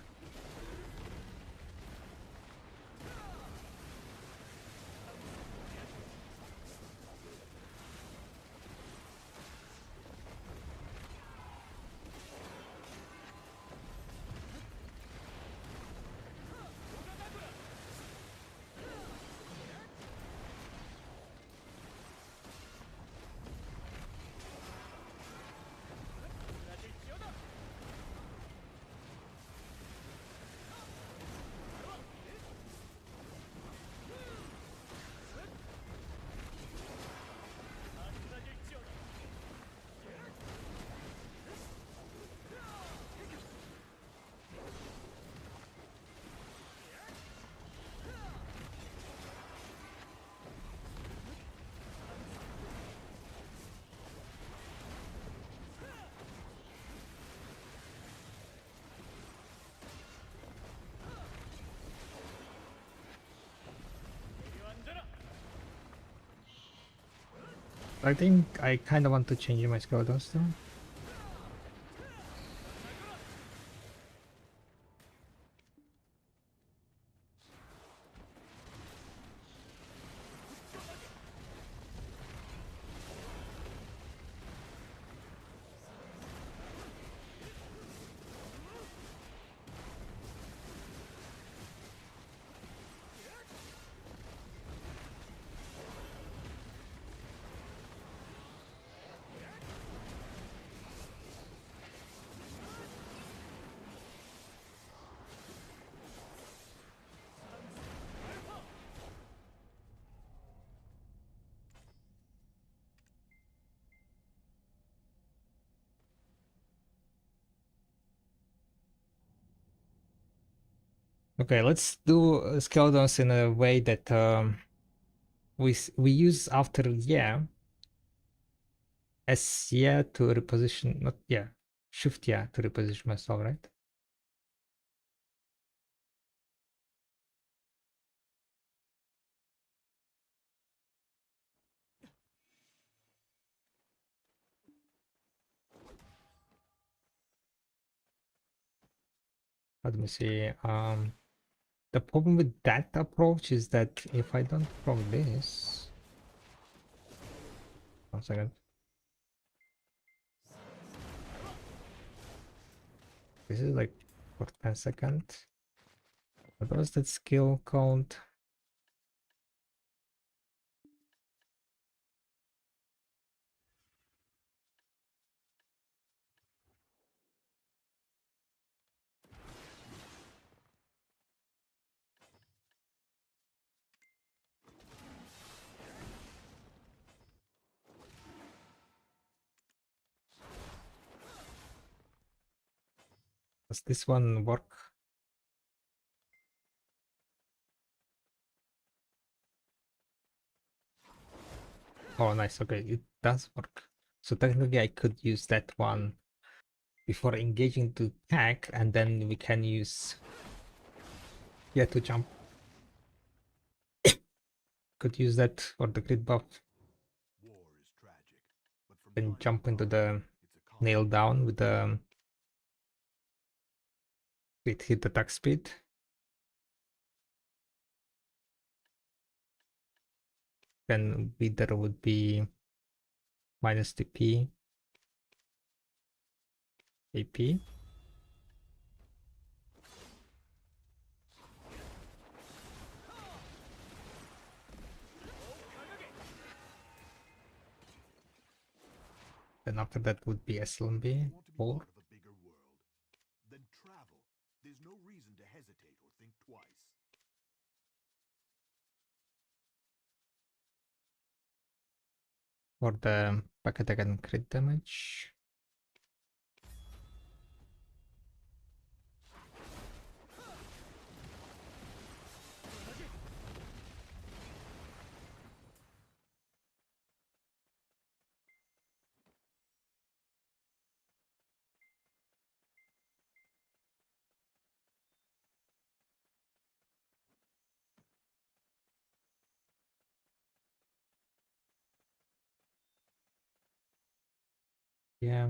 I think I kind of want to change my skeletons though. Okay, let's do skeletons in a way that we use after yeah as yeah to reposition, not yeah, shift yeah to reposition myself, right? Let me see. The problem with that approach is that if I don't proc this, 1 second. This is like for 10 seconds. What was that skill count? Does this one work? Oh, nice. Okay, it does work. So technically, I could use that one before engaging to attack, and then we can use yeah to jump. Could use that for the crit buff. War is tragic, but from Then time jump to into time, the it's a nail down with the crit hit attack speed. Then Wither would be minus TP, AP. Then after that would be SLMB, want to be 4. part of a bigger world. Then travel. There's no reason to hesitate or think twice. For the back attack and crit damage. Yeah.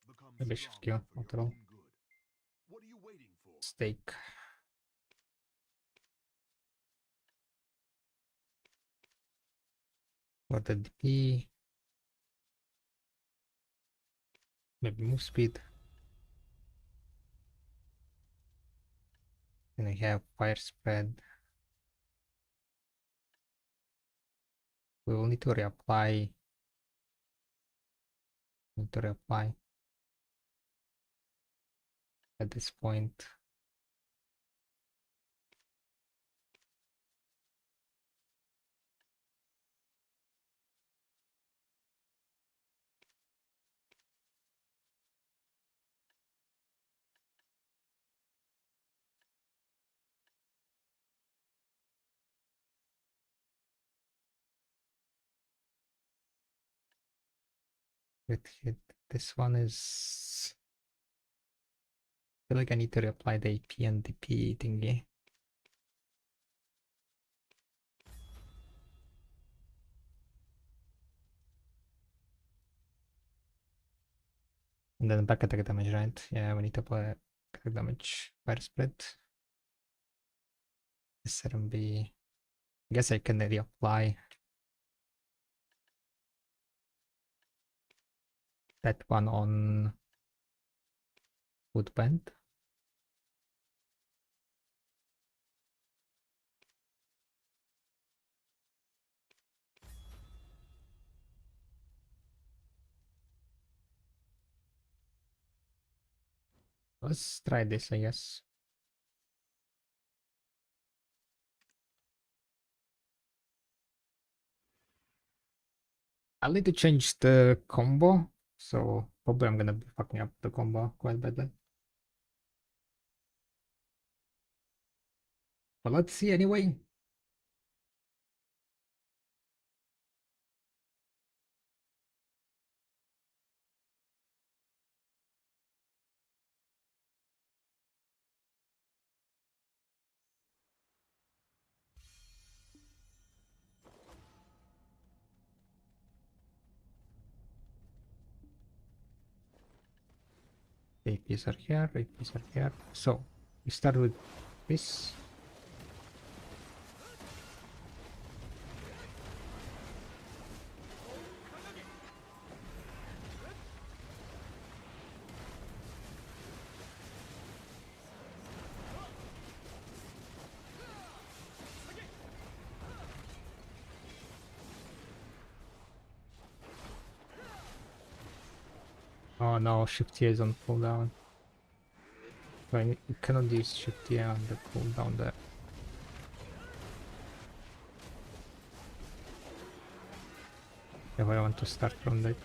Become Maybe shift kill stronger for after your all. own good. What are you waiting for? Stake. For the DP. Maybe move speed. And I have fire spread. We will need to reapply. Need to reapply at this point. hit. This one is... I feel like I need to reapply the AP and DP thingy. And then back attack damage, right? Yeah, we need to apply attack damage. Fire split. SRMB. I guess I can reapply that one on Woodbend. Let's try this, I guess. I'll need to change the combo, so probably I'm gonna be fucking up the combo quite badly. But let's see anyway. APs are here, APs are here. So we start with this. Oh no, shift here is on cooldown. So you cannot use shift here on the cooldown there. If I want to start from that.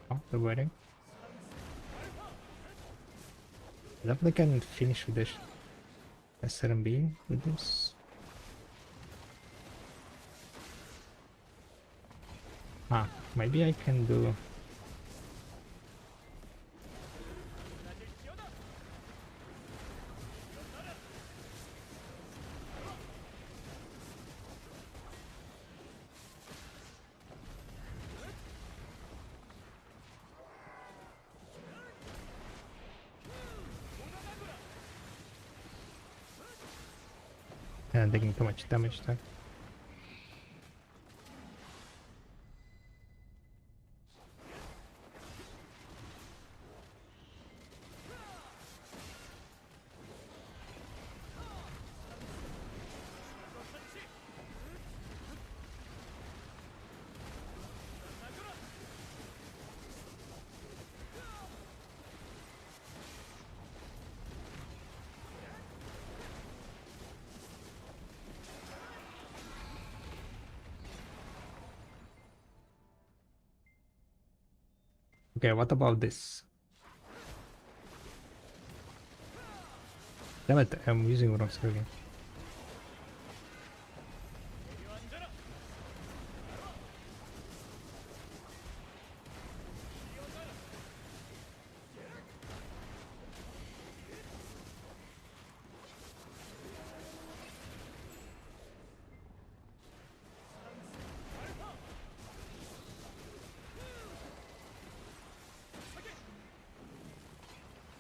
Oh, the wedding. I definitely can finish with this SRMB with this. Ah, maybe I can do... I'm taking too much damage there. Okay, what about this? Damn it, I'm using wrong skill again.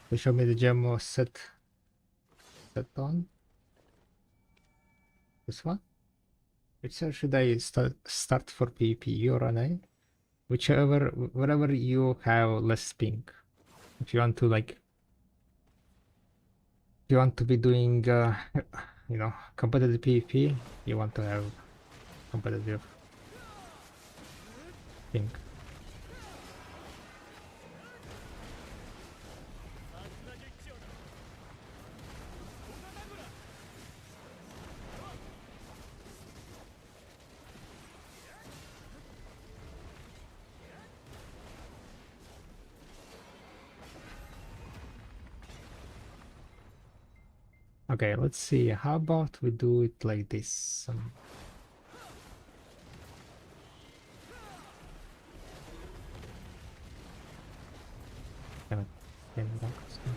They show me the gem was set on. This one? Which should I start for PvP? You or I? Whichever, wherever you have less ping. If you want to like, if you want to be doing, you know, competitive PvP, you want to have competitive ping. Okay, let's see. How about we do it like this? Can I can I-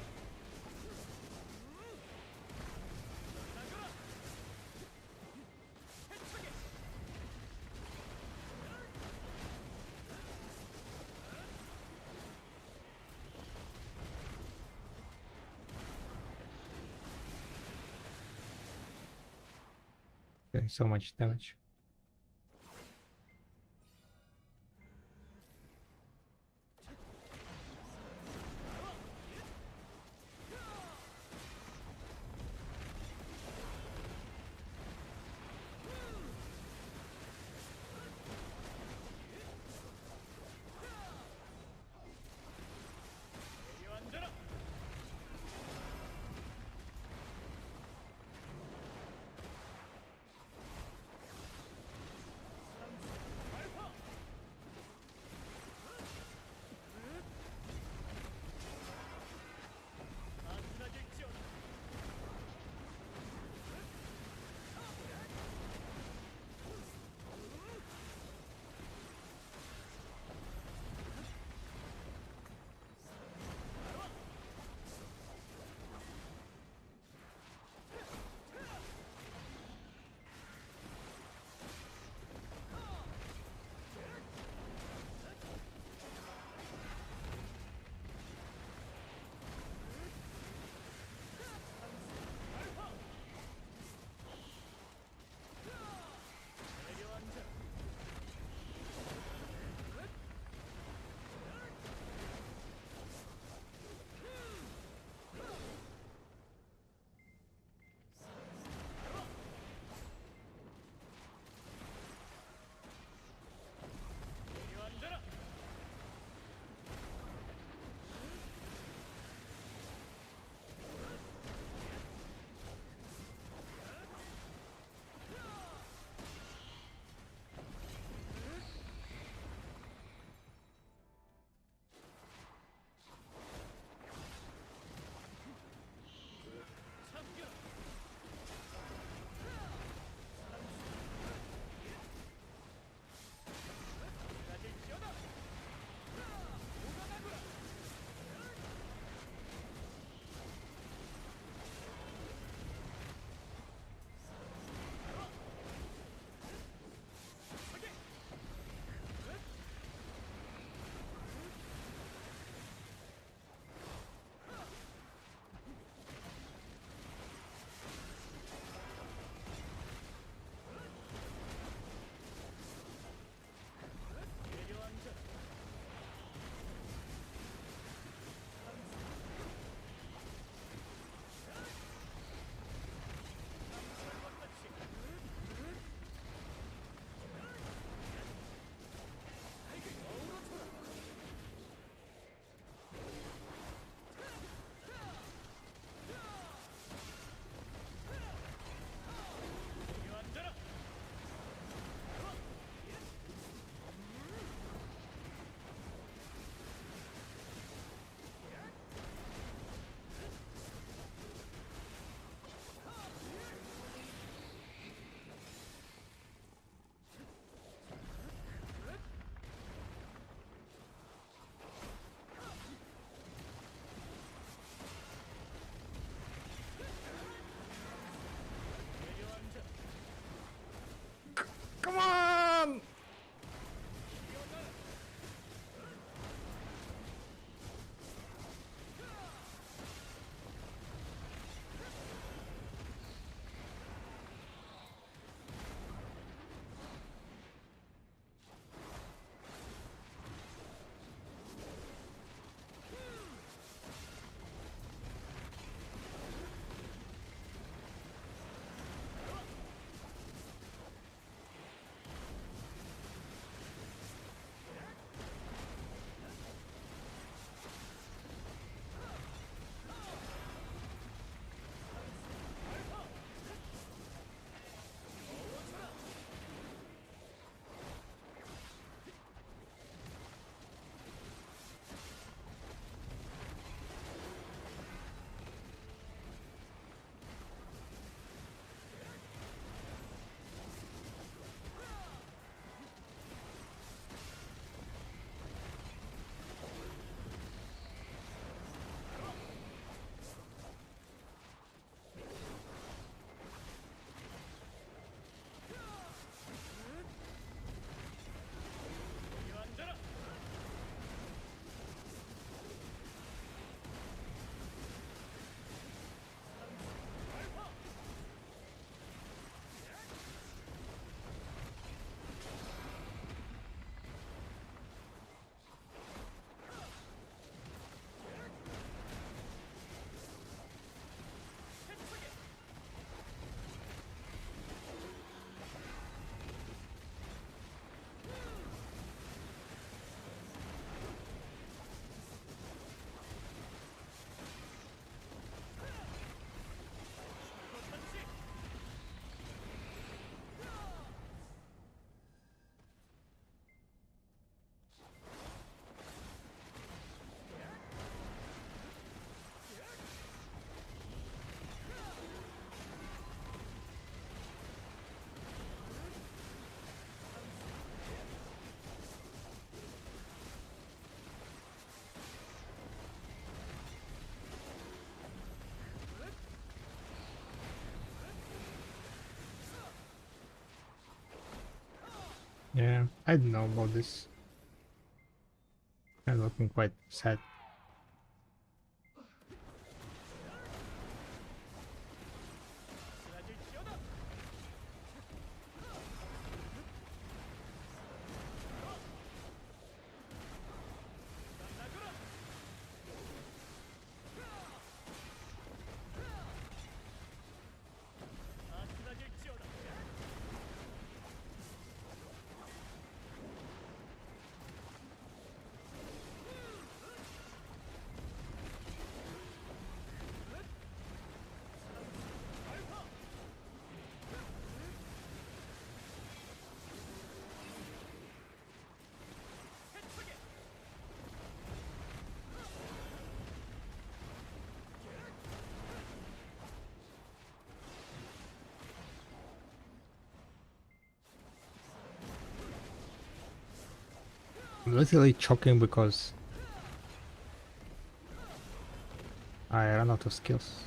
Okay, so much damage. Yeah, I don't know about this. I'm looking quite sad. I'm literally choking because I ran out of skills.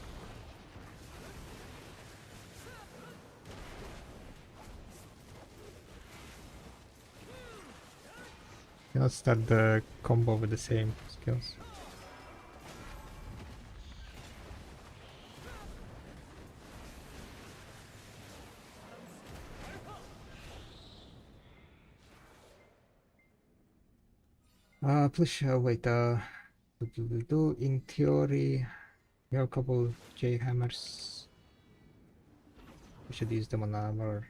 Cannot start the combo with the same skills. Please wait. In theory, we have a couple J hammers. We should use them on armor.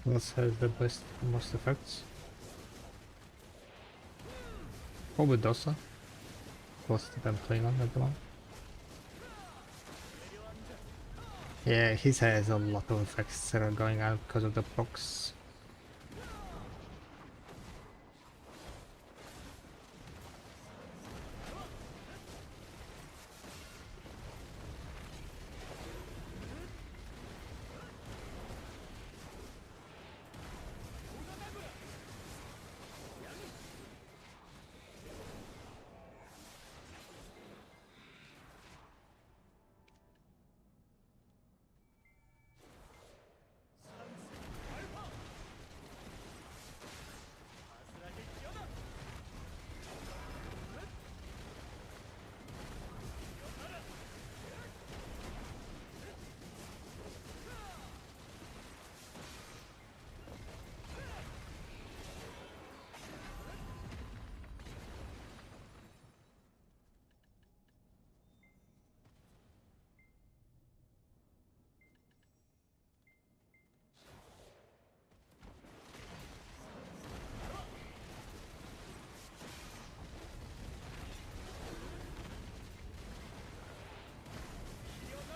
What else has the most effects? Probably Dosa. What's that I'm playing on at the moment? Yeah, his has a lot of effects that are going on because of the procs.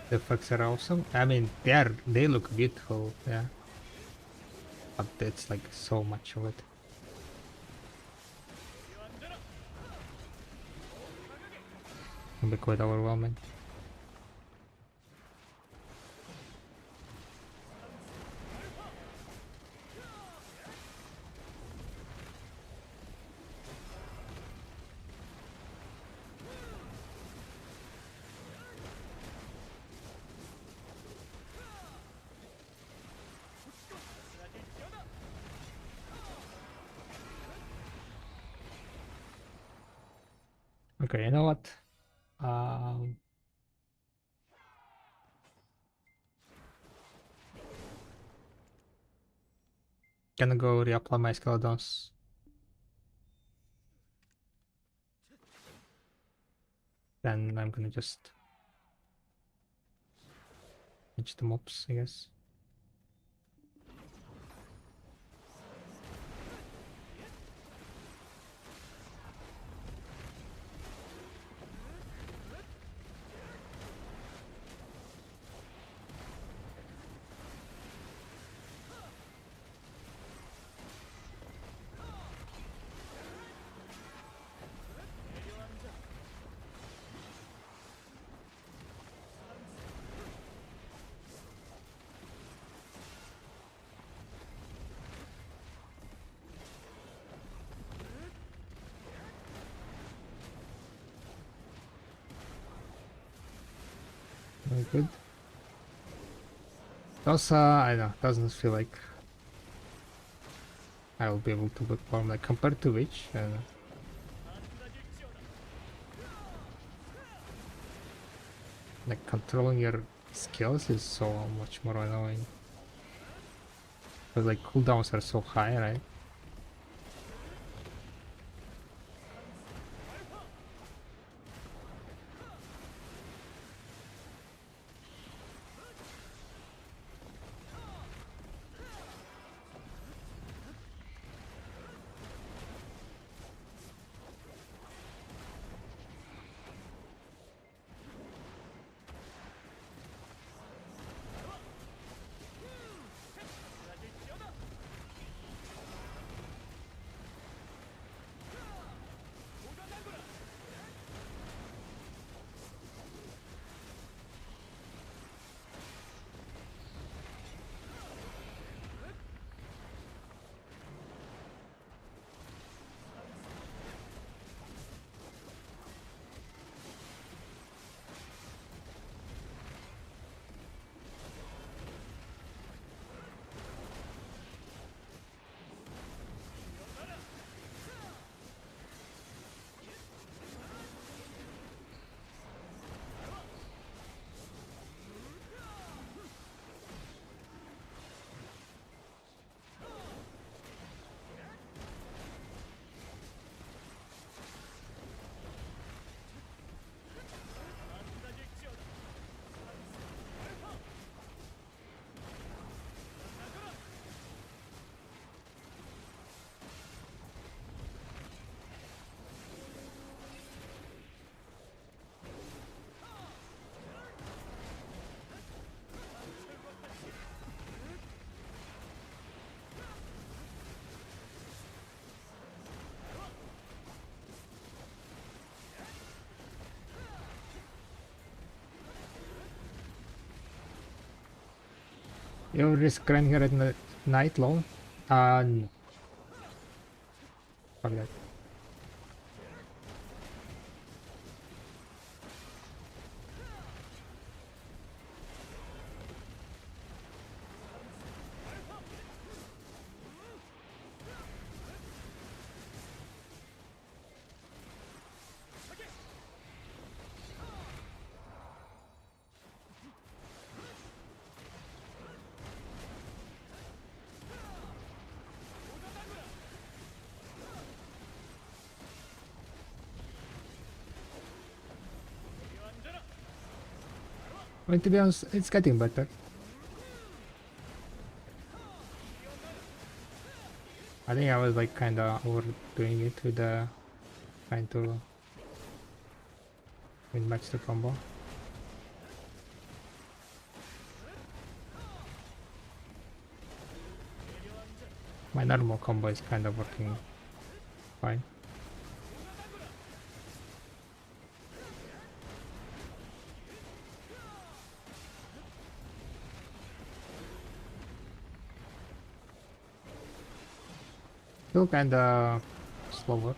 The effects are awesome. I mean, they look beautiful, yeah. But it's like so much of it. Can be quite overwhelming. Okay, you know what? Gonna go reapply my skeletons. Then I'm gonna just finish the mobs, I guess. Very good. Also, I know, doesn't feel like I will be able to perform like compared to which. Like controlling your skills is so much more annoying. But like cooldowns are so high, right? You risk running here at night long? No. Fuck that. Well, to be honest, it's getting better. I think I was like kinda overdoing it with trying to min-match the combo. My normal combo is kind of working fine. Still kinda slower.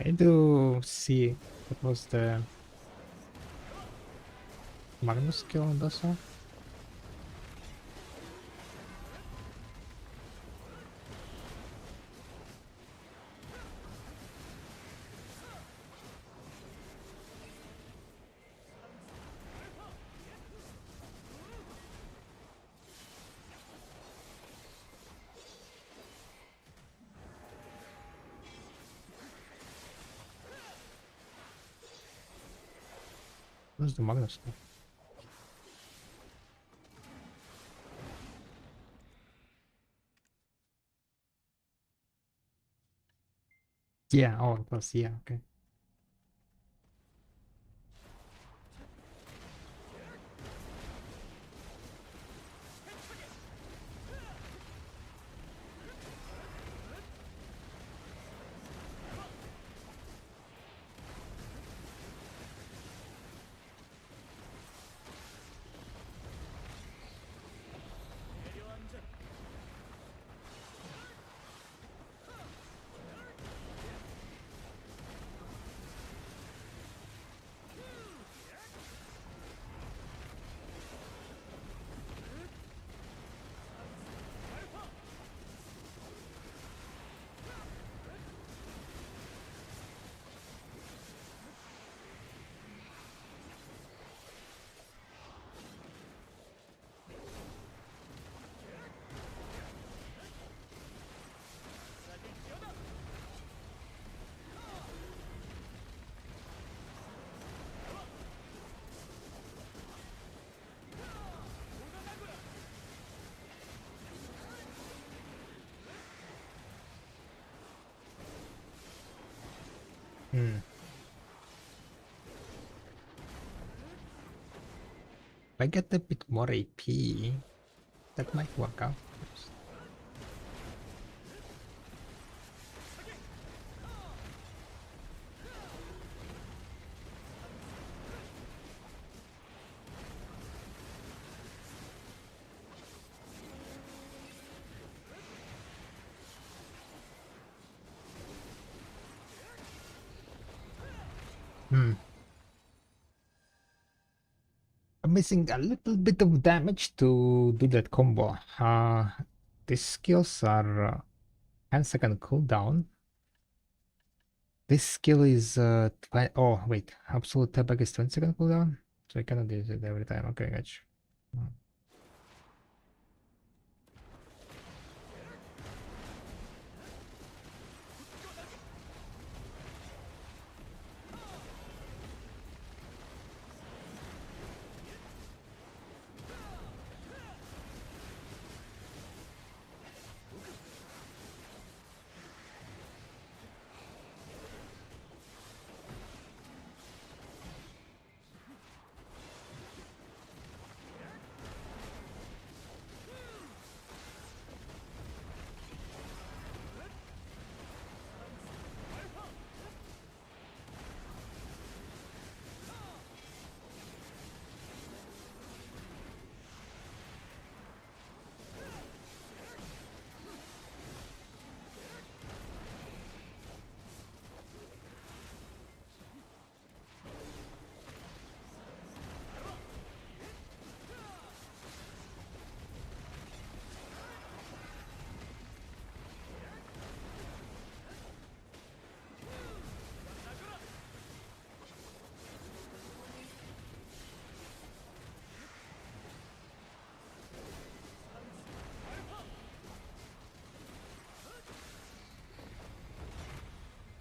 I do see what was the Magnus skill on this one. Where's the Magnus skill? Yeah, oh, it was, yeah, okay. Hmm. If I get a bit more AP, that might work out. Hmm. I'm missing a little bit of damage to do that combo. These skills are 10-second cooldown. This skill is oh wait, absolute tap back is 20-second cooldown, so I cannot use it every time. Okay, gotcha.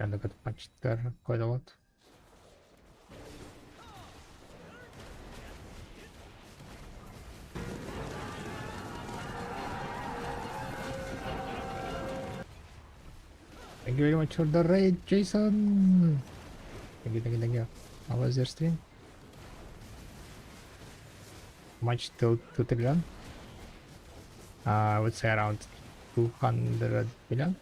And I got punched there quite a lot. Thank you very much for the raid, Jason. Thank you, thank you, thank you. How was your stream? Much till 2 trillion? I would say around 200 billion.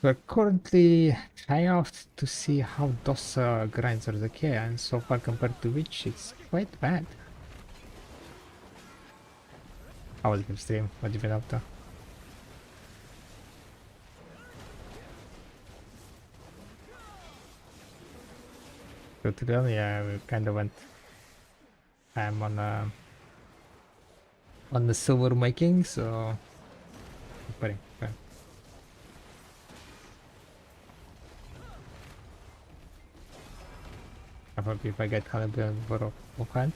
We're currently trying out to see how those grinds are okay, and so far compared to which it's quite bad. How was your stream? What have you been up to? Tutorial, yeah, we kind of went time on the silver making, so pretty fun. I hope if I get 100 billion for offhand.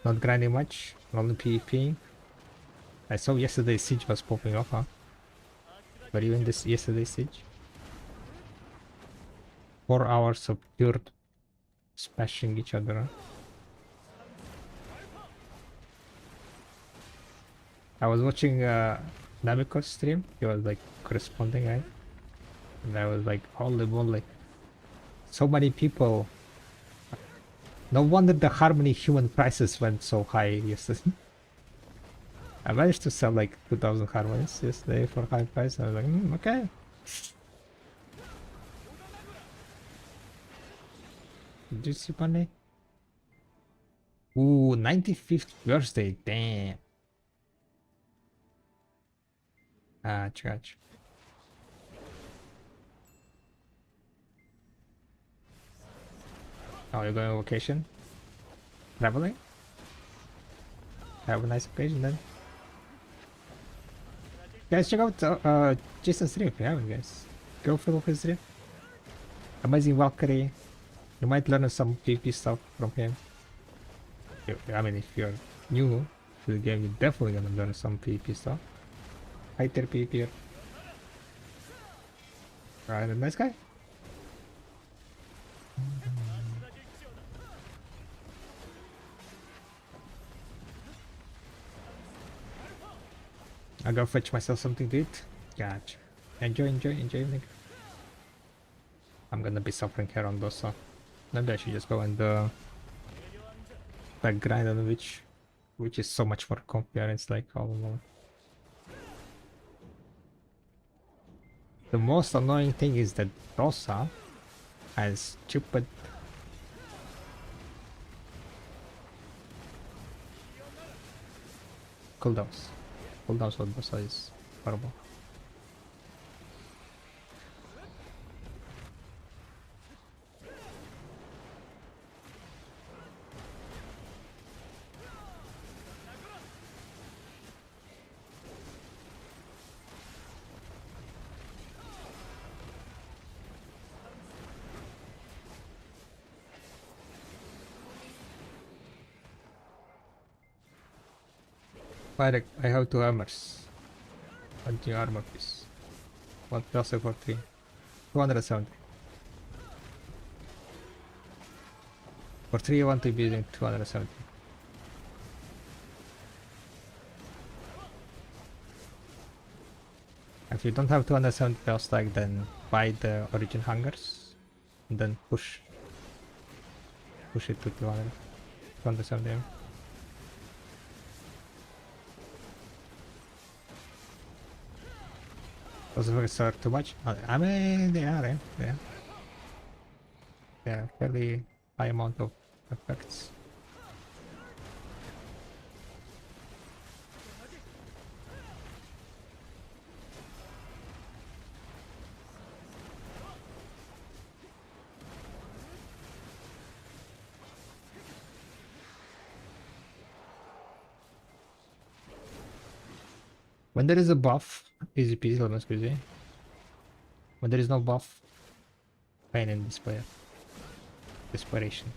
Not grinding much, only PvP. I saw yesterday's siege was popping off, huh? But even this yesterday's siege, 4 hours of pure smashing each other. Huh? I was watching Namiko's stream. He was like corresponding, right? And I was like, holy moly, so many people. No wonder the Harmony human prices went so high yesterday. I managed to sell like 2,000 Harmonies yesterday for high price. I was like, okay. Did you see money? Ooh, 95th birthday, damn. Church. Oh, you're going on vacation? Traveling? Have a nice occasion then. Guys, check out Jason's stream if you haven't, guys. Go follow his stream. Amazing Valkyrie. You might learn some PvP stuff from him. I mean, if you're new to the game, you're definitely gonna learn some PvP stuff. Hi there, PvP. Alright, a nice guy. I'll go fetch myself something to eat. Gotcha. Enjoy, nigga. I'm gonna be suffering here on those, so maybe I should just go and like grind on which is so much more comfy, and it's like all alone. The most annoying thing is that Dosa has stupid cooldowns. Cooldowns on Dosa is horrible. I have 2 hammers. And new armor piece. 1 plus for 3. 270. For 3 you want to be using 270. If you don't have 270 spell stack, then buy the origin hangers and then push it to 270. Those effects are too much. I mean, they are, yeah. They are fairly high amount of effects. When there is a buff, easy peasy, lemon squeezy. When there is no buff, pain and despair. Desperation.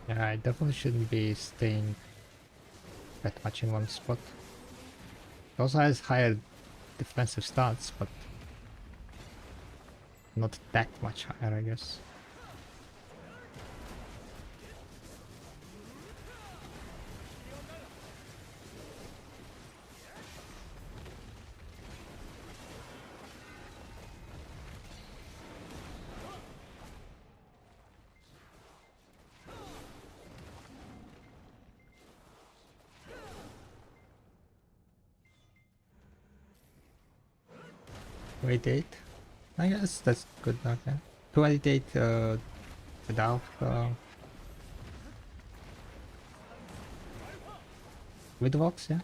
Yeah, I definitely shouldn't be staying that much in one spot. It also has higher defensive stats, but not that much higher, I guess. Wait, 8. I guess that's good enough, yeah. 288 without with Vox, yeah.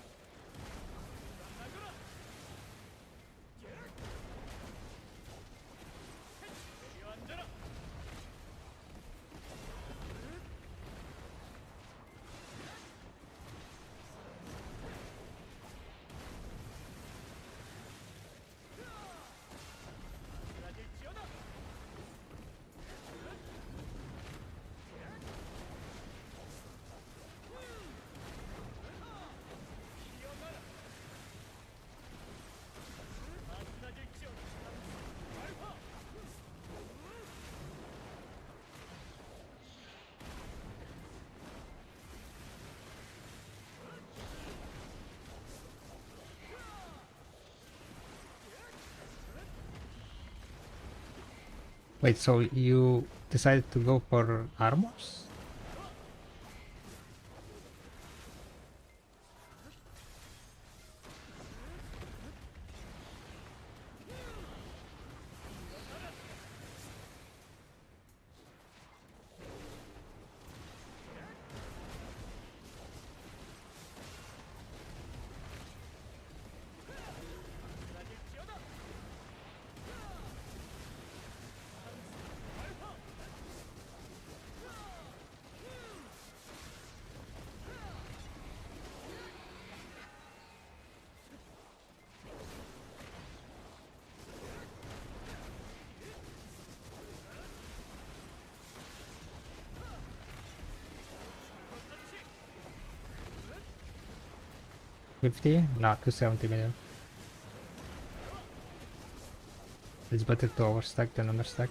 Wait, so you decided to go for armors? Not 270 million. It's better to overstack than understack.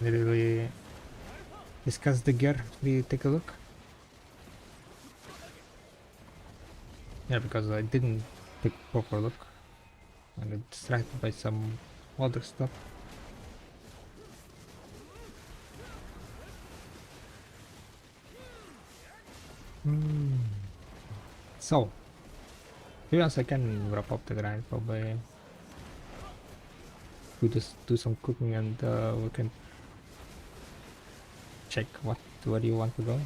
Literally discuss the gear. We take a look. Yeah, because I didn't take a proper look. I got distracted by some other stuff. So, to be honest, I can wrap up the grind probably. We just do some cooking and we can check where you want to go.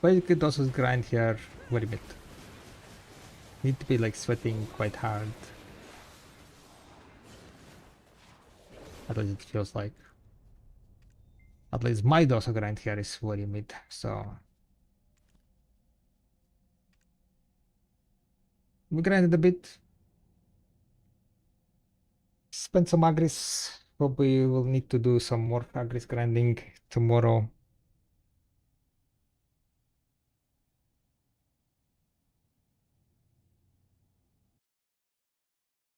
But you could also grind here very bit. Need to be like sweating quite hard. At least it feels like. At least my dose of grind here is very mid, so we grinded a bit. Spend some agris. Probably will need to do some more agris grinding tomorrow.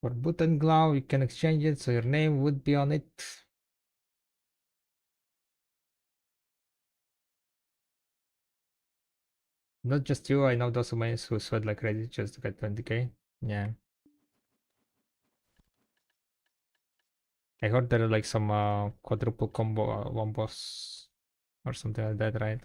For boot and glove, you can exchange it, so your name would be on it. Not just you, I know those humans who sweat like crazy just to get 20k. Yeah. I heard there are like some quadruple combo one boss or something like that, right?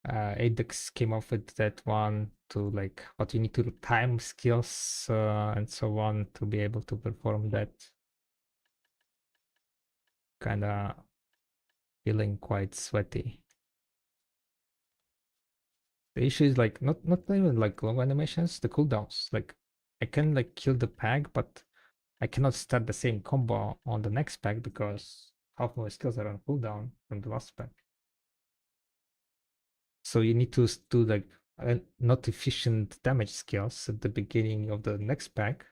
Adex came up with that one to like what you need to do, time skills and so on to be able to perform that. Kinda feeling quite sweaty. The issue is like not even like long animations, the cooldowns. Like I can like kill the peg, but I cannot start the same combo on the next pack because half my skills are on cooldown from the last pack. So you need to do like not efficient damage skills at the beginning of the next pack,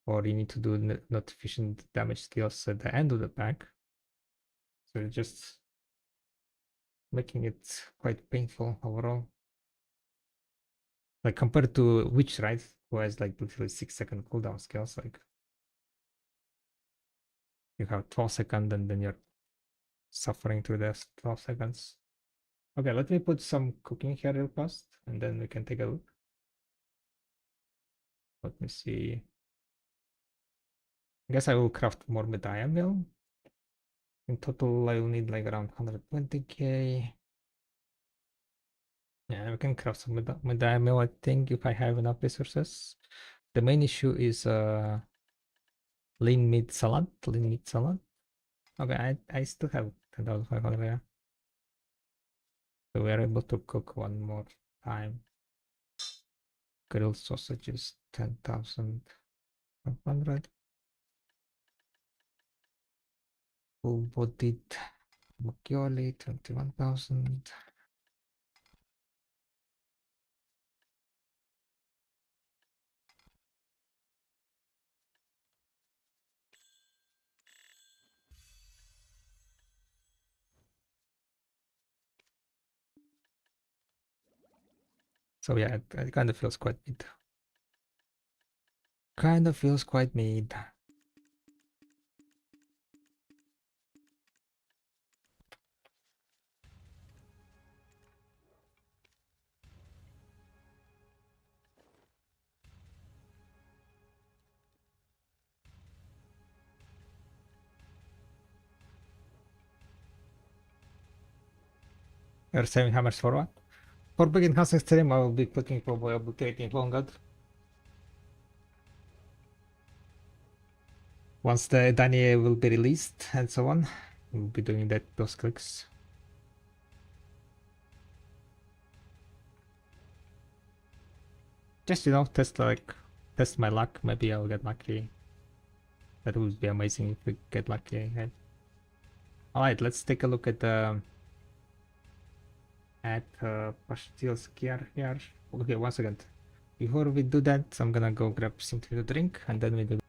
or you need to do not efficient damage skills at the end of the pack. So it's just making it quite painful overall. Like compared to Witch, right? Who has like literally 6-second cooldown skills, like you have 12 seconds and then you're suffering through the 12 seconds. Okay, let me put some cooking here real fast and then we can take a look. Let me see. I guess I will craft more medallion mill. In total, I will need like around 120k. Yeah, we can craft some medallion mill, I think, if I have enough resources. The main issue is lean meat salad. Okay, I still have 10,500, yeah. So we are able to cook one more time. Grilled sausages, 10,500. Full-bodied macchioli, 21,000. So yeah, it kind of feels quite mid. Kind of feels quite mid. You're saving hammers for what? For big enhancing stream, I will be clicking probably obliterating Volungad. Once the Daniel will be released and so on, we'll be doing those clicks. Just, you know, test my luck. Maybe I'll get lucky. That would be amazing if we get lucky. Right? Alright, let's take a look at Pastil's gear here. Okay, 1 second. Before we do that, I'm gonna go grab something to drink, and then we do.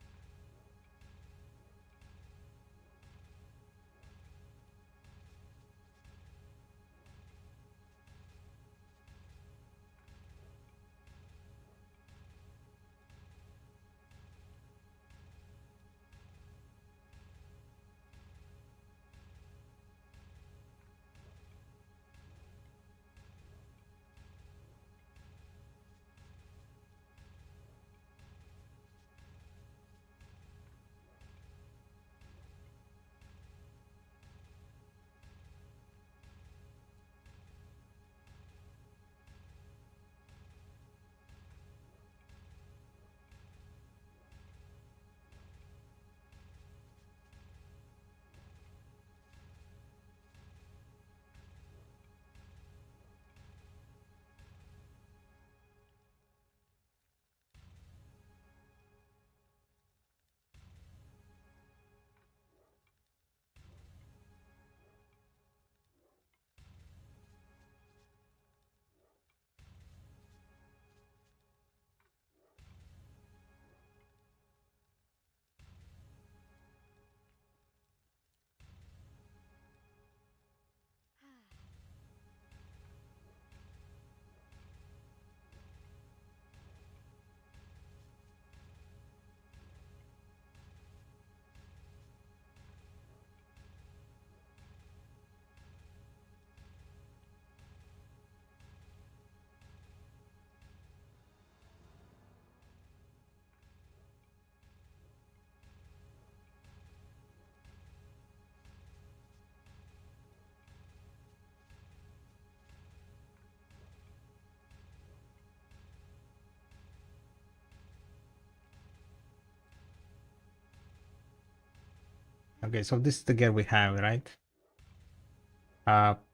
Okay, so this is the gear we have, right?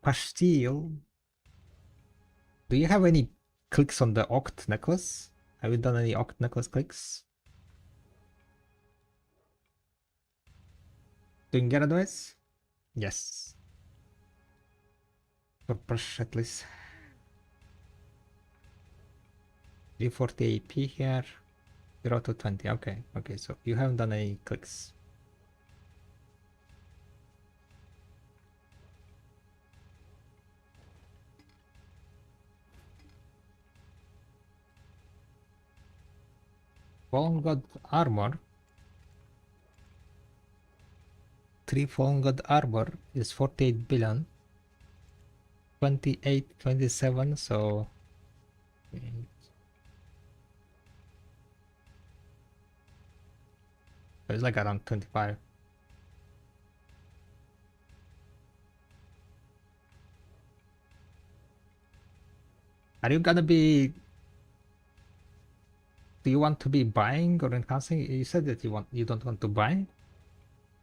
Pastille. Do you have any clicks on the Oct necklace? Have you done any Oct necklace clicks? Doing gear advice? Yes. For brush at least. 340 AP here. 0 to 20. Okay, okay, so you haven't done any clicks. Fallen God armor. 3 Fallen God armor is 48 billion. 28, 27, so it's like around 25. Are you gonna be... Do you want to be buying or enhancing? You said that you don't want to buy.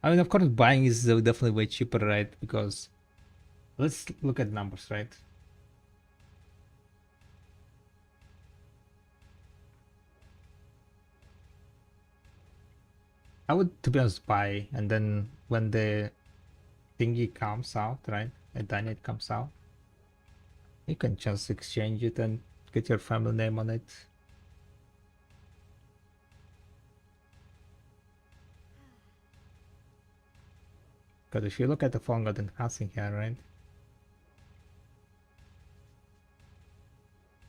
I mean, of course, buying is definitely way cheaper, right? Because let's look at numbers, right? I would, to be honest, buy, and then when the thingy comes out, right? A dynamite comes out, you can just exchange it and get your family name on it. Because if you look at the Fallen God enhancing here, right?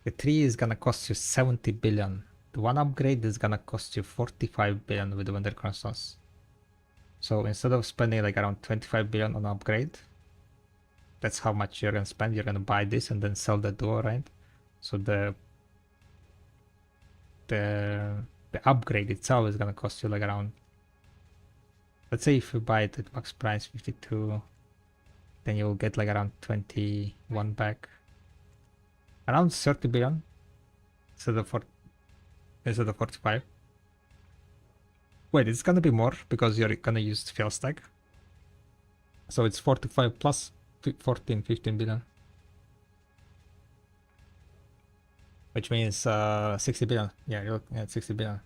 The 3 is gonna cost you 70 billion. The 1 upgrade is gonna cost you 45 billion with the Wonder Crystals. So instead of spending like around 25 billion on upgrade, that's how much you're gonna spend. You're gonna buy this and then sell the duo, right? So the upgrade itself is gonna cost you like around, let's say if you buy it at max price 52, then you'll get like around 21 back. Around 30 billion instead of 45. Wait, it's gonna be more because you're gonna use fail stack. So it's 45 plus 14, 15 billion. Which means 60 billion. Yeah, you're looking at 60 billion.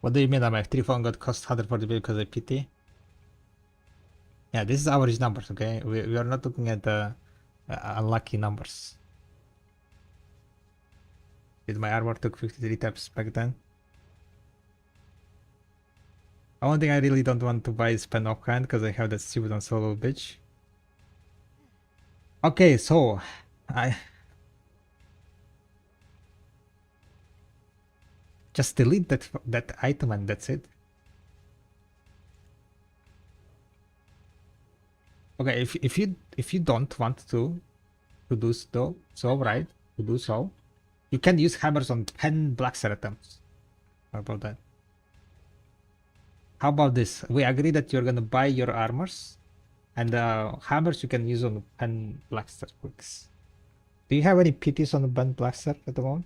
What do you mean? My 3 Fallen God cost 140 billion because of PT? Yeah, this is average numbers, okay? We are not looking at the unlucky numbers. Did my armor took 53 taps back then? One thing I really don't want to buy is pen offhand because I have that stupid on solo bitch. Okay, so I just delete that item and that's it. Okay, if you don't want to do so right, to do so, you can use hammers on 10 black items. How about that? How about this? We agree that you're gonna buy your armors, and hammers you can use on 10 blackster quicks. Do you have any PTs on the Ben blackster at the moment?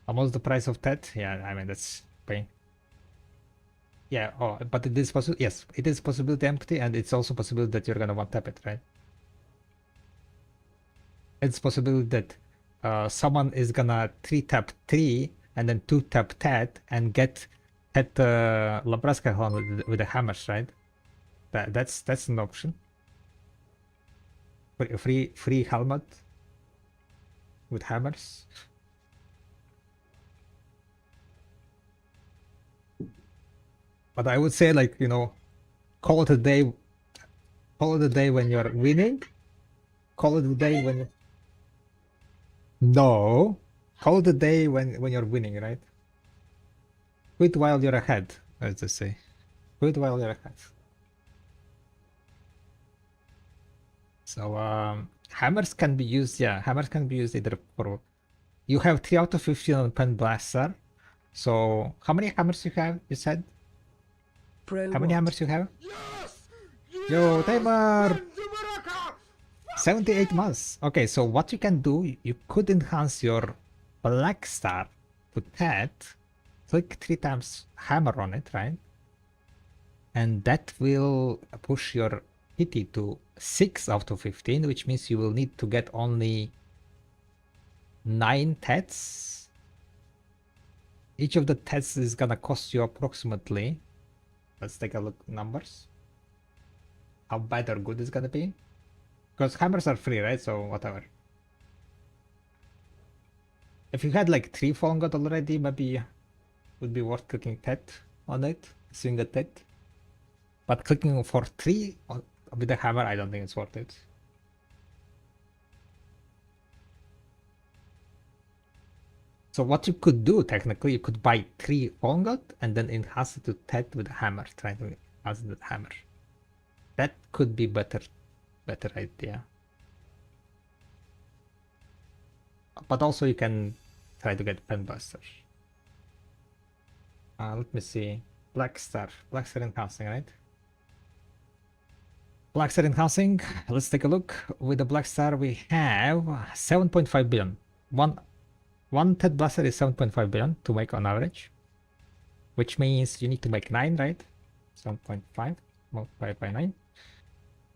Almost the price of Ted? Yeah, I mean that's pain. Yeah, oh, but it is possible. Yes, it is possible to empty, and it's also possible that you're gonna one tap it, right? It's possible that someone is gonna 3-tap 3 and then 2-tap Ted and get Ted Labraska horn with the hammers, right? That's an option. Free helmet with hammers. But I would say, like, you know, call it a day. Call it a day when you're winning. Call it a day when. No, call it a day when you're winning, right? Quit while you're ahead, as they say. Quit while you're ahead. So hammers can be used. Yeah, hammers can be used either for. You have 3 out of 15 on Pen Blaster. So how many hammers you have? You said. Pro How many what? hammers you have? Yes! Yo, timer! Baraka! 78 months. Okay, so what you can do, you could enhance your black star to that. Click 3 times hammer on it, right? And that will push your PT to 6 out of 15, which means you will need to get only 9 TETs. Each of the TETs is gonna cost you approximately. Let's take a look at numbers. How bad or good it's gonna be. Because hammers are free, right? So whatever. If you had like 3 Fallen God already, maybe would be worth clicking TET on it, swing a TET. But clicking for 3 with the hammer, I don't think it's worth it. So what you could do, technically, you could buy 3 Fallen God and then enhance it to TET with a hammer, try to enhance it with a hammer. That could be better idea. But also you can try to get Penbuster. Let me see. Black Star enhancing, right? Black Star enhancing. Let's take a look. With the Black Star, we have 7.5 billion. One TET Blaster is 7.5 billion to make on average, which means you need to make 9, right? 7.5 multiplied by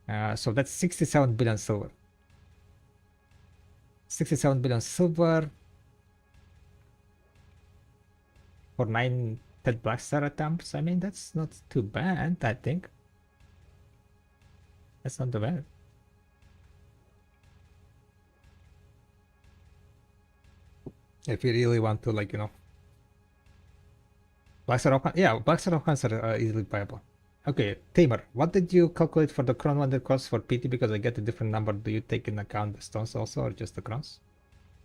9. So that's 67 billion silver. 67 billion silver for 9 TET Blackstar attempts. I mean, that's not too bad, I think. That's not too bad. If you really want to, like, you know. Blackstar Opans, yeah, Blackstar Opans are easily viable. Okay, Tamer, what did you calculate for the Crown Wonder cost for PT? Because I get a different number. Do you take into account the stones also, or just the crowns?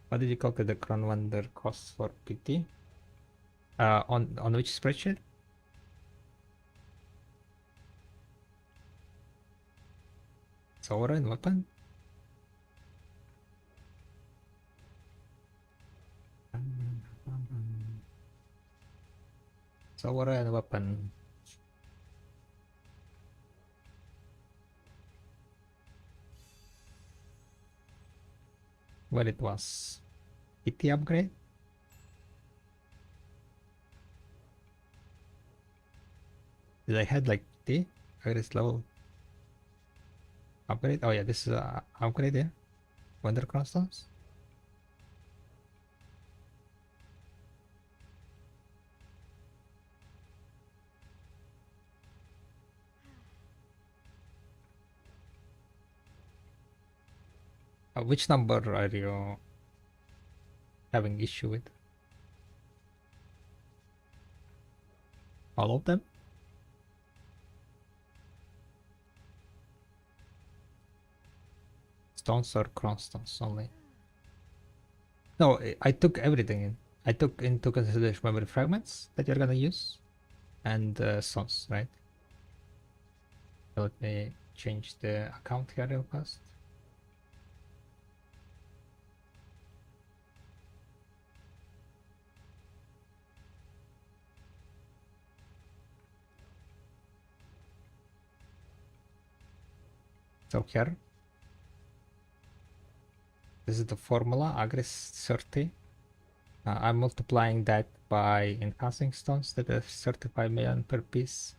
What did you calculate the Crown Wonder cost for PT? On which spreadsheet? Sovereign weapon? Sovereign weapon. Where it was? PT upgrade? Did I had like PT? Highest level upgrade? Oh yeah, this is upgrade, yeah. Wonder Crown Stones? Which number are you having issue with? All of them? Stones or crown stones only? No, I took everything in. I took into consideration memory fragments that you're gonna use and stones, right? So let me change the account here real fast. So here, this is the formula, Agris 30. I'm multiplying that by enhancing stones that are 35 million per piece.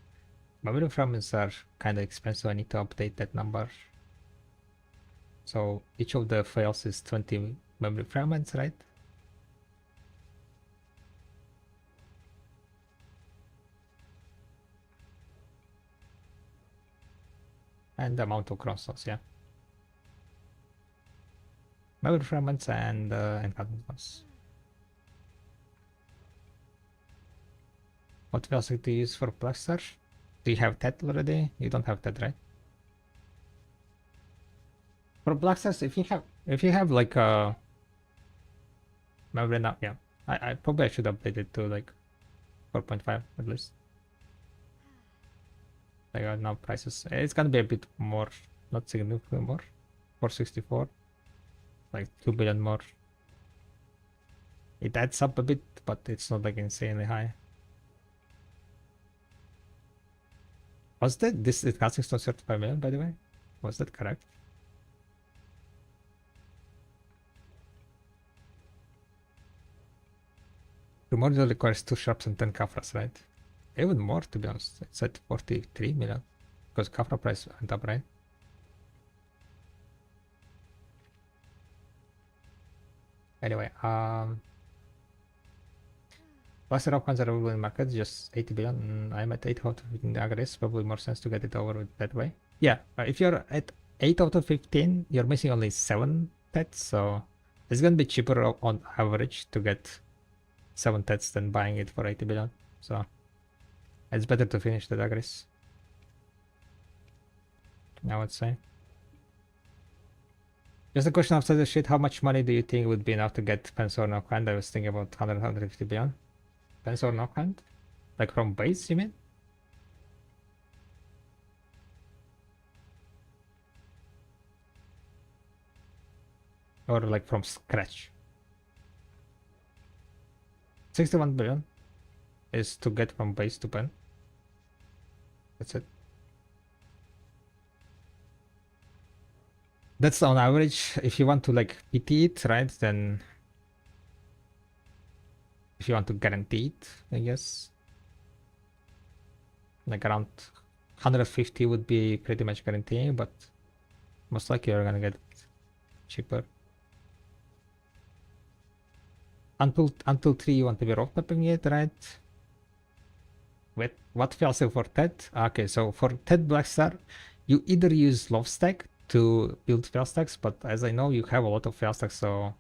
Memory fragments are kind of expensive. I need to update that number. So each of the files is 20 memory fragments, right? And the amount of crown stones, yeah. Memory fragments and enhancements. What else do you use for Blackstar? Do you have that already? You don't have that, right? For Blackstars, if you have like a memory now, yeah. I probably should update it to like 4.5 at least. Like now prices. It's gonna be a bit more, not significantly more. 464. Like 2 billion more. It adds up a bit, but it's not like insanely high. Was that this enhancing stone 35 million, by the way? Was that correct? Primordial requires 2 sharps and 10 kafras, right? Even more, to be honest. It's at 43 million. Because kafra price went up, right? Anyway, Blaster options are available in market, just 80 billion. I'm at 8 out of 15 aggregates. Probably more sense to get it over with that way. Yeah, if you're at 8 out of 15, you're missing only 7 pets, so it's gonna be cheaper on average to get 7 pets than buying it for 80 billion. So it's better to finish the aggregates, I would say. Just a question after the shit, how much money do you think would be enough to get Pens or Knock Hand? I was thinking about 150 billion. Pens or Knock Hand? Like from base, you mean? Or like from scratch? 61 billion is to get from base to pen. That's it. That's on average. If you want to like PT it, right, then if you want to guarantee it, I guess like around 150 would be pretty much guaranteeing, but most likely you're gonna get it cheaper. Until 3 you want to be rock tapping it, right? Wait, what fails for Ted? Okay, so for Ted Blackstar, you either use Love Stack to build fail stacks, but as I know you have a lot of fail stacks, so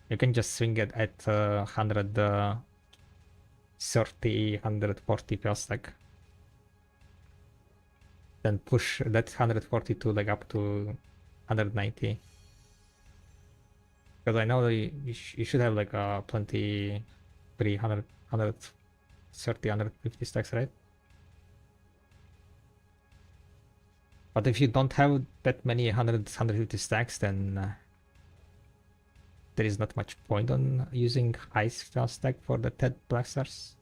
you can just swing it at 130, 140 fail stack. Then push that 140 to like up to 190. Because I know you should have like plenty 300, 130, 150 stacks, right? But if you don't have that many 150 stacks, then there is not much point on using high spell stack for the TED Blasters.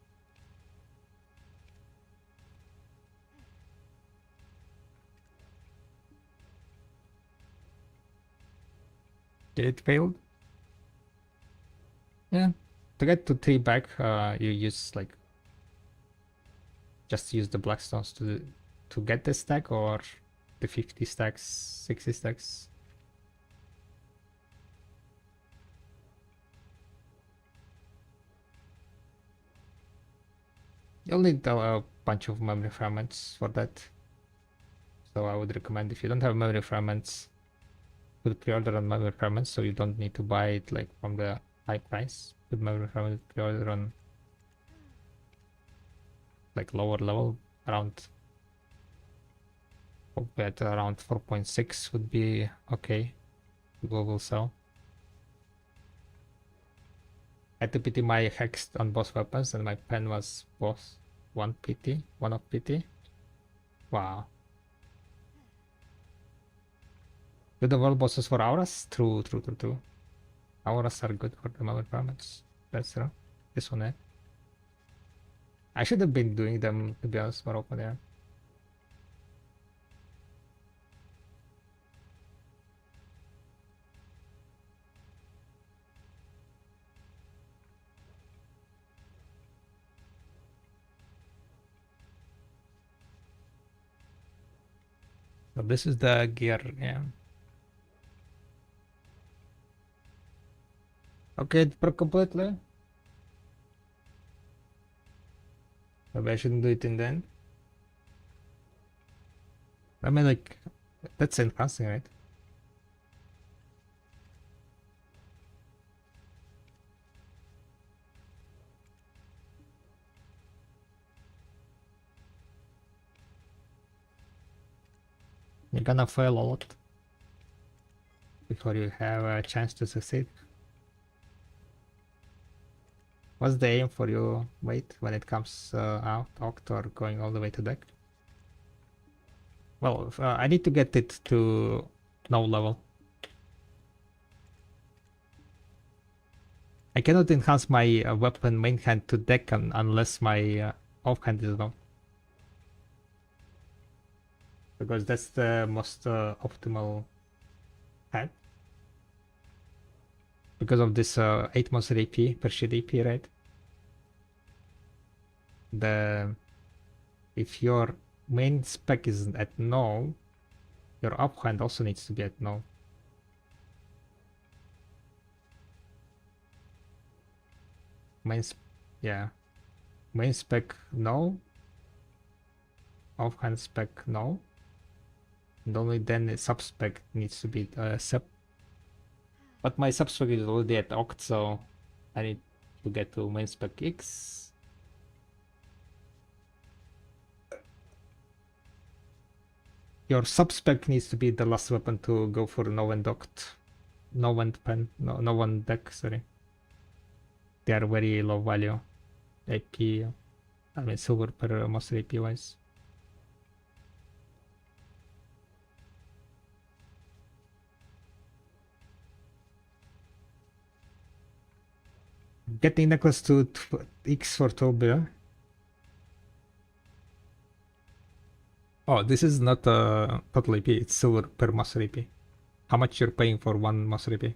Did it fail? Yeah. To get to 3 back, you use like just use the Blackstones to get the stack, or the 50 stacks, 60 stacks. You'll need a bunch of memory fragments for that. So I would recommend, if you don't have memory fragments, put pre-order on my requirements, so you don't need to buy it like from the high price. Put my requirement pre-order on like lower level, around bet around 4.6 would be okay. Global sell. I had to pity my hex on both weapons, and my pen was both one of pity. Wow. Do the world bosses for auras? True. Auras are good for the mother requirements. That's true. This one, I should have been doing them, to be honest, more often, yeah. So this is the gear, yeah. Okay, it broke completely. Maybe I shouldn't do it in the end. I mean, like, that's enhancing, right? You're gonna fail a lot before you have a chance to succeed. What's the aim for your weight when it comes out, Oct, or going all the way to deck? Well, I need to get it to no level. I cannot enhance my weapon main hand to deck unless my offhand is low. Because that's the most optimal hand. Because of this 8 monster AP per sheet AP, right? If your main spec is at no, your offhand also needs to be at no. Main spec no, offhand spec no, and only then the sub spec needs to be sub. But my sub spec is already at Oct, so I need to get to main spec X. Your sub spec needs to be the last weapon to go for no and Oct, no and pen, no one deck. Sorry, they are very low value AP. I mean silver per monster AP wise. Getting necklace to X for 12 billion. Oh, this is not total AP, it's silver per monster AP. How much you're paying for one monster AP?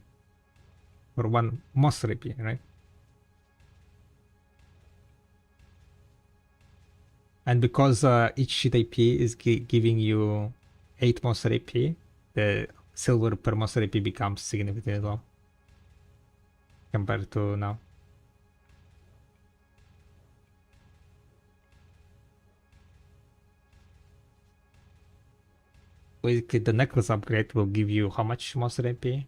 For one monster AP, right? And because each sheet AP is giving you 8 monster AP, the silver per monster AP becomes significantly low compared to now. Basically, the necklace upgrade will give you how much monster AP?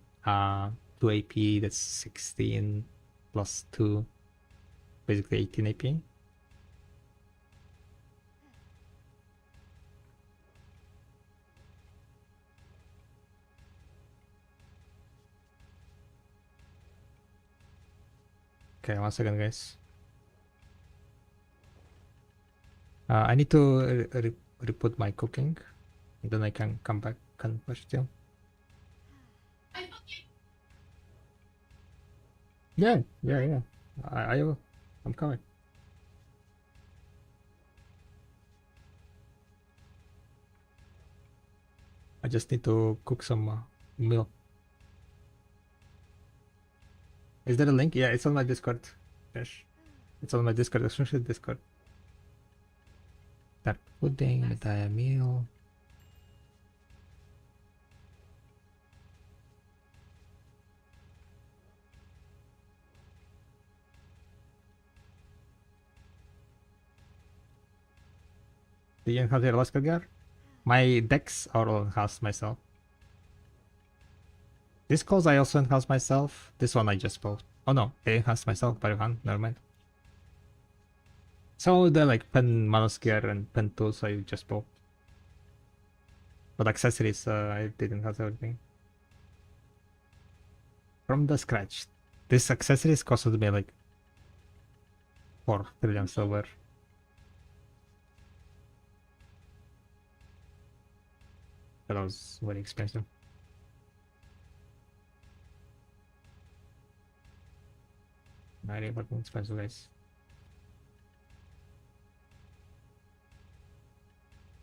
2 AP, that's 16 plus 2, basically 18 AP. Okay, 1 second, guys. I need to re-put my cooking. Then I can come back and push still. Yeah. I will. I'm coming. I just need to cook some meal. Is there a link? Yeah, it's on my Discord. Yes. It's on my Discord. Especially Discord. That pudding, Medaya meal. Do you enhance your Alaska gear? My decks are all enhanced myself. This clothes I also enhanced myself. This one I just bought. Oh no, I enhanced myself by one. Never mind. So the like pen mouse gear and pen tools I just bought. But accessories I didn't have everything. From the scratch. This accessories costed me like 4 trillion silver. That was very expensive. Very fucking expensive, guys.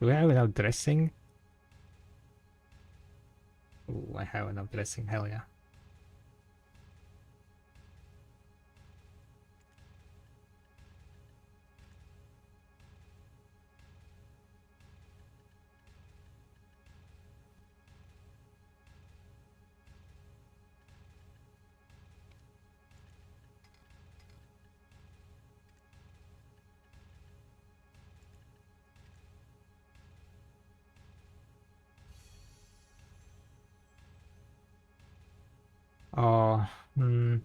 Do we have enough dressing? Ooh, I have enough dressing, hell yeah. Oh, can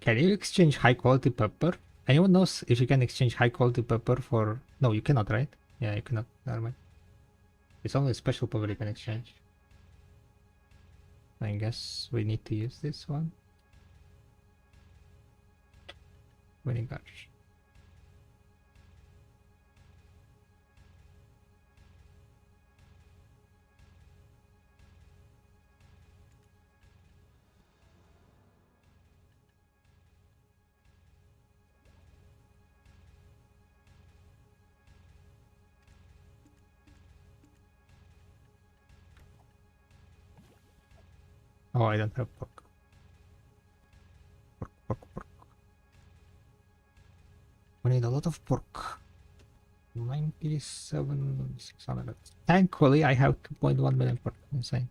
you exchange high quality pepper? Anyone knows if you can exchange high quality pepper for... No, you cannot, right? Yeah, you cannot. Never mind. It's only a special pepper you can exchange. I guess we need to use this one. Vinegar. Oh, I don't have pork. Pork. We need a lot of pork. 97,600. Thankfully, I have 2.1 million pork. Insane.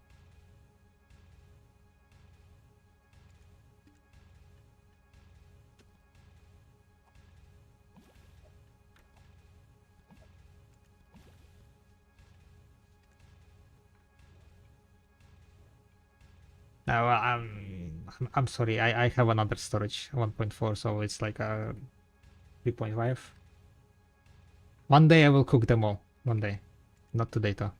Now, I'm sorry. I have another storage 1.4, so it's like a 3.5. One day I will cook them all. One day, not today though.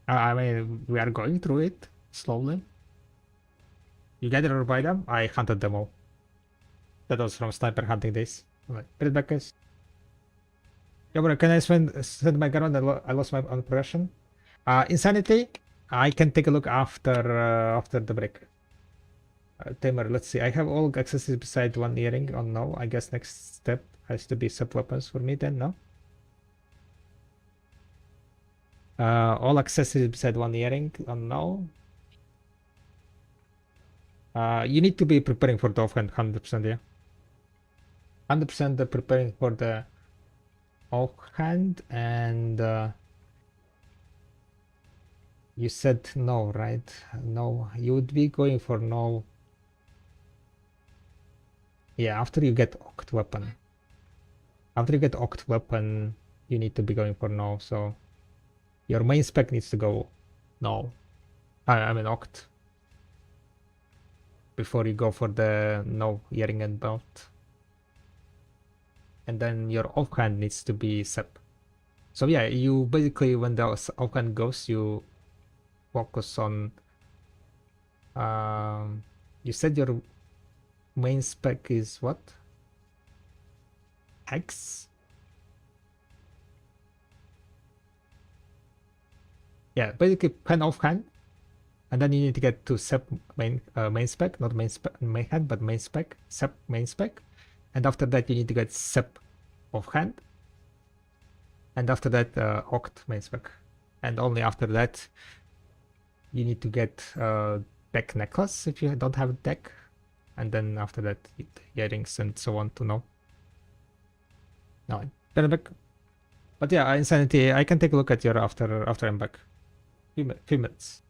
I mean, we are going through it slowly. You gather or buy them? I hunted them all. That was from sniper hunting days. Alright, put it back, guys. Yeah, bro, can I send my gun on? I lost my own progression. Insanity. I can take a look after the break. Tamer, let's see. I have all accessories beside one earring. Oh no, I guess next step has to be sub weapons for me then, no? All accessories beside one earring. Oh no. You need to be preparing for the offhand 100%, yeah. 100% preparing for the offhand, and you said no, right? No, you would be going for no. Yeah, after you get oct weapon. After you get oct weapon, you need to be going for no, so your main spec needs to go no. I mean oct. Before you go for the no earring and belt. And then your offhand needs to be sep. So yeah, you basically, when the offhand goes, you focus on... you said your main spec is what? Hex? Yeah, basically pen offhand, and then you need to get to sep main spec, not main hand, but main spec, sep main spec, and after that you need to get sep offhand, and after that oct main spec, and only after that you need to get deck necklace if you don't have a deck, and then after that earrings and so on to know. No, back. But yeah, Insanity, I can take a look at your after I'm back. Few minutes.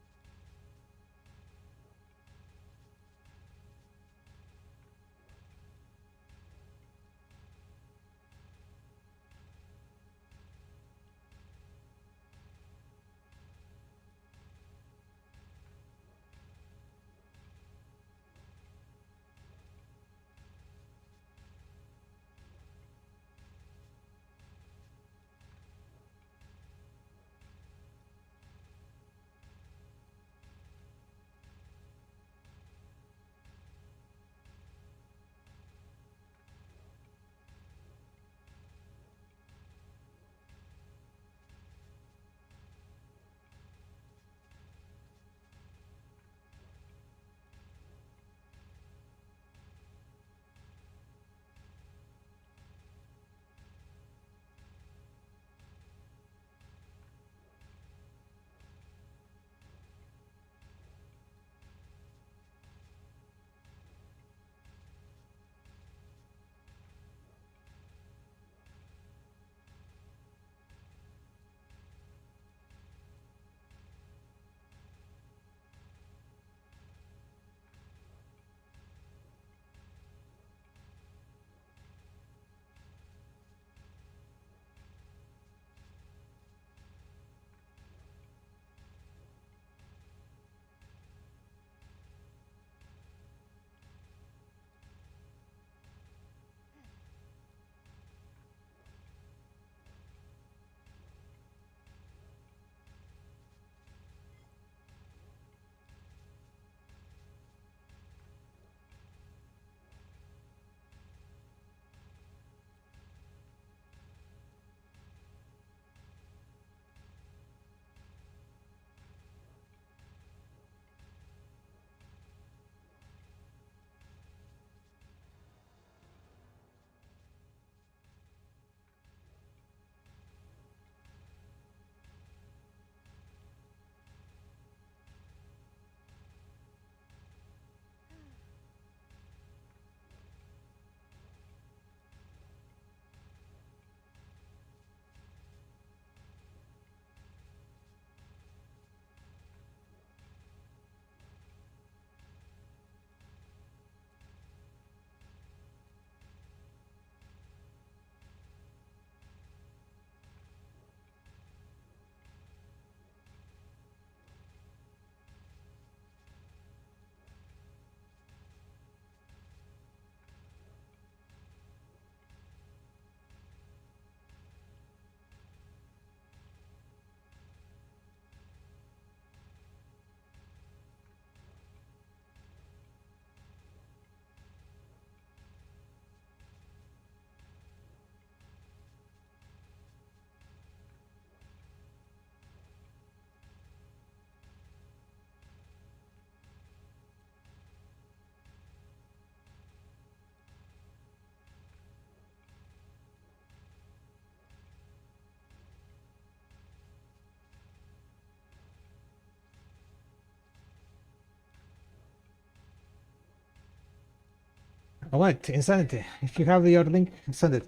Alright, Insanity. If you have your link, send it.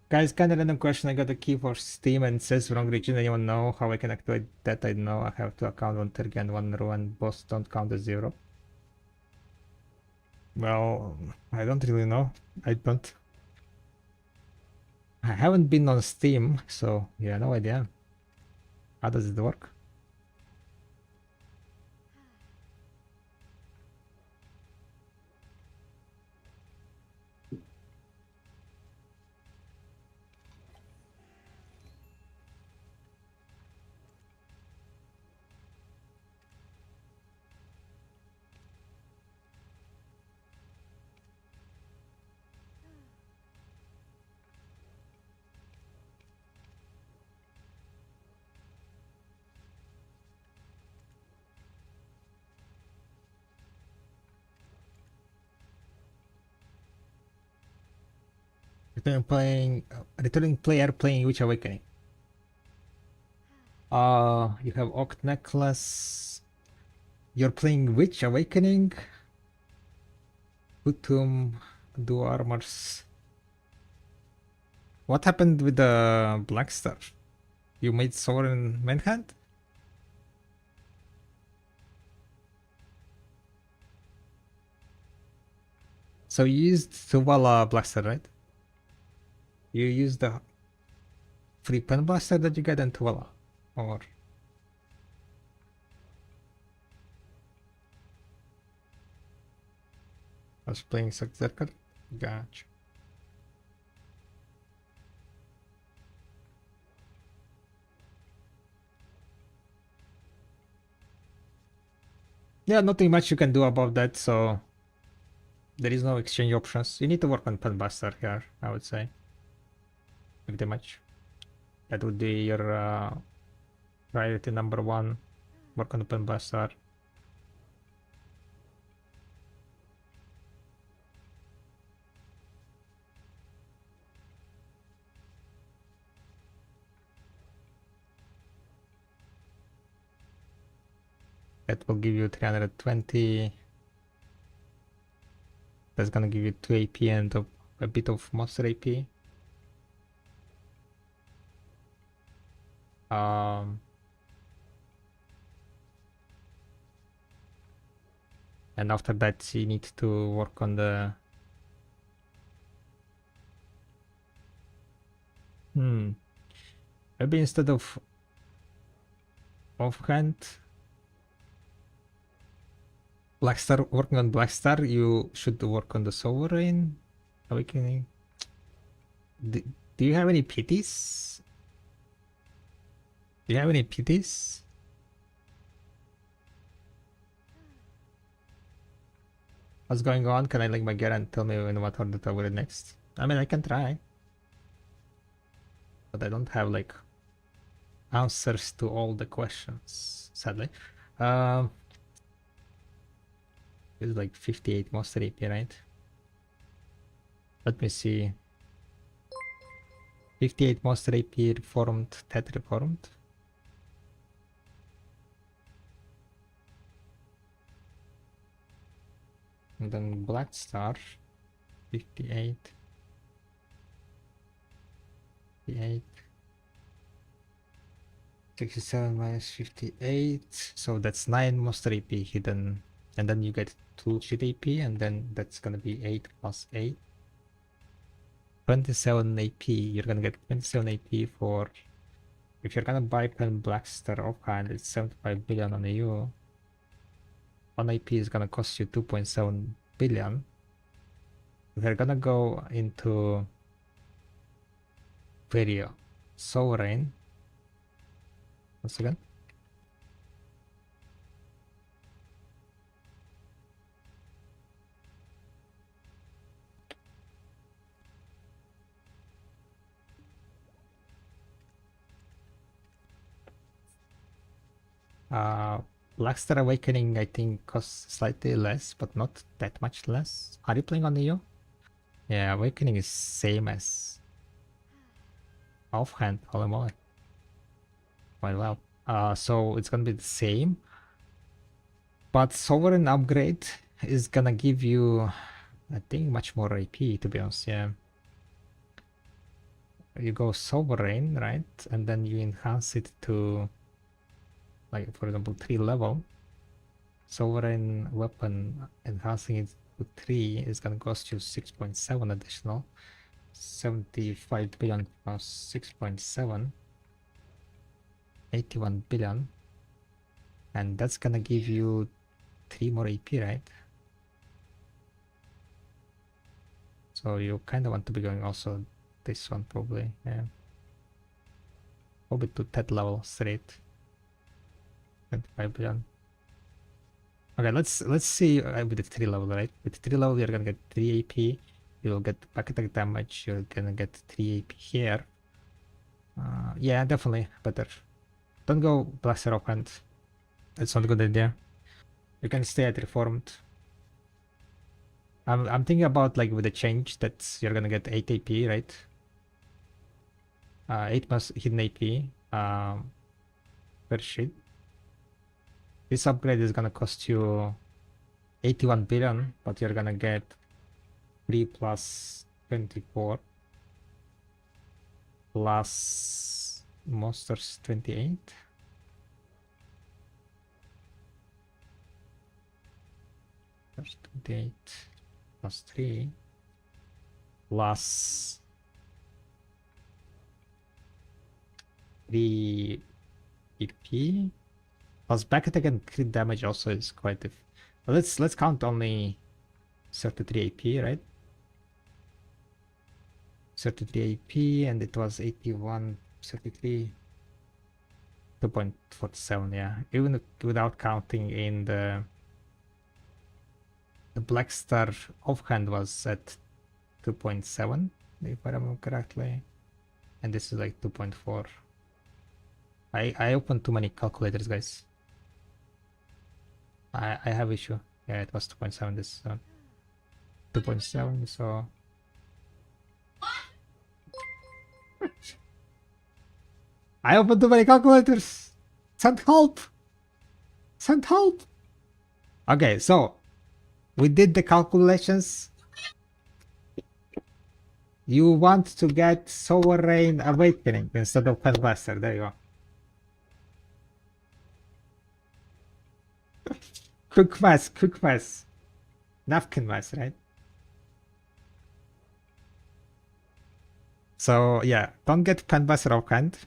Guys, kind of random question. I got a key for Steam and it says wrong region. Anyone know how I can activate that? I know I have to account 130 and 1 row and both don't count as 0. Well, I don't really know. I don't. I haven't been on Steam, so yeah, no idea. How does it work? Returning player playing which awakening? You have Oct Necklace. You're playing which awakening? Utum, do armors. What happened with the Black Star? You made Sovereign Manhunt? So you used Tuvala Black Star, right? You used the free pen blaster that you got in Tuvala? Or I was playing Zerker? Gotcha. Yeah, nothing much you can do about that, so there is no exchange options. You need to work on pen blaster here, I would say. Pretty much. That would be your priority number 1. Work on the pen blaster. That will give you 320. That's gonna give you 2 AP and a bit of monster AP. And after that you need to work on the maybe instead of offhand Blackstar, working on Blackstar, you should work on the Sovereign Awakening. Do you have any pities? Do you have any pities? What's going on? Can I link my gear and tell me in what order to wear it next? I mean, I can try. But I don't have like answers to all the questions, sadly. It's like 58 monster AP, right? Let me see. 58 monster AP reformed, Tet reformed. And then Black Star, 58. 58. 67 minus 58. So that's 9 monster AP hidden. And then you get 2 shit AP, and then that's gonna be 8 plus 8. 27 AP. You're gonna get 27 AP for. If you're gonna buy Pen Blackstar offhand, it's 75 billion on you. 1 AP is gonna cost you 2.7 billion. We're gonna go into video Sovereign. Once again. Blackstar Awakening, I think, costs slightly less, but not that much less. Are you playing on Neo? Yeah, Awakening is same as offhand, holy moly. Quite well. So it's gonna be the same. But Sovereign upgrade is gonna give you I think much more AP, to be honest, yeah. You go Sovereign, right? And then you enhance it to, like, for example, 3 level. Sovereign weapon, enhancing it to 3 is gonna cost you 6.7 additional. 75 billion plus 6.7. 81 billion. And that's gonna give you 3 more AP, right? So you kind of want to be going also this one, probably, yeah. Probably to that level straight. 25 billion. Okay, let's see with the 3 level, right? With 3 level, you're gonna get 3 AP. You'll get back attack damage. You're gonna get 3 AP here. Yeah, definitely better. Don't go Blaster Offhand. That's not a good idea. You can stay at Reformed. I'm thinking about, like, with the change that you're gonna get 8 AP, right? 8 plus hidden AP per sheet. This upgrade is gonna cost you 81 billion, but you're gonna get 3 plus 24 plus monsters 28. That's 28 plus 3 plus 3 EP plus back attack and crit damage also is quite let's count only 33 AP, right? 33 AP, and it was 81, 33, 2.47, yeah. Even without counting in the Black Star offhand was at 2.7, if I remember correctly. And this is like 2.4. I opened too many calculators, guys. I have issue. Yeah, it was 2.7, this 2.7, so... I opened too many calculators! Send help! Send help! Okay, so... we did the calculations. You want to get Sovereign Awakening instead of Hellblaster. There you go. Quick mass. Napkin mass, right? So yeah, don't get Penblaster offhand.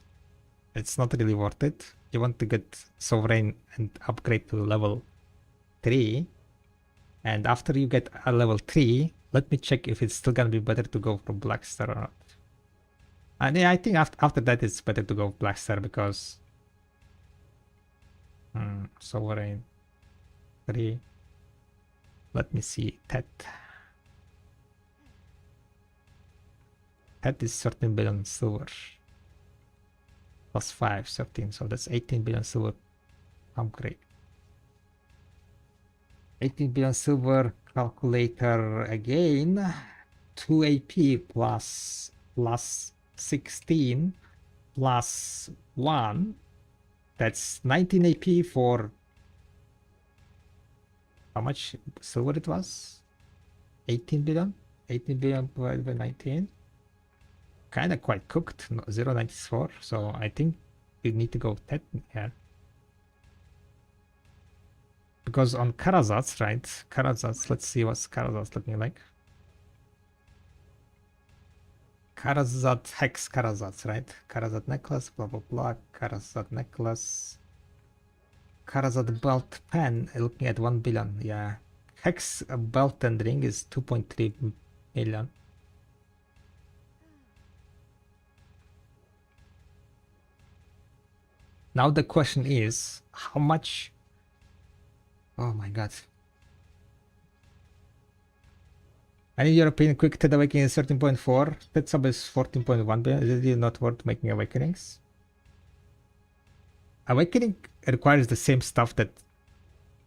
It's not really worth it. You want to get Sovereign and upgrade to level 3. And after you get a level 3, let me check if it's still gonna be better to go for Black Star or not. And yeah, I think after that it's better to go Black Star because Sovereign 3. Let me see. That is 13 billion silver. Plus 5, 13. So that's 18 billion silver upgrade. 18 billion silver calculator again. 2 AP plus 16 plus 1. That's 19 AP for how much silver it was? 18 billion? 18 billion divided by 19. Kind of quite cooked. 0.94. So I think you need to go 10 here. Because on Karazats, right? Karazats, let's see what's Karazats looking like. Karazat, Hex Karazats, right? Karazat necklace, blah blah blah. Karazat necklace. Karazat belt pen, looking at 1 billion, yeah. Hex belt and ring is 2.3 million. Now the question is, how much... Oh my god. Any European quick TED awakening is 13.4. TED sub is 14.1 billion. Is it not worth making awakenings? Awakening requires the same stuff that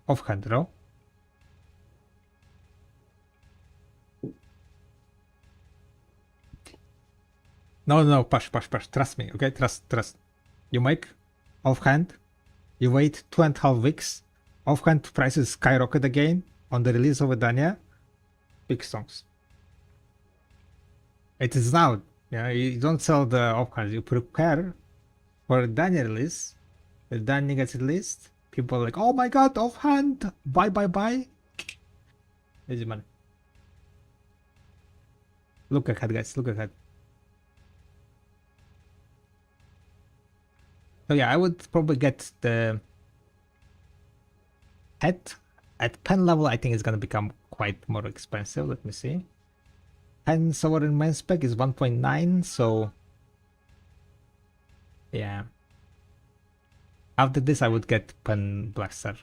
offhand, no? No, Pash. Trust me, okay? Trust. You make offhand, you wait 2.5 weeks, offhand prices skyrocket again on the release of Edania. big songs. It is out. Yeah, you don't sell the offhand. You prepare for Daniel release. The Daniel gets released. People are like, oh my god, offhand, buy. Easy money. Look ahead, guys. Look ahead. So yeah, I would probably get the head at pen level. I think it's gonna become quite more expensive. Let me see. Pen sovereign main spec is 1.9, so yeah. After this, I would get pen blaster,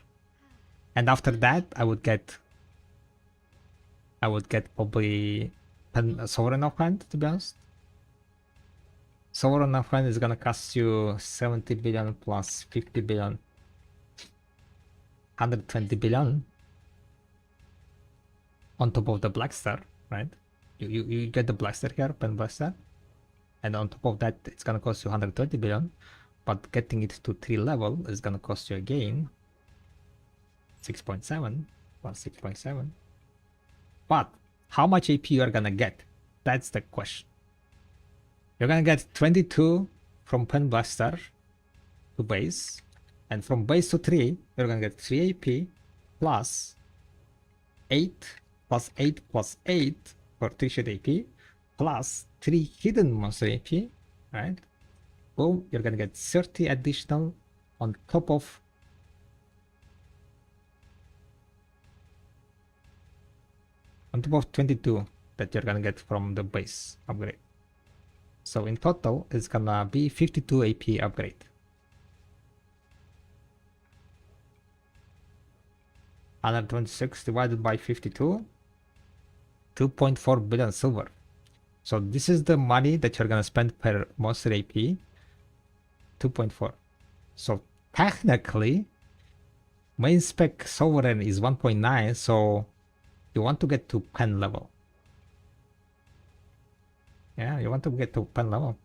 and after that, I would get probably pen sovereign offhand. To be honest, sovereign offhand is gonna cost you 70 billion plus 50 billion. 120 billion on top of the blaster, right? You get the blaster here, pen blaster, and on top of that it's gonna cost you 120 billion, but getting it to 3 level is gonna cost you again 6.7 plus 6.7. But how much AP you are gonna get? That's the question. You're gonna get 22 from pen blaster to base, and from base to 3, you're gonna get 3 AP plus 8 plus 8 plus 8 for 3 shot AP plus 3 hidden monster AP, right? Boom, you're gonna get 30 additional on top of on top of 22 that you're gonna get from the base upgrade. So in total, it's gonna be 52 AP upgrade. 126 divided by 52, 2.4 billion silver. So this is the money that you're gonna spend per monster AP, 2.4. So technically, main spec sovereign is 1.9, so you want to get to pen level. Yeah, you want to get to pen level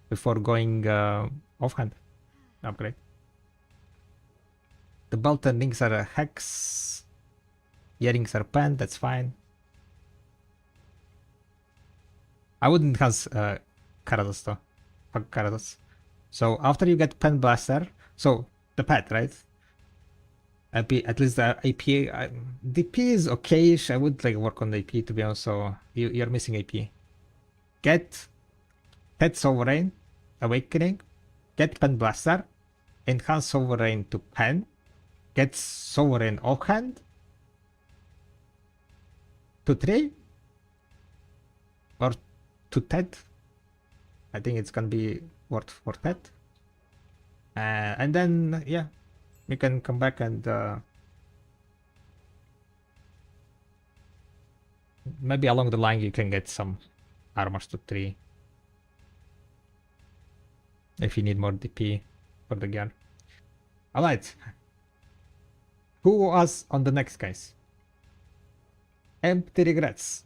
before going offhand upgrade. The belt and rings are a hex. Earrings are pen, that's fine. I wouldn't enhance Karados though. Fuck Karados. So after you get pen blaster, so the pet, right? AP, at least the AP, DP is okayish. I would like work on the AP to be honest. So you're missing AP. Get Pet Sovereign Awakening, get Pen Blaster, enhance Sovereign to Pen, get Sovereign offhand to 3 or to Ted. I think it's gonna be worth for Ted. And then yeah, you can come back and maybe along the line you can get some armors to 3 if you need more DP for the gun. Alright, who was on the next, guys? Empty Regrets.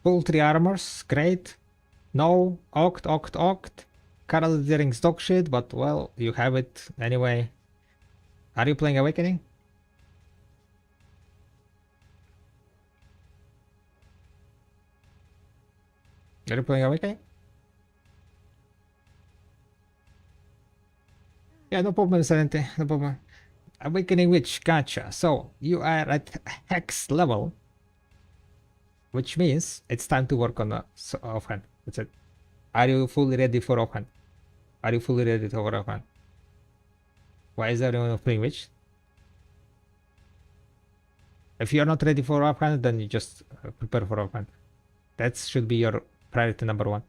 Full 3 armors, great. No, Oct. Carol Deering's dog shit, but well, you have it anyway. Are you playing Awakening? Are you playing Awakening? Yeah, no problem, Silente, no problem. Awakening Witch, gotcha. So, you are at Hex level, which means it's time to work on the offhand. That's it. Are you fully ready for offhand? Are you fully ready for offhand? Why is everyone playing Witch? If you're not ready for offhand, then you just prepare for offhand. That should be your priority number 1.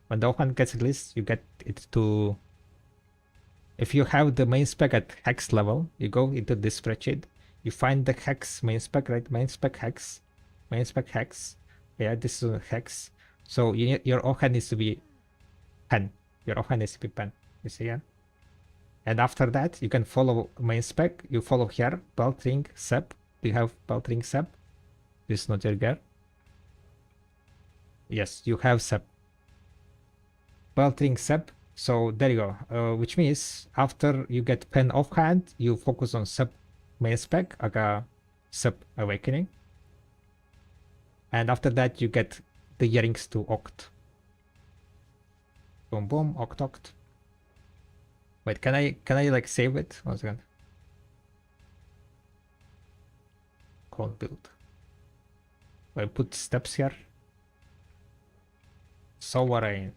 When the offhand gets released, you get it to... If you have the main spec at Hex level, you go into this spreadsheet, you find the Hex main spec, right? Main spec Hex. Yeah, this is a Hex. So your offhand needs to be pen. Your offhand needs to be pen. You see, yeah? And after that, you can follow main spec. You follow here, belt ring, sep. Do you have belt ring, sep? This is not your gear. Yes, you have SEP. Belting SEP. So there you go. Which means after you get pen offhand, you focus on SEP main spec, aka SEP Awakening. And after that, you get the earrings to Oct. Boom, boom, Oct, Oct. Wait, can I like save it? 1 second. Can't build. I put steps here. Sovereign.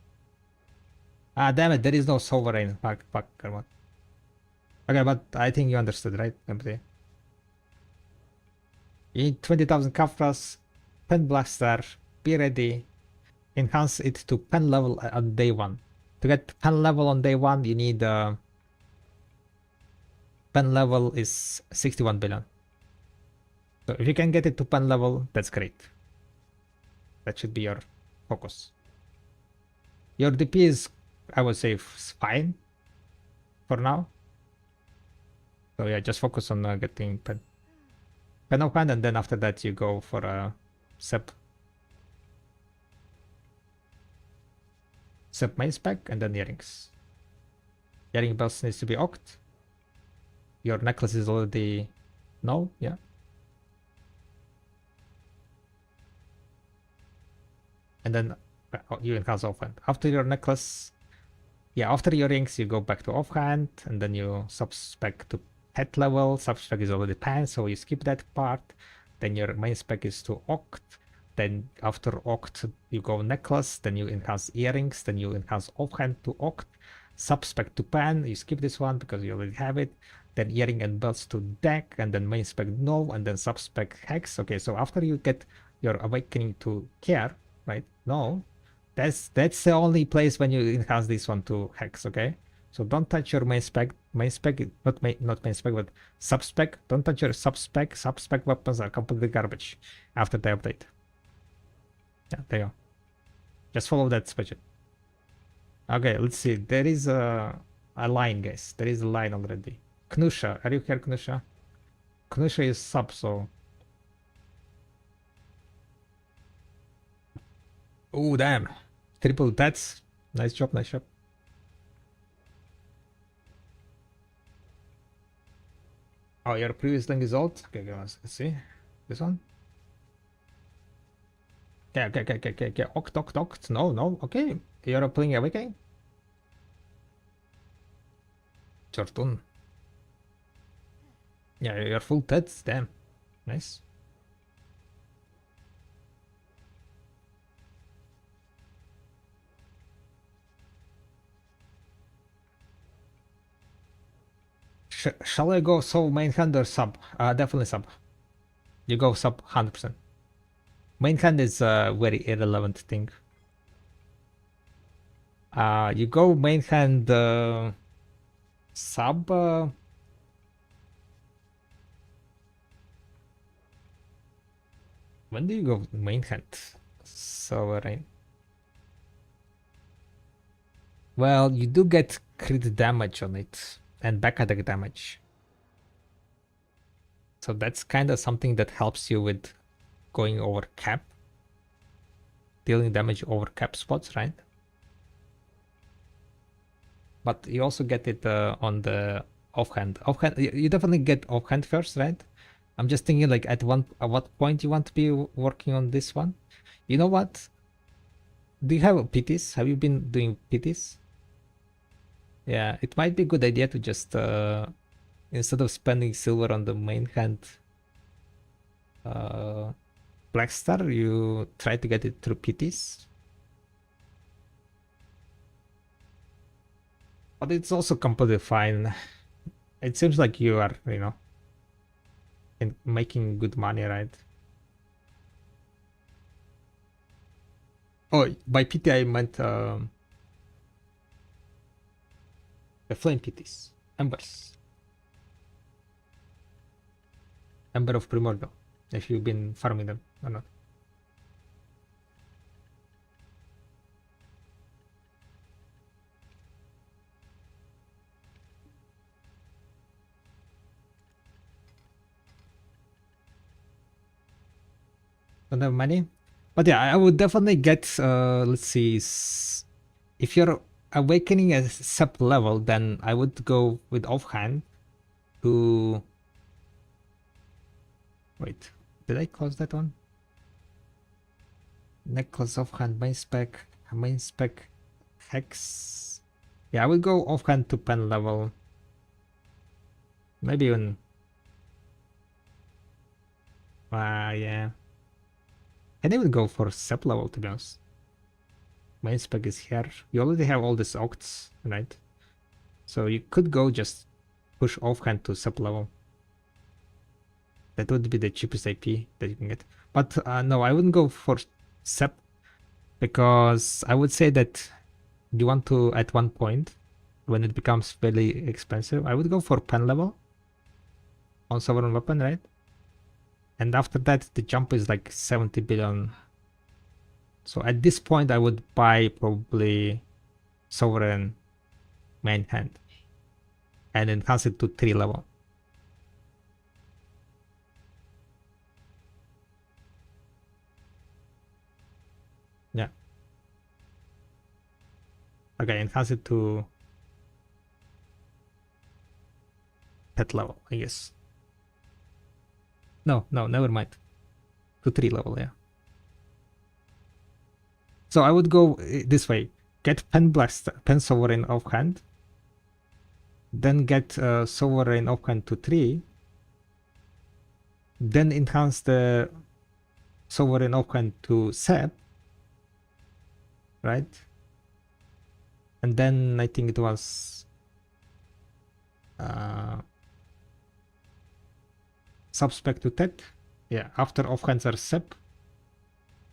Ah, damn it, there is no sovereign. Fuck, come on. Okay, but I think you understood, right, empty? You need 20,000 Kafras, pen blaster, be ready. Enhance it to pen level on day 1. To get pen level on day 1, you need pen level is 61 billion. So if you can get it to pen level, that's great. That should be your focus. Your DP is, I would say, fine for now. So yeah, just focus on getting pen offhand, and then after that you go for a SEP main spec, and then earrings. Earring belts needs to be Oct. Your necklace is already no, yeah. And then you enhance offhand. After your necklace, yeah, after your rings, you go back to offhand, and then you sub-spec to head level. Sub-spec is already pan, so you skip that part. Then your main spec is to Oct. Then after Oct, you go necklace. Then you enhance earrings. Then you enhance offhand to Oct. Sub-spec to pan. You skip this one because you already have it. Then earring and belts to deck, and then main spec no, and then sub-spec hex. Okay, so after you get your awakening to care, right? No, that's the only place when you enhance this one to hex. Okay, so don't touch your main spec. Main spec, not main spec, but sub spec. Don't touch your sub spec. Sub spec weapons are completely garbage after the update. Yeah, there you go. Just follow that spreadsheet. Okay, let's see. There is a line, guys. There is a line already. Knusha, are you here, Knusha? Knusha is sub, so. Oh, damn. Triple tats. Nice job, nice job. Oh, your previous link is old? Okay, let's see. This one? Okay. Oct. No. Okay. You're playing Awakening? Your turn. Yeah, you're full tats. Damn. Nice. Shall I go main hand or sub? Definitely sub. You go sub 100%. Main hand is a very irrelevant thing. You go main hand sub. When do you go main hand? Sovereign. Well, you do get crit damage on it and back attack damage. So that's kind of something that helps you with going over cap. Dealing damage over cap spots, right? But you also get it on the offhand. Offhand, you definitely get offhand first, right? I'm just thinking like at what point you want to be working on this one. You know what? Do you have PTs? Have you been doing PTs? Yeah, it might be a good idea to just instead of spending silver on the main hand Black Star, you try to get it through PTs. But it's also completely fine. It seems like you are, making good money, right? Oh, by PT I meant the flame PTs, embers. Ember of Primordial, if you've been farming them or not. don't have money. But yeah, I would definitely get, let's see, if you're awakening at sub level, then I would go with offhand to... Wait, did I close that one? Necklace offhand, main spec, hex. Yeah, I would go offhand to pen level. Maybe even... yeah. I'd even go for sub level, to be honest. Main spec is here. You already have all these octs, right? So you could go just push offhand to sub level. That would be the cheapest AP that you can get. But no, I wouldn't go for sub, because I would say that you want to, at one point, when it becomes very expensive, I would go for pen level on sovereign weapon, right? And after that, the jump is like 70 billion. So at this point, I would buy probably sovereign main hand and enhance it to 3 level. Yeah. Okay, enhance it to pet level, I guess. No, never mind. To 3 level, yeah. So I would go this way. Get pen sovereign offhand. Then get sovereign offhand to 3. Then enhance the sovereign offhand to sep. Right? And then I think it was subspec to tet. Yeah, after offhands are sep.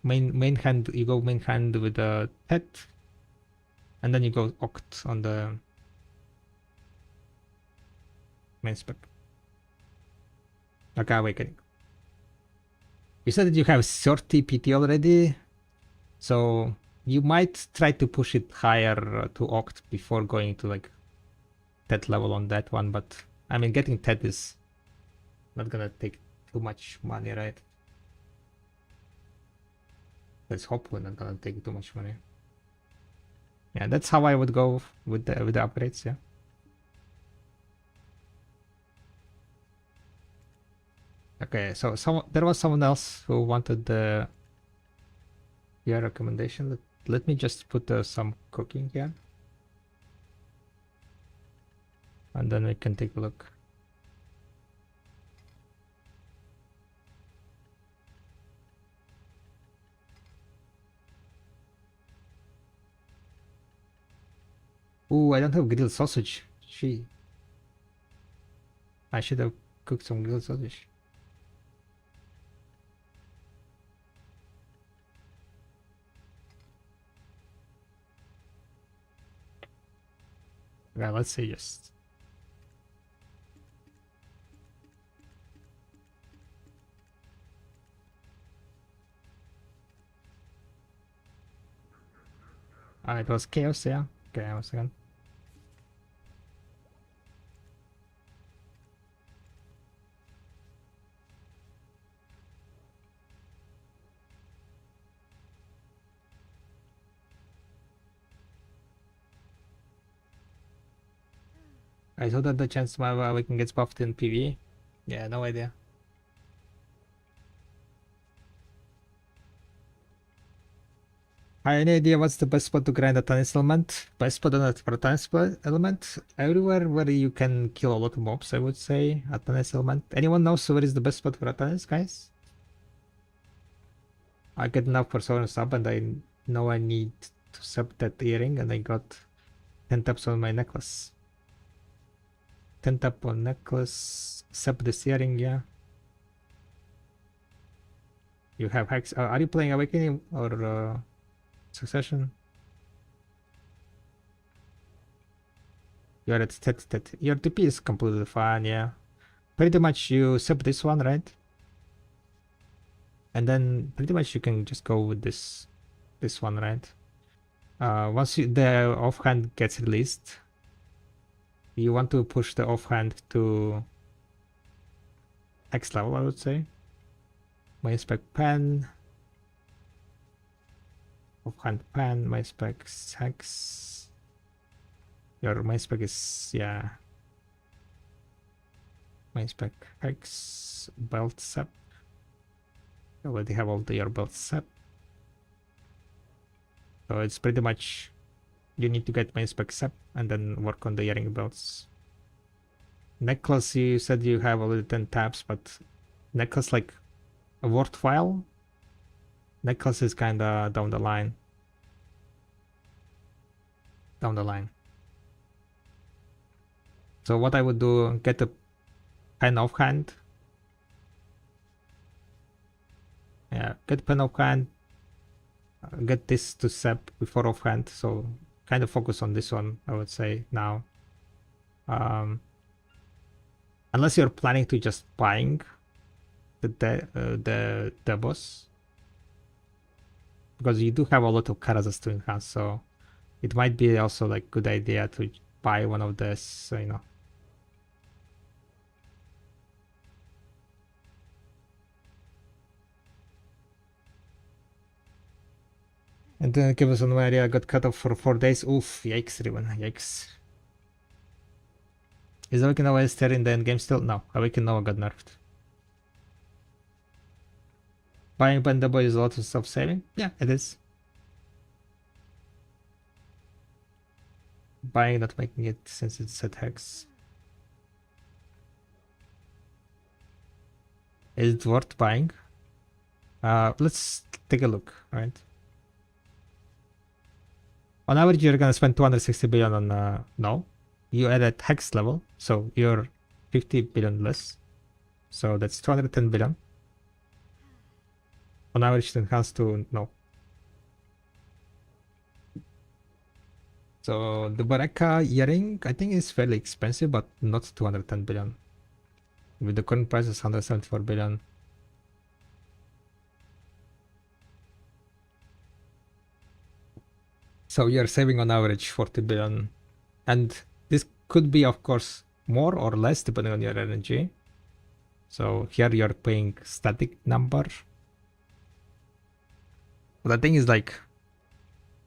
Main hand, you go main hand with the tet. And then you go oct on the main spec. Okay, awakening. You said that you have 30 PT already, so you might try to push it higher to oct before going to like tet level on that one, but I mean, getting tet is not gonna take too much money, right? Let's hope we're not gonna take too much money. Yeah, that's how I would go with the upgrades, yeah. Okay, so there was someone else who wanted your recommendation. Let me just put some cooking here. And then we can take a look. Ooh, I don't have grilled sausage. Gee. I should have cooked some grilled sausage. Yeah, let's say yes. It was chaos, yeah. Okay, 1 second. I saw that the chance my awakening gets buffed in PvE. Yeah, no idea. I have any idea what's the best spot to grind a Tanis element? Best spot on a Tanis element? Everywhere where you can kill a lot of mobs, I would say. A Tanis element. Anyone knows where is the best spot for a Tanis, guys? I get enough for sovereign sub, and I know I need to sub that earring, and I got 10 taps on my necklace. 10 tap on necklace, sub this earring, yeah. You have hacks. Are you playing Awakening or Succession? You're at stat. Your TP is completely fine, yeah. Pretty much you sub this one, right? And then pretty much you can just go with this one, right? Once the offhand gets released, you want to push the offhand to X level, I would say. Main spec pen, Offhand pan, my spec is hex. Your my spec is, yeah. My spec hex, belt sep. You already have all your belt sep. So it's pretty much, you need to get my spec sep and then work on the earring belts. Necklace, you said you have already 10 tabs, but necklace like a worthwhile. Necklace is kinda down the line. Down the line. So what I would do, get a pen offhand. Yeah, get pen offhand. Get this to sep before offhand. So kind of focus on this one, I would say now. Unless you're planning to just buying the boss, because you do have a lot of Karazas to enhance, so it might be also like good idea to buy one of this, you know. And then give us an area got cut off for 4 days. Oof, yikes, Riven, yikes. Is Awaken Nova still in the endgame still? No, Awaken Nova got nerfed. Buying Bendable is a lot of self-saving? Yeah, it is. Buying, not making it since it's set hex. Is it worth buying? Let's take a look, alright? On average, you're gonna spend 260 billion on, no. You add at hex level, so you're 50 billion less. So that's 210 billion. On average, it enhances to no. So the Baraka earring, I think is fairly expensive, but not 210 billion. With the current price is 174 billion. So you're saving on average 40 billion. And this could be, of course, more or less depending on your energy. So here you're paying static number. But the thing is, like,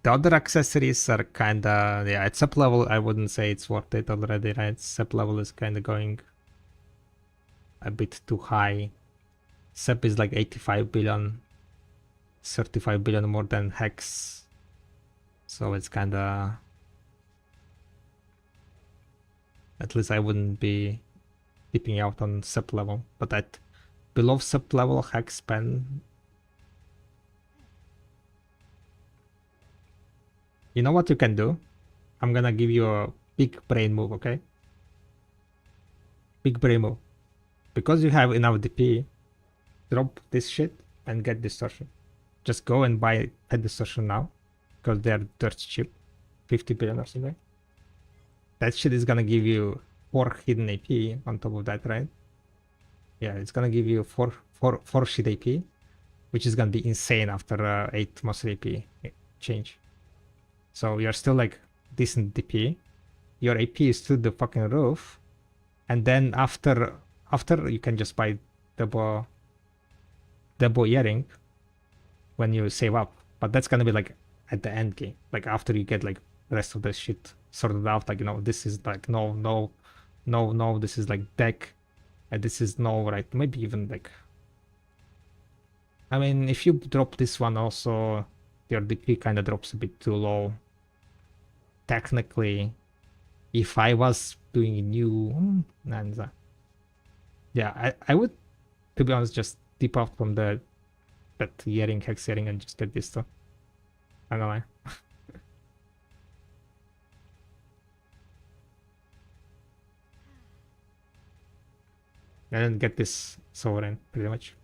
the other accessories are kinda, yeah, at sub level I wouldn't say it's worth it already, right? Sub level is kinda going a bit too high. Sep is like 85 billion, 35 billion more than hex. So it's kinda, at least I wouldn't be dipping out on sub level. But at below sub level hex pen, you know what you can do? I'm gonna give you a big brain move, okay? Big brain move. Because you have enough DP, drop this shit and get distortion. Just go and buy head distortion now, because they're dirt cheap, 50 billion or something. That shit is gonna give you 4 hidden AP on top of that, right? Yeah, it's gonna give you 4 shit AP, which is gonna be insane after 8 monster AP change. So you're still like decent DP. Your AP is through the fucking roof, and then after you can just buy double earring when you save up. But that's gonna be like at the end game, like after you get like the rest of the shit sorted out. Like, you know, this is like no, this is like deck, and this is no, right? Maybe even like, I mean, if you drop this one also, your DP kind of drops a bit too low. Technically, if I was doing a new Nanza, yeah, I would, to be honest, just dip out from that earring, hex earring, and just get this stuff. I'm gonna lie. And then get this sovereign, pretty much.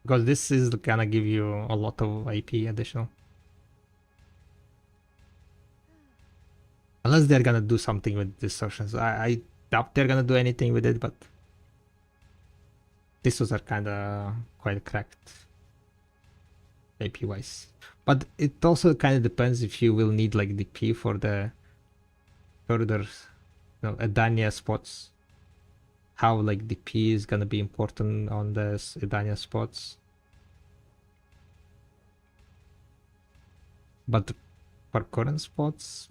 Because this is gonna give you a lot of AP additional. Unless they're gonna do something with distortions. I doubt they're gonna do anything with it, but these are kinda quite cracked AP wise. But it also kind of depends if you will need like DP for the further Edania spots. How like DP is gonna be important on the Edania spots. But for current spots,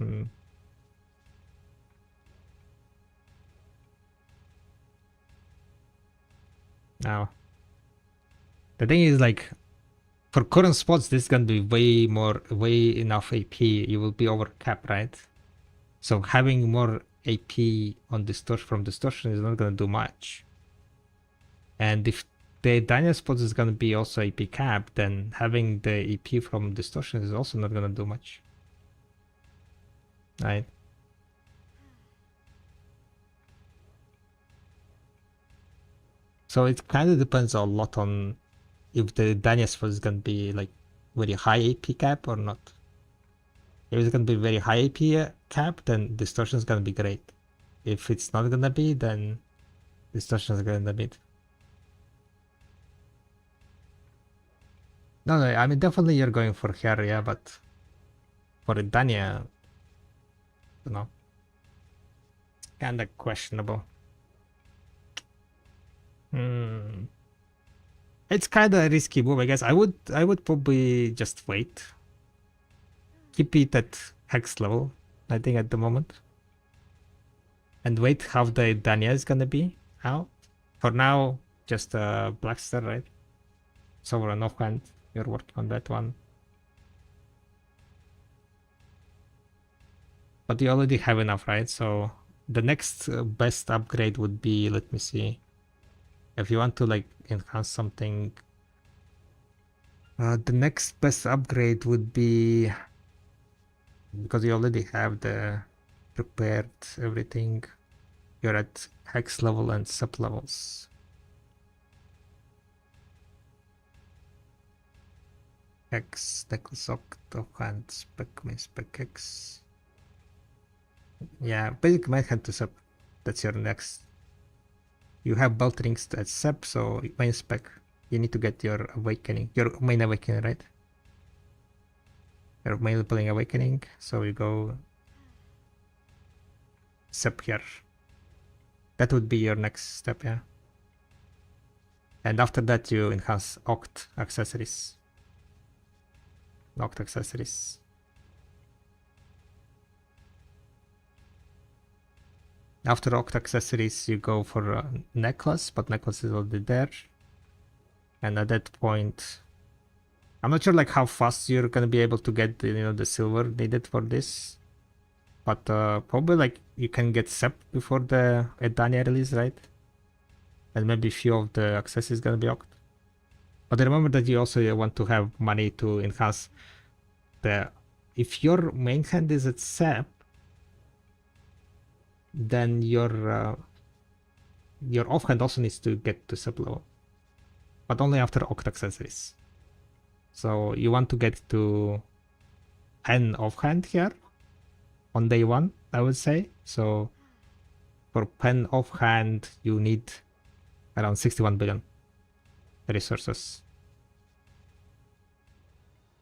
now the thing is like for current spots, this is gonna be way enough AP. You will be over cap, right? So having more AP on distortion from distortion is not gonna do much. And if the Edania spot is gonna be also AP cap, then having the AP from distortion is also not gonna do much. Right? So it kind of depends a lot on if the Edania spot is gonna be like very high AP cap or not. If it's gonna be very high AP cap, then distortion is gonna be great. If it's not gonna be, then distortion is gonna be. No, I mean definitely you're going for hair, yeah, but for Edania, you know, kinda questionable. It's kinda a risky move, I guess. I would probably just wait. Keep it at hex level, I think at the moment. And wait how the Edania is gonna be out. For now, just Black Star, right? Sovereign offhand, you're working on that one. But you already have enough, right? So the next best upgrade would be, let me see. If you want to like enhance something, the next best upgrade would be, because you already have the prepared everything, you're at hex level and sub levels. Hex, necklace, offhand, spec, main spec, X. Yeah, basic main hand to sub. That's your next. You have belt rings at sub, so main spec. You need to get your awakening, your main awakening, right? Your main playing awakening. So you go sub here. That would be your next step, yeah. And after that, you enhance Oct accessories. Oct accessories. After Oct accessories, you go for necklace, but necklace is already there. And at that point, I'm not sure like how fast you're gonna be able to get the silver needed for this, but probably like you can get Sep before the Edania release, right? And maybe a few of the accessories gonna be Oct. But remember that you also want to have money to enhance the. If your main hand is at Sep, then your offhand also needs to get to sub level, but only after Oct accessories. So you want to get to pen offhand here on day one, I would say. So for pen offhand, you need around 61 billion resources.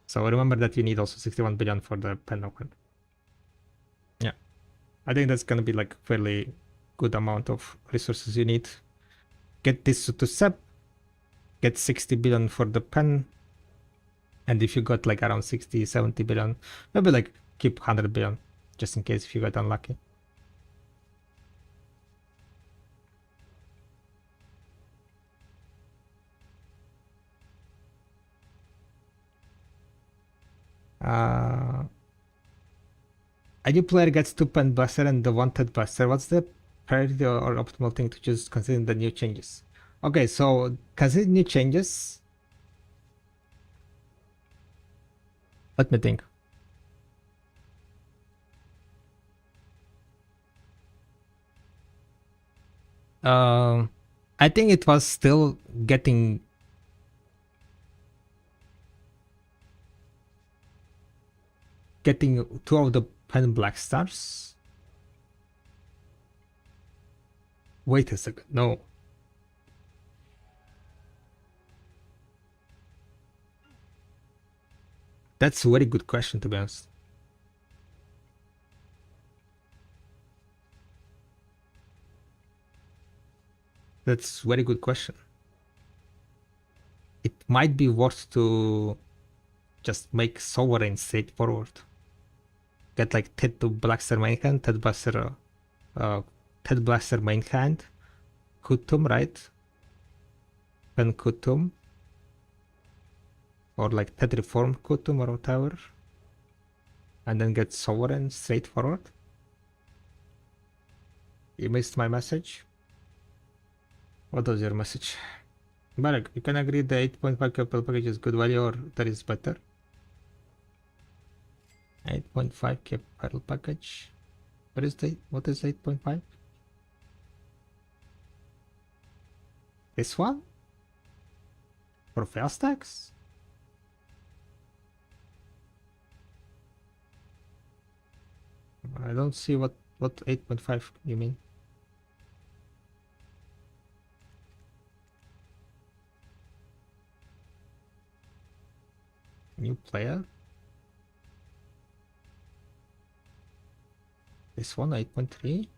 So remember that you need also 61 billion for the pen offhand. Yeah, I think that's gonna be like fairly good amount of resources you need. Get this to SEP, get 60 billion for the pen, and if you got like around 60, 70 billion, maybe like keep 100 billion just in case if you got unlucky. A new player gets 2 pen buster and the wanted buster. What's the priority or optimal thing to choose considering the new changes? Okay, so considering new changes, let me think. I think it was still getting two of the pen black stars. Wait a second, no. That's a very good question, to be honest. That's very good question. It might be worth to just make Sovereign straightforward. Get like Ted to Blaster main hand, Ted Blaster main hand, Kutum, right? Then Kutum. Or like Ted Reform Kutum or whatever. And then get Sovereign straightforward. You missed my message? What was your message? Barak, you can agree the 8.5 capital package is good value or that is better? 8.5 capital package. What is 8.5? This one? For fail stacks? I don't see what 8.5 you mean. New player? This one 8.3?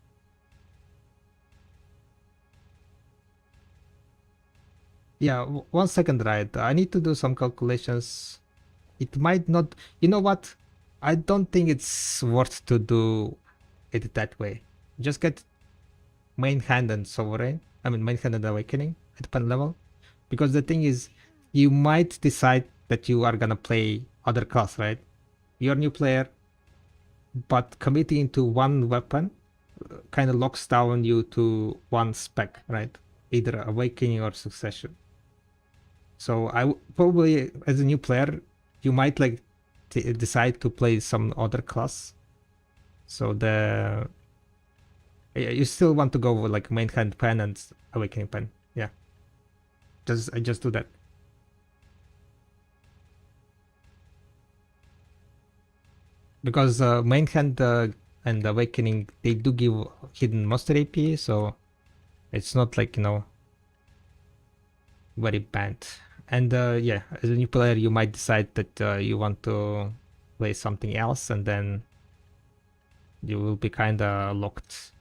Yeah, 1 second, right? I need to do some calculations. It might not, you know what? I don't think it's worth to do it that way. Just get main hand and Sovereign. I mean main hand and Awakening at pen level. Because the thing is, you might decide that you are gonna play other class, right? You're a new player, but committing to one weapon kind of locks down you to one spec, right? Either Awakening or Succession. So I probably, as a new player, you might like decide to play some other class. So you still want to go with like main hand pen and Awakening pen. Yeah. Just do that. Because main hand and Awakening, they do give hidden monster AP, so it's not like, you know, very bad. And yeah, as a new player, you might decide that you want to play something else, and then you will be kind of locked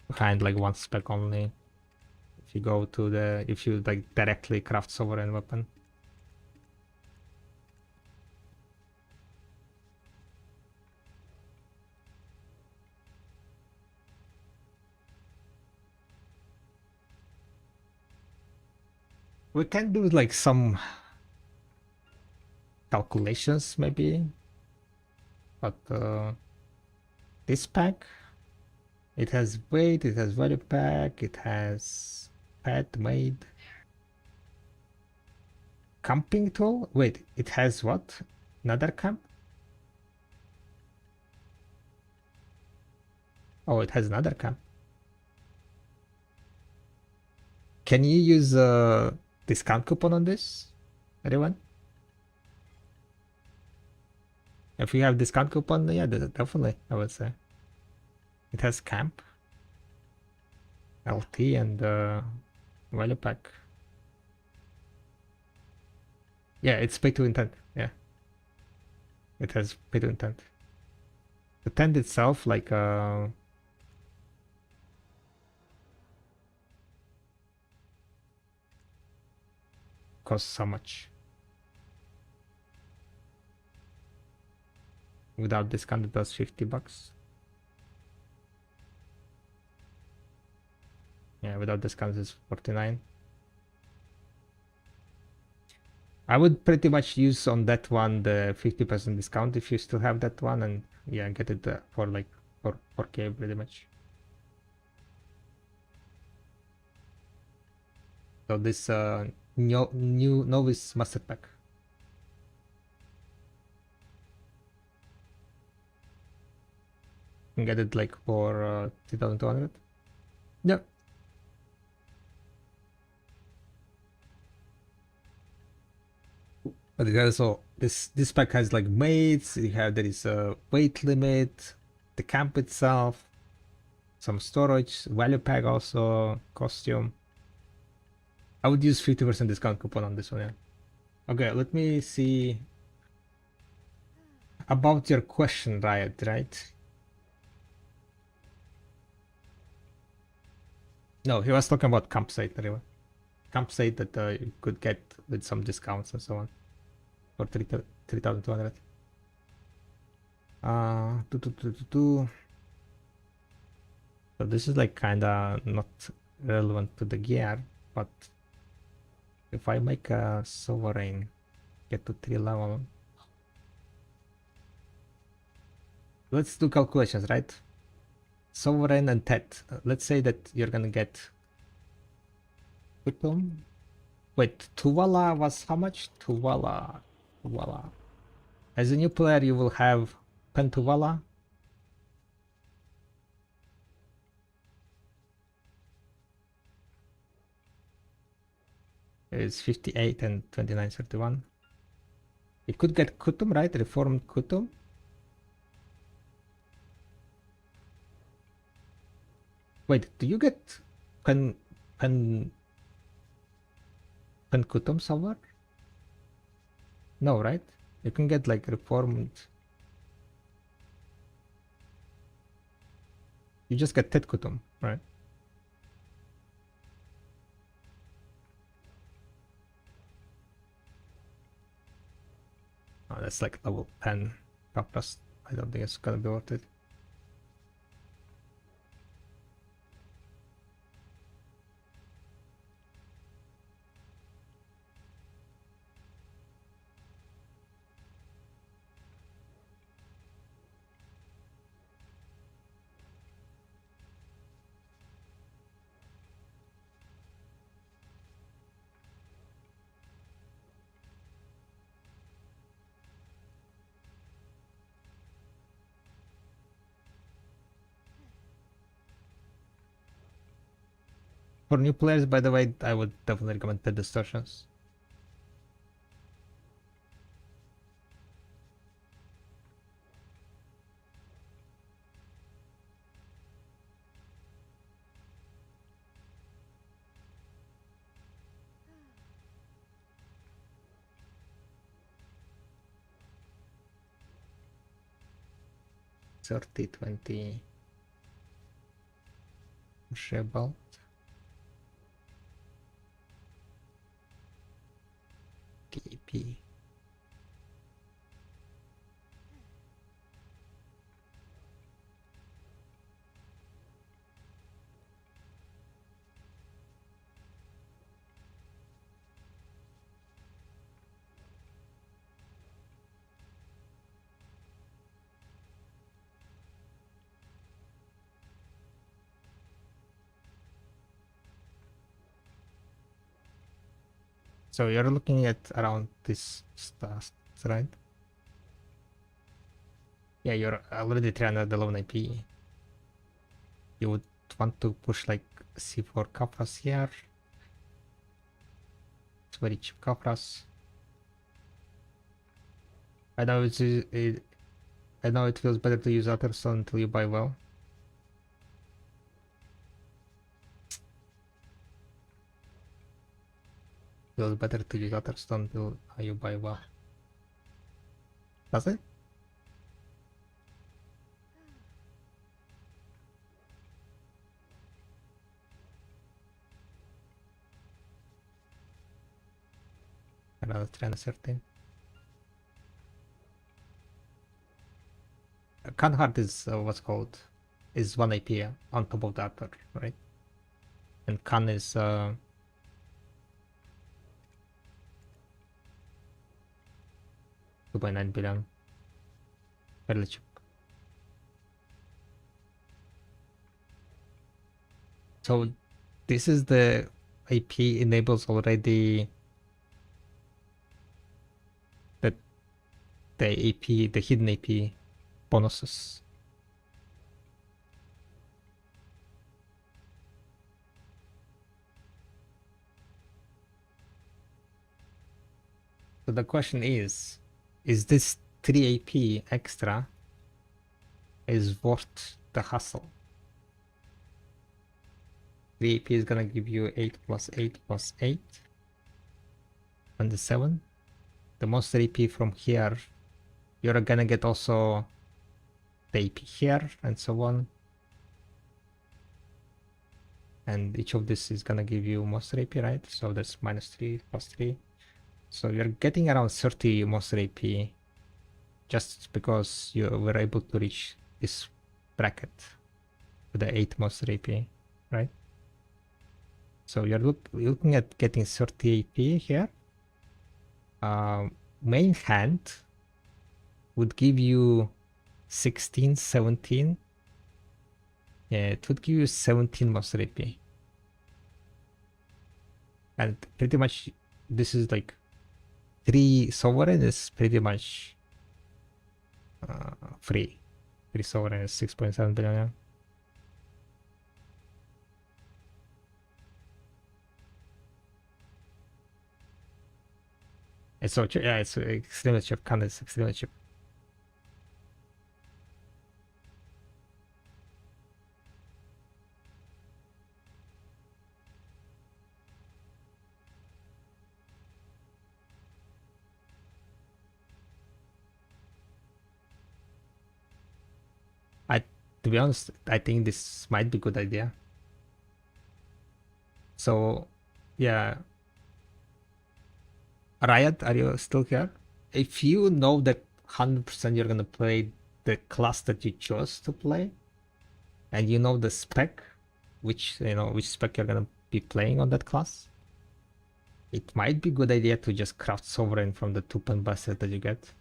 behind like one spec only if you go to if you like directly craft Sovereign weapon. We can do like some calculations maybe, but this pack, it has weight, it has value pack, it has pet made. Camping tool? Wait, it has what? Another camp? Oh, it has another camp. Can you use a discount coupon on this, everyone? If you have discount coupon, yeah, definitely, I would say. It has camp, LT, and value pack. Yeah, it's pay to intent. Yeah, it has pay to intent. The tent itself, like costs how much? Without discount, it does $50. Yeah, without discount, it's 49. I would pretty much use on that one the 50% discount if you still have that one, and yeah, get it for like 4K pretty much. So this new novice master pack. You can get it like for 3,200. Yep. But it also this pack has like mates. There is a weight limit, the camp itself, some storage, value pack also, costume. I would use 50% discount coupon on this one. Yeah. Okay, let me see about your question, Riot. Right? No, he was talking about campsite anyway. Campsite that you could get with some discounts and so on for 3,200. So this is like kinda not relevant to the gear, but if I make a sovereign get to 3 level, let's do calculations, right? Sovereign and Tet. Let's say that you're gonna get Kutum. Wait, Tuvala was how much? Tuvala. As a new player, you will have Pentuvala. It's 58 and 29.31. You could get Kutum, right? Reformed Kutum. Wait, do you get Penkutum somewhere? No, right? You can get like reformed. You just get Tet Kutum, right? Oh, that's like level 10 Kapras. I don't think it's gonna be worth it. For new players, by the way, I would definitely recommend Pet Distortions. Thirty 20 Shebelt. TP. So you're looking at around this stuff, right? Yeah, you're already 311 AP. You would want to push like C4 Kapras here. It's very cheap Kapras. I know I know it feels better to use Utterstone until you buy well. Feels better to use Utterstone until you buy well. Does it? Another 313. Canhard is what's called is 1 AP on top of the other, right? And Khan is 2.9 billion. Fairly cheap. So this is the AP enables already the AP, the hidden AP bonuses. So the question is this 3 AP extra is worth the hustle? 3 AP is gonna give you 8 plus 8 plus 8. 27. The monster AP from here, you're gonna get also the AP here and so on. and each of this is gonna give you monster AP, right? So that's -3, +3. So you're getting around 30 monster AP just because you were able to reach this bracket with the 8 monster AP, right? So you're looking at getting 30 AP here. Main hand would give you 16, 17. Yeah, it would give you 17 monster AP. And pretty much this is like 3 sovereign is pretty much free. 3 sovereign is 6.7 billion. Yeah. It's so yeah, it's extremely cheap. Kind of extremely cheap. To be honest, I think this might be a good idea. So, yeah. Riot, are you still here? If you know that 100% you're gonna play the class that you chose to play, and you know the spec, which spec you're gonna be playing on that class, it might be a good idea to just craft sovereign from the 2-pen basket that you get,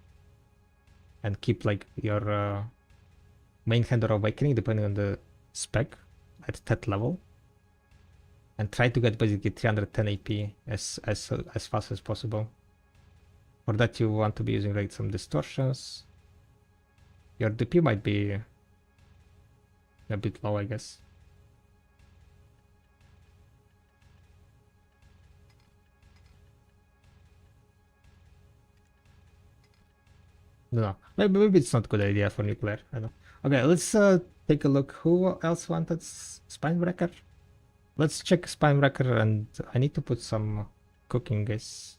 and keep like your main hand or awakening depending on the spec at that level, and try to get basically 310 AP as fast as possible. For that you want to be using like some distortions. Your DP might be a bit low, I guess. No, maybe it's not a good idea for nuclear. I know. Okay, let's take a look. Who else wanted Spinebreaker? Let's check Spinebreaker, and I need to put some cooking, guys.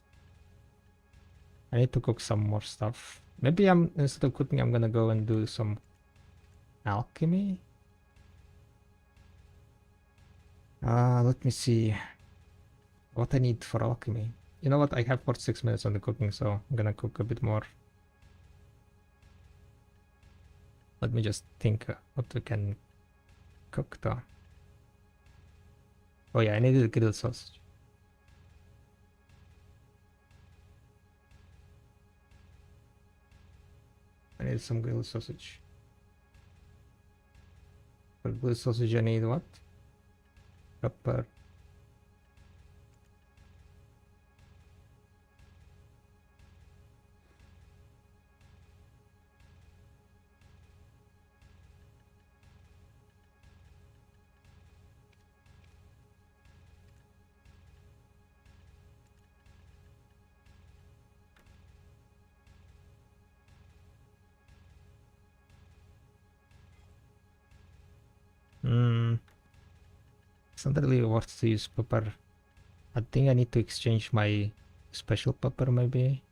I need to cook some more stuff. Maybe instead of cooking, I'm gonna go and do some alchemy. Let me see what I need for alchemy. You know what? I have 46 minutes on the cooking, so I'm gonna cook a bit more. Let me just think what we can cook though. Oh yeah, I needed a grilled sausage. I need some grilled sausage. For grilled sausage I need what? Pepper. It's not really worth to use pepper. I think I need to exchange my special pepper maybe.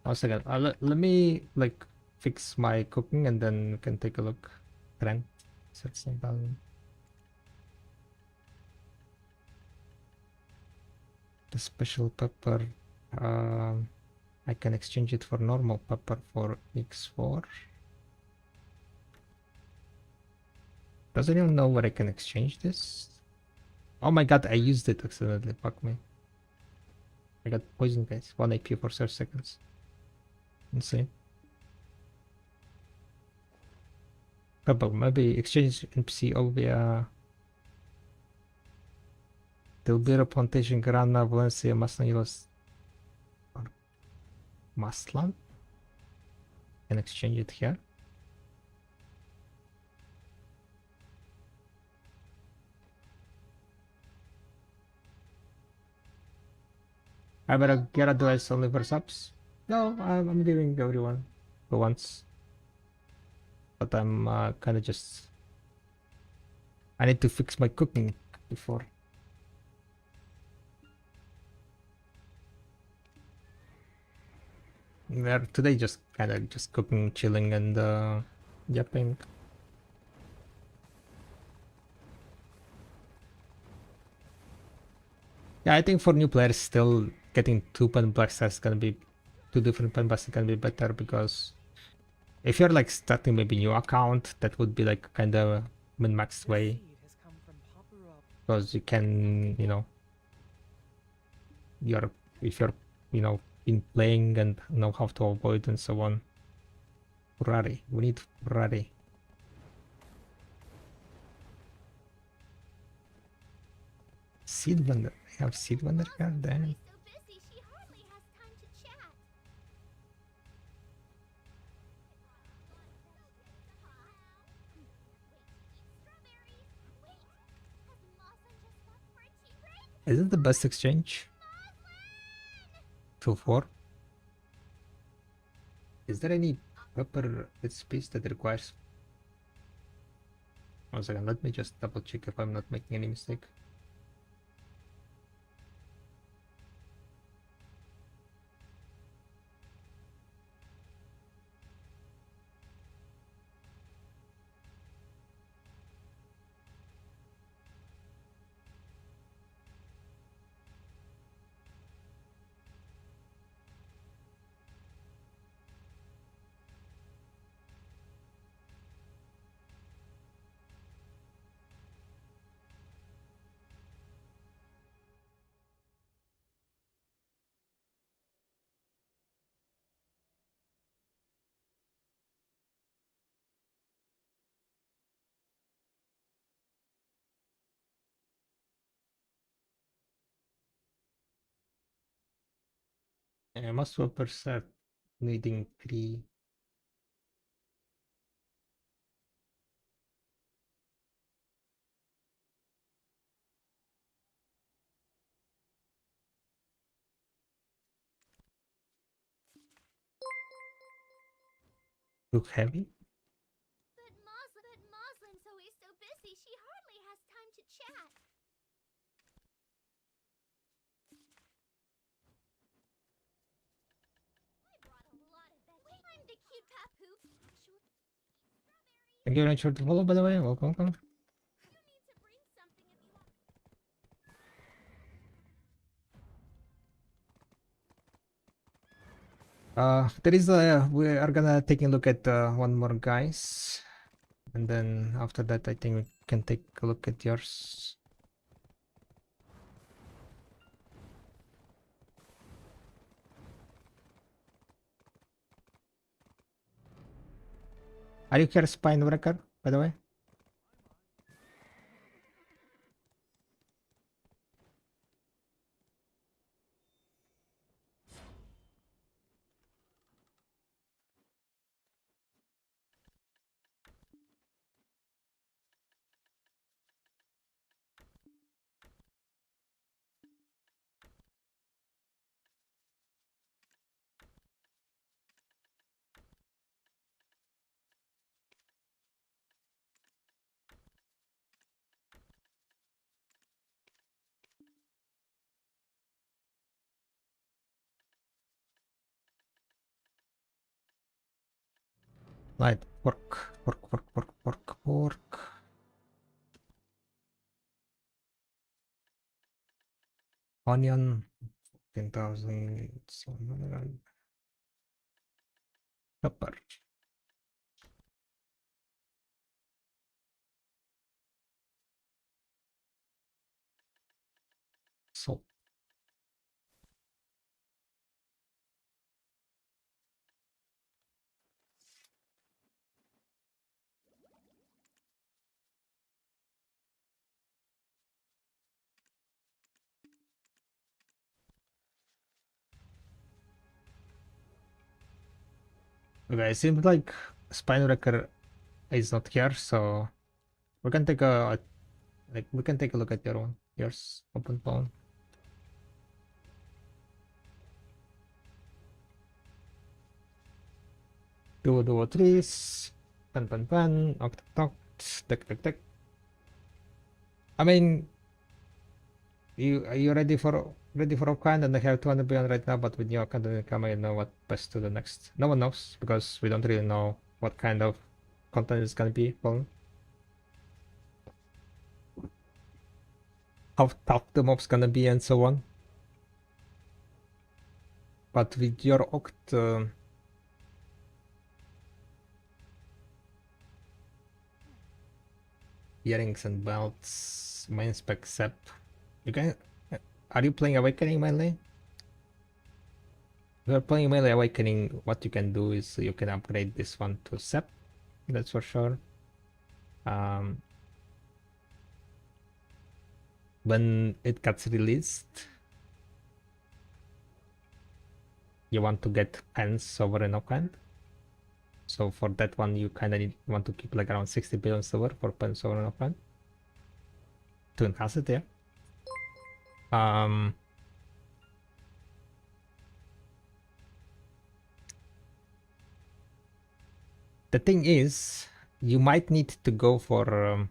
One second. Let me like fix my cooking and then we can take a look. Trend. Set some value. The special pepper. I can exchange it for normal pepper for X4. Does anyone know where I can exchange this? Oh my god, I used it accidentally. Fuck me. I got poisoned, guys. 1 AP for 30 seconds. Insane. Pepper, maybe exchange NPC via Delbiro Plantation, Grana, Valencia, Maslan, Maslan? Can exchange it here. I better get advice only for subs. No, I'm giving everyone for once. But I'm kind of just... I need to fix my cooking before. We're today just kind of just cooking, chilling, and yapping. Yeah, I think for new players, still getting two pen blasters is gonna be two different pen blasters gonna be better, because if you're like starting maybe new account, that would be like kind of min-max way, because you can, you know, if you're, you know, been playing and know how to avoid and so on. Ferrari, we need Ferrari. Seed vendor, I have seed vendor card there. Is it the best exchange? 2-4. Is there any proper space that requires? 1 second, let me just double check if I'm not making any mistake. Must per set needing 3. Look heavy. Thank you very much for the follow, by the way. Welcome. There is we are gonna take a look at one more, guys, and then after that I think we can take a look at yours. Are you here, Spine Wrecker, by the way? Light pork. Onion, 10,700. Pepper. Salt. Okay, it seems like Spine Wrecker is not here, so we can take a we can take a look at yours open phone. Duo trees, pan, octoct, deck. I mean, are you ready for Okan? And I have 200 billion right now, but with new Okan and Kama, you know what best to do next. No one knows, because we don't really know what kind of content is gonna be. Well, how tough the mob's gonna be and so on. But with your Oct, earrings and belts, main spec sep, you can. Are you playing Awakening melee? If you're playing melee Awakening, what you can do is you can upgrade this one to sep. That's for sure. When it gets released, you want to get pens over an offhand. So for that one, you kind of want to keep like around 60 billion silver for pens over an offhand to enhance it, yeah. The thing is, you might need to go for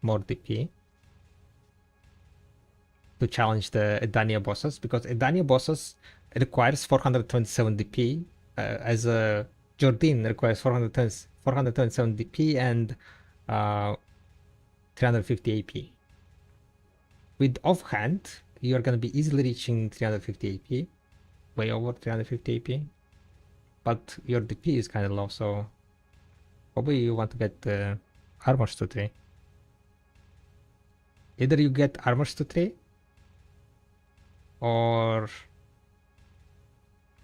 more DP to challenge the Edania bosses, because Edania bosses requires 427 DP, as a Jordan requires 427 DP and 350 AP. With offhand, you are going to be easily reaching 350 AP, way over 350 AP, but your DP is kind of low, so probably you want to get the armors to 3. Either you get armors to 3, or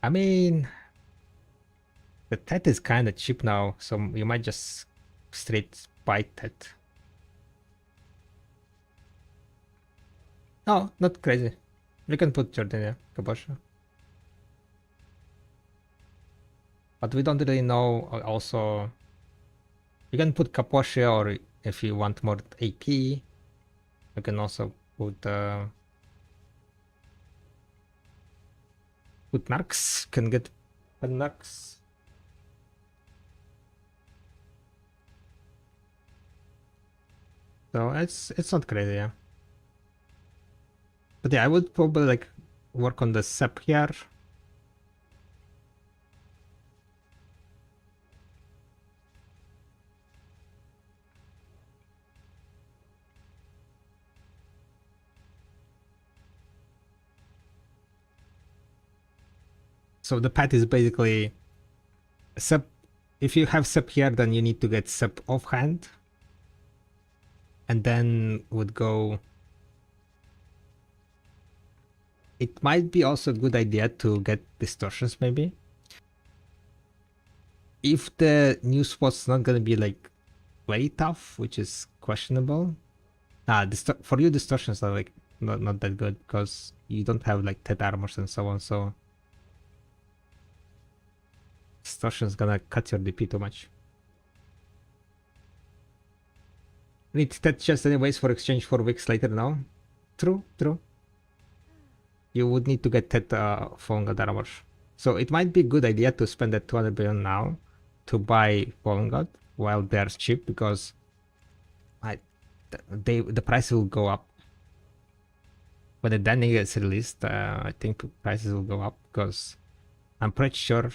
I mean, the Tet is kind of cheap now, so you might just straight buy Tet. No, not crazy. You can put Jordania, Kabosha. But we don't really know also. You can put Kaposha, or if you want more AP, you can also put Narcs. Can get Narcs. So it's not crazy, yeah. But yeah, I would probably like work on the sep here. So the path is basically sep. If you have sep here, then you need to get sep offhand, and then would go. It might be also a good idea to get distortions, maybe. If the new spot's not gonna be like way tough, which is questionable. For you distortions are like not that good, because you don't have like Tet armors and so on, so distortion's gonna cut your DP too much. Need Tet chest anyways for exchange for weeks later now. True. You would need to get Tet Fallen God armor. So it might be a good idea to spend that 200 billion now to buy Fallen God while they're cheap, because the price will go up. When the Danny gets released, I think prices will go up, because I'm pretty sure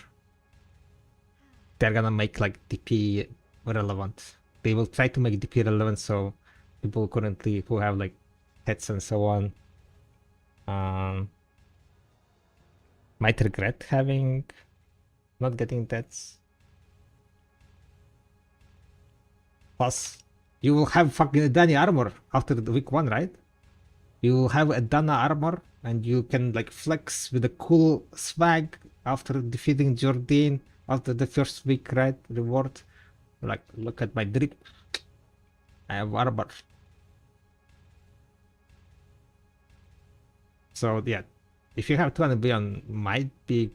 they're gonna make like DP relevant. They will try to make DP relevant, so people currently who have like pets and so on might regret not getting pets. Plus, you will have fucking Dani armor after the week 1, right? You will have a Dana armor, and you can like flex with a cool swag after defeating Jordan after the first week, right? Reward. Like, look at my drip. I have armor. So yeah, if you have 200 billion, might be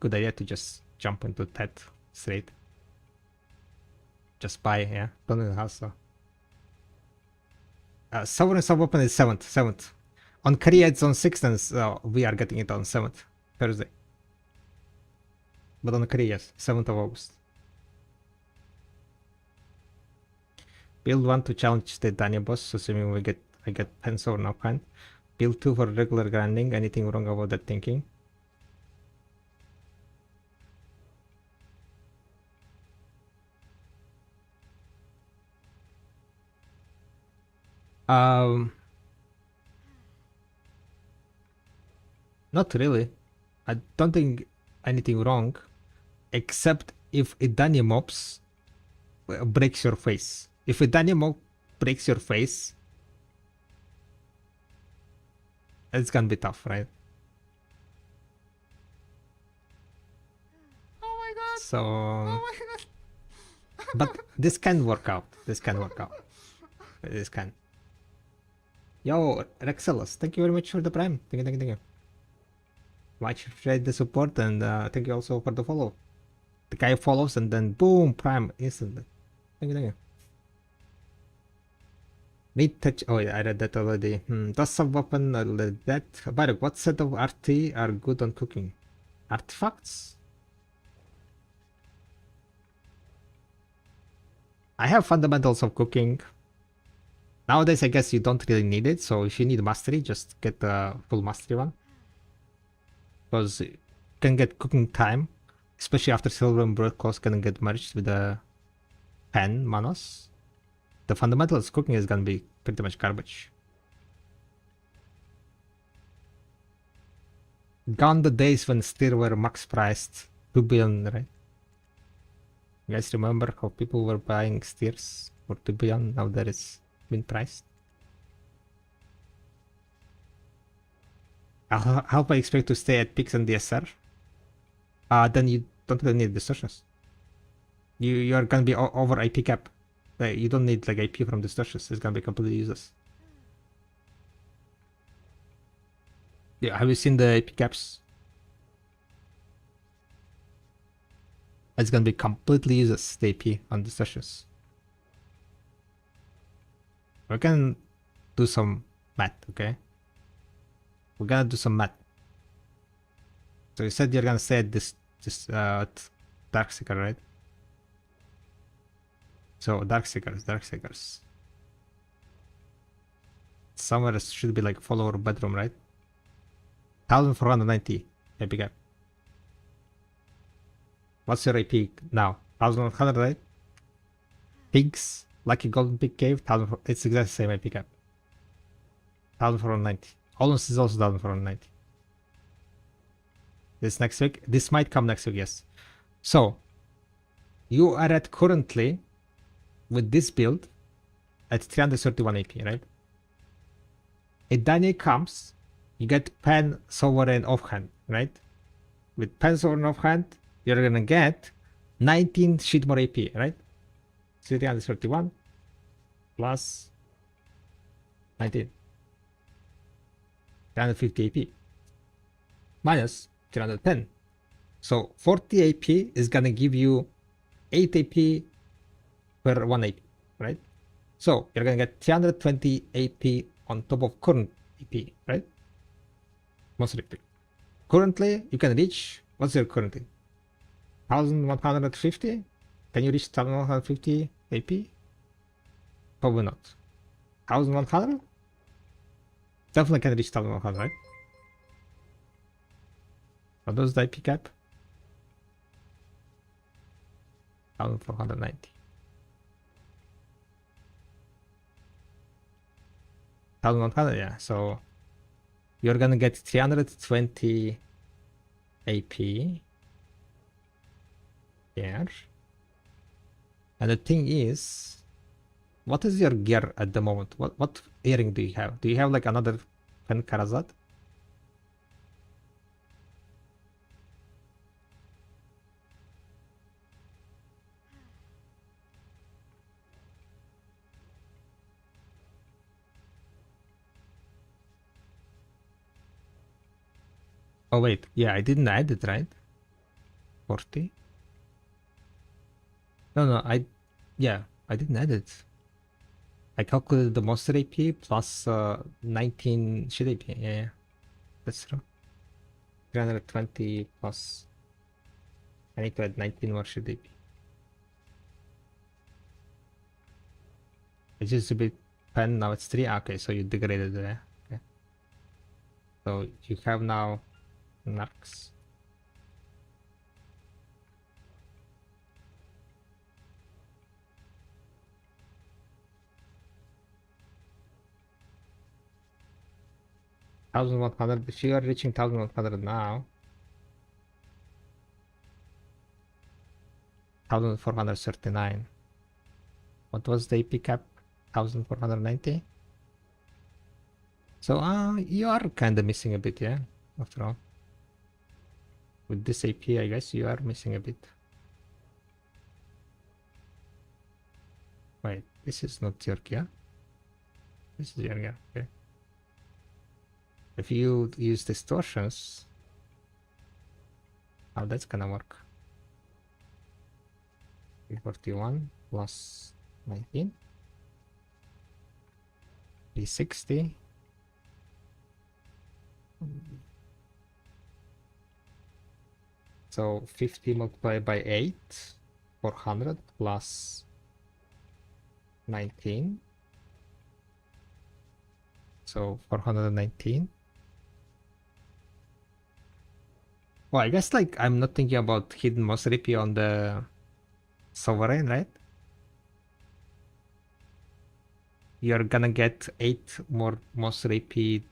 good idea to just jump into Tet straight. Just buy, yeah. Don't even hustle. Sovereign sub-weapon is 7th. On Korea it's on 6th, and we are getting it on 7th, Thursday. But on Korea, yes, 7th of August. Build 1 to challenge the Dania boss, assuming I get pens or no pen. Build 2 for regular grinding. Anything wrong about that thinking? Not really. I don't think anything wrong, except if a Danya mobs breaks your face. If a Danya mob breaks your face, it's gonna be tough, right? Oh my god! So, Oh my god! but this can work out. This can work out. This can. Yo, Rexelos, thank you very much for the prime. Thank you, thank you, thank you. Much appreciate the support, and thank you also for the follow. The guy follows and then boom, prime instantly. Thank you, thank you. Need touch. Oh yeah, I read that already. Does some weapon that? Barak, what set of RT are good on cooking? Artifacts? I have fundamentals of cooking. Nowadays, I guess you don't really need it. So if you need mastery, just get the full mastery one. Because you can get cooking time, especially after silver and broad claws can get merged with the pen manos. The fundamentals cooking is gonna be pretty much garbage. Gone the days when steer were max priced 2 billion, right? You guys remember how people were buying steers for 2 billion? Now that it's been priced. How I expect to stay at peaks and DSR? Then you don't really need distortions. You are gonna be over IP cap. Like, you don't need like IP from distortions. It's gonna be completely useless. Yeah, have you seen the IP caps? It's gonna be completely useless, the AP on distortions. We can do some math, okay? We're gonna do some math. So you said you're gonna stay at this Darkseeker, right? So Darkseekers. Somewhere should be like follower bedroom, right? 1490 AP gap. What's your AP now? 1100, right? Pigs, Lucky Golden Pig Cave, 1000. It's exactly the same AP gap. 1490. Almost is also 1490. This next week. This might come next week, yes. So you are at currently with this build at 331 AP, right? A Daniel comes, you get Pen, Sovereign, Offhand, right? With Pen, Sovereign, Offhand, you're gonna get 19 shit more AP, right? 331 plus 19. 350 AP. Minus 310. So 40 AP is gonna give you 8 AP per 1 AP, right? So you're gonna get 320 AP on top of current AP, right? Most AP. Currently, you can reach, what's your currently? 1150? Can you reach 1150 AP? Probably not. 1100? Definitely can reach 1100, right? What was the IP cap? 1490. 1100, yeah. So you're gonna get 320 AP here. And the thing is, what is your gear at the moment? What earring do you have? Do you have like another Pen Karazad? Oh wait, yeah, I didn't add it, right? 40? No, yeah, I didn't add it. I calculated the monster AP plus 19 shit AP. Yeah, that's true. 320 plus. I need to add 19 more shit AP. It's just a bit pen, now it's 3. Okay, so you degraded there. Okay. So you have now Narcs. 1100. If you are reaching 1100 now, 1439. What was the AP cap? 1490. So you are kind of missing a bit, yeah. After all, with this AP, I guess you are missing a bit. Wait, this is not your gear. This is your gear. Okay. If you use distortions, how that's gonna work? 341 plus 19, 360. So 50 multiplied by 8, 400 plus 19. So 419. Well, I guess like I'm not thinking about hidden monster AP on the Sovereign, right? You're gonna get 8 more monster AP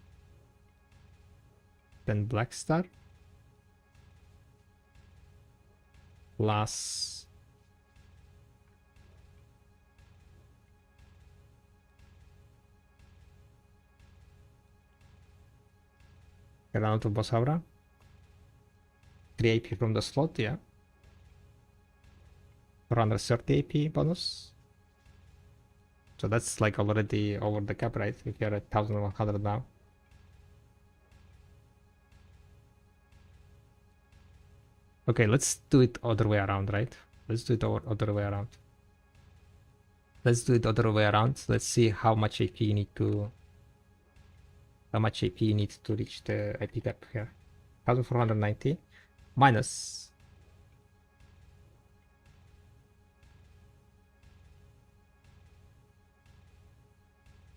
than Black Star. Plus Granado to Boss Aura. 3 AP from the slot, yeah. 430 AP bonus. So that's like already over the cap, right? If you're at 1100 now. Okay, let's do it other way around, right? Let's do it other way around. Let's do it other way around. Let's see how much AP you need to reach the AP cap here. 1490 minus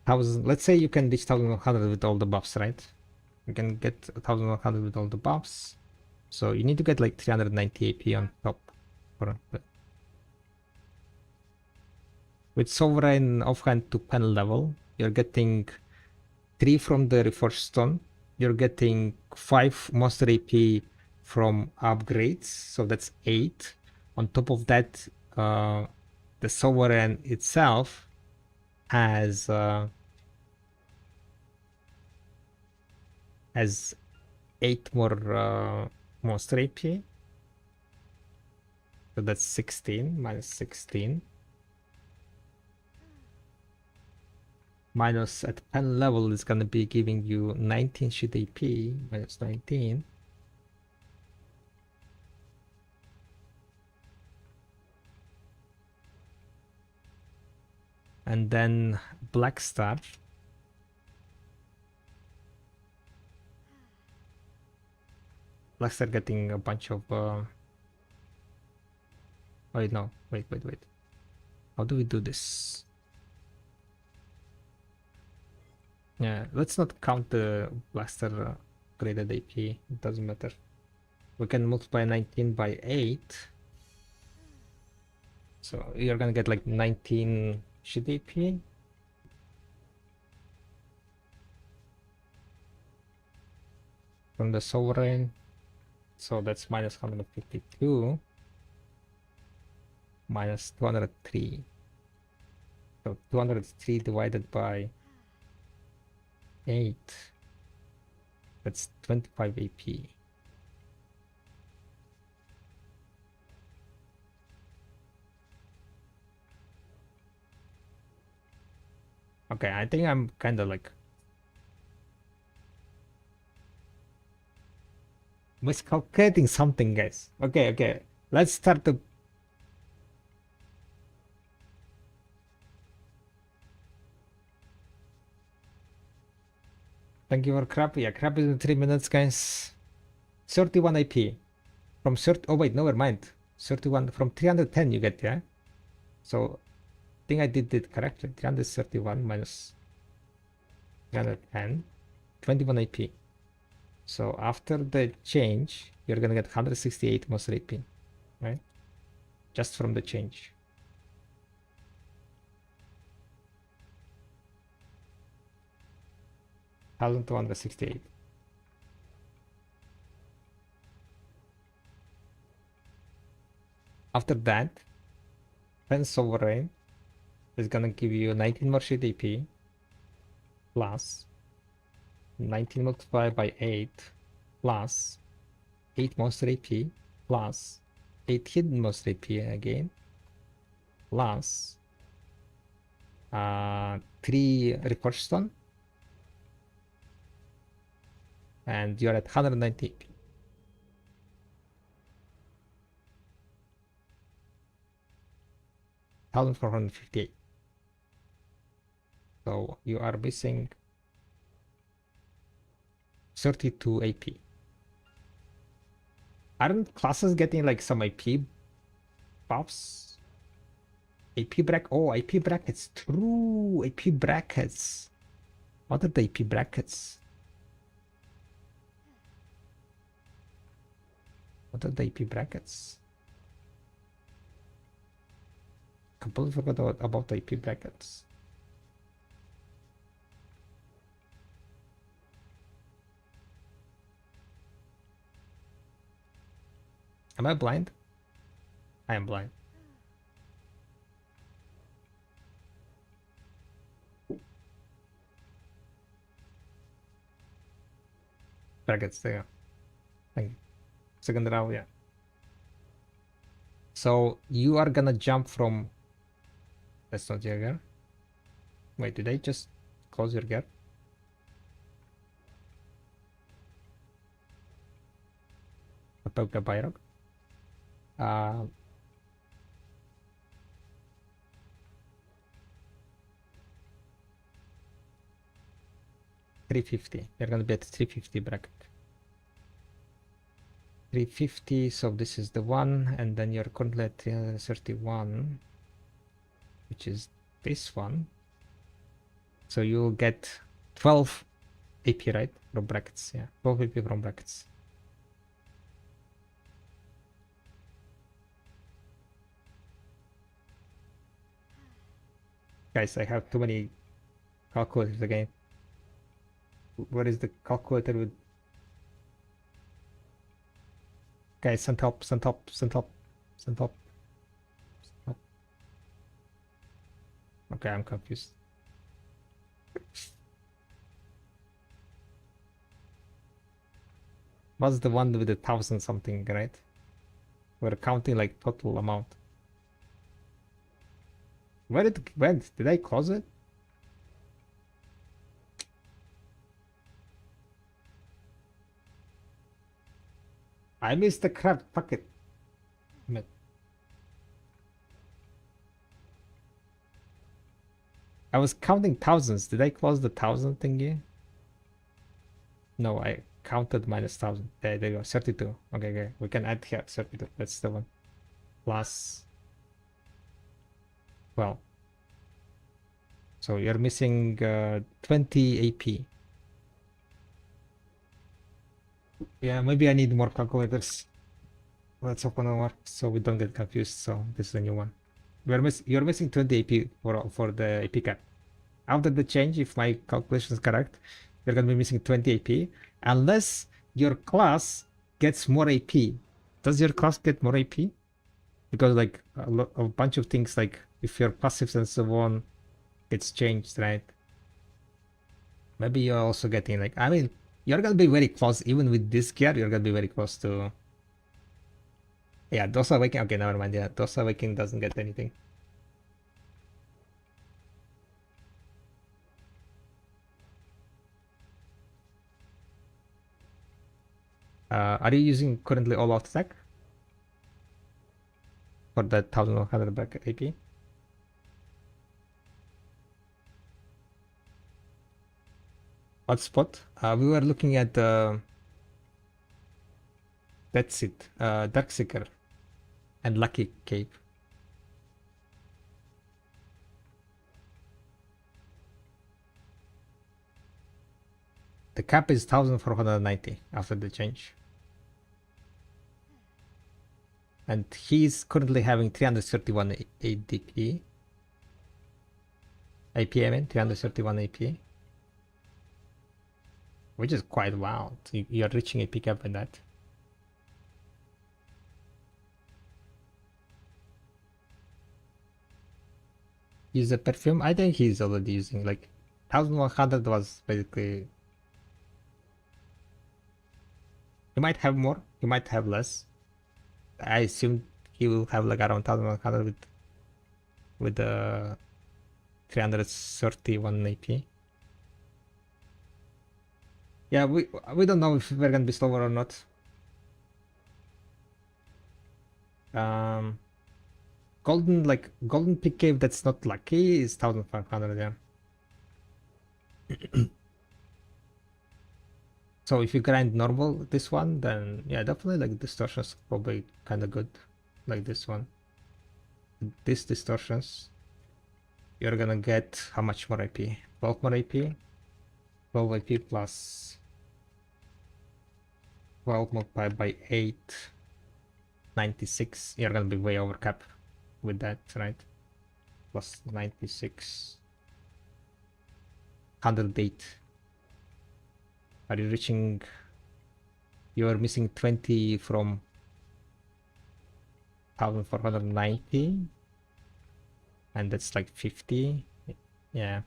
thousand. Let's say you can reach 1100 with all the buffs, right? You can get 1100 with all the buffs. So you need to get like 390 AP on top. With Sovereign offhand to pen level, you're getting 3 from the Reforged Stone. You're getting 5 monster AP from upgrades, so that's 8. On top of that, the Sovereign itself has 8 more monster AP. So that's 16 minus 16. Minus at pen level is gonna be giving you 19 shit AP minus 19. And then Black Star. Black Star getting a bunch of wait, no, wait. How do we do this? Yeah, let's not count the Blaster graded AP. It doesn't matter. We can multiply 19 by 8. So you're gonna get like 19 shit AP. From the Sovereign. So that's minus 152. Minus 203. So 203 divided by 8. That's 25 AP. Okay, I think I'm kind of like miscalculating something, guys. Okay. Let's start to. Thank you for crap. Yeah, crap is in 3 minutes, guys. 31 AP. From 30. Oh, wait, never mind. 31 from 310 you get, yeah? So, I think I did it correctly. 331 minus 310. 21 AP. So, after the change, you're gonna get 168 monster AP. Right? Just from the change. 1268. After that, Pen Sovereign is gonna give you 19 more shit AP plus 19 multiplied by 8 plus 8 monster AP plus 8 hidden monster AP again plus 3 Reforged Stone, and you're at 190 AP. $1,458. So you are missing 32 AP. Aren't classes getting like some AP buffs? AP brackets. True, AP brackets. What are the AP brackets? What are the AP brackets? Completely forgot about the AP brackets. Am I blind? I am blind. Brackets there. Thank you. Second round, yeah. So you are gonna jump from. That's not your gear. Wait, did I just close your gap? About the Byrog? 350. You're gonna be at 350 bracket. 350, so this is the one, and then you're currently at 331, which is this one. So you'll get 12 AP, right? From brackets, yeah. 12 AP from brackets. Guys, I have too many calculators again. What is the calculator with? Guys, send help, send help, send help, send help. Help. Okay, I'm confused. What's the one with the 1,000 something, right? We're counting like total amount. Where did it went? Did I close it? I missed the crap. Fuck it. Damn it. I was counting thousands. Did I close the 1,000 thingy? No, I counted minus 1,000. There you go. 32. Okay. We can add here 32. That's the one. Plus 12. So you're missing 20 AP. Yeah, maybe I need more calculators. Let's open one more so we don't get confused. So this is a new one. You're missing 20 AP for the AP cap. After the change, if my calculation is correct, you're gonna be missing 20 AP unless your class gets more AP. Does your class get more AP? Because like a bunch of things, like if your passives and so on gets changed, right? Maybe you're also getting like, I mean, you're gonna be very close. Even with this gear, you're gonna be very close to. Yeah, Dosa Awakening. Okay, never mind. Yeah, Dosa Awakening doesn't get anything. Are you using currently all out attack for that 1,100 back AP? What spot? We were looking at that's it. Darkseeker and Lucky Cave. The cap is 1,490 after the change. And he's currently having 331 ADP. AP, I mean, 331 AP. which is quite wild. You're reaching a pickup in that. Use the perfume. I think he's already using like 1100 was basically. He might have more. He might have less. I assume he will have like around 1100 with the 331 AP. Yeah, we don't know if we're gonna be slower or not. Golden pick cave that's not lucky is 1500, yeah. So if you grind normal this one, then yeah, definitely like distortions probably kind of good, like this one. These distortions, you're gonna get how much more AP? 12 more AP. 12 AP plus 12 multiplied by 8, 96. You're gonna be way over cap with that, right? Plus 96, 108. Are you reaching? You're missing 20 from 1490, and that's like 50. Yeah.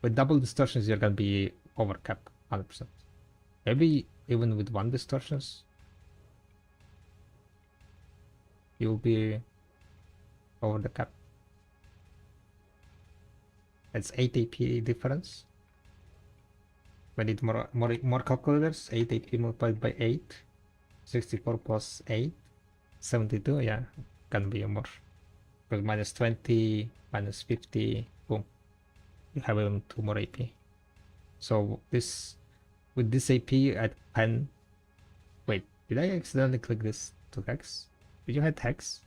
With double distortions, you're gonna be over cap 100%. Maybe even with one distortions, you'll be over the cap. It's 8 AP difference. We need more calculators. 8 AP multiplied by 8. 64 plus 8. 72, yeah. Can be more. Because minus 20, minus 50, boom. You have even 2 more AP. So this, with this AP at 10. Wait, did I accidentally click this to hex? Did you hit hex?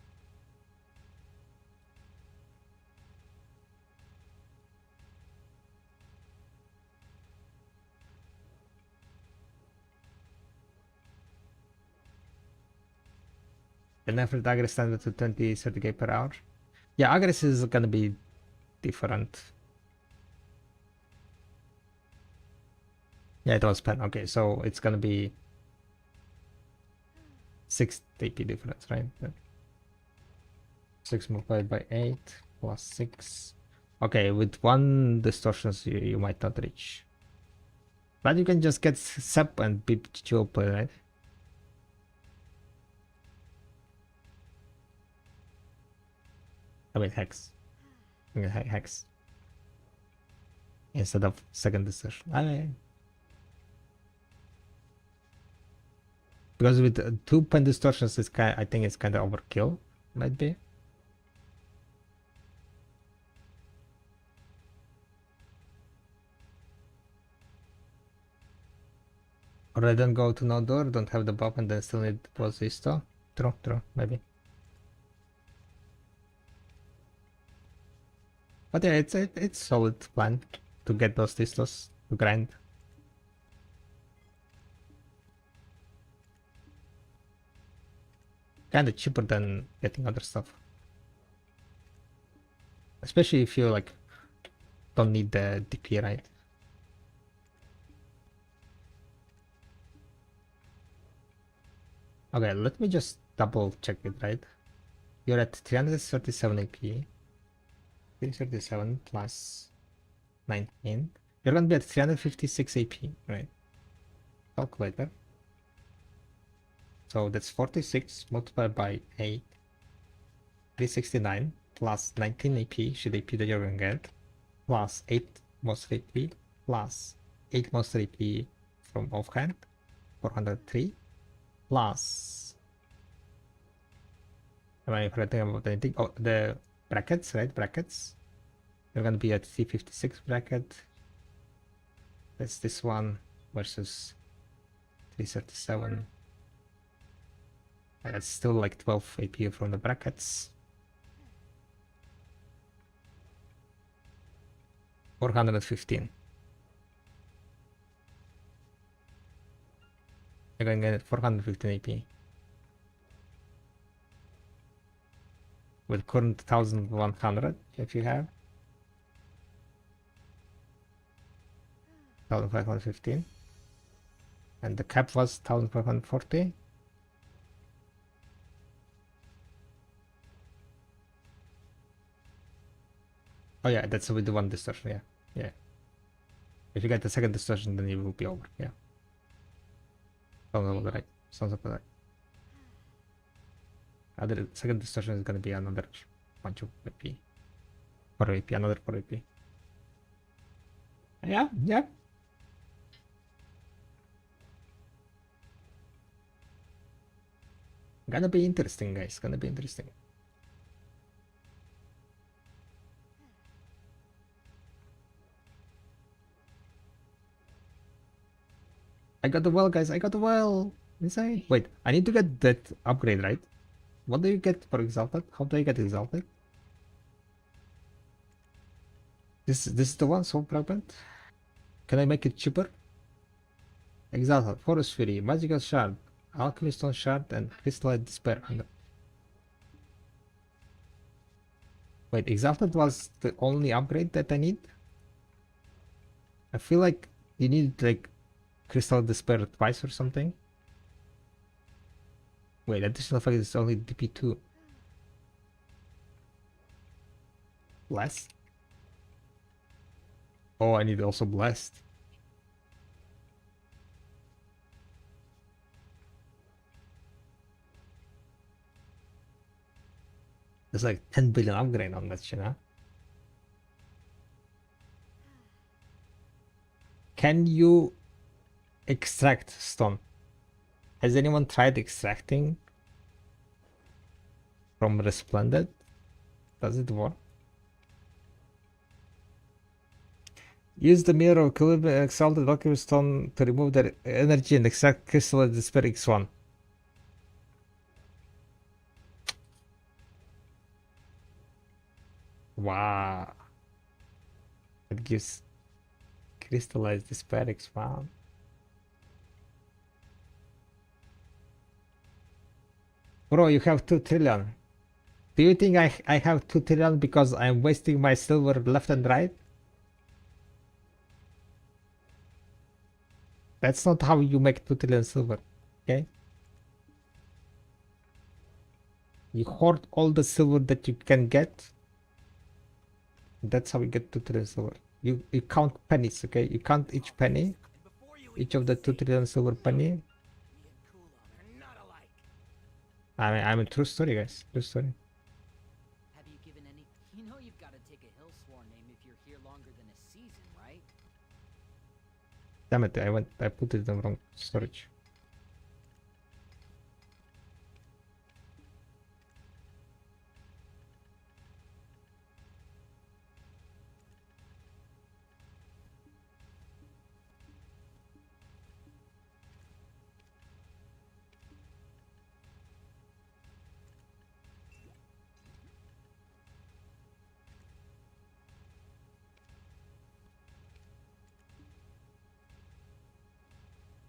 And after the Agres standard to 20, 30k per hour. Yeah, Agres is gonna be different. Yeah, it was pen. Okay, so it's gonna be 6 AP difference, right? 6 multiplied by 8 plus 6. Okay, with one distortions you might not reach. But you can just get SEP and beat dual play, right? I mean hex. I mean hex. Instead of second distortion. I mean, because with 2 pen distortions, it's I think it's kind of overkill. Might be. Or I don't go to no door, don't have the buff, and then still need Posisto. True, maybe. But yeah, it's solid plan to get those distos to grind. Kinda cheaper than getting other stuff. Especially if you like don't need the DP, right? Okay, let me just double check it, right? You're at 337 AP. 337 plus 19. You're gonna be at 356 AP, right? Calculator. So that's 46 multiplied by 8. 369 plus 19 AP, should AP that you're gonna get, plus 8 monster AP, plus 8 monster AP from offhand, 403, plus, am I forgetting about anything? Oh, the brackets, right? Brackets. You're gonna be at 356 bracket. That's this one versus 337. And that's still like 12 AP from the brackets. 415. You're gonna get 415 AP. With current 1100 if you have. 1515. And the cap was 1540. Oh yeah, that's with the one distortion, yeah. Yeah. If you get the second distortion, then you will be over, yeah. Sounds about right. Sounds about right. Other second distortion is gonna be another bunch of AP. 4 AP, another 4 AP. Yeah, yeah. Gonna be interesting, guys. Gonna be interesting. I got the well, guys. I got the well. Inside. Wait, I need to get that upgrade, right? What do you get for exalted? How do I get exalted? This is the one, soul fragment. Can I make it cheaper? Exalted, forest fury, magical shard, alchemy stone shard, and crystallite despair. Wait, exalted was the only upgrade that I need? I feel like you need like crystal despair twice or something. Wait, additional effect is only DP2. Less? Oh, I need also blessed. There's like 10 billion upgrade on that shit, huh? Can you extract stone? Has anyone tried extracting from Resplendent? Does it work? Use the mirror of equilibrium exalted alchemy stone to remove their energy and extract crystal despair X1. Wow. It gives crystallized despair X1. Bro, you have 2 trillion. Do you think I have 2 trillion because I'm wasting my silver left and right? That's not how you make 2 trillion silver, okay? You hoard all the silver that you can get. That's how you get 2 trillion silver. You count pennies, okay? You count each penny, each of the 2 trillion silver penny. I'm a true story, guys. True story. Have you given any? You know you've got to take a Hillsworn name if you're here longer than a season, right? Damn it! I put it in the wrong storage.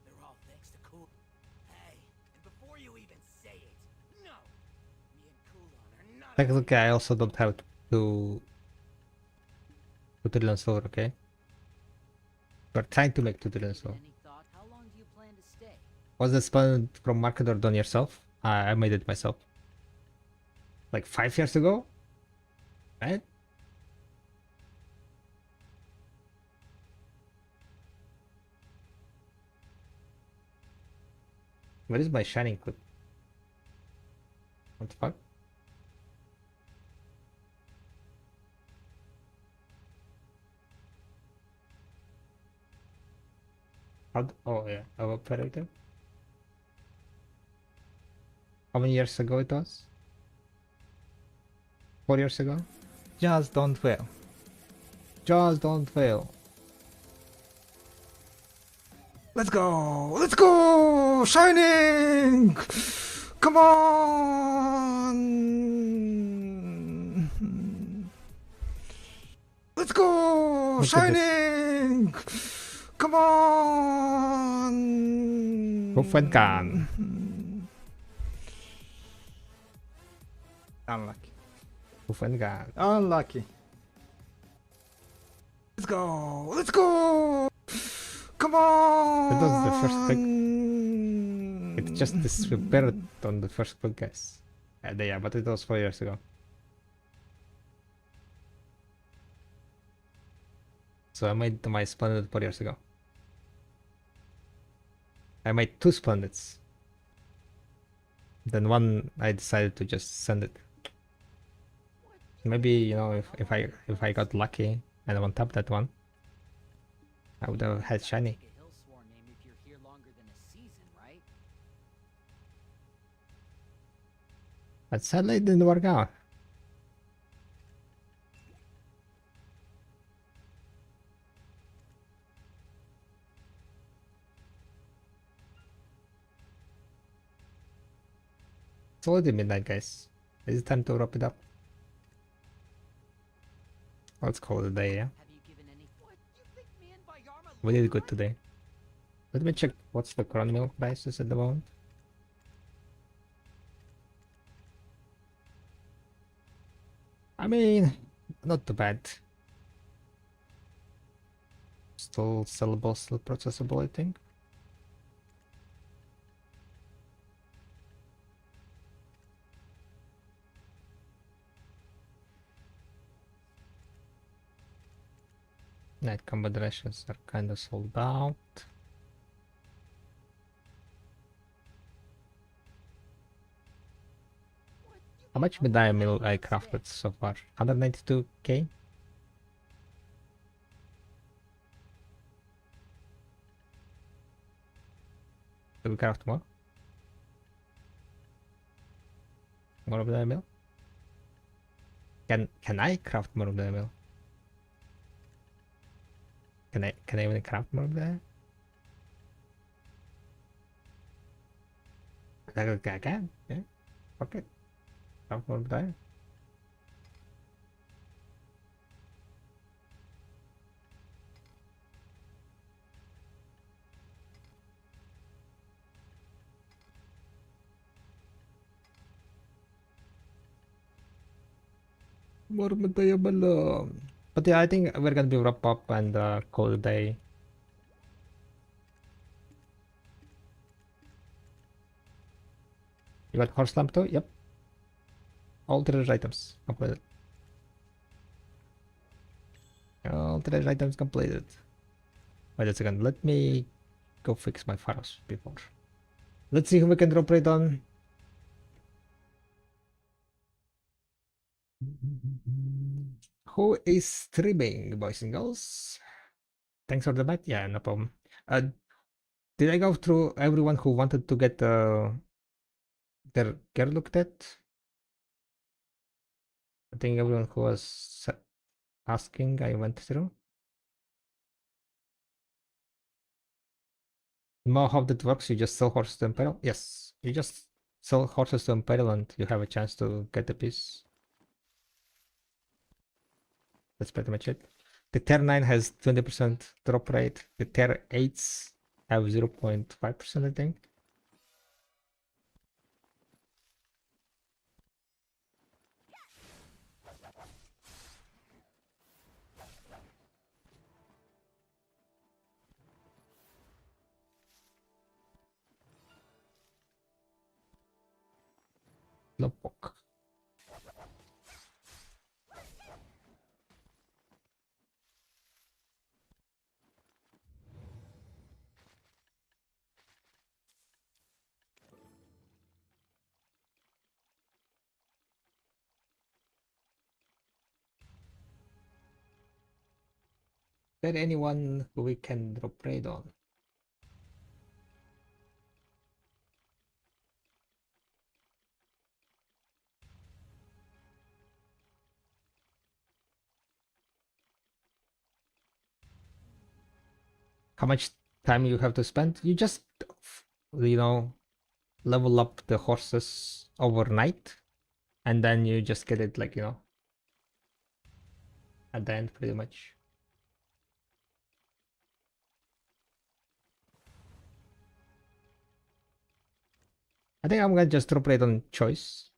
They're all thanks to Cool. Hey, and before you even say it, no, me and Coolon are not. Technically, I also don't have to 2 trillion silver, okay? We're trying to make 2 trillion silver. Any thought? How long do you plan to stay? Was the spend from market or done yourself? I made it myself. Like 5 years ago? Right? Where is my shining clip? What the fuck? Oh yeah, evaporated. How many years ago it was? 4 years ago? Just don't fail. Just don't fail. Let's go! Let's go! Shining! Come on! Let's go! Look Shining! Come on! Proof and gun. Unlucky. Proof and gun. Unlucky. Let's go! Let's go! Come on! That was the first click. It just disappeared on the first click, guys. Yeah, but it was 4 years ago. So I made my Splendid 4 years ago. I made 2 Splendids. Then one I decided to just send it. Maybe, you know, if I got lucky and I one tap that one, I would have had shiny. Take a hill sworn name if you're here longer than a season, right? But sadly it didn't work out. It's already midnight, guys. Is it time to wrap it up? Let's call it a day, yeah? Have you given any? What? You think me and Bayarma We did good today. Let me check what's the current milk prices at the moment. I mean, not too bad. Still sellable, still processable, I think. Night combat rations are kind of sold out. How much Medaya Mill I crafted so far? 192k? Do we craft more? More of the mill? Can I craft more of the mill? Can I even craft more of that? I can, yeah. Okay. Craft more of that. More material. But yeah, I think we're gonna be wrap up and call it a day. You got horse lamp too? Yep. All treasure items completed. All treasure items completed. Wait a second, let me go fix my files before. Let's see who we can drop raid on. Who is streaming, boys and girls? Thanks for the bet. Yeah, no problem. Did I go through everyone who wanted to get their gear looked at? I think everyone who was asking, I went through. Know how that works? You just sell horses to Imperial? Yes, you just sell horses to Imperial and you have a chance to get a piece. That's pretty much it. The tier 9 has 20% drop rate. The tier 8s have 0.5%, I think. Slowpoke. Is there anyone who we can drop raid on? How much time you have to spend? You just, you know, level up the horses overnight and then you just get it, like, you know, at the end pretty much. I think I'm gonna just drop raid on choice.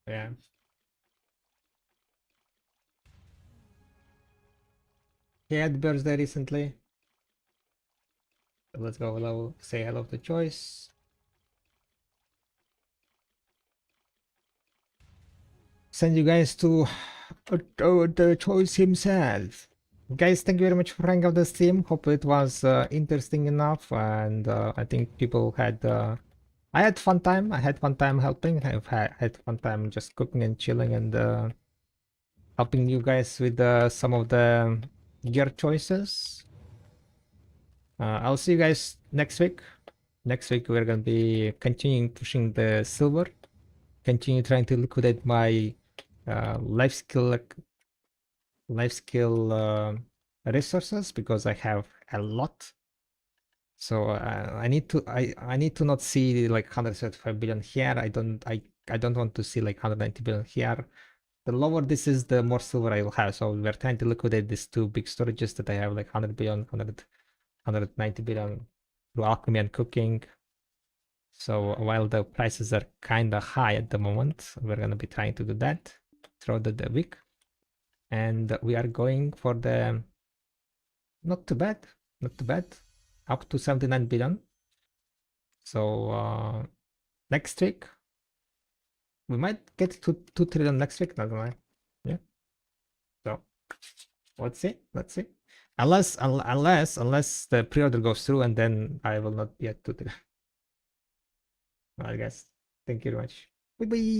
Yeah. he had birthday recently. So let's go hello, say hello to Choice. Send you guys to the Choice himself. Guys, thank you very much for hanging out the stream. Hope it was interesting enough, and I think people had. I had fun time. I had fun time helping. I've had fun time just cooking and chilling and helping you guys with some of the gear choices. I'll see you guys next week. Next week we're gonna be continuing pushing the silver, continue trying to liquidate my life skill resources because I have a lot. So I need to not see like 135 billion here. I don't want to see like 190 billion here. The lower this is, the more silver I will have. So we're trying to liquidate these two big storages that I have, like 100 billion, 190 billion through alchemy and cooking. So while the prices are kind of high at the moment, we're going to be trying to do that throughout the week. And we are going for the not too bad, up to 79 billion. So next week, we might get to 2 trillion next week, not gonna lie. Yeah. So let's see. Unless the pre-order goes through, and then I will not be at 2 trillion. Alright guys, thank you very much. Bye bye.